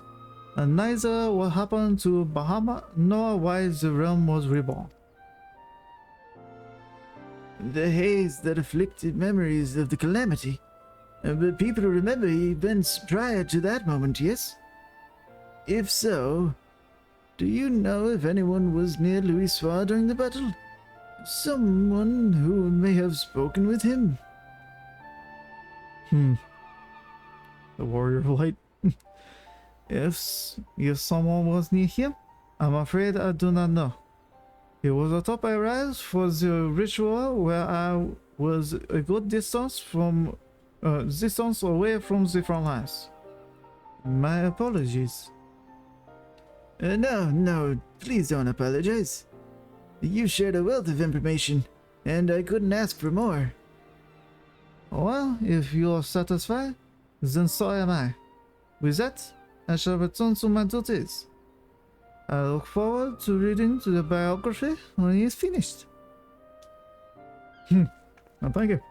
and neither what happened to Bahamut nor why the realm was reborn. The haze that afflicted memories of the calamity, but people remember events prior to that moment, yes? If so, do you know if anyone was near Louis Soir during the battle? Someone who may have spoken with him? The Warrior of Light. If someone was near him, I'm afraid I do not know. It was atop a rise for the ritual where I was a good distance away from the front lines. My apologies. No, please don't apologize. You shared a wealth of information, and I couldn't ask for more. Well, if you are satisfied, then so am I. With that, I shall return to my duties. I look forward to reading the biography when it is finished. Well, thank you.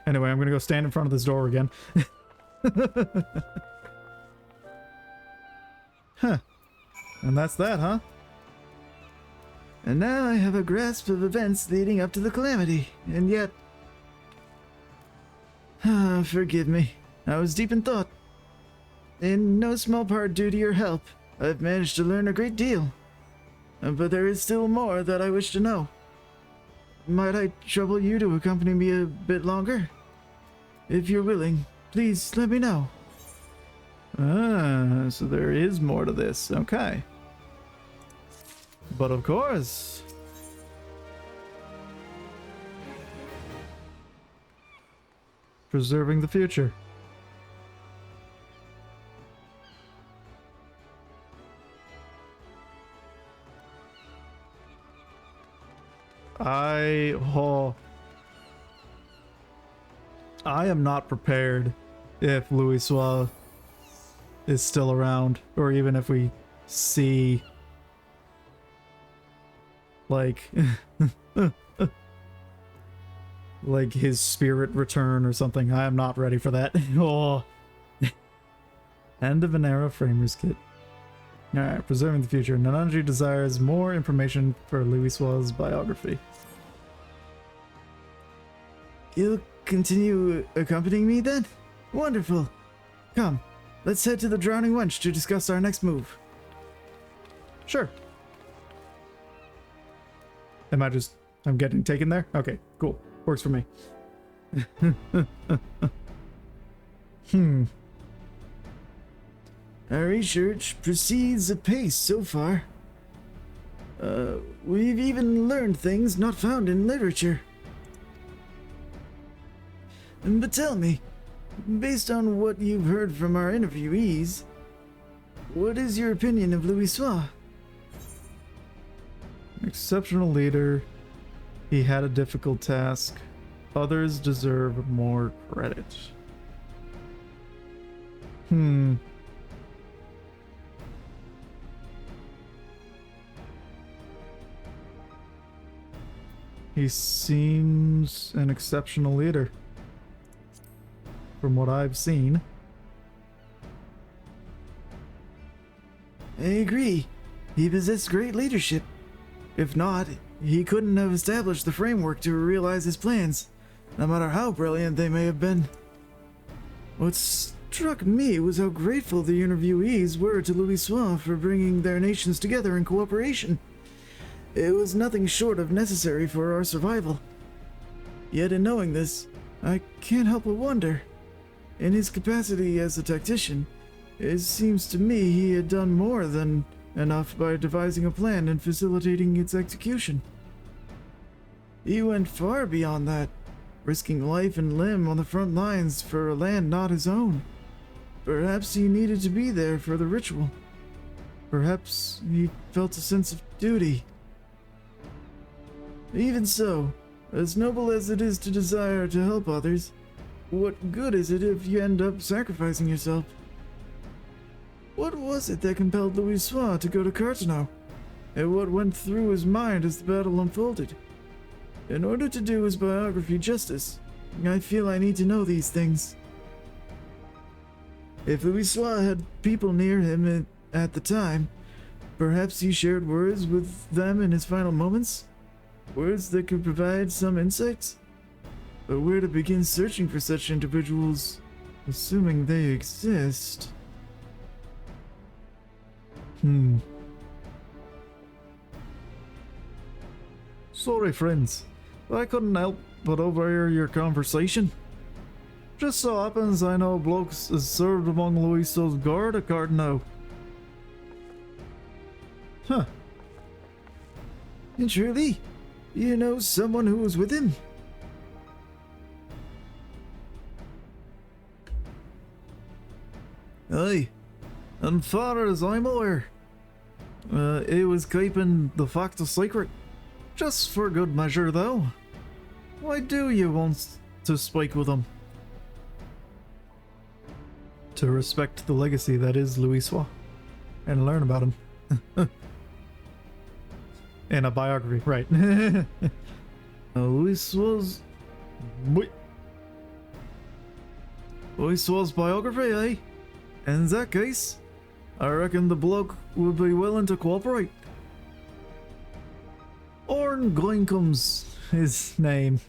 Anyway, I'm gonna go stand in front of this door again. Huh. And that's that, huh? And now I have a grasp of events leading up to the calamity, and yet... forgive me. I was deep in thought. In no small part due to your help, I've managed to learn a great deal. But there is still more that I wish to know. Might I trouble you to accompany me a bit longer? If you're willing, please let me know. So there is more to this. Okay. But of course. Preserving the future. I am not prepared if Louis Soir is still around, or even if we see like like his spirit return or something. I am not ready for that. Oh. End of an era framers kit. Alright, preserving the future. Nananji desires more information for Louis Soir's biography. You'll continue accompanying me then? Wonderful. Come, let's head to the Drowning Wench to discuss our next move. Sure. I'm getting taken there? Okay, cool. Works for me. Our research proceeds apace so far. We've even learned things not found in literature. But tell me, based on what you've heard from our interviewees, what is your opinion of Louis Soir? Exceptional leader. He had a difficult task. Others deserve more credit. He seems an exceptional leader. From what I've seen. I agree. He possessed great leadership. If not, he couldn't have established the framework to realize his plans, no matter how brilliant they may have been. What struck me was how grateful the interviewees were to Louis Soir for bringing their nations together in cooperation. It was nothing short of necessary for our survival. Yet in knowing this, I can't help but wonder. In his capacity as a tactician, it seems to me he had done more than enough by devising a plan and facilitating its execution. He went far beyond that, risking life and limb on the front lines for a land not his own. Perhaps he needed to be there for the ritual. Perhaps he felt a sense of duty. Even so, as noble as it is to desire to help others, what good is it if you end up sacrificing yourself? What was it that compelled Louis Soir to go to Carteneau? And what went through his mind as the battle unfolded? In order to do his biography justice, I feel I need to know these things. If Louis Soir had people near him at the time, perhaps he shared words with them in his final moments? Words that could provide some insights? But where to begin searching for such individuals, assuming they exist? Sorry, friends. I couldn't help but overhear your conversation. Just so happens I know blokes has served among Louiso's guard at Carteneau. Huh. And truly, you know someone who was with him? Aye. And far as I'm aware, he was keeping the fact a secret. Just for good measure, though. Why do you want to speak with him? To respect the legacy that is Louis Soir, and learn about him. In a biography, right. Louis Soir's... Louis Soir's biography, eh? In that case, I reckon the bloke would be willing to cooperate. Orn Gloincome's his name.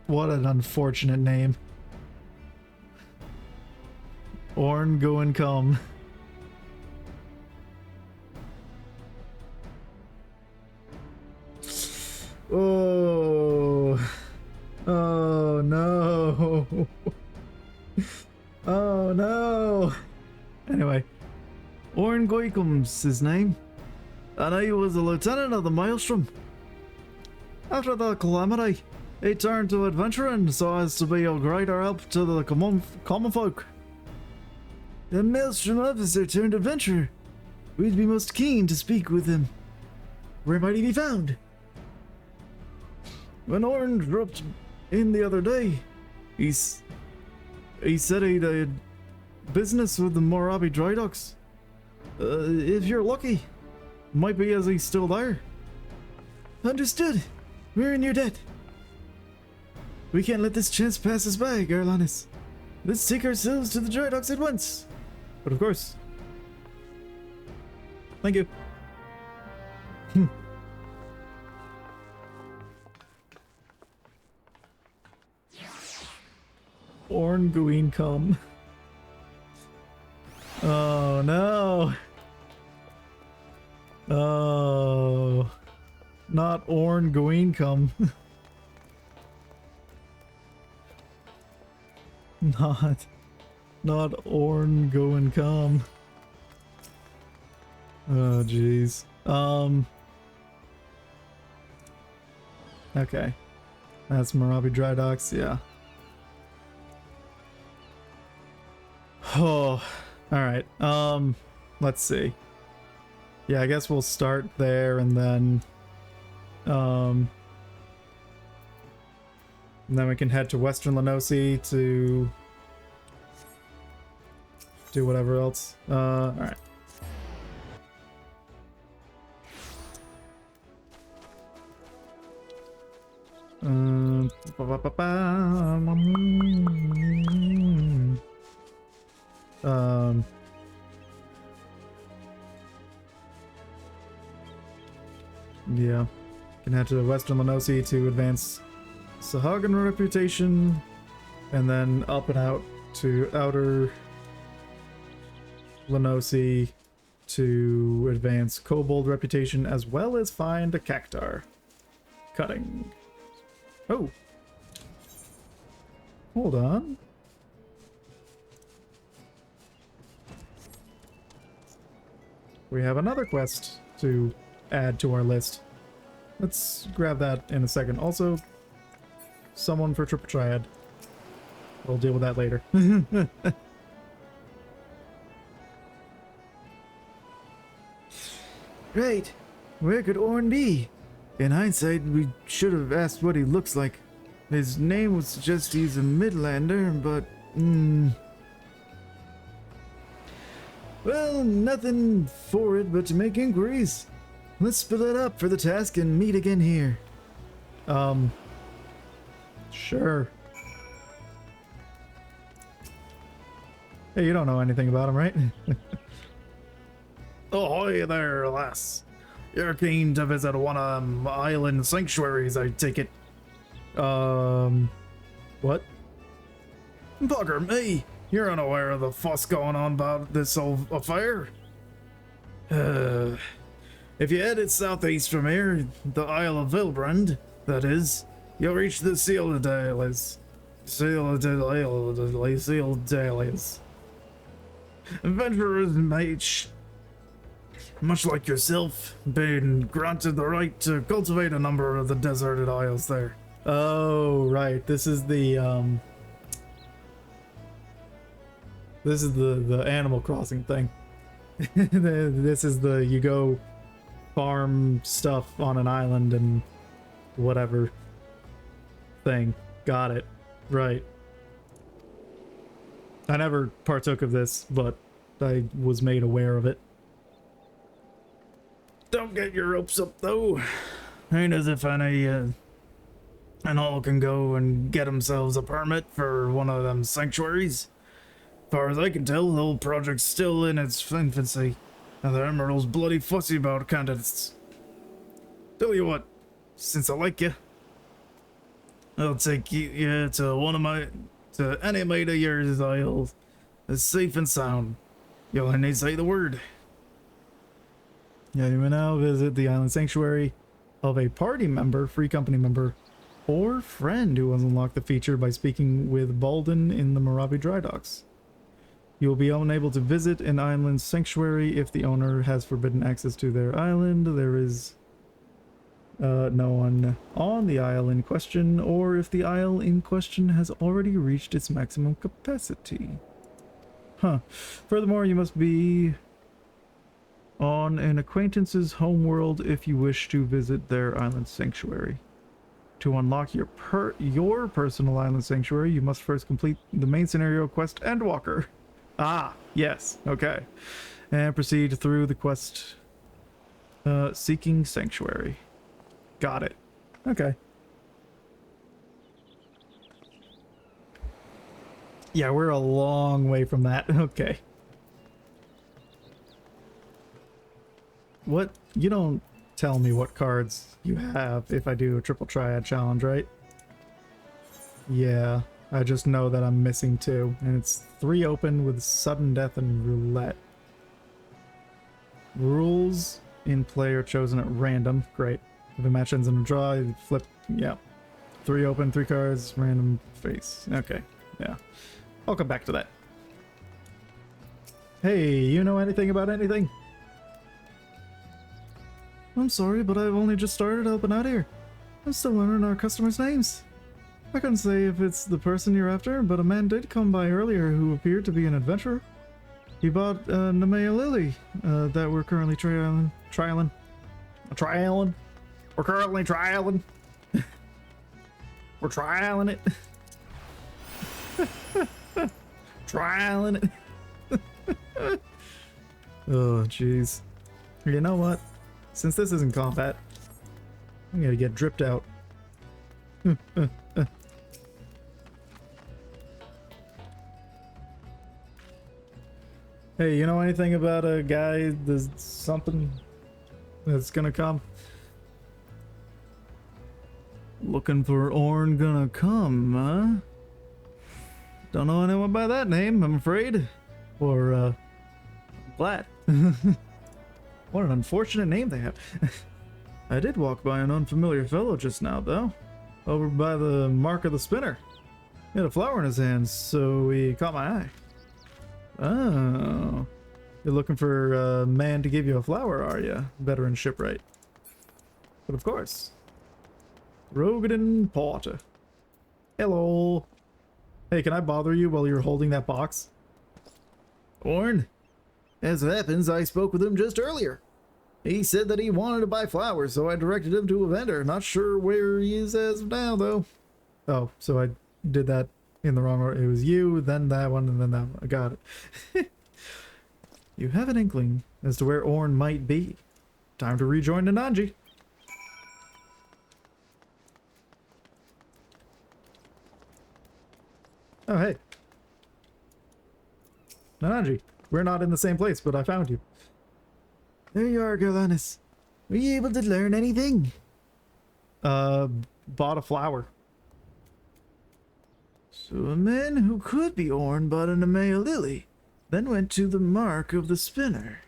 What an unfortunate name. Orn Go and Come. Oh. Oh no. Oh no. Anyway, Orn Goikum's his name, and he was a lieutenant of the Maelstrom. After the calamity, he turned to adventuring so as to be a greater help to the common folk. The Maelstrom officer turned adventurer. We'd be most keen to speak with him. Where might he be found? When Orn dropped in the other day, he said he'd had business with the Morabi dry docks. If you're lucky, might be as he's still there. Understood. We're in your debt. We can't let this chance pass us by, Garlanis. Let's take ourselves to the dry docks at once. But of course. Thank you. Orn Guin come. Oh no. Oh. Not Orn Guin come. Not Orn go and come. Oh jeez. Okay. That's Moravi Dry Docks, yeah. Oh, alright. Let's see. Yeah, I guess we'll start there and then we can head to Western Lenosi to do whatever else. Alright. Yeah. Can head to Western Lenosi to advance Sahagan reputation, and then up and out to Outer Lenosi to advance Kobold reputation, as well as find a Cactar. Cutting. Oh. Hold on. We have another quest to add to our list. Let's grab that in a second. Also, someone for Triple Triad. We'll deal with that later. Right. Where could Orn be? In hindsight, we should have asked what he looks like. His name would suggest he's a Midlander, but... Well, nothing for it but to make inquiries. Let's split it up for the task and meet again here. Sure. Hey, you don't know anything about him, right? Ahoy there, lass. You're keen to visit one of them island sanctuaries, I take it. What? Bugger me! You're unaware of the fuss going on about this old affair? If you head it southeast from here, the Isle of Vilbrand, that is, you'll reach the Seal Dailies. Adventurers might, much like yourself, been granted the right to cultivate a number of the deserted isles there. Oh, right. This is the Animal Crossing thing. This is the you go farm stuff on an island and whatever thing. Got it. Right. I never partook of this, but I was made aware of it. Don't get your hopes up, though. Ain't as if any and all can go and get themselves a permit for one of them sanctuaries. Far as I can tell, the whole project's still in its infancy, and the Emerald's bloody fussy about candidates. Tell you what, since I like you, I'll take you to any mate of yours isles. It's safe and sound. You'll only say the word. Yeah, you may now visit the island sanctuary of a party member, free company member, or friend who has unlocked the feature by speaking with Balden in the Moravi Dry Docks. You will be unable to visit an island sanctuary if the owner has forbidden access to their island. There is no one on the isle in question, or if the isle in question has already reached its maximum capacity. Furthermore, you must be on an acquaintance's homeworld if you wish to visit their island sanctuary. To unlock your personal island sanctuary, you must first complete the main scenario quest Endwalker. Ah, yes, okay. And proceed through the quest Seeking Sanctuary. Got it. Okay. Yeah, we're a long way from that. Okay. What? You don't tell me what cards you have if I do a triple triad challenge, right? Yeah, I just know that I'm missing 2, and it's 3 open with sudden death and roulette. Rules in play are chosen at random. Great. If a match ends in a draw, you flip. Yeah. 3 open, 3 cards, random face. Okay. Yeah. I'll come back to that. Hey, you know anything about anything? I'm sorry, but I've only just started helping out here. I'm still learning our customers' names. I couldn't say if it's the person you're after, but a man did come by earlier who appeared to be an adventurer. He bought a Nemea lily that we're currently trialing. Trialing? We're currently trialing. We're trialing it. Trialing it. Oh, jeez. You know what? Since this isn't combat, I'm gonna get dripped out. Hey, you know anything about a guy that's something that's gonna come? Looking for Orn gonna come, huh? Don't know anyone by that name, I'm afraid. Or, Glad. What an unfortunate name they have. I did walk by an unfamiliar fellow just now, though. Over by the mark of the spinner. He had a flower in his hands, so he caught my eye. Oh. You're looking for a man to give you a flower, are you? Veteran shipwright. But of course. Rogadin Porter. Hello. Hey, can I bother you while you're holding that box? Orn? As it happens, I spoke with him just earlier. He said that he wanted to buy flowers, so I directed him to a vendor. Not sure where he is as of now, though. Oh, so I did that in the wrong order. It was you, then that one, and then that one. I got it. You have an inkling as to where Orn might be. Time to rejoin Nananji. Oh, hey. Nananji, we're not in the same place, but I found you. There you are, Gerlanus. Were you able to learn anything? Bought a flower. So a man who could be Orn bought a Nemea lily, then went to the mark of the spinner.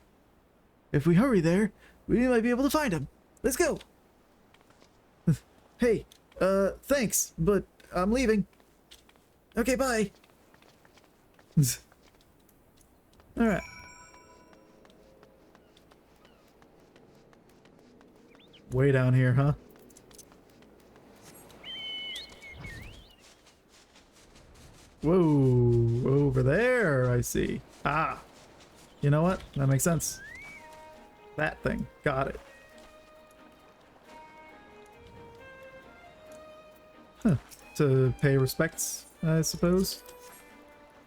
If we hurry there, we might be able to find him. Let's go! Hey, thanks, but I'm leaving. Okay, bye. Alright. Way down here, huh? Whoa, over there, I see. Ah, you know what? That makes sense. That thing, got it. Huh, to pay respects, I suppose.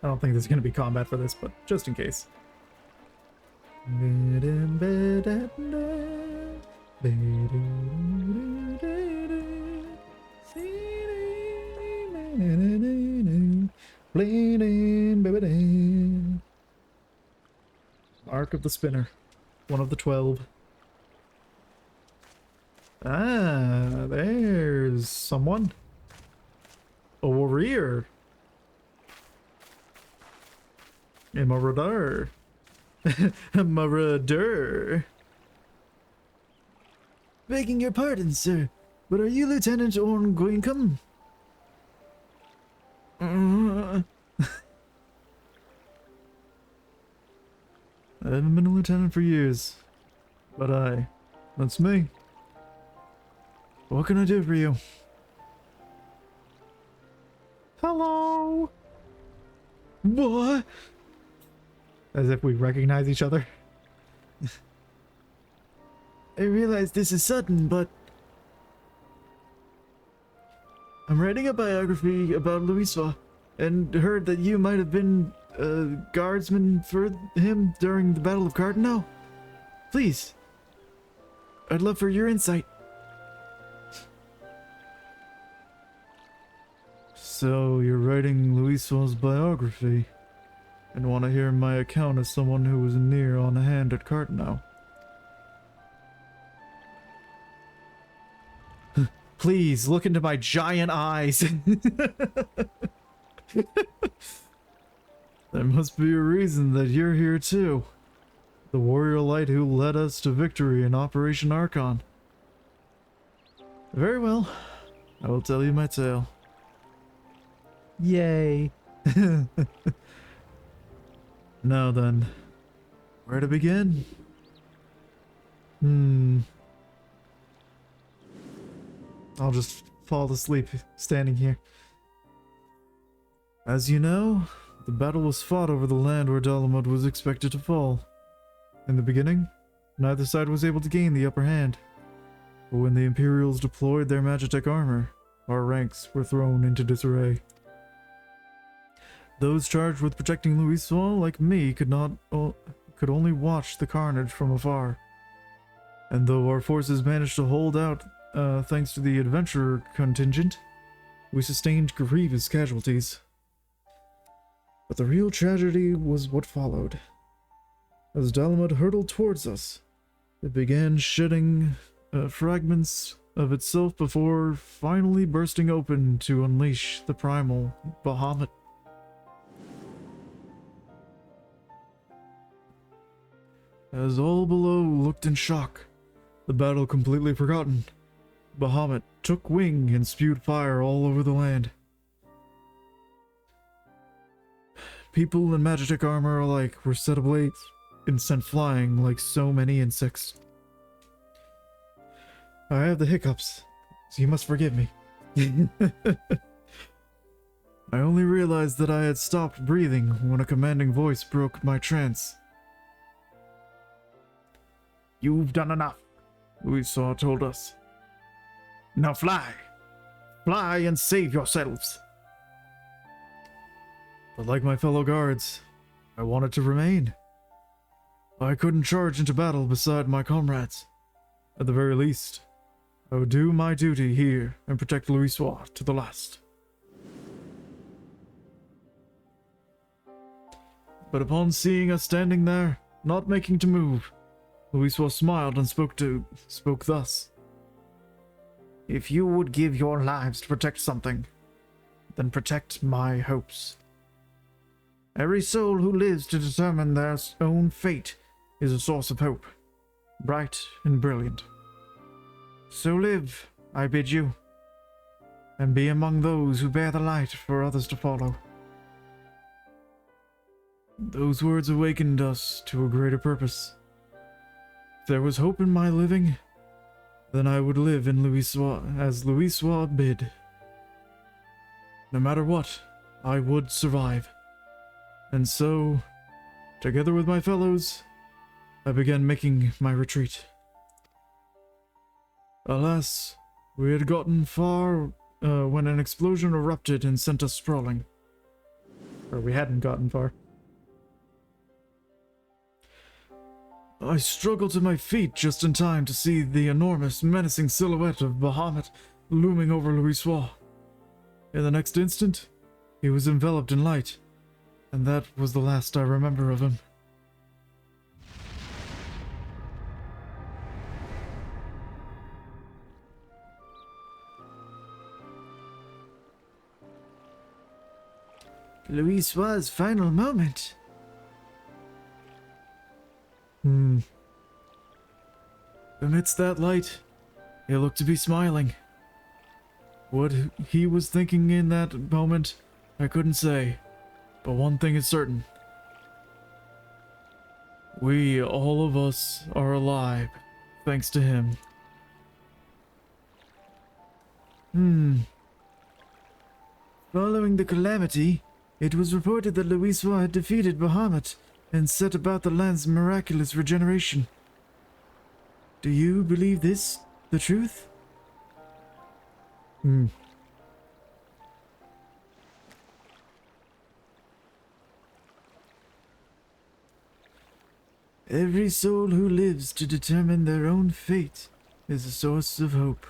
I don't think there's going to be combat for this, but just in case. Mark of the Spinner. One of the 12. Ah, there's someone. A warrior. A marauder. A marauder. Begging your pardon, sir, but are you Lieutenant Orn Gwynkum? I haven't been a lieutenant for years, but that's me. What can I do for you? Hello. What? As if we recognize each other. I realize this is sudden, but I'm writing a biography about Luisva, and heard that you might have been a guardsman for him during the Battle of Cardinal. Please, I'd love for your insight. So you're writing Luisva's biography, and want to hear my account as someone who was near on hand at Cardinal. Please, look into my giant eyes. There must be a reason that you're here too. The warrior light who led us to victory in Operation Archon. Very well, I will tell you my tale. Yay. Now then, where to begin? I'll just fall asleep standing here. As you know, the battle was fought over the land where Dalamud was expected to fall. In the beginning, neither side was able to gain the upper hand. But when the Imperials deployed their Magitech armor, our ranks were thrown into disarray. Those charged with protecting Louisoix, like me, could only watch the carnage from afar. And though our forces managed to hold out thanks to the adventurer contingent, we sustained grievous casualties. But the real tragedy was what followed. As Dalamud hurtled towards us, it began shedding fragments of itself before finally bursting open to unleash the primal Bahamut. As all below looked in shock, the battle completely forgotten, Bahamut took wing and spewed fire all over the land. People in Magitech armor alike were set ablaze and sent flying like so many insects. I have the hiccups, so you must forgive me. I only realized that I had stopped breathing when a commanding voice broke my trance. You've done enough, Louisoix told us. now fly. Fly and save yourselves. But like my fellow guards, I wanted to remain. I couldn't charge into battle beside my comrades. At the very least, I would do my duty here and protect Louisoix to the last. But upon seeing us standing there, not making to move, Louisoix smiled and spoke thus. If you would give your lives to protect something, then protect my hopes. Every soul who lives to determine their own fate is a source of hope, bright and brilliant. So live, I bid you, and be among those who bear the light for others to follow. Those words awakened us to a greater purpose. If there was hope in my living, then I would live in Louisoix as Louisoix bid. No matter what, I would survive. And so, together with my fellows, I began making my retreat. Alas, we had gotten far when an explosion erupted and sent us sprawling. Or we hadn't gotten far. I struggled to my feet just in time to see the enormous, menacing silhouette of Bahamut looming over Louisoix. In the next instant, he was enveloped in light, and that was the last I remember of him. Louisoix's final moment. Amidst that light, he looked to be smiling. What he was thinking in that moment, I couldn't say. But one thing is certain. We, all of us, are alive, thanks to him. Following the calamity, it was reported that Louisoix had defeated Bahamut and set about the land's miraculous regeneration. Do you believe this, the truth? Every soul who lives to determine their own fate is a source of hope.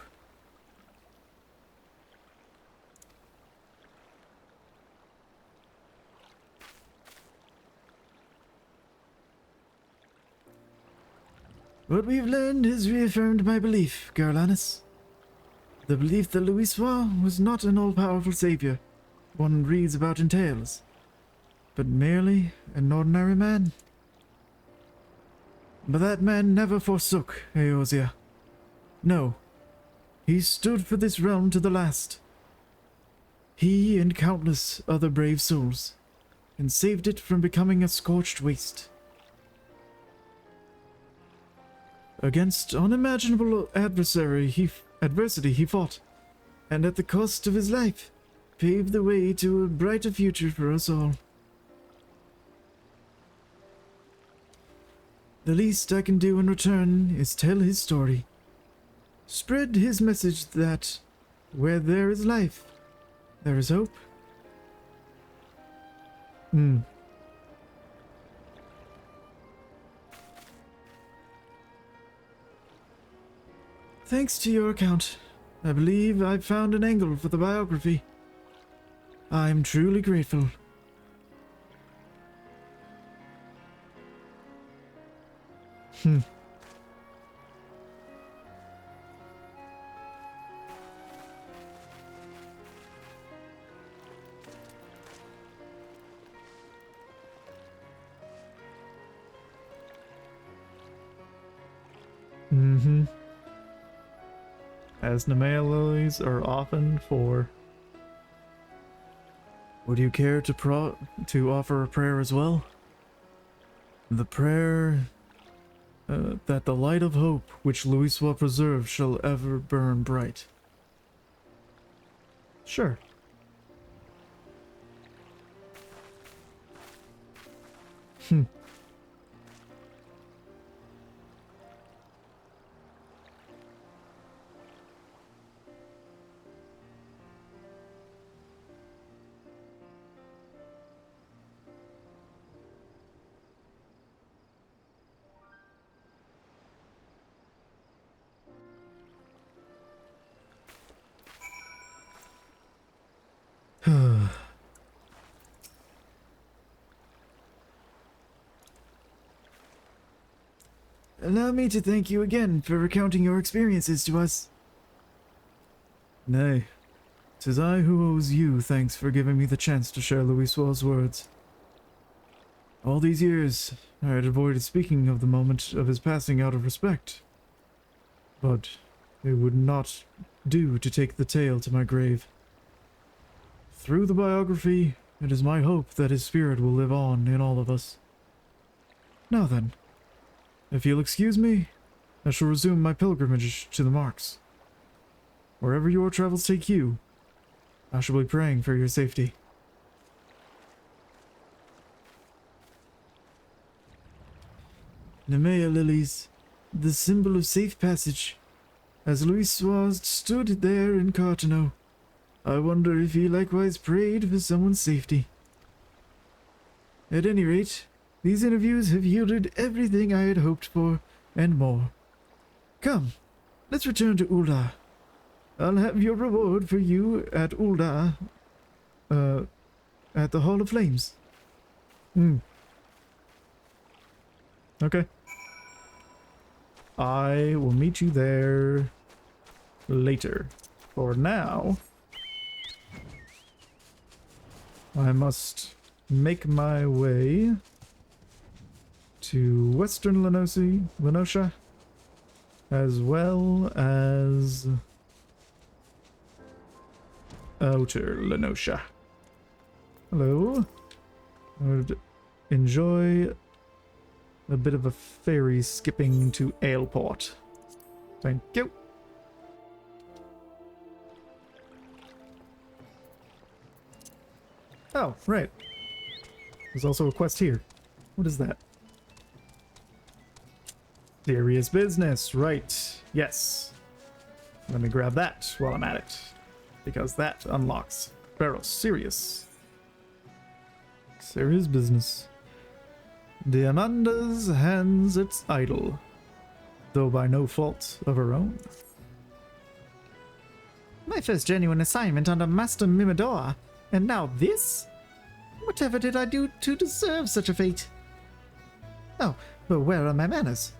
What we've learned has reaffirmed my belief, Garlanus. The belief that Louisoix was not an all-powerful savior one reads about in tales, but merely an ordinary man. But that man never forsook Eorzea. No, he stood for this realm to the last. he and countless other brave souls, and saved it from becoming a scorched waste. Against unimaginable adversity he fought, and at the cost of his life, paved the way to a brighter future for us all. The least I can do in return is tell his story. Spread his message that where there is life, there is hope. Thanks to your account, I believe I've found an angle for the biography. I'm truly grateful. As Nemea lilies are often for. Would you care to offer a prayer as well? The prayer that the light of hope which Louisoix preserved shall ever burn bright. Sure. Allow me to thank you again for recounting your experiences to us. Nay, 'tis I who owes you thanks for giving me the chance to share Louisoix's words. All these years, I had avoided speaking of the moment of his passing out of respect. But it would not do to take the tale to my grave. Through the biography, it is my hope that his spirit will live on in all of us. Now then, if you'll excuse me, I shall resume my pilgrimage to the marks. Wherever your travels take you, I shall be praying for your safety. Nemea lilies, the symbol of safe passage. As Louisoix stood there in Cartano, I wonder if he likewise prayed for someone's safety. At any rate, these interviews have yielded everything I had hoped for, and more. Come, let's return to Ul'dah. I'll have your reward for you at Ul'dah, at the Hall of Flames. Okay. I will meet you there later. For now, I must make my way to Western Lenosha, as well as Outer Lenosha. Hello. I would enjoy a bit of a ferry skipping to Aleport. Thank you. Oh, right. There's also a quest here. What is that? Serious business, right. Yes. Let me grab that while I'm at it. Because that unlocks Pharaoh's Serious business. Diamanda's hands its idol, though by no fault of her own. My first genuine assignment under Master Mimodora, and now this? Whatever did I do to deserve such a fate? Oh, but where are my manners?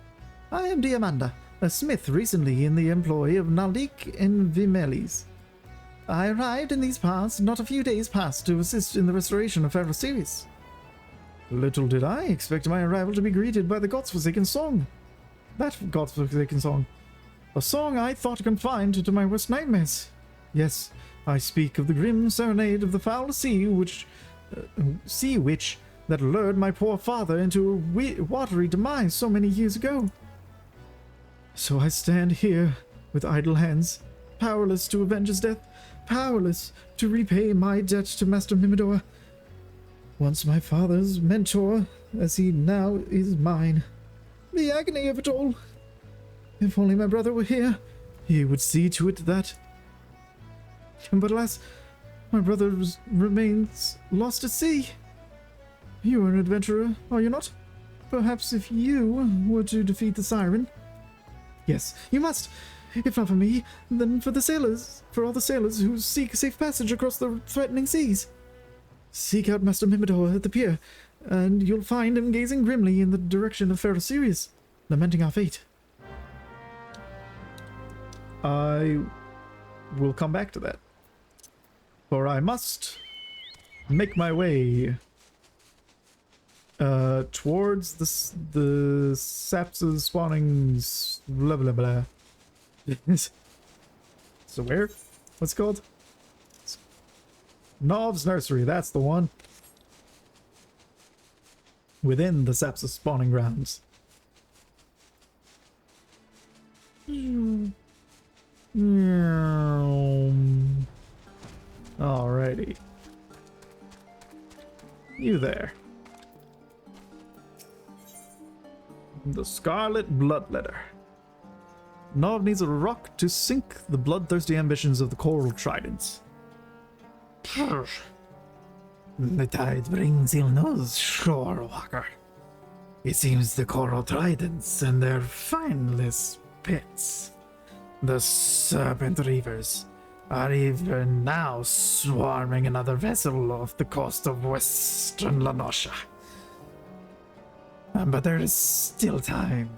I am Diamanda, a smith recently in the employ of Nalik and Vimelis. I arrived in these parts not a few days past to assist in the restoration of Pharaoh Sirius. Little did I expect my arrival to be greeted by the God's-forsaken song. That God's-forsaken song. A song I thought confined to my worst nightmares. Yes, I speak of the grim serenade of the foul sea witch that lured my poor father into a watery demise so many years ago. So I stand here with idle hands, powerless to avenge his death, powerless to repay my debt to Master Mimidor, once my father's mentor, as he now is mine. The agony of it all. If only my brother were here, he would see to it that. But alas, my brother remains lost at sea. You are an adventurer, are you not? Perhaps if you were to defeat the siren. Yes, you must. If not for me, then for the sailors, for all the sailors who seek safe passage across the threatening seas. Seek out Master Mimidor at the pier, and you'll find him gazing grimly in the direction of fair Sirius, lamenting our fate. I will come back to that, for I must make my way towards the Sapsa's spawning blah blah blah. So where? What's it called? Nov's Nursery, that's the one. Within the Sapsa spawning grounds. Alrighty. You there. The Scarlet Bloodletter. Nov needs a rock to sink the bloodthirsty ambitions of the Coral Tridents. The tide brings ill news, Shorewalker. It seems the Coral Tridents and their fineless pets, the Serpent Reavers, are even now swarming another vessel off the coast of western Lanosha. But there is still time.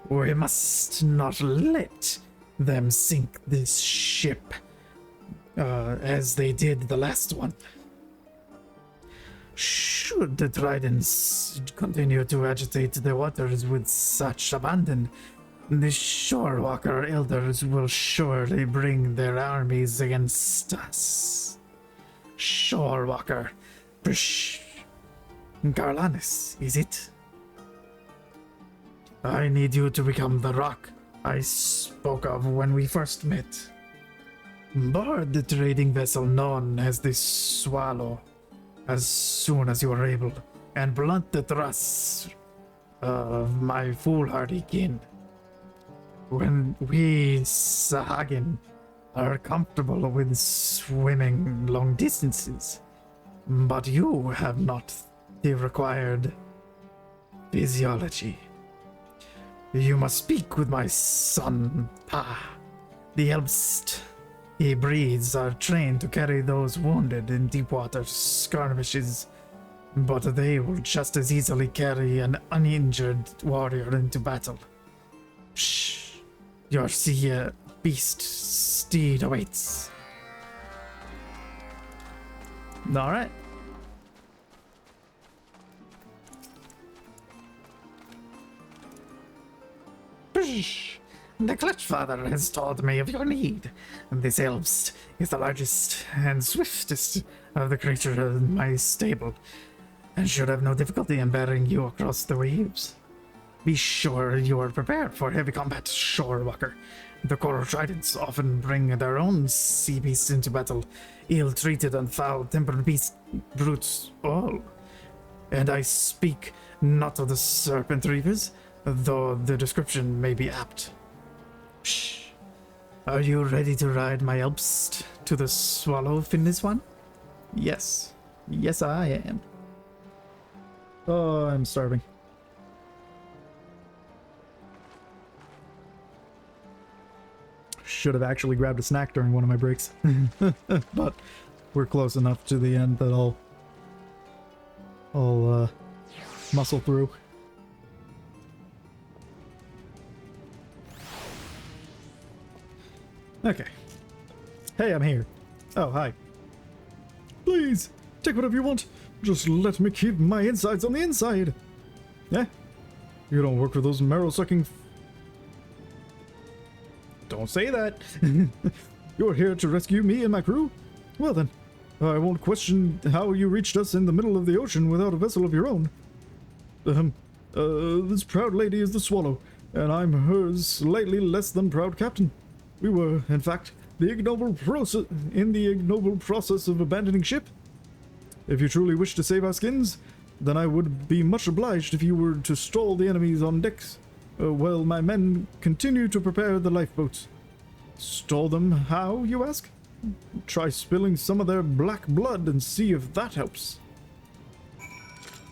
We must not let them sink this ship as they did the last one. Should the Tridents continue to agitate the waters with such abandon, the Shorewalker Elders will surely bring their armies against us. Shorewalker Garlanus, is it? I need you to become the rock I spoke of when we first met. Board the trading vessel known as the Swallow as soon as you are able, and blunt the thrusts of my foolhardy kin. When we Sahagin are comfortable with swimming long distances, but you have not the required physiology. You must speak with my son, Pa, the Elbst. He breeds are trained to carry those wounded in deep water skirmishes, but they will just as easily carry an uninjured warrior into battle. Shh, your sea beast steed awaits. All right. The Clutchfather has told me of your need. This Elbst is the largest and swiftest of the creatures in my stable, and should have no difficulty in bearing you across the waves. Be sure you are prepared for heavy combat, Shorewalker. The Coral Tridents often bring their own sea beasts into battle, ill-treated and foul-tempered beast brutes all. And I speak not of the Serpent Reavers, though the description may be apt. Shh. Are you ready to ride my Elbst to the Swallow in this one? Yes. Yes, I am. Oh, I'm starving. Should have actually grabbed a snack during one of my breaks. But we're close enough to the end that I'll muscle through. Okay. Hey, I'm here. Oh, hi. Please, take whatever you want. Just let me keep my insides on the inside. Eh? You don't work for those marrow-sucking... Don't say that. You're here to rescue me and my crew? Well then, I won't question how you reached us in the middle of the ocean without a vessel of your own. This proud lady is the Swallow, and I'm her slightly less than proud captain. We were, in fact, in the ignoble process of abandoning ship. If you truly wish to save our skins, then I would be much obliged if you were to stall the enemies on decks, while my men continue to prepare the lifeboats. Stall them how, you ask? Try spilling some of their black blood and see if that helps.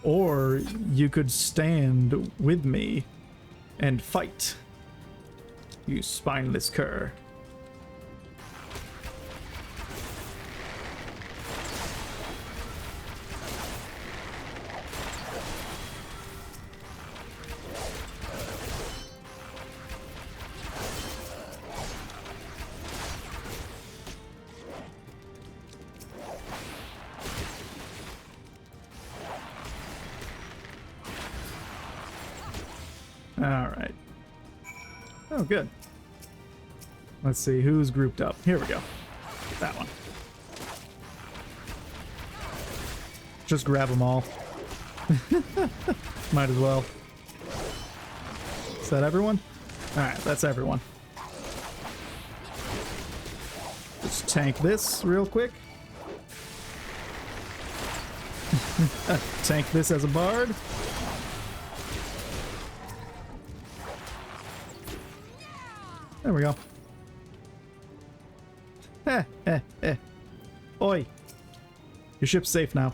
Or you could stand with me and fight, you spineless cur. Alright. Oh, good. Let's see who's grouped up. Here we go. That one. Just grab them all. Might as well. Is that everyone? Alright, that's everyone. Just tank this real quick. Tank this as a bard. There we go. Oi. Your ship's safe now.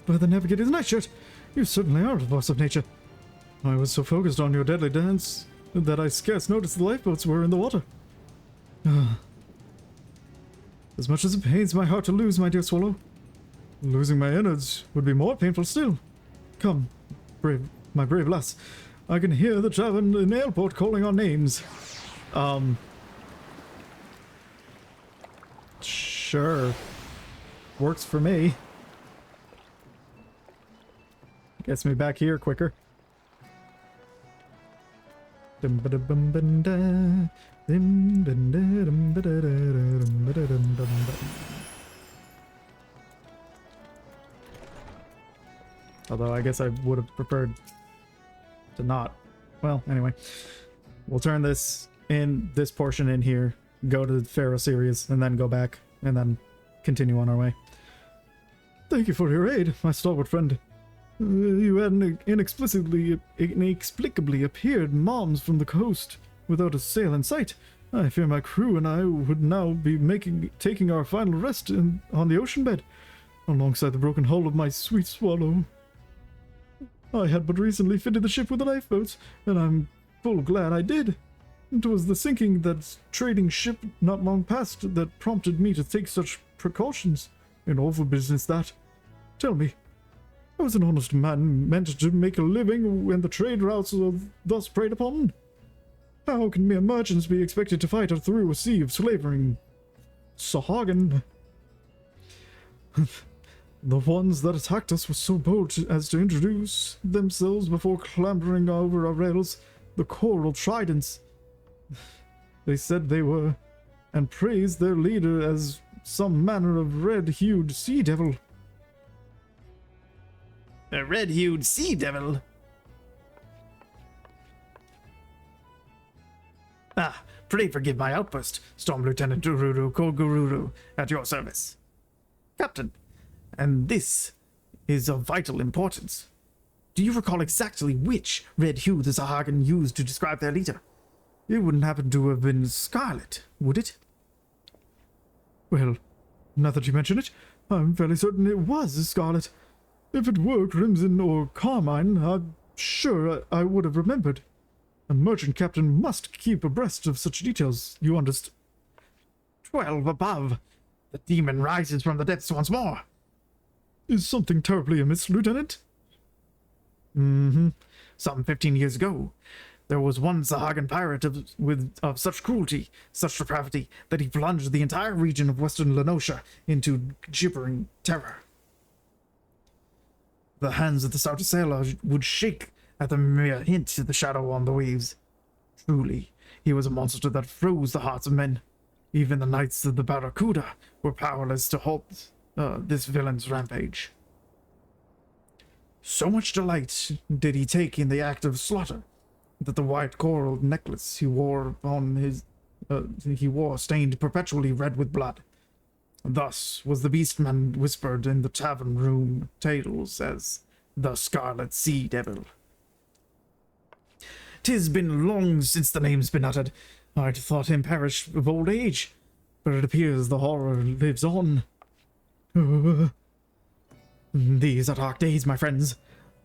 By the Navigator's nightshirt, you certainly are a force of nature. I was so focused on your deadly dance that I scarce noticed the lifeboats were in the water. As much as it pains my heart to lose, my dear Swallow, losing my innards would be more painful still. Come, my brave lass. I can hear the tavern in the airport calling our names. Sure. Works for me. Gets me back here quicker. Although I guess I would have preferred to not. Well, anyway. We'll turn this portion in here, go to Pharaoh series, and then go back, and then continue on our way. Thank you for your aid, my stalwart friend. You had inexplicably appeared moms from the coast without a sail in sight. I fear my crew and I would now be taking our final rest on the ocean bed, alongside the broken hull of my sweet Swallow. I had but recently fitted the ship with the lifeboats, and I'm full glad I did. It was the sinking that trading ship not long past that prompted me to take such precautions. An awful business that. Tell me, I was an honest man meant to make a living when the trade routes are thus preyed upon. How can mere merchants be expected to fight through a sea of slavering Sahagin? The ones that attacked us were so bold as to introduce themselves before clambering over our rails, the coral tridents. They said they were, and praised their leader as some manner of red-hued sea devil. A red-hued sea devil? Pray forgive my outburst, Storm Lieutenant Dururu Kogururu, at your service. Captain, and this is of vital importance. Do you recall exactly which red hue the Sahagin used to describe their leader? It wouldn't happen to have been scarlet, would it? Well, now that you mention it, I'm fairly certain it was scarlet. If it were crimson or carmine, I'm sure I would have remembered. A merchant captain must keep abreast of such details, you understand. 12 above. The demon rises from the depths once more. Is something terribly amiss, Lieutenant? Some 15 years ago, there was one Sahagin pirate of such cruelty, such depravity, that he plunged the entire region of western Lenosha into gibbering terror. The hands of the stoutest sailor would shake at the mere hint of the shadow on the waves. Truly, he was a monster that froze the hearts of men. Even the Knights of the Barracuda were powerless to halt this villain's rampage. So much delight did he take in the act of slaughter that the white coral necklace he wore stained perpetually red with blood. Thus was the beastman whispered in the tavern room tales as the Scarlet Sea Devil. 'Tis been long since the name's been uttered. I'd thought him perished of old age, but it appears the horror lives on. These are dark days, my friends.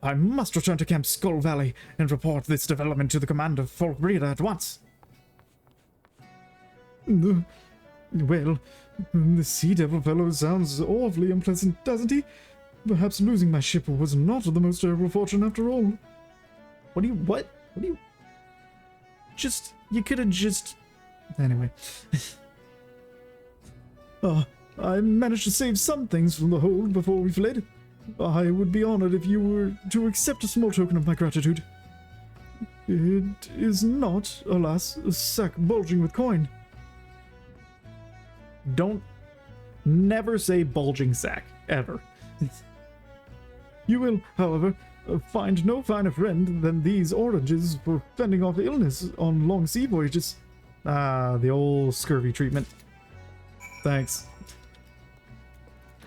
I must return to Camp Skull Valley and report this development to the commander of Folk Breda at once. Well, the Sea Devil fellow sounds awfully unpleasant, doesn't he? Perhaps losing my ship was not the most terrible fortune after all. What? You could have just... Anyway. I managed to save some things from the hold before we fled. I would be honored if you were to accept a small token of my gratitude. It is not, alas, a sack bulging with coin. Don't never say bulging sack, ever. You will, however, find no finer friend than these oranges for fending off illness on long sea voyages. Ah, the old scurvy treatment. Thanks.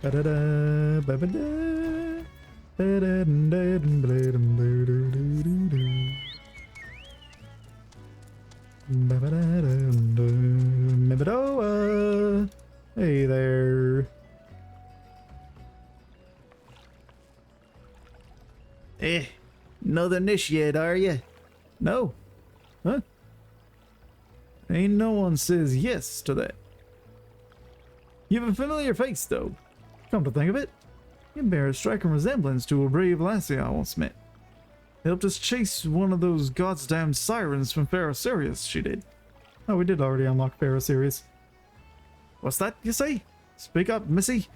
Hey there. Another niche yet, are you? No. Huh? Ain't no one says yes to that. You have a familiar face, though. Come to think of it, you bear a striking resemblance to a brave lassie I once met. Helped us chase one of those goddamn sirens from Fair Sirius, she did. Oh, we did already unlock Fair Sirius. What's that, you say? Speak up, missy.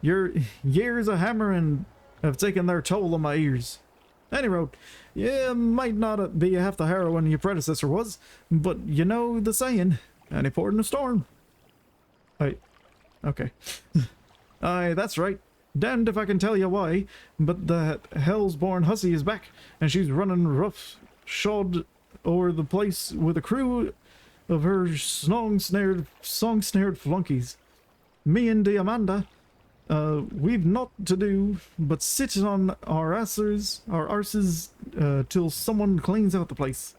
Your years of hammering have taken their toll on my ears. Any road, you might not be half the heroine your predecessor was, but you know the saying, any port in a storm. Okay. Aye, that's right. Damned if I can tell you why, but the hell's-born hussy is back, and she's running rough-shod over the place with a crew of her song-snared flunkies. Me and Diamanda, we've naught to do but sit on our arses till someone cleans out the place.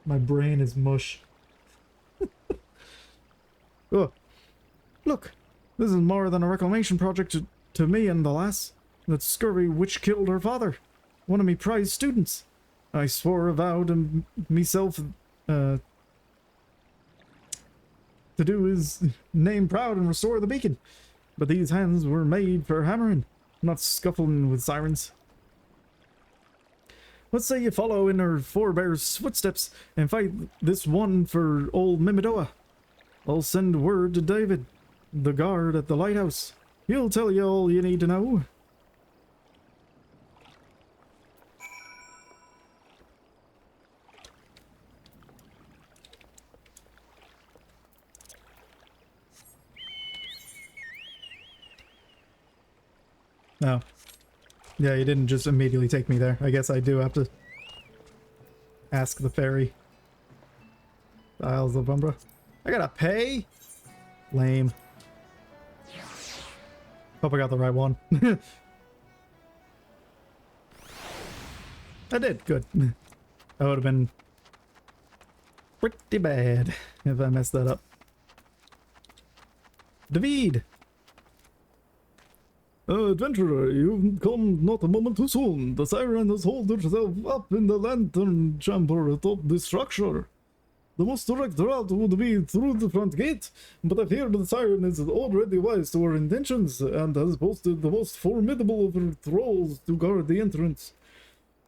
My brain is mush. Oh, look, this is more than a reclamation project to me and the lass. That scurvy witch killed her father, one of me prize students. I swore a vow to myself to do his name proud and restore the beacon. But these hands were made for hammering, not scuffling with sirens. Let's say you follow in her forebears' footsteps and fight this one for old Mimidoa. I'll send word to David, the guard at the lighthouse. He'll tell you all you need to know. No. Yeah, you didn't just immediately take me there. I guess I do have to ask the ferry. Isles of Umbra. I gotta pay? Lame. Hope I got the right one. I did. Good. That would have been pretty bad if I messed that up. David! Adventurer, you've come not a moment too soon. The siren has hauled herself up in the lantern chamber atop the structure. The most direct route would be through the front gate, but I fear the siren is already wise to her intentions and has posted the most formidable of her thralls to guard the entrance.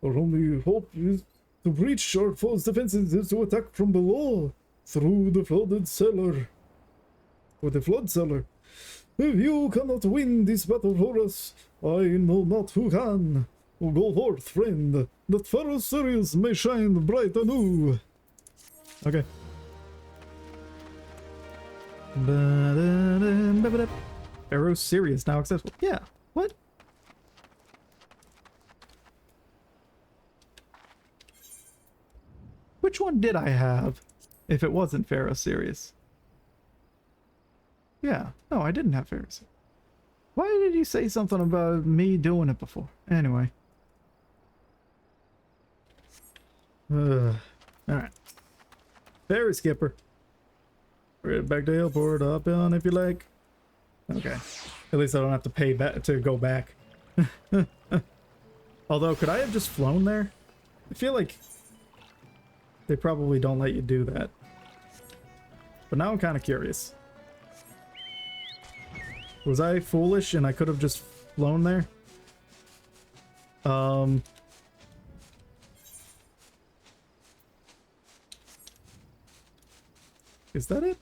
Our only hope is to breach our foe's defenses is to attack from below, through the flooded cellar. Or the flood cellar. If you cannot win this battle for us, I know not who can. Go forth, friend, that Fair Sirius may shine bright anew. Okay. Arrow Sirius now accessible. Yeah. What? Which one did I have if it wasn't Pharaoh Sirius? Yeah. No, I didn't have Pharaoh Sirius. Why did you say something about me doing it before? Anyway. Alright. Ferry skipper. Right back to airport. Hop on if you like. Okay. At least I don't have to pay back to go back. Although, could I have just flown there? I feel like they probably don't let you do that. But now I'm kind of curious. Was I foolish and I could have just flown there? Is that it?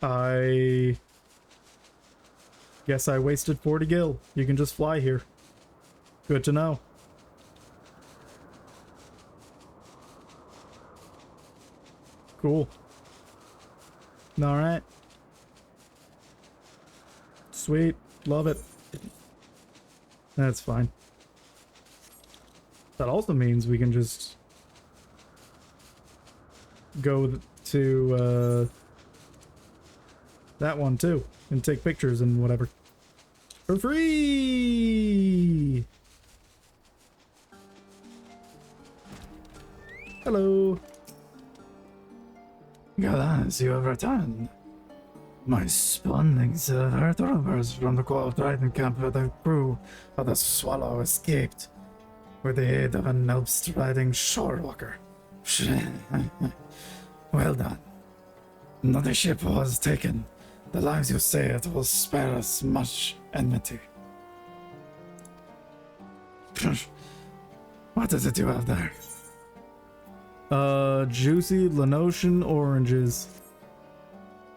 I guess I wasted 40 gil. You can just fly here. Good to know. Cool. Alright. Sweet. Love it. That's fine. That also means we can just go to that one too and take pictures and whatever for free. Hello. Galas, you have returned. My spawnings have heard rumors from the Cold Trident camp that the crew of the Swallow escaped with the aid of an elf-striding shorewalker. Well done. Another ship was taken. The lives you saved will spare us much enmity. What is it you have there? Juicy Lenotian oranges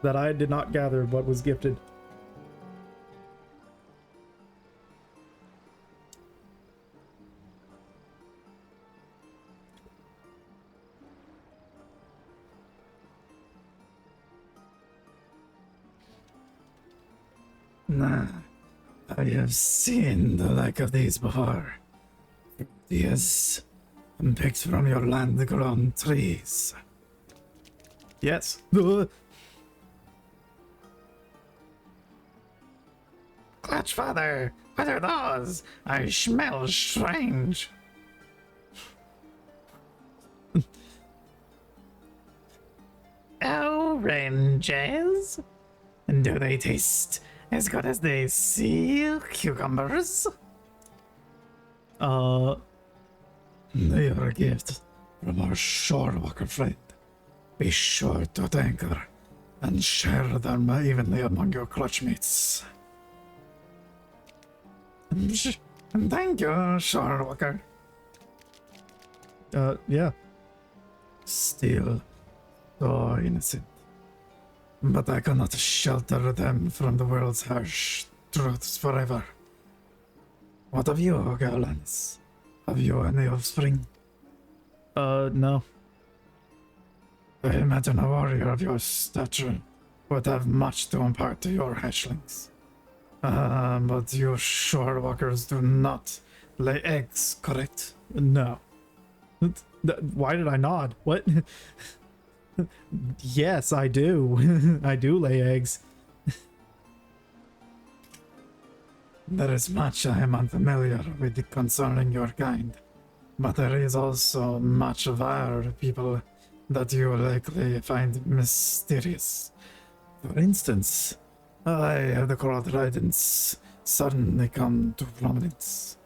that I did not gather but was gifted. Nah, I have seen the like of these before. Yes, and picked from your land-grown trees. Yes. Clutchfather, what are those? I smell strange. Oranges? Do they taste as good as the sea cucumbers? They are a gift from our shorewalker friend. Be sure to thank her and share them evenly among your clutchmates. Thank you, shorewalker. Yeah. Still so innocent. But I cannot shelter them from the world's harsh truths forever. What of you, Gowlans? Have you any offspring? No. I imagine a warrior of your stature would have much to impart to your hatchlings. But you shorewalkers do not lay eggs, correct? No. Why did I nod? What? Yes, I do. I do lay eggs. There is much I am unfamiliar with concerning your kind, but there is also much of our people that you likely find mysterious. For instance, I have the Coral Tridents suddenly come to prominence.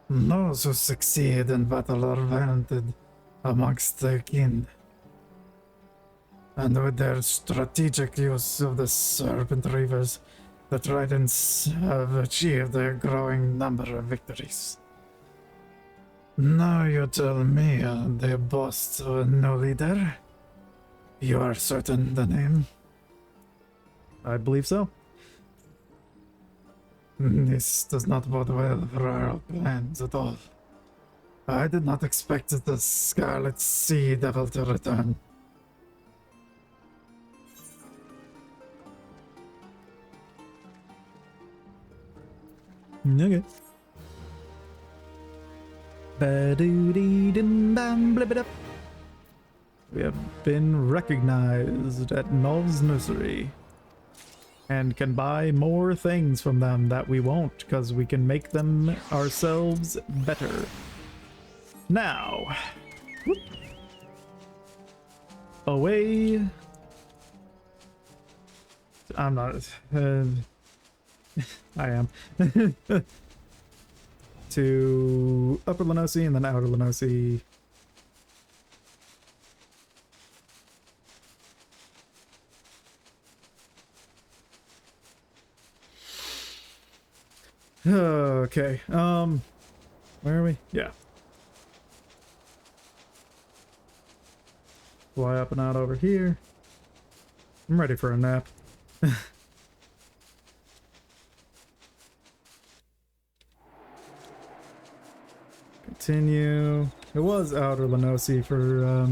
Those who succeed in battle are vanted amongst their kin. And with their strategic use of the Serpent Reavers, the Tridents have achieved a growing number of victories. Now you tell me they boast of a new leader? You are certain the name? I believe so. This does not bode well for our plans at all. I did not expect the Scarlet Sea Devil to return. Okay. Ba-doo-dee-dim-bam-blib-it-up. We have been recognized at Null's Nursery and can buy more things from them that we won't because we can make them ourselves better. Now, whoop, away. I'm not. I am. To Upper Lenosi and then Outer Lenosi. Okay. Where are we? Yeah. Fly up and out over here. I'm ready for a nap. Continue. It was Outer Lenosi for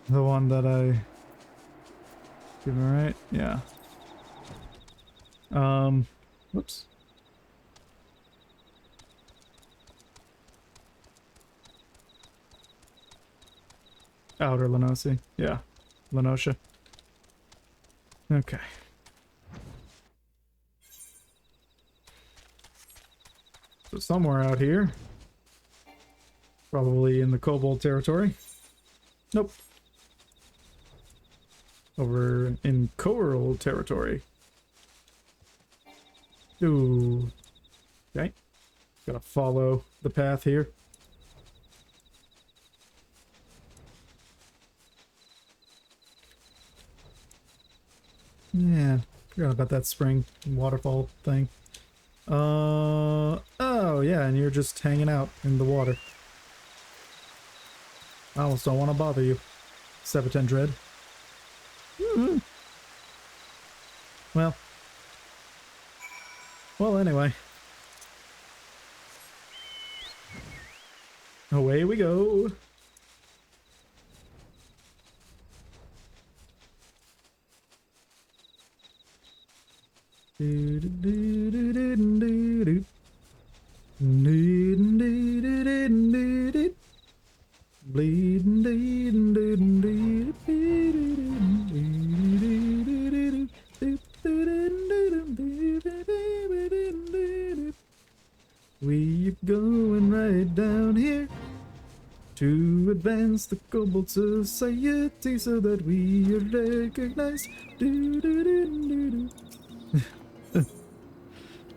the one that I given, right? Yeah. Whoops. Outer Lenosi. Yeah. Lenosha. Okay. So somewhere out here. Probably in the Kobold territory. Nope. Over in Coral territory. Ooh. Okay. Gotta follow the path here. Yeah, forgot about that spring waterfall thing. Oh yeah, and you're just hanging out in the water. I almost don't want to bother you, Sebaten Dread. Well, anyway. Away we go. We're going right down here to advance the Kobold Society so that we are recognized.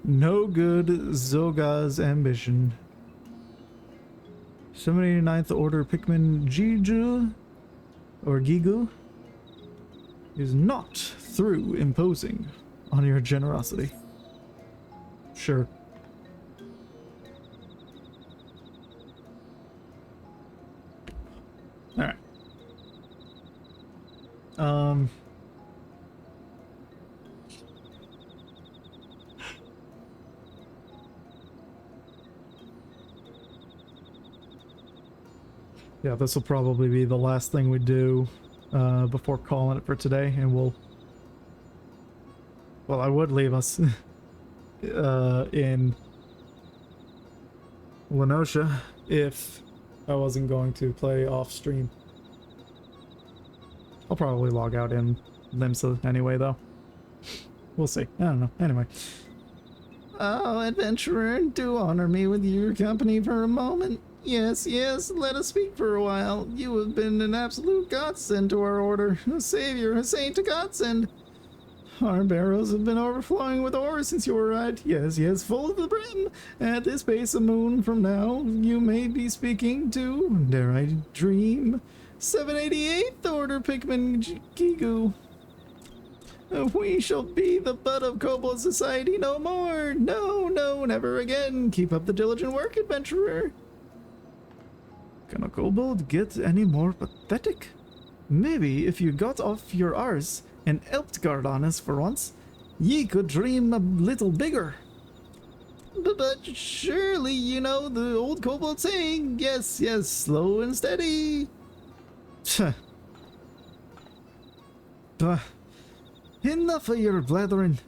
No good Zoga's ambition. 79th Order Pikmin Jiju or Gigu is not through imposing on your generosity. Sure. Alright. Yeah, this will probably be the last thing we do before calling it for today, and we'll... Well, I would leave us in Lenosha if I wasn't going to play off stream. I'll probably log out in Limsa anyway, though. We'll see. I don't know. Anyway. Oh, adventurer, do honor me with your company for a moment. Yes, let us speak for a while. You have been an absolute godsend to our order. A savior, a saint, a godsend. Our barrels have been overflowing with ore since you arrived. Yes, full to the brim. At this base, a moon from now, you may be speaking to, dare I dream, 788th Order Pikmin Gigu. We shall be the butt of Kobold Society no more. No, never again. Keep up the diligent work, adventurer. Can a kobold get any more pathetic? Maybe if you got off your arse and helped Gardanis for once, ye could dream a little bigger. But surely you know the old kobold saying, yes, yes, slow and steady. Enough of your blathering.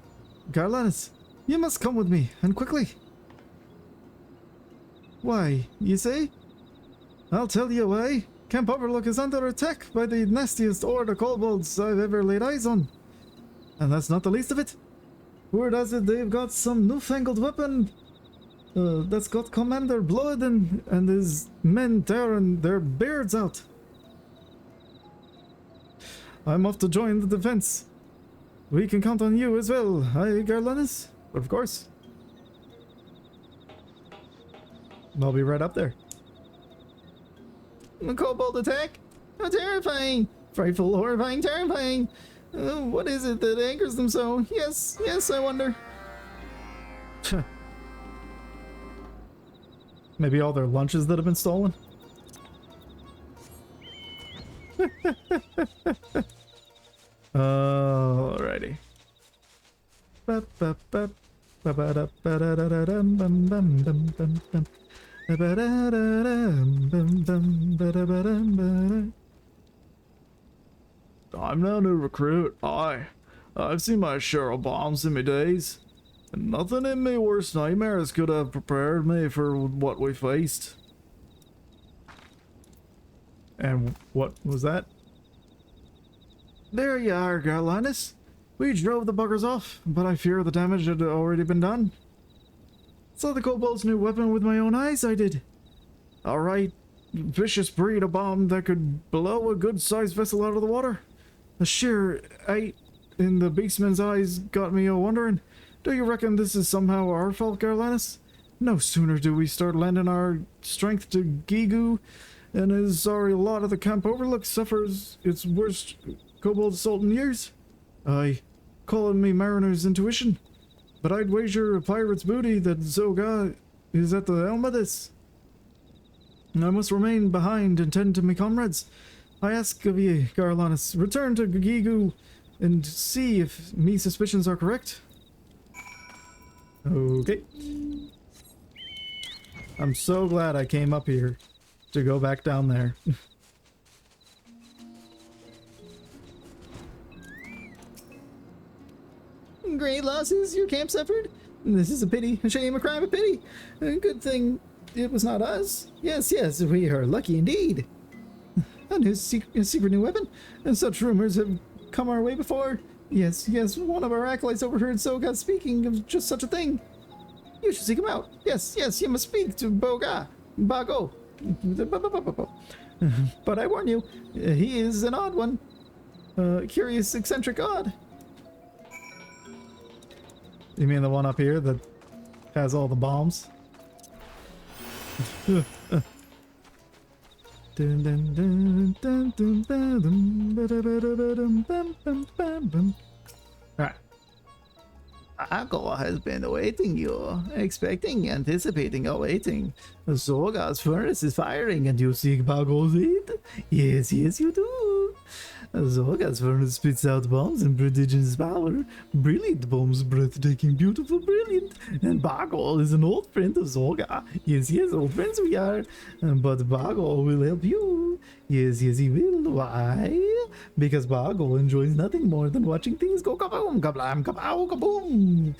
Garlanis, you must come with me, and quickly. Why, you say? I'll tell you why. Camp Overlook is under attack by the nastiest horde of kobolds I've ever laid eyes on. And that's not the least of it. Word has it they've got some newfangled weapon that's got Commander Blood and his men tearing their beards out. I'm off to join the defense. We can count on you as well, aye, Garlanis? Of course. I'll be right up there. A kobold attack? How terrifying! Frightful, horrifying, terrifying! What is it that angers them so? Yes, yes, I wonder. Maybe all their lunches that have been stolen? Alrighty. I'm no new recruit, aye. I've seen my share of bombs in my days. And nothing in my worst nightmares could have prepared me for what we faced. And what was that? There you are, Garlanis. We drove the buggers off, but I fear the damage had already been done. Saw the kobold's new weapon with my own eyes, I did. Alright, vicious breed of bomb that could blow a good-sized vessel out of the water. The sheer height in the beastman's eyes got me a-wondering, do you reckon this is somehow our fault, Garlanis? No sooner do we start lending our strength to Gigu, and his sorry lot of the Camp Overlook suffers its worst kobold assault in years. Aye, calling me mariner's intuition, but I'd wager a pirate's booty that Zoga is at the helm of this. I must remain behind and tend to my comrades. I ask of ye, Garlanis, return to Gigu and see if me suspicions are correct. Okay. I'm so glad I came up here to go back down there. Great losses your camp suffered? This is a pity, a shame, a crime, a pity. A good thing it was not us. Yes, yes, we are lucky indeed. And his secret new weapon? And such rumors have come our way before. Yes, yes, one of our acolytes overheard Soga speaking of just such a thing. You should seek him out. Yes, yes, you must speak to Bago. But I warn you, he is an odd one. Curious, eccentric, odd. You mean the one up here that has all the bombs? Alright. Bago has been awaiting you, expecting, anticipating, awaiting. Zoga's furnace is firing and you seek Bago's aid? Yes, yes, you do. Zoga's furnace spits out bombs in prodigious power. Brilliant bombs, breathtaking, beautiful, brilliant. And Bago is an old friend of Zoga. Yes, yes, old friends we are. But Bago will help you. Yes, yes, he will. Why? Because Bago enjoys nothing more than watching things go kaboom, kablam, kabow, kaboom.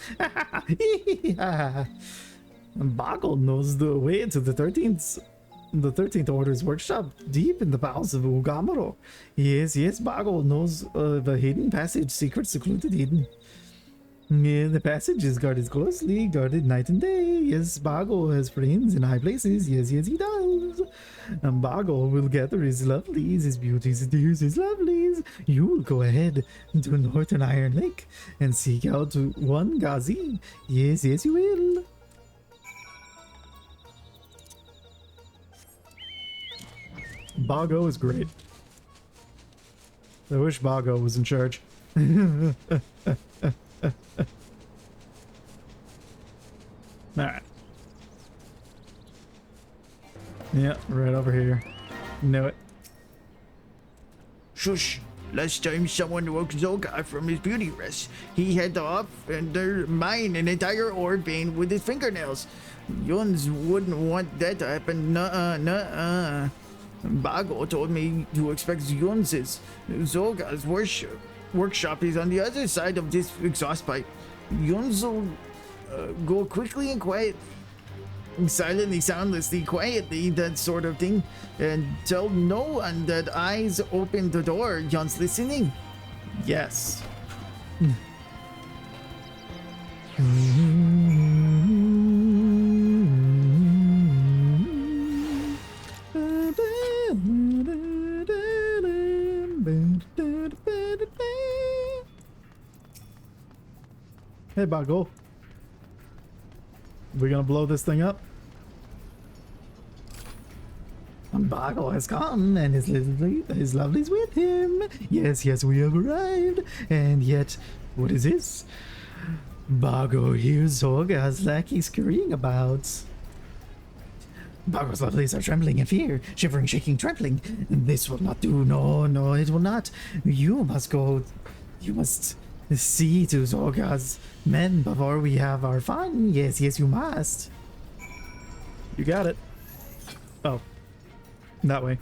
Bago knows the way to the 13th Order's workshop, deep in the bowels of Ugamaro. Yes, yes, Bago knows the hidden passage, secret, secluded, hidden. Yeah, the passage is guarded closely, guarded night and day. Yes, Bago has friends in high places. Yes, yes, he does. And Bago will gather his lovelies, his beauties, his dears, his lovelies. You will go ahead to Northern Iron Lake and seek out one Gazi. Yes, yes, you will. Bago is great. I wish Bago was in charge. Alright. Yeah, right over here. Knew it. Shush. Last time someone woke Zolgar from his beauty rest, he had off and mine an entire ore vein with his fingernails. Yuns wouldn't want that to happen. Nuh-uh, nuh-uh. Bago told me to expect Yuns's. Zolgar's workshop is on the other side of this exhaust pipe. Yuns will go quickly and quiet. Silently, soundlessly, quietly, that sort of thing. And tell no one that eyes open the door. John's listening. Yes. Hey, Bago. We gonna blow this thing up? Bago has come, and his lovelies with him. Yes, yes, we have arrived. And yet, what is this? Bago hears Zolgar's lackey scurrying about. Bago's lovelies are trembling in fear, shivering, shaking, trembling. This will not do. No, no, it will not. You must go. You must see to Zolgar's men before we have our fun. Yes, yes, you must. You got it. Oh. That way.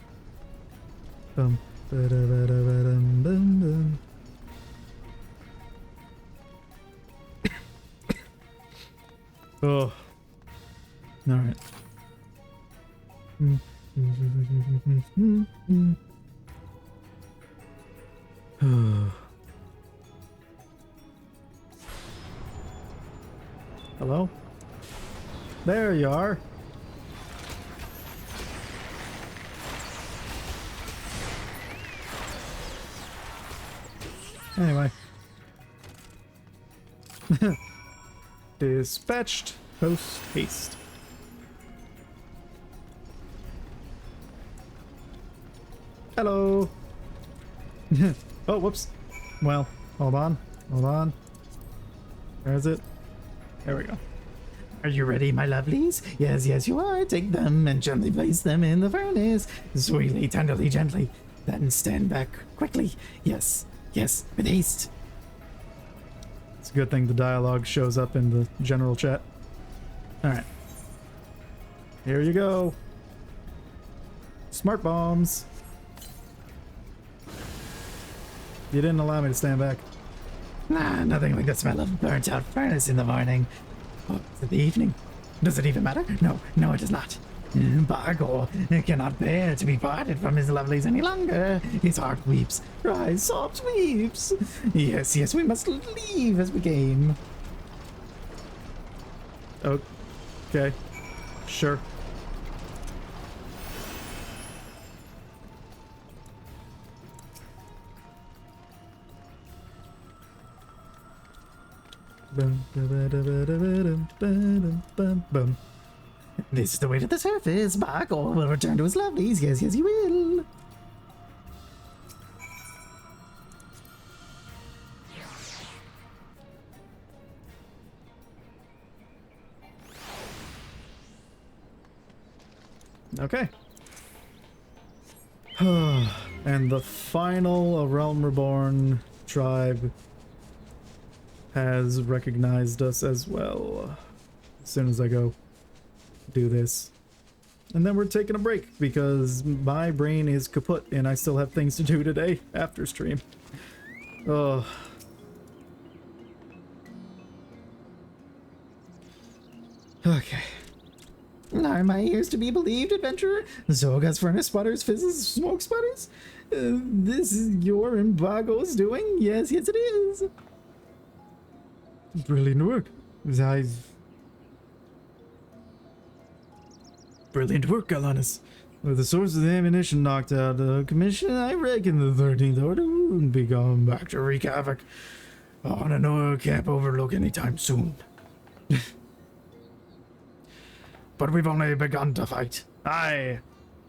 Bum. Ba-da-ba-da-ba-dum, bum, bum. Oh. Alright. Hello? There you are. Anyway. Dispatched post haste. Hello. Oh, whoops. Well, hold on. Hold on. Where is it? There we go. Are you ready, my lovelies? Yes, yes, you are. Take them and gently place them in the furnace. Sweetly, tenderly, gently. Then stand back quickly. Yes, yes, with haste. It's a good thing the dialogue shows up in the general chat. Alright. Here you go. Smart bombs. You didn't allow me to stand back. Nah, nothing like the smell of burnt out furnace in the morning. Oh, is it the evening? Does it even matter? No, no, it does not. Bago cannot bear to be parted from his lovelies any longer. His heart weeps, cries, sobs, weeps. Yes, yes, we must leave as we came. Okay. Sure. Bum. This is the way to the surface. Bago will return to his lovelies. Yes, yes, he will. Okay. And the final A Realm Reborn tribe has recognized us as well. As soon as I go do this. And then we're taking a break because my brain is kaput and I still have things to do today after stream. Oh. Okay. Are my ears to be believed, adventurer? Zolgar's furnace sputters, fizzes, smoke sputters? This is your and Bago's doing? Yes, yes it is. Brilliant work. Brilliant work, Galanis. With the source of the ammunition knocked out of the commission, I reckon the 13th Order won't be going back to wreak havoc on an oil camp overlook anytime soon. But we've only begun to fight. I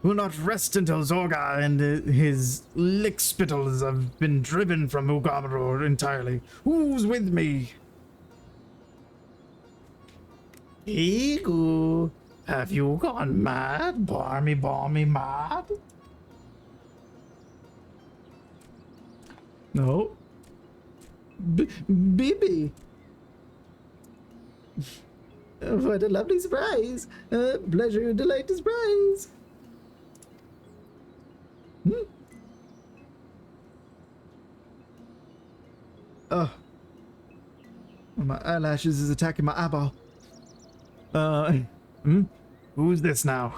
will not rest until Zorga and his lickspittles have been driven from Ugamaro entirely. Who's with me? Eagle, have you gone mad? Balmy mad? No. Bibi. What a lovely surprise. Pleasure, delight, surprise. Oh. My eyelashes is attacking my eyeball. Who's this now?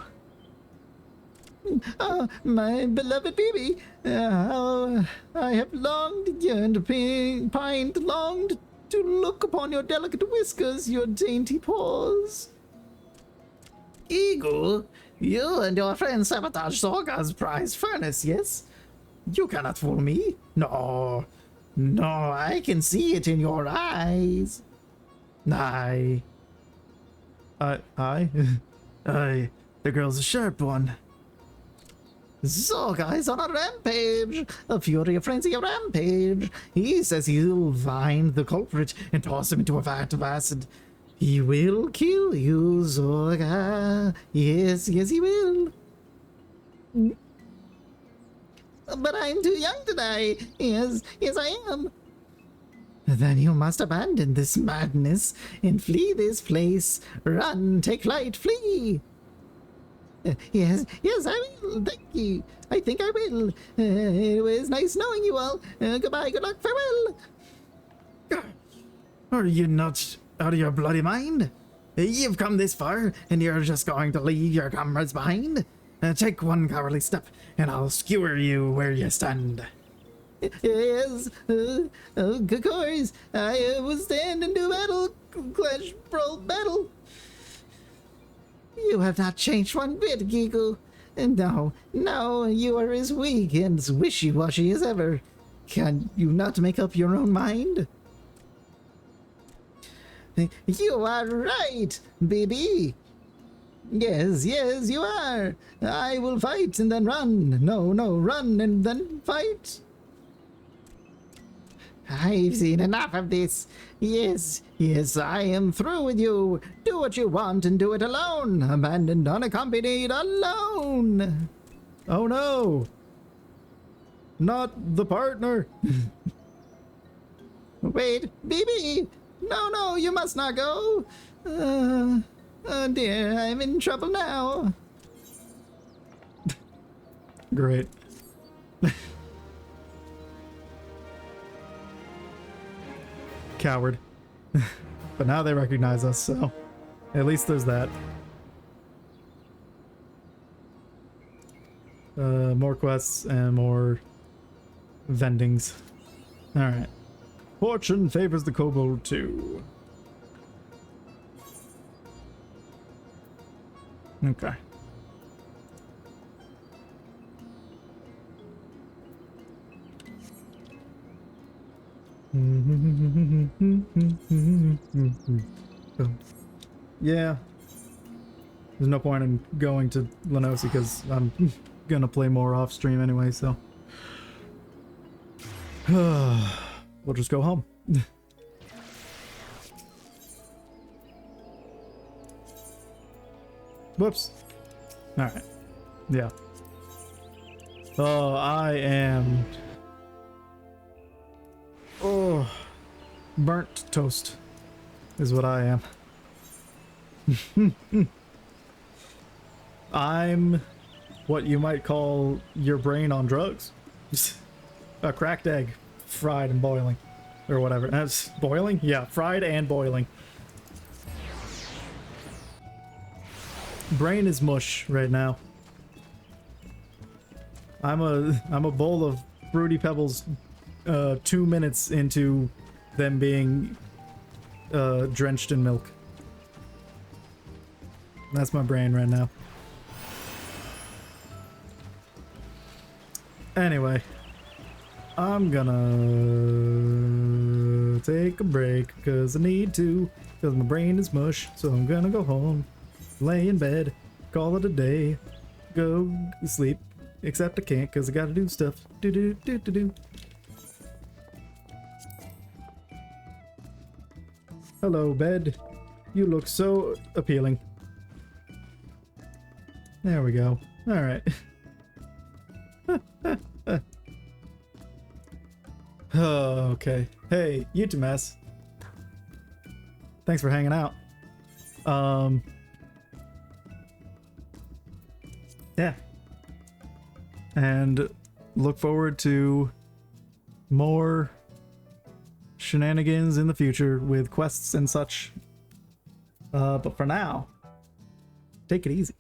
My beloved Bibi. How I have longed, yearned, pined, longed to look upon your delicate whiskers, your dainty paws. Eagle, you and your friend sabotage Sorga's prize furnace, yes? You cannot fool me. No, I can see it in your eyes. I. Aye, the girl's a sharp one. Zorga is on a rampage, a fury, a frenzy, a rampage. He says he'll find the culprit and toss him into a vat of acid. He will kill you, Zorga. Yes, he will. But I'm too young to die. Yes, I am. Then you must abandon this madness and flee this place. Run, take flight, flee. Yes, I will. Thank you. I think I will. It was nice knowing you all. Goodbye, good luck, farewell. Are you not out of your bloody mind? You've come this far, and you're just going to leave your comrades behind? Take one cowardly step, and I'll skewer you where you stand. Yes, of course. I will stand and do battle. Clash, brawl, battle. You have not changed one bit, Gigo. No, you are as weak and as wishy-washy as ever. Can you not make up your own mind? You are right, baby. Yes, you are. I will fight and then run. No, run and then fight. I've seen enough of this. Yes, I am through with you. Do what you want and do it alone. Abandoned, unaccompanied, alone. Oh no! Not the partner! Wait, BB! No, you must not go. Oh dear, I'm in trouble now. Great. Coward. But now they recognize us, so at least there's that. More quests and more vendings. Alright. Fortune favors the kobold too. Okay. Yeah. There's no point in going to Lenosi because I'm gonna play more off stream anyway, so. We'll just go home. Whoops. Alright. Yeah. Oh, I am... Oh, burnt toast is what I am. I'm what you might call your brain on drugs. A cracked egg, fried and boiling. Or whatever. That's boiling? Yeah, fried and boiling. Brain is mush right now. I'm a bowl of Fruity Pebbles 2 minutes into them being drenched in milk. That's my brain right now. Anyway, I'm gonna take a break because I need to, because my brain is mush. So I'm gonna go home, lay in bed, call it a day, go sleep. Except I can't because I gotta do stuff. Do. Hello, bed. You look so appealing. There we go. Alright. Oh, okay. Hey, you two mess. Thanks for hanging out. Yeah. And look forward to more shenanigans in the future with quests and such. But for now, take it easy.